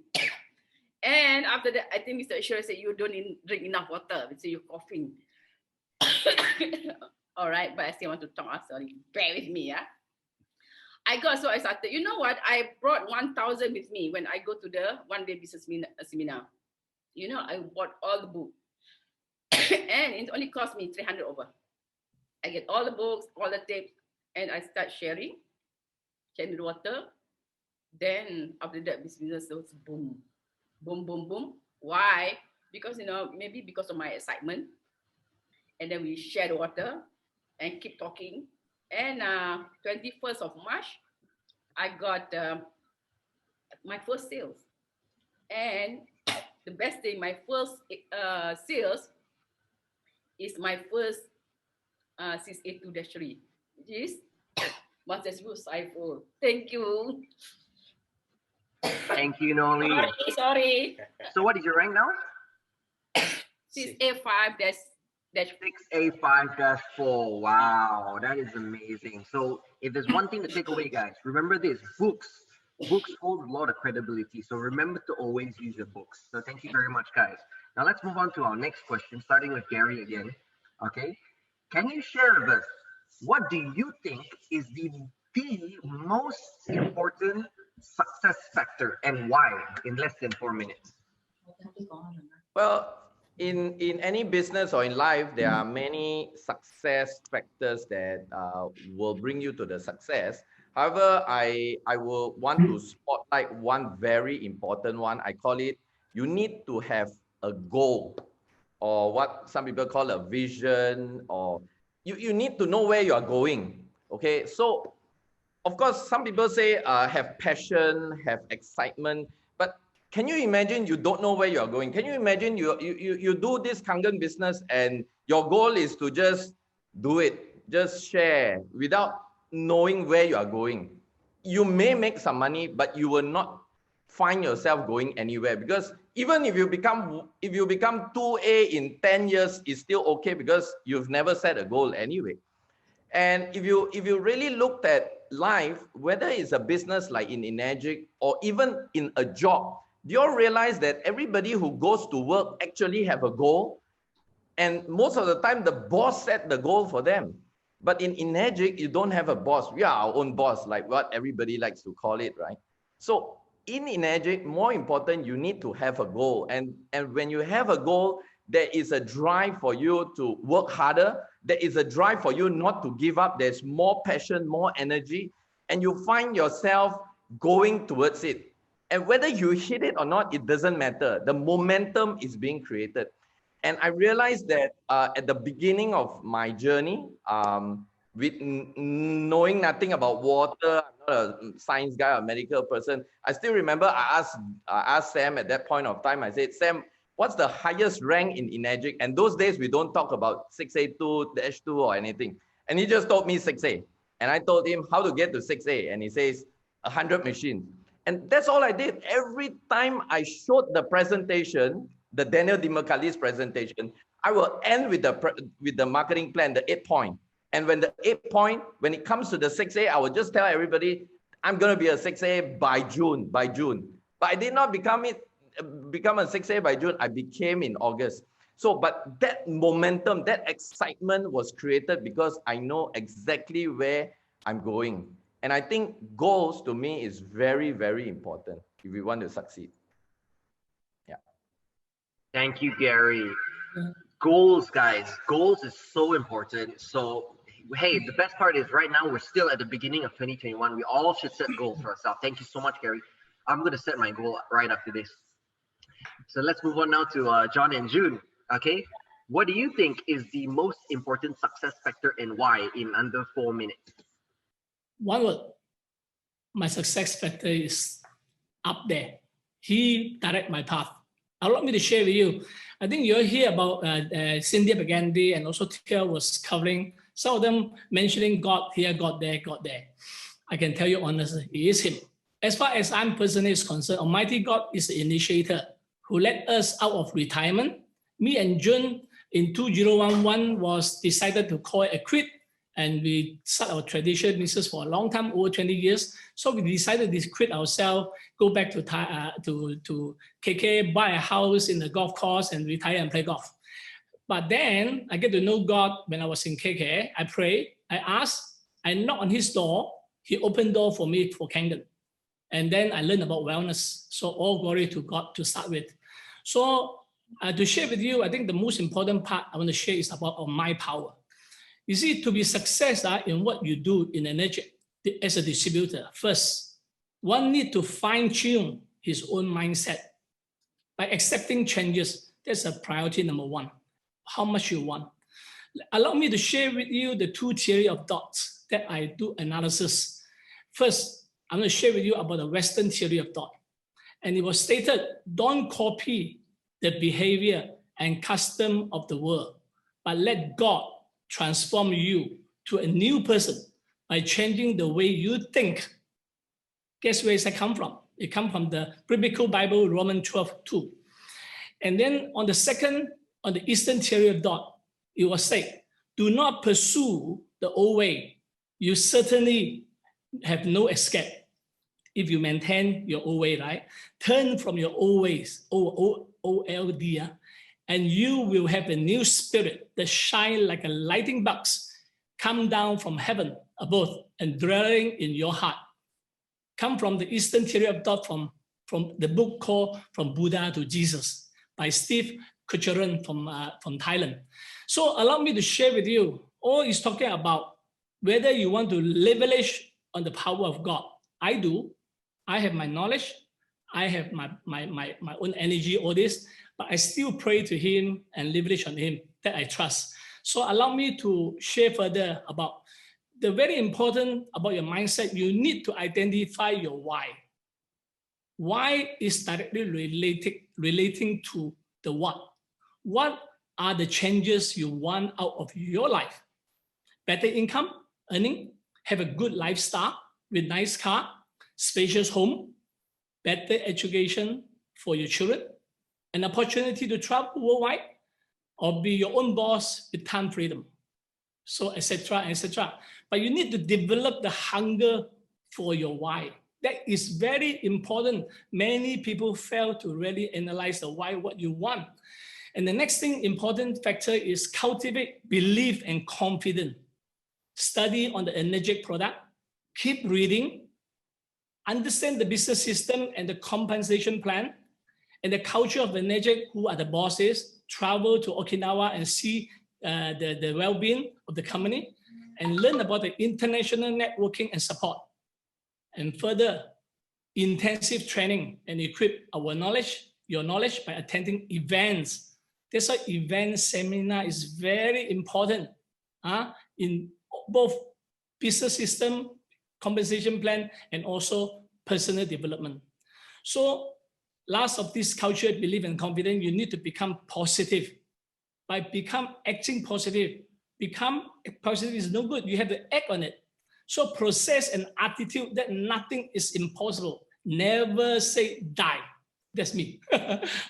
Speaker 18: And after that, I think Mr. Ashura said, "You don't drink enough water." So you're coughing. All right, but I still want to talk. Sorry, bear with me. Yeah, I got so excited. You know what? I brought 1,000 with me when I go to the one-day business seminar. You know, I bought all the books, and it only cost me 300 over. I get all the books, all the tapes, and I start sharing the water. Then after that, business goes boom. Boom, boom, boom. Why? Because, you know, maybe because of my excitement. And then we share the water and keep talking. And 21st of March, I got my first sales. And the best thing, my first sales is my first 682-3, which is Master Cypher. Thank you.
Speaker 1: Thank you, Noli.
Speaker 18: Sorry.
Speaker 1: So what is your rank now?
Speaker 18: 6A5-4.
Speaker 1: Wow, that is amazing. So if there's one thing to take away, guys, remember this: books hold a lot of credibility. So remember to always use your books. So thank you very much, guys. Now let's move on to our next question, starting with Gary again. Okay, can you share with us what do you think is the most important success factor and why in less than 4 minutes?
Speaker 15: Well, in any business or in life, there are many success factors that will bring you to the success. However, I will want to spotlight one very important one. I call it, you need to have a goal, or what some people call a vision, or you need to know where you are going. Okay, so of course, some people say have passion, have excitement, but can you imagine you don't know where you are going? Can you imagine you do this Kangen business and your goal is to just do it, just share without knowing where you are going? You may make some money, but you will not find yourself going anywhere, because even if you become 2A in 10 years, it's still okay because you've never set a goal anyway. And if you really looked at life, whether it's a business like in Enagic or even in a job, do you all realize that everybody who goes to work actually have a goal? And most of the time, the boss set the goal for them. But in Enagic, you don't have a boss. We are our own boss, like what everybody likes to call it, right? So in Enagic, more important, you need to have a goal. And when you have a goal, there is a drive for you to work harder. There is a drive for you not to give up. There's more passion, more energy, and you find yourself going towards it. And whether you hit it or not, it doesn't matter. The momentum is being created. And I realized that at the beginning of my journey, with knowing nothing about water, I'm not a science guy or medical person. I still remember I asked Sam at that point of time, I said, Sam, what's the highest rank in Enagic? And those days we don't talk about 6A2-2 or anything. And he just told me 6A. And I told him how to get to 6A. And he says, 100 machines. And that's all I did. Every time I showed the presentation, the Daniel Dimercalli's presentation, I will end with the marketing plan, the 8-point. And when the 8-point, when it comes to the 6A, I will just tell everybody, I'm going to be a 6A by June. But I did not become a 6A by June. I became in August. So, but that momentum, that excitement was created because I know exactly where I'm going. And I think goals to me is very, very important if we want to succeed. Yeah.
Speaker 1: Thank you, Gary. Goals, guys. Goals is so important. So, hey, the best part is right now we're still at the beginning of 2021. We all should set goals for ourselves. Thank you so much, Gary. I'm going to set my goal right after this. So let's move on now to John and June. Okay. What do you think is the most important success factor and why in under 4 minutes?
Speaker 19: One word, my success factor is up there. He direct my path. Allow me to share with you. I think you'll hear about Cindy Bagandi, and also Tia was covering, some of them mentioning God here, God there, God there. I can tell you honestly, it is him. As far as I'm personally concerned, Almighty God is the initiator who led us out of retirement. Me and June in 2011 was decided to call it a quit. And we start our tradition business for a long time, over 20 years. So we decided to quit ourselves, go back to KK, buy a house in the golf course and retire and play golf. But then I get to know God when I was in KK. I prayed, I asked, I knocked on his door. He opened door for me for Kangen. And then I learned about wellness. So all glory to God to start with. So to share with you, I think the most important part I want to share is about my power. You see, to be success in what you do in Enagic as a distributor, first, one need to fine-tune his own mindset. By accepting changes, that's a priority number one. How much you want. Allow me to share with you the 2 theory of thoughts that I do analysis. First, I'm going to share with you about the Western theory of thought. And it was stated, don't copy the behavior and custom of the world, but let God transform you to a new person by changing the way you think. Guess where it come from? It comes from the biblical Bible, Romans 12:2. And then on the second, on the Eastern theory of thought, it was said, do not pursue the old way. You certainly have no escape if you maintain your old way, right? Turn from your old ways, OLD, and you will have a new spirit that shine like a lighting box, come down from heaven above and dwelling in your heart. Come from the Eastern theory of thought from the book called From Buddha to Jesus by Steve Kucharan from Thailand. So allow me to share with you, all is talking about whether you want to leverage on the power of God. I do. I have my knowledge. I have my own energy, all this, but I still pray to him and leverage on him that I trust. So allow me to share further about the very important about your mindset. You need to identify your why. Why is directly relating to the what. What are the changes you want out of your life? Better income, earning, have a good lifestyle with nice car, spacious home, better education for your children, an opportunity to travel worldwide, or be your own boss with time freedom. So, etc., etc. But you need to develop the hunger for your why. That is very important. Many people fail to really analyze the why, what you want. And the next thing, important factor is cultivate belief and confidence. Study on the Enagic product, keep reading, understand the business system and the compensation plan, and the culture of the Enagic, who are the bosses, travel to Okinawa and see the well-being of the company, and learn about the international networking and support. And further, intensive training and equip our knowledge, your knowledge, by attending events. That's why event seminar is very important in both business system, compensation plan, and also personal development. So last of this culture, belief and confidence, you need to become positive. By acting positive, become positive is no good. You have to act on it. So process and attitude that nothing is impossible. Never say die. That's me.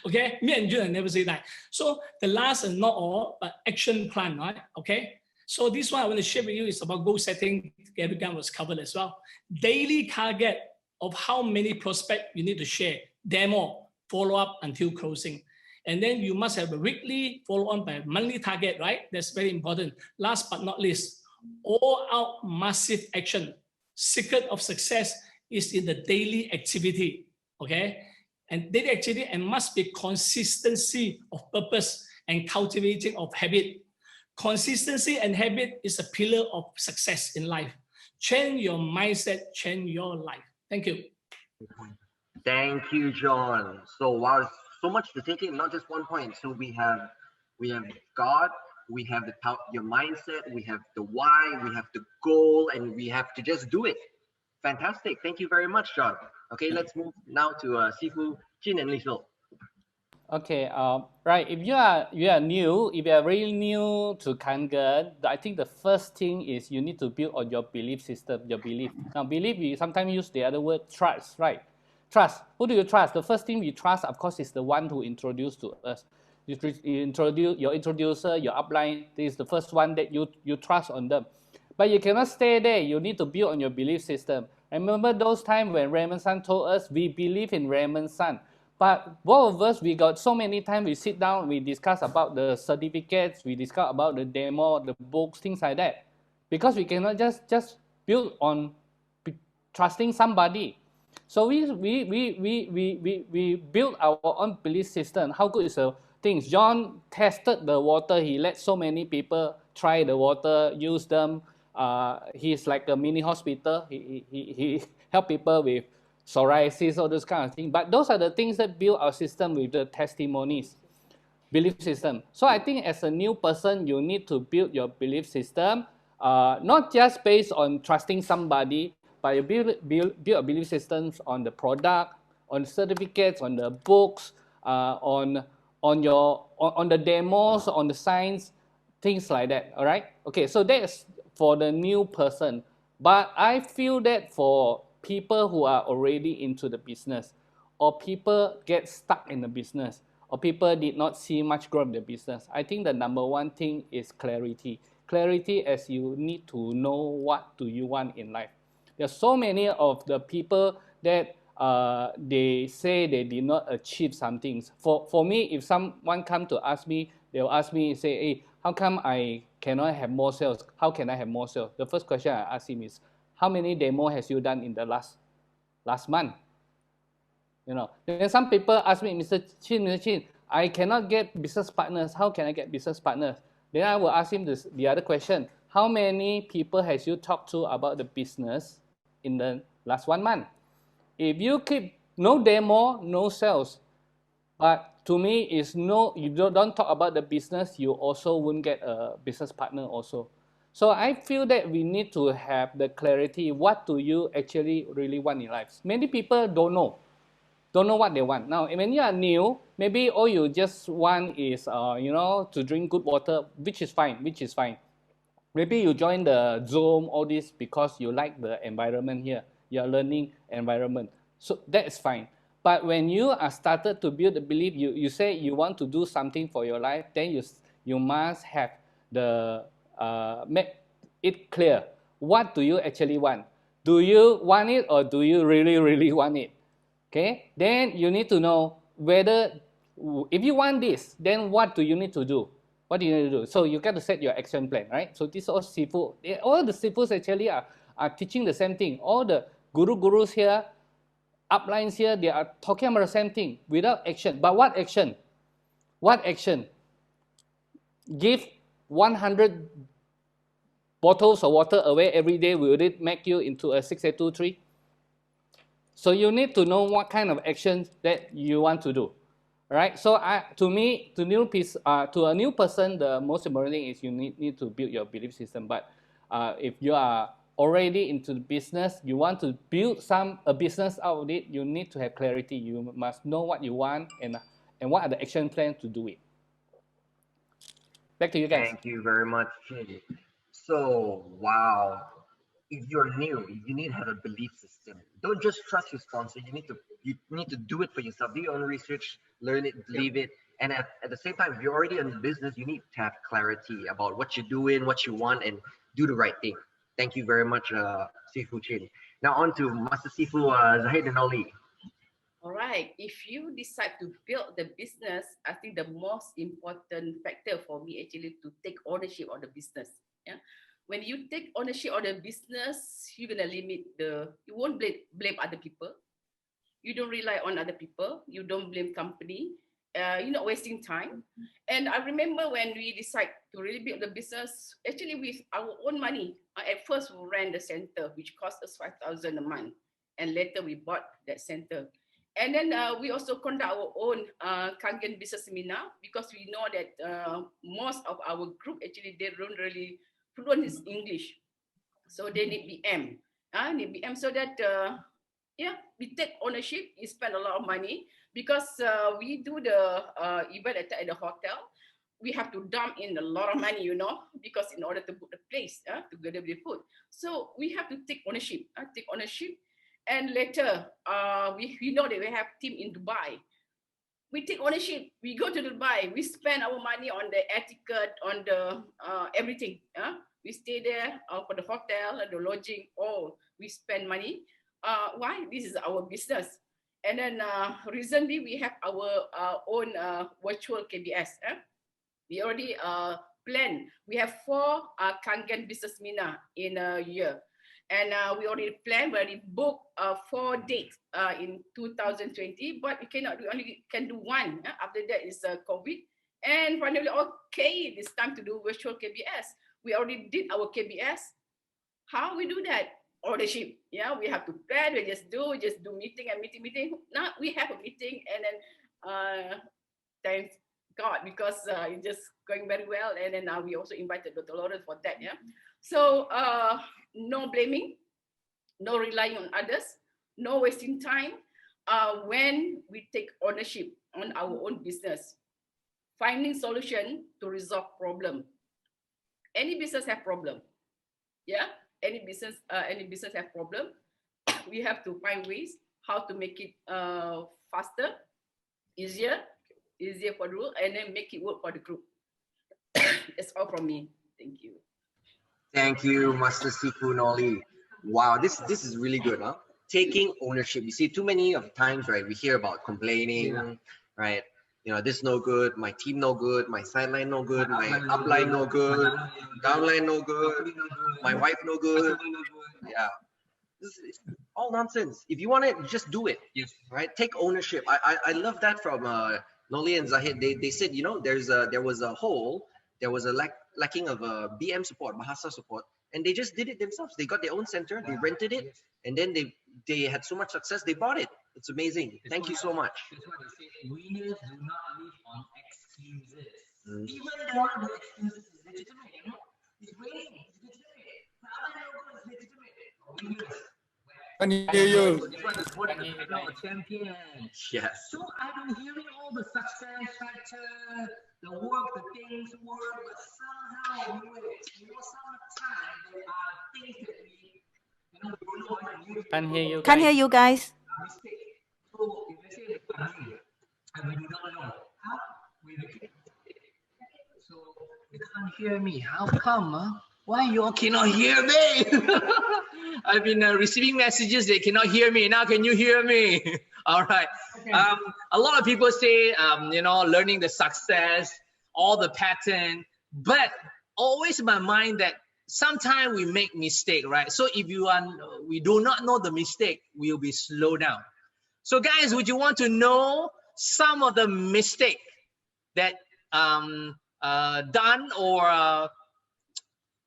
Speaker 19: Okay, me and Jun never say die. So the last and not all, but action plan, right? Okay. So this one I want to share with you is about goal setting. Gary Gunn was covered as well. Daily target of how many prospects you need to share, demo, follow up until closing. And then you must have a weekly follow on by monthly target, right? That's very important. Last but not least, all out massive action. Secret of success is in the daily activity, okay? And daily activity and must be consistency of purpose and cultivating of habit. Consistency and habit is a pillar of success in life. Change your mindset, change your life. Thank you.
Speaker 1: Thank you, John. So wow, so much to take in, not just one point. So we have God, we have your mindset, we have the why, we have the goal, and we have to just do it. Fantastic. Thank you very much, John. Okay, let's move now to Sifu, Chin, and Liesel.
Speaker 17: Okay, right. If you are new, if you are really new to Kangen, I think the first thing is you need to build on your belief system, your belief. Now, belief, we sometimes use the other word trust, right? Trust. Who do you trust? The first thing we trust, of course, is the one who introduced to us. You introduce your introducer, your upline. This is the first one that you trust on them. But you cannot stay there. You need to build on your belief system. Remember those times when Raymond San told us we believe in Raymond San. But both of us, we got so many times we sit down, we discuss about the certificates, we discuss about the demo, the books, things like that. Because we cannot just build on trusting somebody. So we build our own belief system. How good is the things? John tested the water. He let so many people try the water, use them. He's like a mini hospital. He help people with psoriasis, all those kind of things. But those are the things that build our system with the testimonies, belief system. So I think as a new person, you need to build your belief system, not just based on trusting somebody, but you build a belief systems on the product, on certificates, on the books, on the demos, on the signs, things like that. All right. Okay. So that's for the new person. But I feel that for people who are already into the business, or people get stuck in the business, or people did not see much growth in the business, I think the number one thing is clarity. Clarity as you need to know what do you want in life. There are so many of the people that they say they did not achieve some things. For me, if someone come to ask me, they'll ask me, say, hey, how come I cannot have more sales? How can I have more sales? The first question I ask him is, how many demo has you done in the last month? You know, then some people ask me, Mr. Chin, I cannot get business partners. How can I get business partners? Then I will ask him the other question. How many people has you talked to about the business in the last 1 month? If you keep no demo, no sales, but to me is no, you don't talk about the business, you also won't get a business partner also. So I feel that we need to have the clarity. What do you actually really want in life? Many people don't know what they want. Now, when you are new, maybe all you just want is, to drink good water, which is fine. Maybe you join the Zoom, all this, because you like the environment here, your learning environment. So that's fine. But when you are started to build the belief, you say you want to do something for your life, then you must have the make it clear. What do you actually want? Do you want it or do you really, really want it? Okay, then you need to know whether, if you want this, then what do you need to do? What do you need to do? So you got to set your action plan, right? So this all Sifu, all the Sifus actually are teaching the same thing. All the gurus here, uplines here, they are talking about the same thing without action. But what action? What action? Give 100 bottles of water away every day. Will it make you into a 6823? So you need to know what kind of actions that you want to do. Right? So to me, to a new person, the most important thing is you need to build your belief system. But if you are already into the business, you want to build a business out of it, you need to have clarity. You must know what you want and what are the action plans to do it. Back to you guys.
Speaker 1: Thank you very much, Chin. So, wow. If you're new, you need to have a belief system. Don't just trust your sponsor. You need to do it for yourself. Do your own research, learn it, believe it. And at the same time, if you're already in business, you need to have clarity about what you're doing, what you want, and do the right thing. Thank you very much, Sifu Chin. Now on to Master Sifu Zahid and Ali.
Speaker 18: All right. If you decide to build the business, I think the most important factor for me actually to take ownership of the business. Yeah. When you take ownership of the business, you're gonna you won't blame other people. You don't rely on other people. You don't blame company. You're not wasting time. And I remember when we decide to really build the business, actually with our own money. At first, we ran the center, which cost us 5,000 a month. And later we bought that center. And then we also conduct our own Kangen business seminar because we know that most of our group actually, they don't really fluent in English. So they need BM. Need BM so that, we take ownership, we spend a lot of money because we do the event at the hotel. We have to dump in a lot of money, because in order to book the place, together with the food. So we have to take ownership, And later, we know that we have team in Dubai. We take ownership. We go to Dubai. We spend our money on the etiquette, on the everything. We stay there for the hotel, the lodging. All we spend money. Why? This is our business. And then recently we have our own virtual KBS. We already planned. We have 4 Kangen business seminar in a year. And we already planned, we already booked 4 dates in 2020, but we cannot do, only can do 1. After that is COVID. And finally, okay, it's time to do virtual KBS. We already did our KBS. How we do that? Ownership. Yeah, we have to plan, we just do meeting and meeting. Now we have a meeting and then thank God, because it's just going very well. And then we also invited Dr. Lawrence for that. Yeah. So no blaming, no relying on others, no wasting time. When we take ownership on our own business, finding solution to resolve problem. Any business have problem. Yeah. Any business have problem. We have to find ways how to make it faster, easier for the group, and then make it work for the group. That's all from me. Thank you.
Speaker 1: Thank you, Master Sifu Noli. Wow, this is really good, huh? Taking ownership. You see, too many of times, right? We hear about complaining, right? This no good, my team no good, my sideline no good, my upline no good, downline no good, my wife no good. Yeah, this is all nonsense. If you want it, just do it. Right? Take ownership. I love that from Noli and Zahid. They said, there was a hole, there was a lacking of BM support, Bahasa support, and they just did it themselves. They got their own center, they rented it, and then they had so much success, they bought it. It's amazing. Thank you so much.
Speaker 20: That's why they say winners do not live on excuses. Even though the excuses is legitimate, It's raining, it's legitimate. The other logo is legitimate. Winners.
Speaker 14: Can hear you.
Speaker 20: This one is what I become a champion.
Speaker 1: Yes.
Speaker 20: So I'm hearing all the success factor, the work, the things work, but somehow sometimes there are things that we don't know how to do.
Speaker 17: Can't hear you.
Speaker 2: Can't hear you guys.
Speaker 20: Mistake. So if I say the family, and we do not know how we make it. So you can't hear me. How come? Huh?
Speaker 13: Why you all cannot hear me? I've been receiving messages they cannot hear me. Now can you hear me? All right.
Speaker 20: Okay.
Speaker 13: A lot of people say, learning the success, all the pattern, but always in my mind that sometimes we make mistake, right? So if we do not know the mistake, we'll be slow down. So guys, would you want to know some of the mistake that done or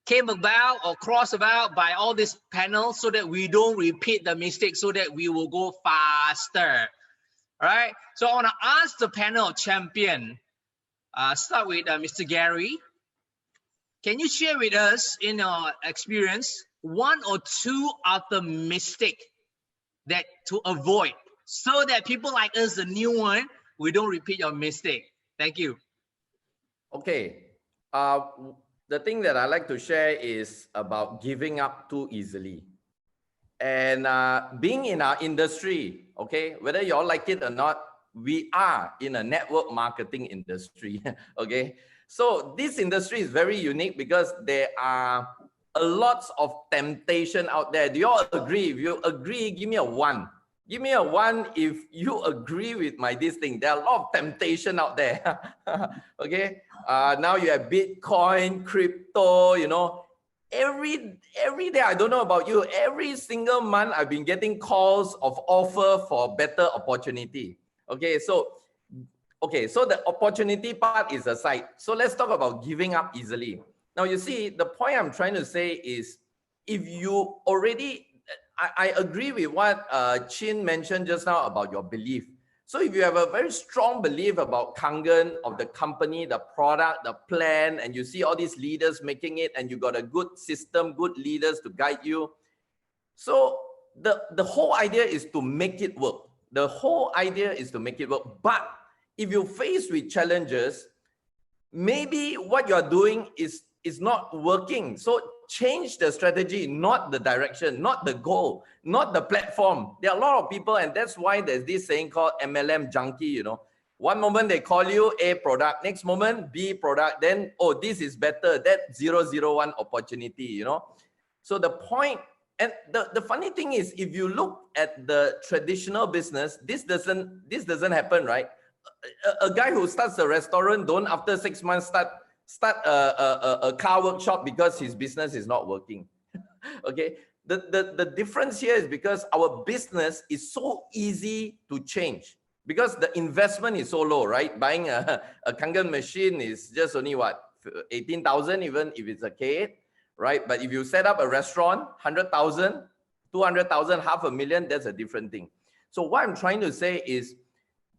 Speaker 13: came about or crossed about by all this panel, so that we don't repeat the mistake, so that we will go faster? All right. So I want to ask the panel champion, start with Mr. Gary. Can you share with us, in your experience, one or two of the mistake that to avoid, so that people like us, the new one, we don't repeat your mistake? Thank you.
Speaker 15: Okay. The thing that I like to share is about giving up too easily. And being in our industry, okay, whether you all like it or not, we are in a network marketing industry, okay? So this industry is very unique because there are a lot of temptation out there. Do you all agree? If you agree, give me a 1. Give me a 1 if you agree with this thing. There are a lot of temptation out there, okay? Now you have Bitcoin, crypto, you know, every day. I don't know about you, every single month I've been getting calls of offer for better opportunity. Okay, so the opportunity part is aside. So let's talk about giving up easily. Now you see, the point I'm trying to say is, if you already, I agree with what Chin mentioned just now about your belief. So if you have a very strong belief about Kangen, of the company, the product, the plan, and you see all these leaders making it, and you got a good system, good leaders to guide you. So the whole idea is to make it work. The whole idea is to make it work. But if you're faced with challenges, maybe what you're doing is not working. So change the strategy, not the direction, not the goal, not the platform. There are a lot of people, and that's why there's this saying called MLM junkie, you know. One moment they call you A product, next moment B product, then, oh, this is better, that 001 opportunity, you know. So the point, and the funny thing is, if you look at the traditional business, this doesn't happen, right? A guy who starts a restaurant don't after 6 months start a car workshop because his business is not working. Okay, the difference here is because our business is so easy to change, because the investment is so low, right? Buying a Kangen machine is just only what, 18,000, even if it's a K8, right? But if you set up a restaurant, 100,000, 200,000, 500,000, that's a different thing. So what I'm trying to say is,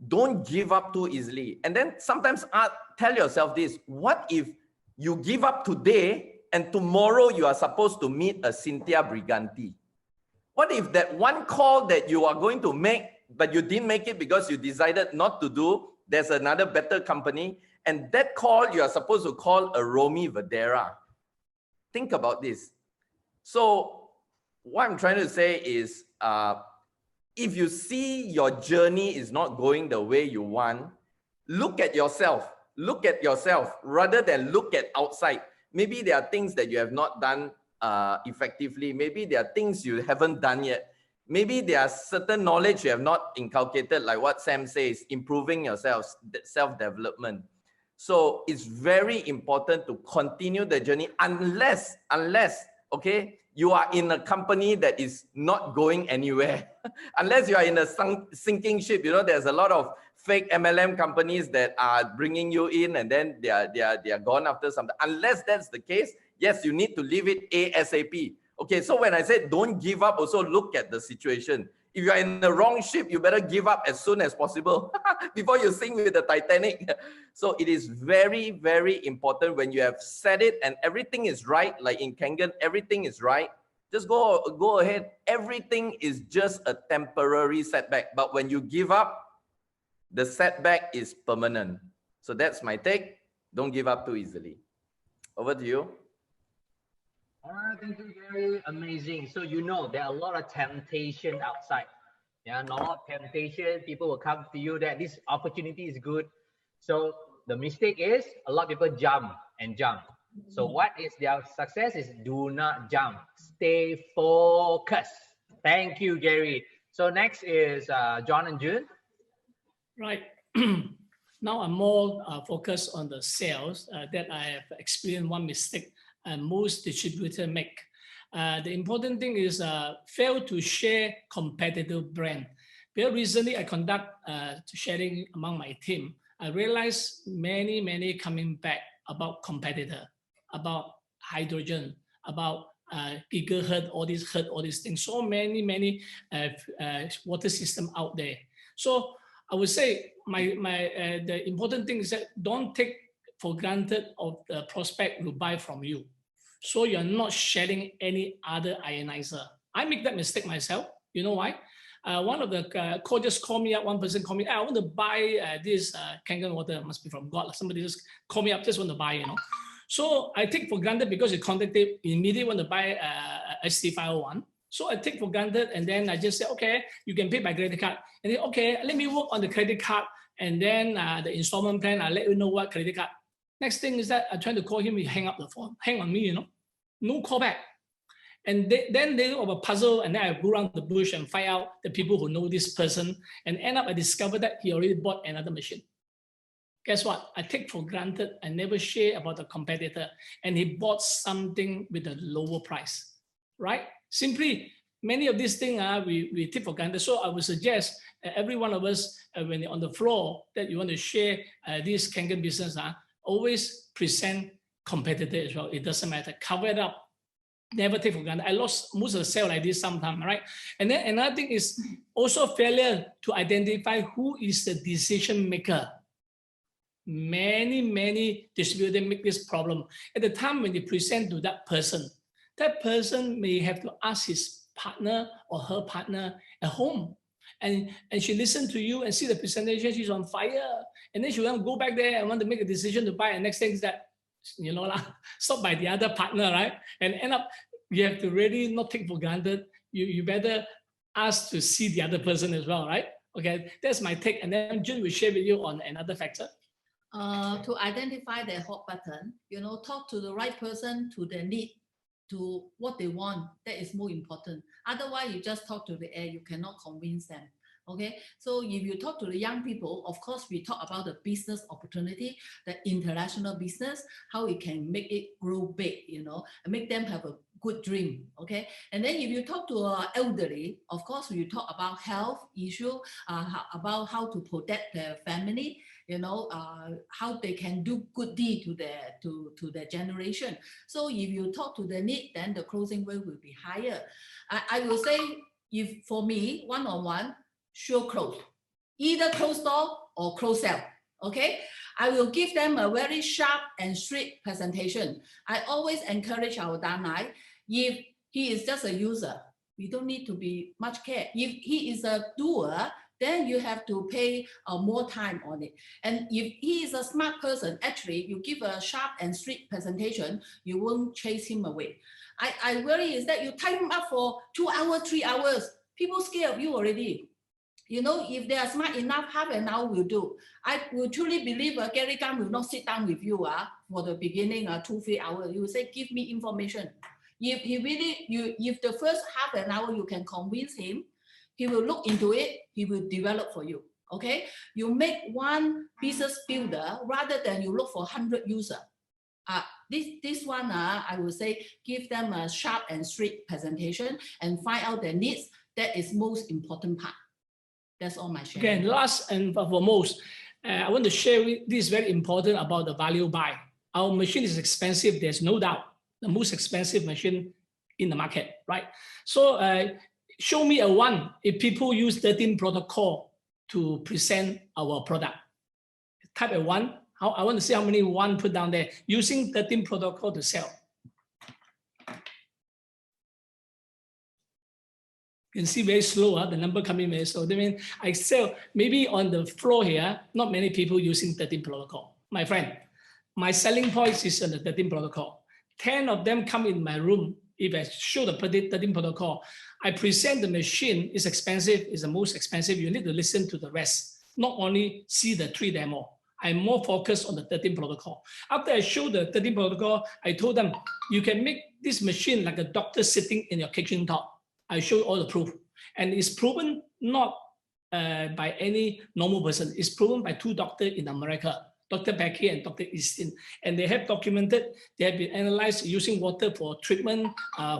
Speaker 15: don't give up too easily. And then sometimes tell yourself this: what if you give up today and tomorrow you are supposed to meet a Cynthia Briganti? What if that one call that you are going to make, but you didn't make it because you decided not to do, there's another better company, and that call you are supposed to call a Romy Vadera? Think about this. So what I'm trying to say is, if you see your journey is not going the way you want, look at yourself. Look at yourself rather than look at outside. Maybe there are things that you have not done effectively. Maybe there are things you haven't done yet. Maybe there are certain knowledge you have not inculcated, like what Sam says, improving yourself, self-development. So it's very important to continue the journey unless, okay, you are in a company that is not going anywhere. Unless you are in a sinking ship. You know, there's a lot of fake MLM companies that are bringing you in and then they are gone after something. Unless that's the case, yes, you need to leave it ASAP. Okay, so when I said don't give up, also look at the situation. If you are in the wrong ship, you better give up as soon as possible before you sink with the Titanic. So it is very, very important when you have said it and everything is right, like in Kangen, everything is right. Just go ahead. Everything is just a temporary setback. But when you give up, the setback is permanent. So that's my take. Don't give up too easily. Over to you.
Speaker 13: All right, thank you, Gary. Amazing. So you know there are a lot of temptation outside. Yeah, a lot of temptation. People will come to you that this opportunity is good. So the mistake is a lot of people jump and jump. So what is their success is do not jump. Stay focused. Thank you, Gary. So next is John and June.
Speaker 19: Right. Now I'm more focused on the sales that I have experienced one mistake and most distributors make. The important thing is fail to share competitive brand. Very recently, I conduct sharing among my team. I realized many coming back about competitor, about hydrogen, about gigahertz, all these things. So many water system out there. So I would say the important thing is that don't take for granted of the prospect will buy from you. So you're not sharing any other ionizer. I make that mistake myself. You know why? One of the call just called me up. One person called me, I want to buy this Kangen water. Must be from God. Somebody just call me up, just want to buy, you know. So I take for granted because you contacted immediately want to buy ST501. So I take for granted, and then I just say, okay, you can pay by credit card. And then, okay, let me work on the credit card, and then the installment plan, I'll let you know what credit card. Next thing is that I'm trying to call him, he hang up the phone, hang on me, you know, no call back. And then they have a puzzle, and then I go around the bush and find out the people who know this person, and end up I discovered that he already bought another machine. Guess what? I take for granted, I never share about the competitor, and he bought something with a lower price, right? Simply, many of these things we take for granted. So I would suggest every one of us, when you're on the floor, that you want to share this Kangen business, always present competitor as well. It doesn't matter. Cover it up. Never take for granted. I lost most of the sale like this sometime, right? And then another thing is also failure to identify who is the decision maker. Many distributors make this problem. At the time when they present to that person may have to ask his partner or her partner at home. And she listen to you and see the presentation, she's on fire. And then she want to go back there and want to make a decision to buy. And next thing is that, you know, stopped by the other partner, right? And end up, you have to really not take for granted. You better ask to see the other person as well, right? Okay, that's my take. And then Jun will share with you on another factor.
Speaker 16: To identify their hot button, you know, talk to the right person, to their need, to what they want. That is more important. Otherwise, you just talk to the air, you cannot convince them. Okay, so if you talk to the young people, of course, we talk about the business opportunity, the international business, how we can make it grow big, you know, and make them have a good dream. Okay, and then if you talk to elderly, of course, you talk about health issue, about how to protect their family, you know, how they can do good deed to their generation. So if you talk to the need, then the closing rate will be higher. I will say, if for me, one-on-one, sure close, either close door or close sell. Okay, I will give them a very sharp and straight presentation. I always encourage our Danai, if he is just a user, we don't need to be much care. If he is a doer, then you have to pay more time on it. And if he is a smart person, actually, you give a sharp and straight presentation, you won't chase him away. I worry is that you tie him up for 2 hours, 3 hours, people scared of you already. You know, if they are smart enough, half an hour will do. I will truly believe Gary Gan will not sit down with you for the beginning 2-3 hours. You will say, give me information. If he really, if the first half an hour you can convince him, he will look into it, he will develop for you. Okay, you make one business builder rather than you look for 100 users. This one, I would say, give them a sharp and straight presentation and find out their needs. That is most important part. That's all my sharing.
Speaker 19: Again, last and foremost, I want to share this very important about the value buy. Our machine is expensive, there's no doubt. The most expensive machine in the market, right? So show me a one if people use 13 protocol to present our product. Type a one. I want to see how many one put down there using 13 protocol to sell. You can see very slow, the number coming very slow. I mean, I sell maybe on the floor here, not many people using 13 protocol. My friend, my selling point is on the 13 protocol. 10 of them come in my room. If I show the 13 protocol, I present the machine is expensive, is the most expensive. You need to listen to the rest, not only see the 3 demo. I'm more focused on the 13 protocol. After I show the 13 protocol, I told them, you can make this machine like a doctor sitting in your kitchen top. I show you all the proof. And it's proven not by any normal person. It's proven by 2 doctors in America, Dr. Becky and Dr. Easton. And they have documented, they have been analyzed using water for treatment,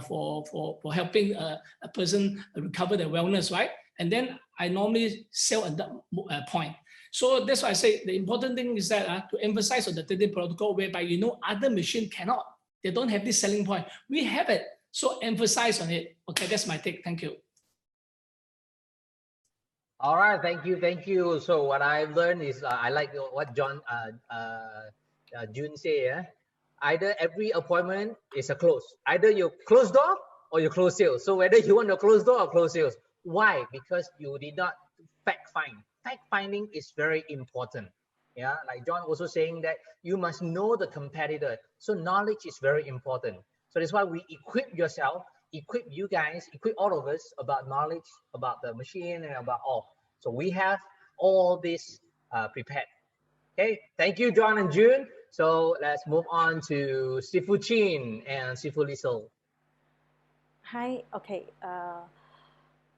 Speaker 19: for helping a person recover their wellness, right? and then I normally sell at that point. So that's why I say the important thing is that to emphasize on the 30 protocol, whereby other machine cannot. They don't have this selling point. We have it. So emphasize on it. Okay, that's my take. Thank you.
Speaker 13: All right, thank you. So what I've learned is I like what June say. Yeah? Either every appointment is a close. Either you close door or you close sales. So whether you want to close door or close sales, why? Because you did not fact find. Fact finding is very important. Yeah, like John also saying that you must know the competitor. So knowledge is very important. So that's why we equip yourself, equip you guys, equip all of us about knowledge, about the machine, and about all. So we have all this prepared. Okay, thank you, John and June. So let's move on to Sifu Chin and Sifu Liesel.
Speaker 21: Hi, okay.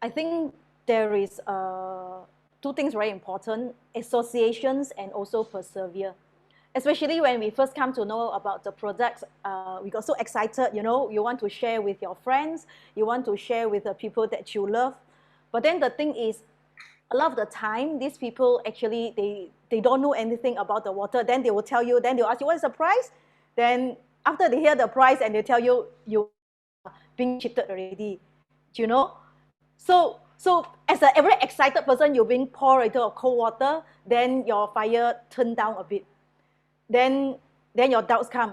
Speaker 21: I think there is two things very important, associations and also persevere. Especially when we first come to know about the products, we got so excited, you want to share with your friends, you want to share with the people that you love. But then the thing is, a lot of the time, these people actually, they don't know anything about the water. Then they will tell you, then they'll ask you, what is the price? Then after they hear the price and they tell you, you are being cheated already, So as a very excited person, you're being poured into a cold water, then your fire turned down a bit. Then your doubts come.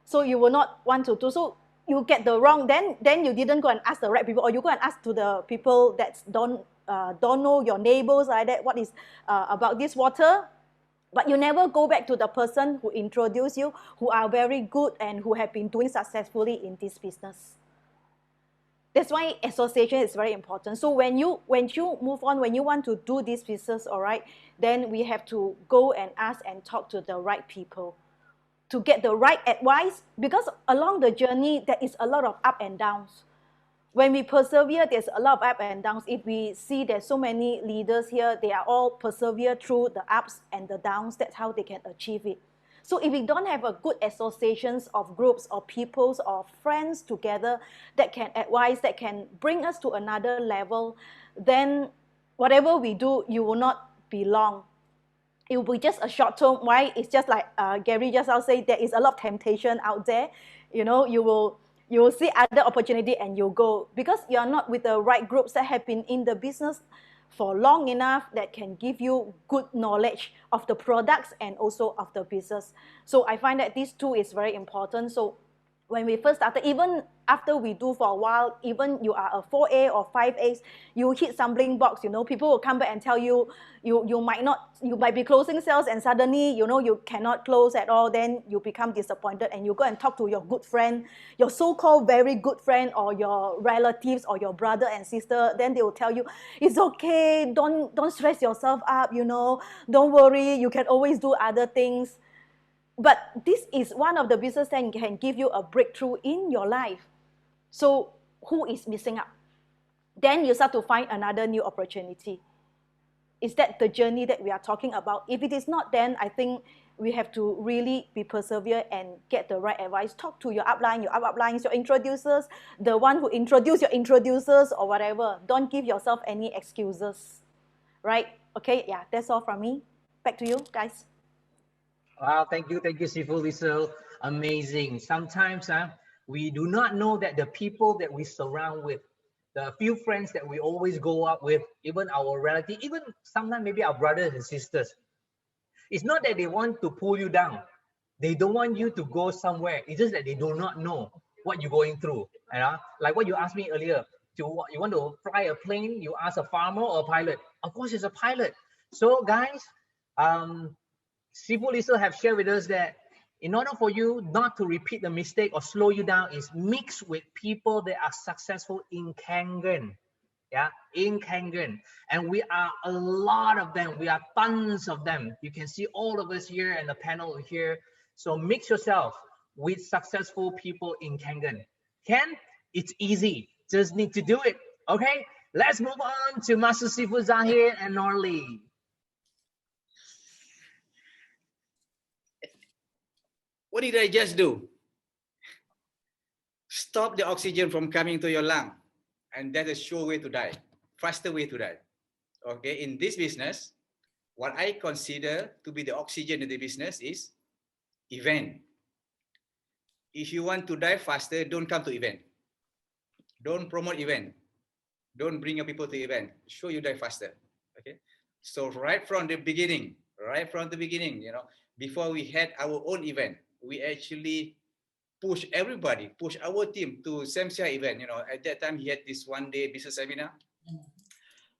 Speaker 21: So you will not want to do. So you get the wrong, then you didn't go and ask the right people, or you go and ask to the people that don't know, your neighbors like that, what is about this water. But you never go back to the person who introduced you, who are very good and who have been doing successfully in this business. That's why association is very important. So when you move on, when you want to do this business, all right, then we have to go and ask and talk to the right people to get the right advice, because along the journey, there is a lot of up and downs. When we persevere, there's a lot of up and downs. If we see there's so many leaders here, they are all persevere through the ups and the downs. That's how they can achieve it. So if we don't have a good associations of groups or peoples or friends together that can advise, that can bring us to another level, then whatever we do, you will not be long. It will be just a short term. Why? It's just like Gary just now said, there is a lot of temptation out there. You will see other opportunity and you'll go, because you are not with the right groups that have been in the business for long enough that can give you good knowledge of the products and also of the business. So I find that these two is very important. So when we first started, even after we do for a while, even you are a 4A or 5As, you hit stumbling blocks, people will come back and tell you, you might be closing sales and suddenly, you cannot close at all, then you become disappointed and you go and talk to your good friend, your so-called very good friend or your relatives or your brother and sister, then they will tell you, it's okay, don't stress yourself up, don't worry, you can always do other things. But this is one of the business that can give you a breakthrough in your life. So who is missing out? Then you start to find another new opportunity. Is that the journey that we are talking about? If it is not, then I think we have to really be persevere and get the right advice. Talk to your upline, your introducers, the one who introduced your introducers or whatever. Don't give yourself any excuses, right? Okay, yeah, that's all from me. Back to you, guys.
Speaker 13: Wow, thank you, Sifu Liesel. Amazing. Sometimes we do not know that the people that we surround with, the few friends that we always go out with, even our relatives, even sometimes maybe our brothers and sisters, it's not that they want to pull you down. They don't want you to go somewhere. It's just that they do not know what you're going through. Like what you asked me earlier, you want to fly a plane, you ask a farmer or a pilot. Of course, it's a pilot. So guys, Sifu Liesel have shared with us that in order for you not to repeat the mistake or slow you down, is mix with people that are successful in Kangen. Yeah, in Kangen. And we are a lot of them. We are tons of them. You can see all of us here and the panel here. So mix yourself with successful people in Kangen. It's easy. Just need to do it. Okay, let's move on to Master Sifu Zahir and Norley.
Speaker 22: What did I just do? Stop the oxygen from coming to your lung. And that's a sure way to die, faster way to die. Okay, in this business, what I consider to be the oxygen in the business is event. If you want to die faster, don't come to event. Don't promote event. Don't bring your people to event. Show you die faster. Okay. So right from the beginning, before we had our own event, we actually push everybody, push our team to Samsia event. At that time he had this 1-day business seminar.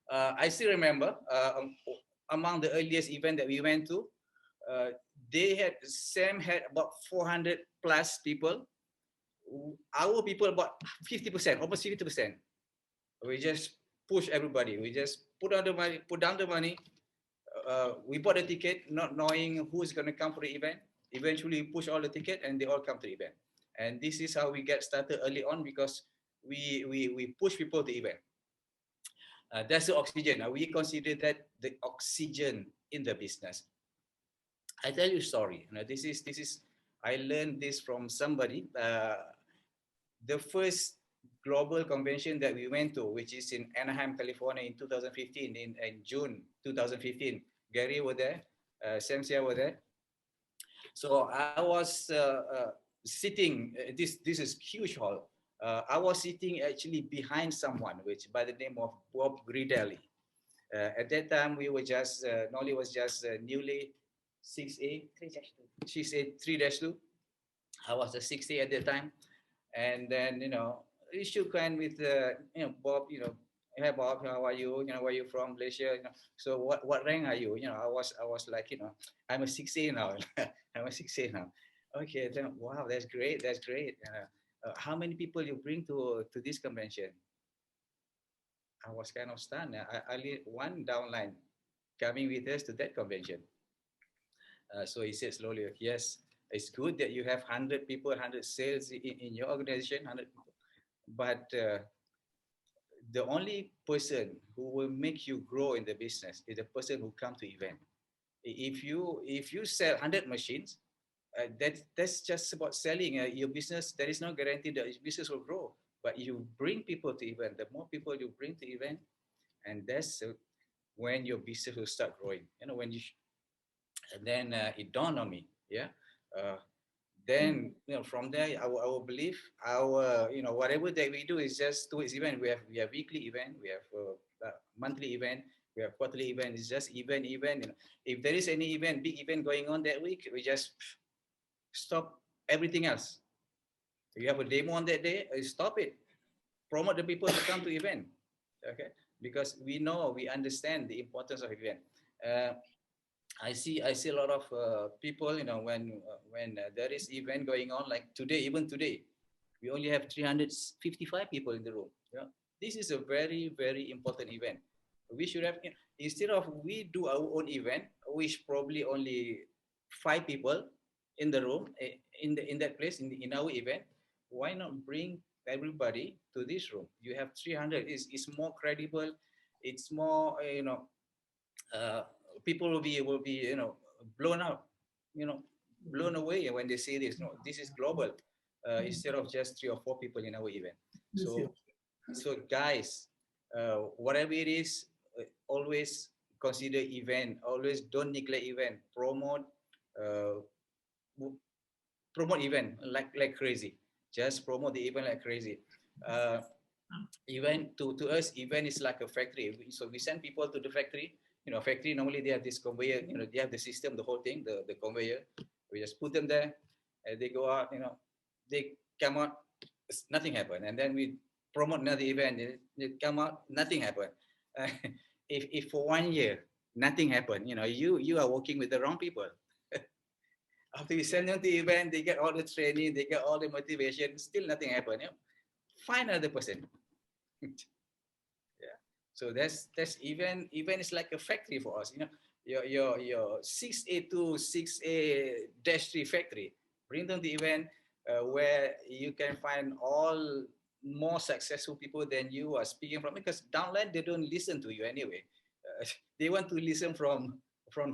Speaker 22: I still remember among the earliest event that we went to, Sam had about 400 plus people. Our people about 50%, almost 50%. We just push everybody. We just put down the money. We bought a ticket, not knowing who's going to come for the event. Eventually, we push all the ticket, and they all come to the event. And this is how we get started early on, because we push people to the event. That's the oxygen. We consider that the oxygen in the business. I tell you a story. This is I learned this from somebody. The first global convention that we went to, which is in Anaheim, California in 2015, in June 2015. Gary was there, Samsia was there. So I was sitting, this is huge hall. I was sitting actually behind someone, which by the name of Bob Gridelli. At that time, we were just, Nolly was just newly 6A, 3-2. I was a 6A at that time. And then, we shook hands with, Bob, hey Bob, how are you? Where are you from? Malaysia. So what rank are you? I was like, I'm a 6A now. I'm a 6A now. Okay, then wow, that's great. That's great. How many people you bring to this convention? I was kind of stunned. I lead one downline coming with us to that convention. So he said slowly, yes, it's good that you have 100 people, 100 sales in your organization, 100 people. But the only person who will make you grow in the business is the person who comes to event. If you sell 100 machines, that's just about selling your business. There is no guarantee that your business will grow. But you bring people to event. The more people you bring to event, and that's when your business will start growing. When you and then it dawned on me, then from there our belief, our whatever that we do is just towards event. We have weekly event, we have monthly event, we have quarterly event. It's just event. If there is any event, big event going on that week, we just stop everything else. If you have a demo on that day, stop it. Promote the people to come to event. Okay, because we understand the importance of event. I see a lot of people, when there is event going on, like today, even today, we only have 355 people in the room. This is a very, very important event. We should have, instead of we do our own event, which probably only 5 people in the room, in that place, in our event, why not bring everybody to this room? You have 300. It's more credible. It's more, people will be blown out, blown away when they see this. No, this is global. Instead of just 3 or 4 people in our event. So guys, whatever it is, always consider event. Always don't neglect event. Promote event like crazy. Just promote the event like crazy. Event to us, event is like a factory. So we send people to the factory. Factory normally they have this conveyor. They have the system, the whole thing, the conveyor. We just put them there, and they go out. They come out, nothing happened. And then we promote another event. They come out, nothing happened. If for 1 year nothing happened, you are working with the wrong people. After we send them to the event, they get all the training, they get all the motivation, still nothing happened. Find another person. So that's event is like a factory for us. Your 6A to 6A-3 factory. Bring them to the event where you can find all more successful people than you are speaking from, because downline they don't listen to you anyway. They want to listen from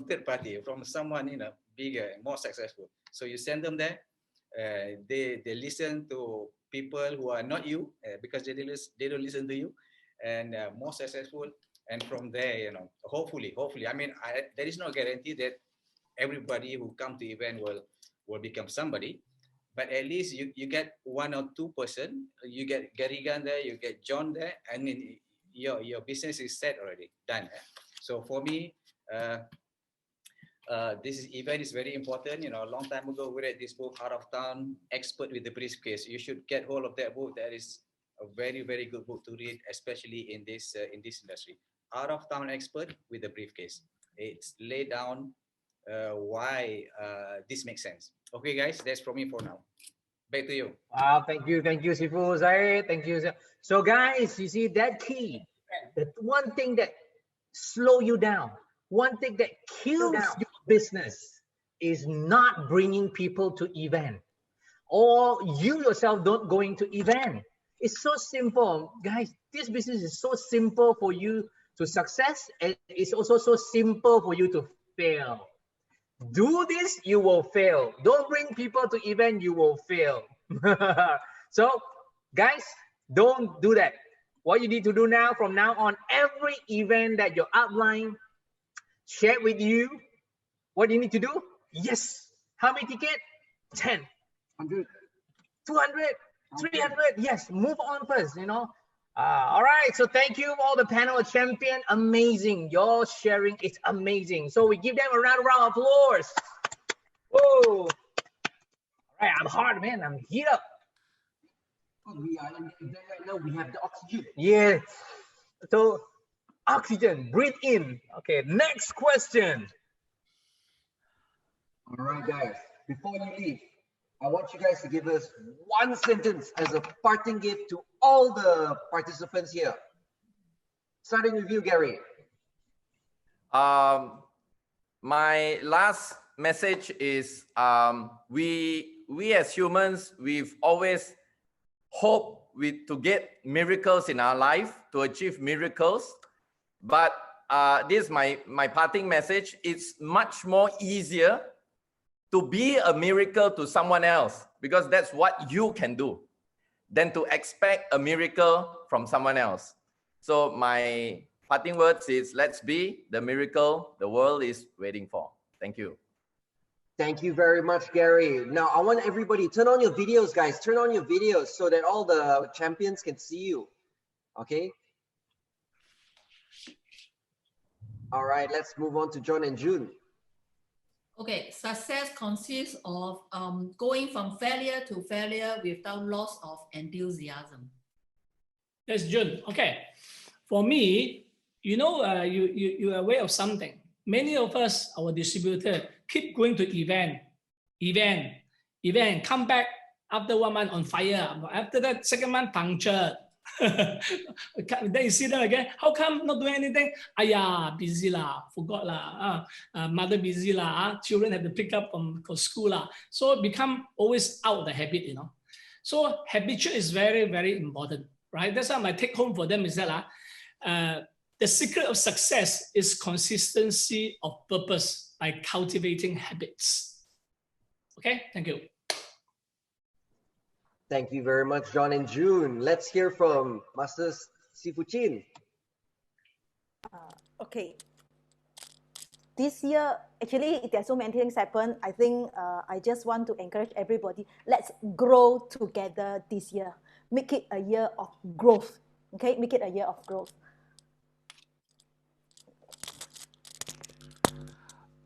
Speaker 22: third party, from someone bigger, more successful. So you send them there. They listen to people who are not you, because they don't listen to you, and more successful. And from there, you know, hopefully, I mean, there is no guarantee that everybody who come to event will become somebody, but at least you get 1 or 2 person. You get Gary Gunn there, you get John there, and then your business is set already, done. So for me, this event is very important. You know, a long time ago we read this book, Out of Town, Expert with the Briefcase. You should get hold of that book. That is a very, very good book to read, especially in this industry. Out of Town Expert with the Briefcase. It's laid down why this makes sense. Okay, guys, that's from me for now. Back to you.
Speaker 13: Wow, thank you, Sifu Zaid. Thank you. So, guys, you see that key, the one thing that slow you down, one thing that kills your business is not bringing people to event, or you yourself don't going to event. It's so simple, guys. This business is so simple for you to success, and it's also so simple for you to fail. Do this, you will fail. Don't bring people to event, you will fail. So, guys, don't do that. What you need to do now, from now on, every event that your upline share with you, what do you need to do? Yes. How many tickets? 10, 100, 200, 300. Yes, move on first, you know. All right, so thank you all the panel champion. Amazing, your sharing is amazing. So we give them a round of applause. Whoa! All right, I'm hard, man. I'm heat up. We are in the event right now. We have the oxygen. Yeah. So oxygen, breathe in. Okay, next question.
Speaker 1: All right, guys. Before you leave, I want you guys to give us one sentence as a parting gift to all the participants here. Starting with you, Gary.
Speaker 15: My last message is we as humans, we've always hoped to get miracles in our life, to achieve miracles. But this is my parting message. It's much more easier to be a miracle to someone else, because that's what you can do, than to expect a miracle from someone else. So my parting words is, let's be the miracle the world is waiting for. Thank you.
Speaker 1: Thank you very much, Gary. Now, I want everybody, turn on your videos, guys. Turn on your videos so that all the champions can see you. Okay? All right, let's move on to John and June.
Speaker 16: Okay, success consists of going from failure to failure without loss of enthusiasm.
Speaker 19: That's June. Okay. For me, you know, you are aware of something. Many of us, our distributor, keep going to event, come back after 1 month on fire. After that, second month, punctured. Then you see them again. How come not doing anything? Busy lah, forgot lah. Mother busy lah. Children have to pick up from school lah. So it become always out of the habit, you know. So habitual is very, very important, right? That's why my take home for them is that the secret of success is consistency of purpose by cultivating habits. Okay, thank you.
Speaker 1: Thank you very much, John and June. Let's hear from Master Sifu Chin.
Speaker 21: Okay. This year, actually, there's so many things happen. I think I just want to encourage everybody. Let's grow together this year. Make it a year of growth. Okay, make it a year of growth.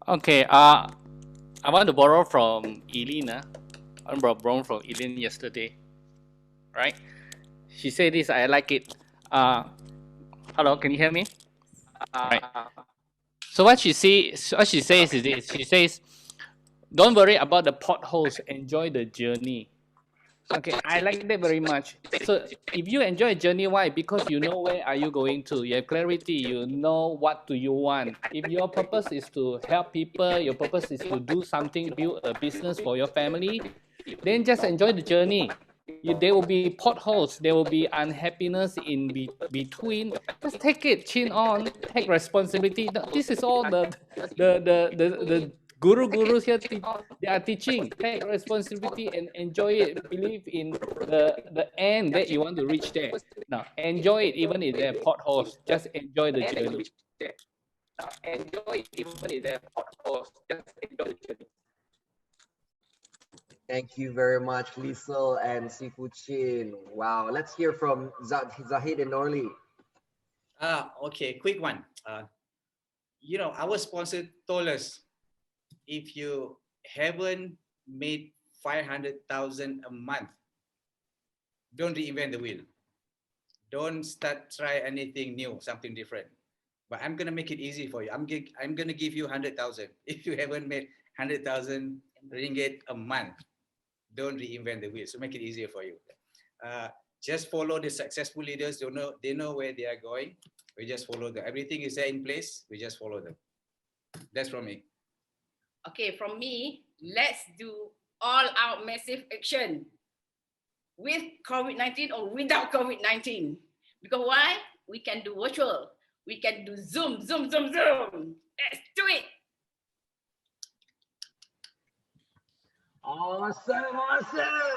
Speaker 17: Okay. I want to borrow from Elena. I borrowed from Eileen yesterday, right? She said this, I like it. Hello, can you hear me? Right. So what she says is this. She says, don't worry about the potholes, enjoy the journey. Okay, I like that very much. So if you enjoy a journey, why? Because you know where are you going to. You have clarity, you know what do you want. If your purpose is to help people, your purpose is to do something, build a business for your family, then just enjoy the journey. There will be potholes, there will be unhappiness in between. Just take it, chin on, take responsibility. This is all the Gurus here, they are teaching. Take responsibility and enjoy it. Believe in the end that you want to reach there. Now, enjoy it even if there are potholes. Just enjoy the journey. Enjoy it even if there are potholes. Just enjoy the journey.
Speaker 1: Thank you very much, Liesel and Sifu Chin. Wow, let's hear from Zahid and Norli.
Speaker 22: Okay, quick one. You know, our sponsor told us if you haven't made 500,000 a month, don't reinvent the wheel. Don't try anything new, something different. But I'm gonna make it easy for you. I'm gonna give you 100,000 if you haven't made 100,000 ringgit a month. Don't reinvent the wheel. So make it easier for you. Just follow the successful leaders. They know where they are going. We just follow them. Everything is there in place. We just follow them. That's from me.
Speaker 18: Okay, from me, let's do all-out massive action with COVID-19 or without COVID-19. Because why? We can do virtual. We can do Zoom. Let's do it.
Speaker 13: Awesome.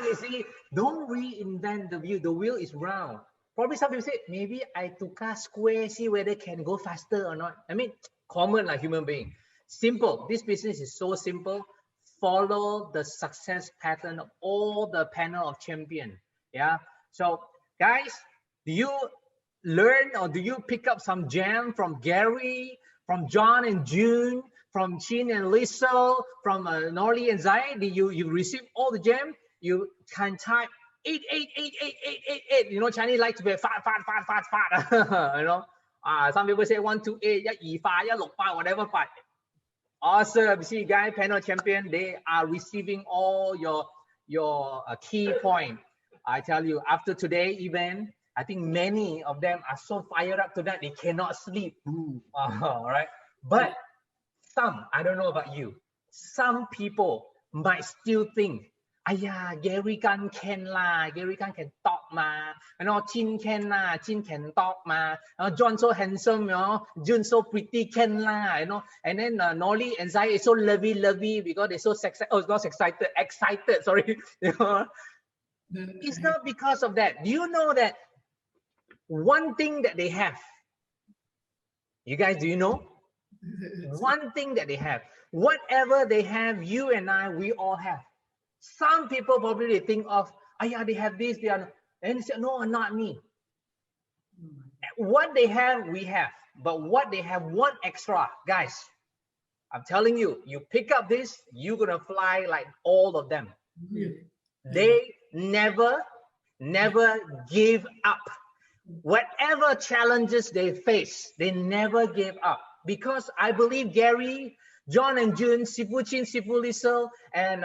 Speaker 13: You see, don't reinvent the wheel. The wheel is round. Probably some people say, maybe I tukar square, see whether can go faster or not. I mean, common like human being. Simple. This business is so simple. Follow the success pattern of all the panel of champion. Yeah. So guys, do you learn or do you pick up some gem from Gary, from John and June, from Chin and Liesel, from Norli and Zai? Did you receive all the gem? You can type 8888888. You know, Chinese like to be fat. You know, some people say 128, 125, whatever. Awesome. See, guys, panel champion, they are receiving all your key point. I tell you, after today's event, I think many of them are so fired up to that they cannot sleep. All right. But some, I don't know about you, some people might still think, Aya, Gary can lah, Gary can talk ma, you know, Chin can lah, Chin can talk ma, John so handsome, you know, June so pretty can lah, you know, and then Norli and Zai is so lovey because they're so excited, sorry, you know. It's not because of that. Do you know that one thing that they have? You guys, do you know? One thing that they have. Whatever they have, you and I, we all have. Some people probably think of, oh yeah, they have this, they are, and they say, no, not me. What they have, we have. But what they have, one extra. Guys, I'm telling you, you pick up this, you're gonna fly like all of them. They never give up. Whatever challenges they face, they never give up. Because I believe Gary, John and June, Sifu Chin, Sifu Liesel, and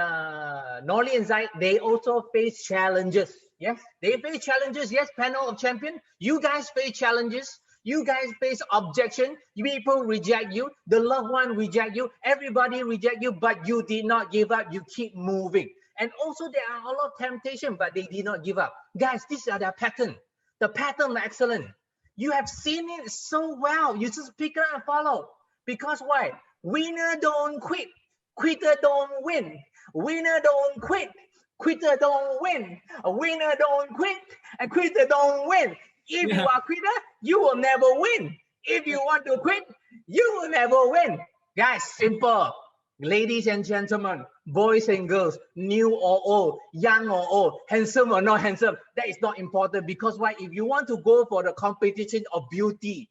Speaker 13: Norli and Zai, they also face challenges. Yes, they face challenges. Yes, panel of champion, you guys face challenges. You guys face objection. People reject you. The loved one reject you. Everybody reject you, but you did not give up. You keep moving. And also there are a lot of temptation, but they did not give up. Guys, these are their pattern. The pattern of excellence. You have seen it so well. You just pick it up and follow. Because why? Winner don't quit. Quitter don't win. Winner don't quit. Quitter don't win. A winner don't quit. And quitter don't win. If you are quitter, you will never win. If you want to quit, you will never win. Guys, simple. Ladies and gentlemen, boys and girls, new or old, young or old, handsome or not handsome, that is not important. Because why? If you want to go for the competition of beauty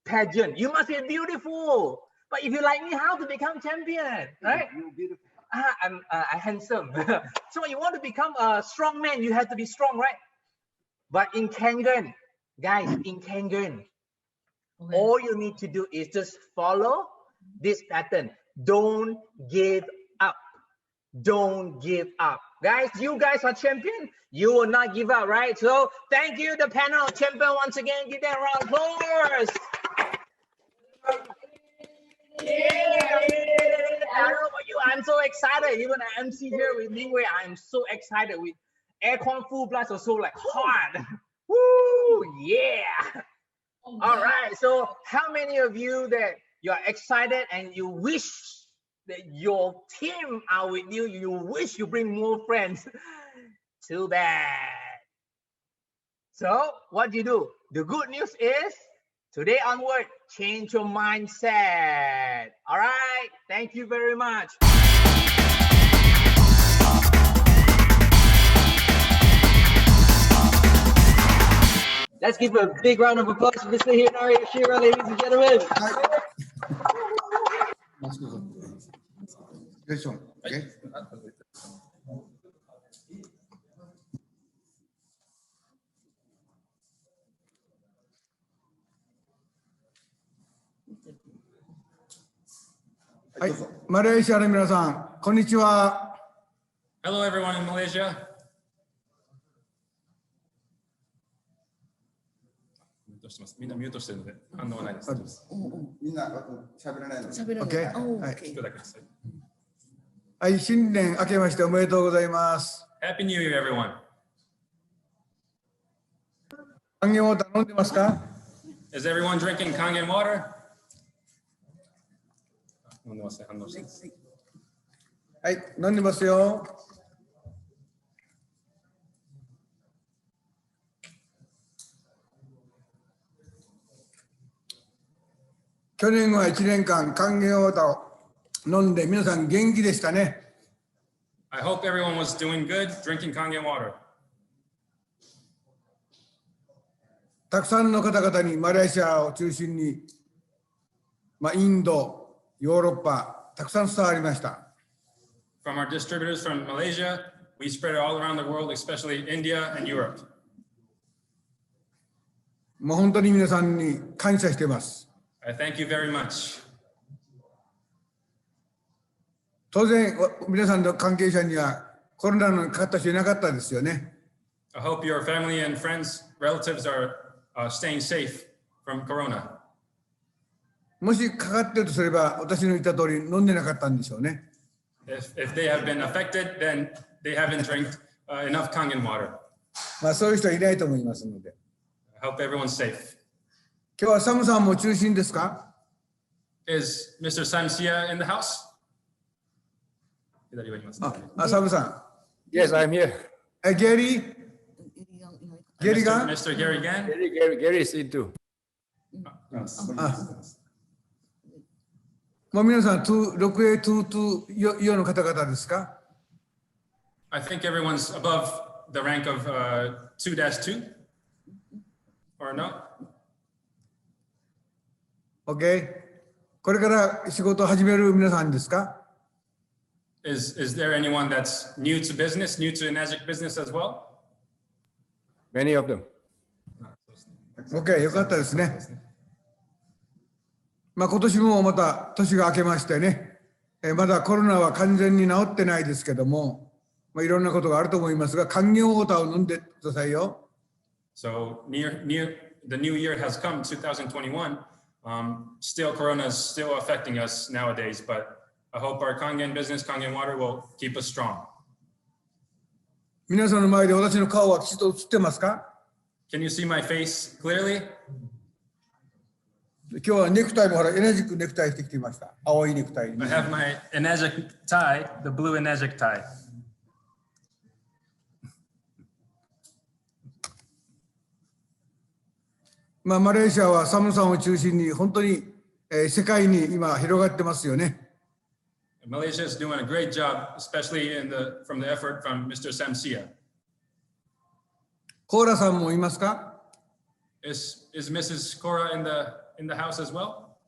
Speaker 13: pageant, you must be beautiful. But if you like me, how to become champion, right? You're beautiful. I'm handsome. So you want to become a strong man, you have to be strong, right? But in Kangen, guys, in Kangen, all you need to do is just follow this pattern. Don't give up. Don't give up. Guys, you guys are champion. You will not give up, right? So thank you, the panel champion, once again. Give them a round of applause. Yeah. I don't know about you. I'm so excited. Even an MC here with Mingwei, I'm so excited. With aircon full blast also like hot. Woo! Yeah. All right. So how many of you that you're excited and you wish that your team are with you. You wish you bring more friends. Too bad. So what do? The good news is today onward, change your mindset. All right. Thank you very much. Let's give a big round of applause to Mr. Hinari Yoshira, ladies and gentlemen.
Speaker 3: Okay. はい、マレーシアの皆さん、こんにちは。
Speaker 5: Hello, everyone in Malaysia. みんなミュートしてるので反応はないです。
Speaker 3: みんな喋らないの。
Speaker 5: 喋らない。
Speaker 3: OK。はい。
Speaker 5: 聞くだけです。
Speaker 3: はい、新年明けましておめでとうございます。
Speaker 5: Happy New Year, everyone.
Speaker 3: 還元を頼んでますか？
Speaker 5: Is everyone drinking Kangen water? 飲んでますね。反応してます。
Speaker 3: はい、飲んでますよ。去年は1年間還元ウォーターを飲んで皆さん元気でしたね。
Speaker 5: I hope everyone was doing good drinking Kangen water.
Speaker 3: たくさんの方々にマレーシアを中心に、インド、ヨーロッパ、たくさん伝わりました。
Speaker 5: From our distributors from Malaysia, we spread it all around the world, especially India and Europe.
Speaker 3: もう本当に皆さんに感謝しています。
Speaker 5: I thank you very much.
Speaker 3: 当然、皆さんの関係者にはコロナのかかった人いなかったですよね。
Speaker 5: I hope your family and friends, relatives are staying safe from corona.
Speaker 3: もしかかっているとすれば、私の言った通り飲んでなかったんでしょうね。
Speaker 5: If they have been affected, then they haven't drank enough Kangen water.
Speaker 3: そういう人はいないと思いますので。
Speaker 5: I hope everyone's safe.
Speaker 3: 今日はサムさんも中心ですか？
Speaker 5: Is Mr. Samsia in the house?
Speaker 3: サムさん。
Speaker 14: Yes, I'm here.
Speaker 3: Gary? Garyが
Speaker 5: Mr. Gary Gan?
Speaker 14: Gary is in too.
Speaker 3: もう皆さん、6A224 の方々ですか？
Speaker 5: I think everyone's above the rank of 2-2 or no?
Speaker 3: OK。これから仕事を始める皆さんですか？
Speaker 5: Is there anyone that's new to business, new to Enagic business as well?
Speaker 14: Many of them.
Speaker 3: OK、よかったですね。今年もまた年が明けましてね、まだコロナは完全に治ってないですけども、いろんなことがあると思いますが、還元ウォーターを飲んでくださいよ。
Speaker 5: So the new year has come, 2021. Still, Corona is still affecting us nowadays, but I hope our Kangen business, Kangen water, will keep us strong.
Speaker 3: 皆さんの前で私の顔はきちっと映ってますか？
Speaker 5: Can you see my face clearly?
Speaker 3: 今日はネクタイもエナジックネクタイしてきていました。青いネクタイ。
Speaker 5: I have my Enagic tie, the blue Enagic tie.
Speaker 3: マレーシアはサムさんを中心に本当に、世界に今広がってますよね。
Speaker 5: Malaysia is doing a great job, especially from the effort from Mr. Samsia.
Speaker 3: コーラさんもいますか？
Speaker 5: Is Mrs. Cora in the house as well?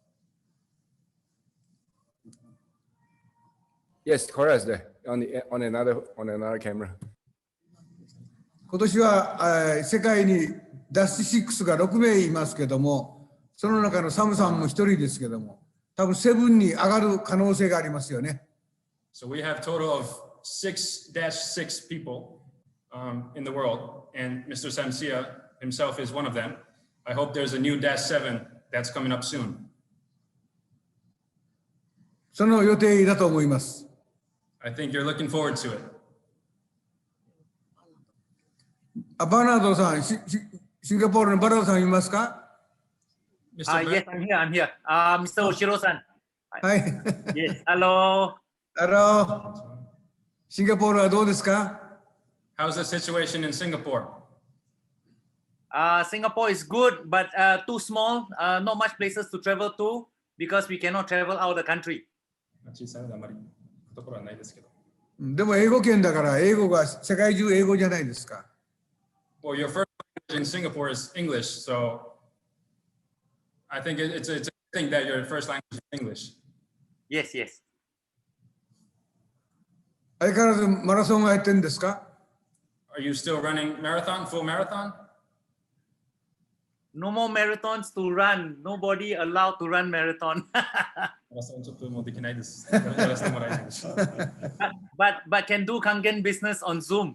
Speaker 14: Yes, Cora is there on another camera.
Speaker 3: 今年は世界にダッシュ6が6名いますけども、その中のサムさんも一人ですけども、多分7に上がる可能性がありますよね。
Speaker 5: So we have total of 6-6 people in the world, and Mr. Samsia himself is one of them. I hope there's a new -7 that's coming up soon.
Speaker 3: その予定だと思います。
Speaker 5: I think you're looking forward to it.
Speaker 3: バーナードさん、シンガポールのバーナードさんいますか？
Speaker 13: Yes, I'm here. Mr. Oshiro-san.
Speaker 3: はい。
Speaker 10: Yes. Hello.
Speaker 3: シンガポールはどうですか？
Speaker 5: How's the situation in Singapore?
Speaker 10: Singapore is good, but too small. Not much places to travel to because we cannot travel out of the country.
Speaker 5: 小さいのであまりところはないですけど。
Speaker 3: でも英語圏だから英語が世界中英語じゃないですか。
Speaker 5: Well, your first language in Singapore is English, so I think it's a thing that your first language is English.
Speaker 10: Yes, yes.
Speaker 3: 相変わらずマラソンはやってるんですか？
Speaker 5: Are you still running marathon, full marathon?
Speaker 10: No more marathons to run. Nobody allowed to run marathon.
Speaker 5: マラソンちょっともうできないです。やらせてもらえないです。
Speaker 10: but can do Kangen business on Zoom.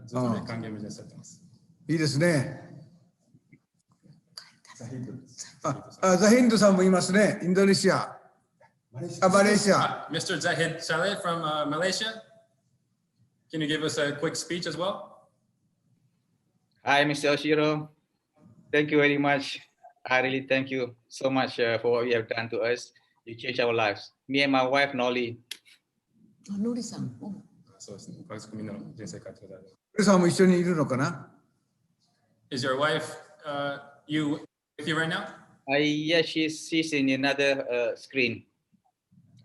Speaker 5: ずっとね、還元ビジネスやってます。
Speaker 3: いいですね。ザヒンドさんもいますね。インドネシア。マレーシア。
Speaker 5: Mr. Zahid Saleh from Malaysia. Can you give us a quick speech as well?
Speaker 22: Hi, Mr. Oshiro. Thank you very much. I really thank you so much for what you have done to us. You changed our lives. Me and my wife, Nolly.
Speaker 16: ノリさん。
Speaker 5: そうですね。家族みんなの人生変えてください。
Speaker 3: ノリさんも一緒にいるのかな？
Speaker 5: Is your wife you with you right now?
Speaker 22: Yeah, she's in another screen.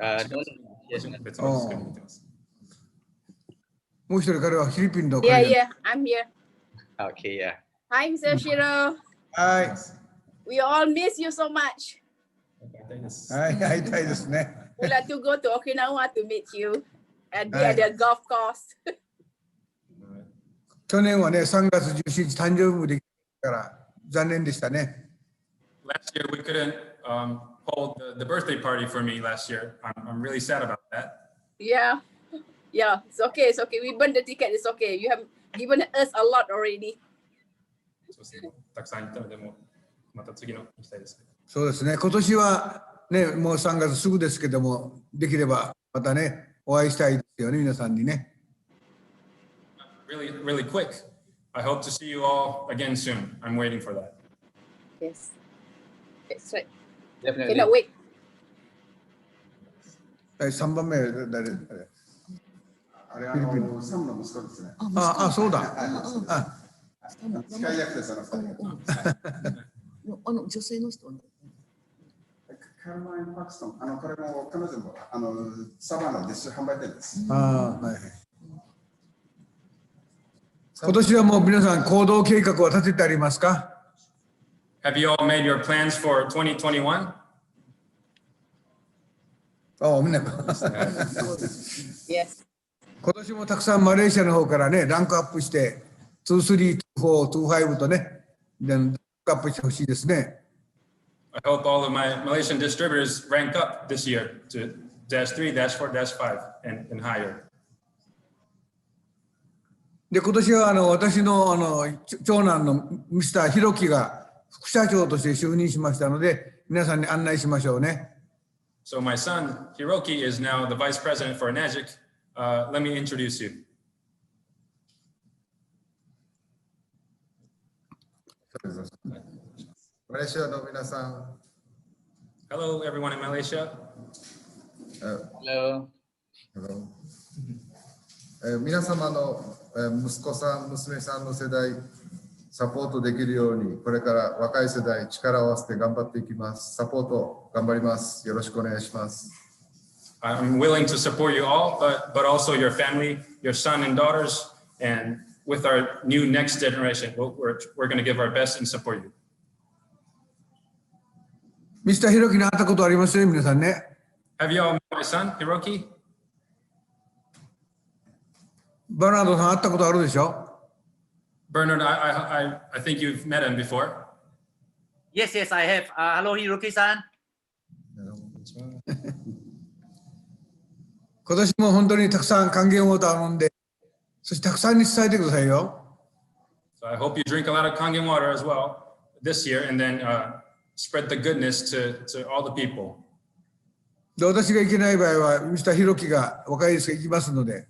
Speaker 22: Yes.
Speaker 5: 別のスクリーン見てます。
Speaker 3: もう一人彼はフィリピンの。
Speaker 12: Yeah, yeah, I'm here.
Speaker 22: Okay, yeah.
Speaker 12: Hi, Mr. Shiro.
Speaker 3: Hi.
Speaker 12: We all miss you so much.
Speaker 3: はい、会いたいですね。
Speaker 12: We'd like to go to Okinawa to meet you and be at the golf course.
Speaker 3: 去年はね、3月17日誕生日できたから残念でしたね。
Speaker 5: Last year we couldn't hold the birthday party for me last year. I'm really sad about that.
Speaker 12: Yeah, yeah, it's okay, it's okay. We burned the ticket, it's okay. You have given us a lot already.
Speaker 5: そうですね。たくさん行ったのでもまた次の行きたいです。
Speaker 3: そうですね。今年はね、もう3月すぐですけども、できればまたね、お会いしたいですよね、皆さんにね。
Speaker 5: Really quick. I hope to see you all again soon. I'm waiting for that.
Speaker 12: Yes, that's right.
Speaker 22: Definitely.
Speaker 12: Cannot wait.
Speaker 3: 3番目は誰？
Speaker 23: あれサムの息子ですね。
Speaker 3: あ、そうだ。
Speaker 23: 使い役です、
Speaker 16: 女性の人。
Speaker 23: カルマイン・パクストン、これも彼女もサバの実習販売店です。
Speaker 3: はいはい。今年はもう皆さん行動計画は立ててありますか？
Speaker 5: Have you all made your plans for 2021?
Speaker 3: みんな。
Speaker 12: Yes.
Speaker 3: 今年もたくさんマレーシアの方からね、ランクアップして、23、24、25とね、ランクアップしてほしいですね。
Speaker 5: I hope all of my Malaysian distributors rank up this year to -3, -4, -5 and higher.
Speaker 3: で、今年は私の長男のミスターヒロキが副社長として就任しましたので、皆さんに案内しましょうね。
Speaker 5: So my son Hiroki is now the vice president for Enagic. Let me introduce you.
Speaker 23: マレーシアの皆さん。
Speaker 5: Hello, everyone in Malaysia.
Speaker 22: Hello.
Speaker 23: Hello. 皆様の息子さん、娘さんの世代、サポートできるように、これから若い世代、力を合わせて頑張っていきます。サポート頑張ります。よろしくお願いします。
Speaker 5: I'm willing to support you all, but also your family, your son and daughters, and with our new next generation, we're going to give our best and support you.
Speaker 3: ミスターヒロキに会ったことありますよ、皆さんね。
Speaker 5: Have you all met my son, Hiroki?
Speaker 3: バナードさん会ったことあるでしょ？
Speaker 5: Bernard, I think you've met him before.
Speaker 10: Yes, yes, I have. Hello, Hiroki-san.
Speaker 3: 今年も本当にたくさん還元ウォーターを飲んで、そしてたくさんに伝えてくださいよ。
Speaker 5: So I hope you drink a lot of Kangen water as well this year, and then spread the goodness to all the people.
Speaker 3: で、私が行けない場合は、ミスターヒロキが若いですが行きますので。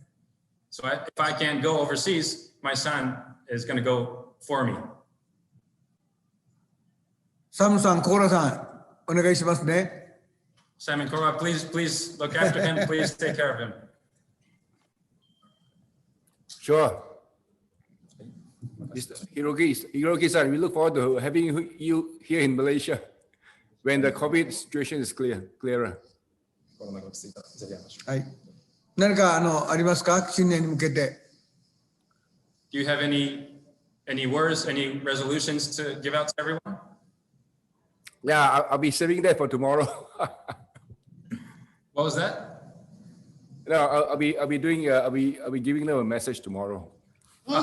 Speaker 5: So if I can't go overseas, my son is going to go for me.
Speaker 3: サムさん、コーラさん、お願いしますね。
Speaker 5: Simon Korwa, please look after him. Please take care of him.
Speaker 14: Sure. Hiroki-san, we look forward to having you here in Malaysia when the COVID situation is clearer.
Speaker 3: はい。何かありますか？新年に向けて。
Speaker 5: Do you have any words, any resolutions to give out to everyone?
Speaker 14: Yeah, I'll be saving that for tomorrow.
Speaker 5: What was that?
Speaker 14: No, I'll be giving them a message tomorrow.
Speaker 5: 明日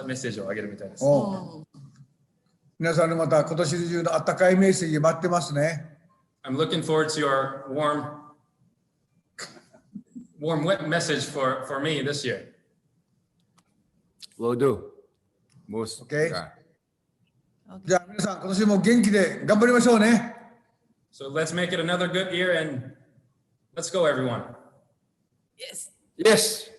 Speaker 5: メッセージをあげるみたいです。
Speaker 3: 皆さんのまた今年中のあったかいメッセージ待ってますね。
Speaker 5: I'm looking forward to your warm message for me this year.
Speaker 14: Will do. Most.
Speaker 3: Okay. じゃあ皆さん今年も元気で頑張りましょうね。
Speaker 5: So let's make it another good year and let's go, everyone.
Speaker 12: Yes.
Speaker 14: Yes.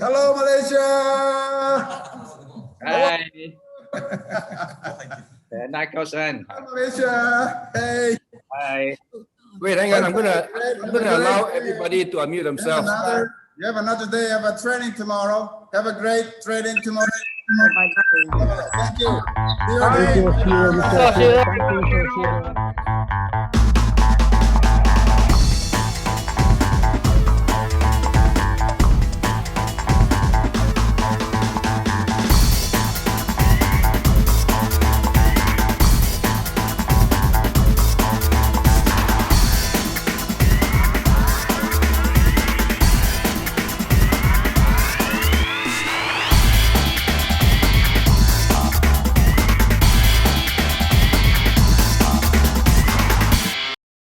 Speaker 3: Hello, Malaysia.
Speaker 22: Hi. Nako-san.
Speaker 3: Hi, Malaysia. Hey.
Speaker 22: Hi.
Speaker 14: Wait, hang on. I'm gonna allow everybody to unmute themselves.
Speaker 23: You have another day of a training tomorrow. Have a great training tomorrow. Thank you.
Speaker 4: Thank you.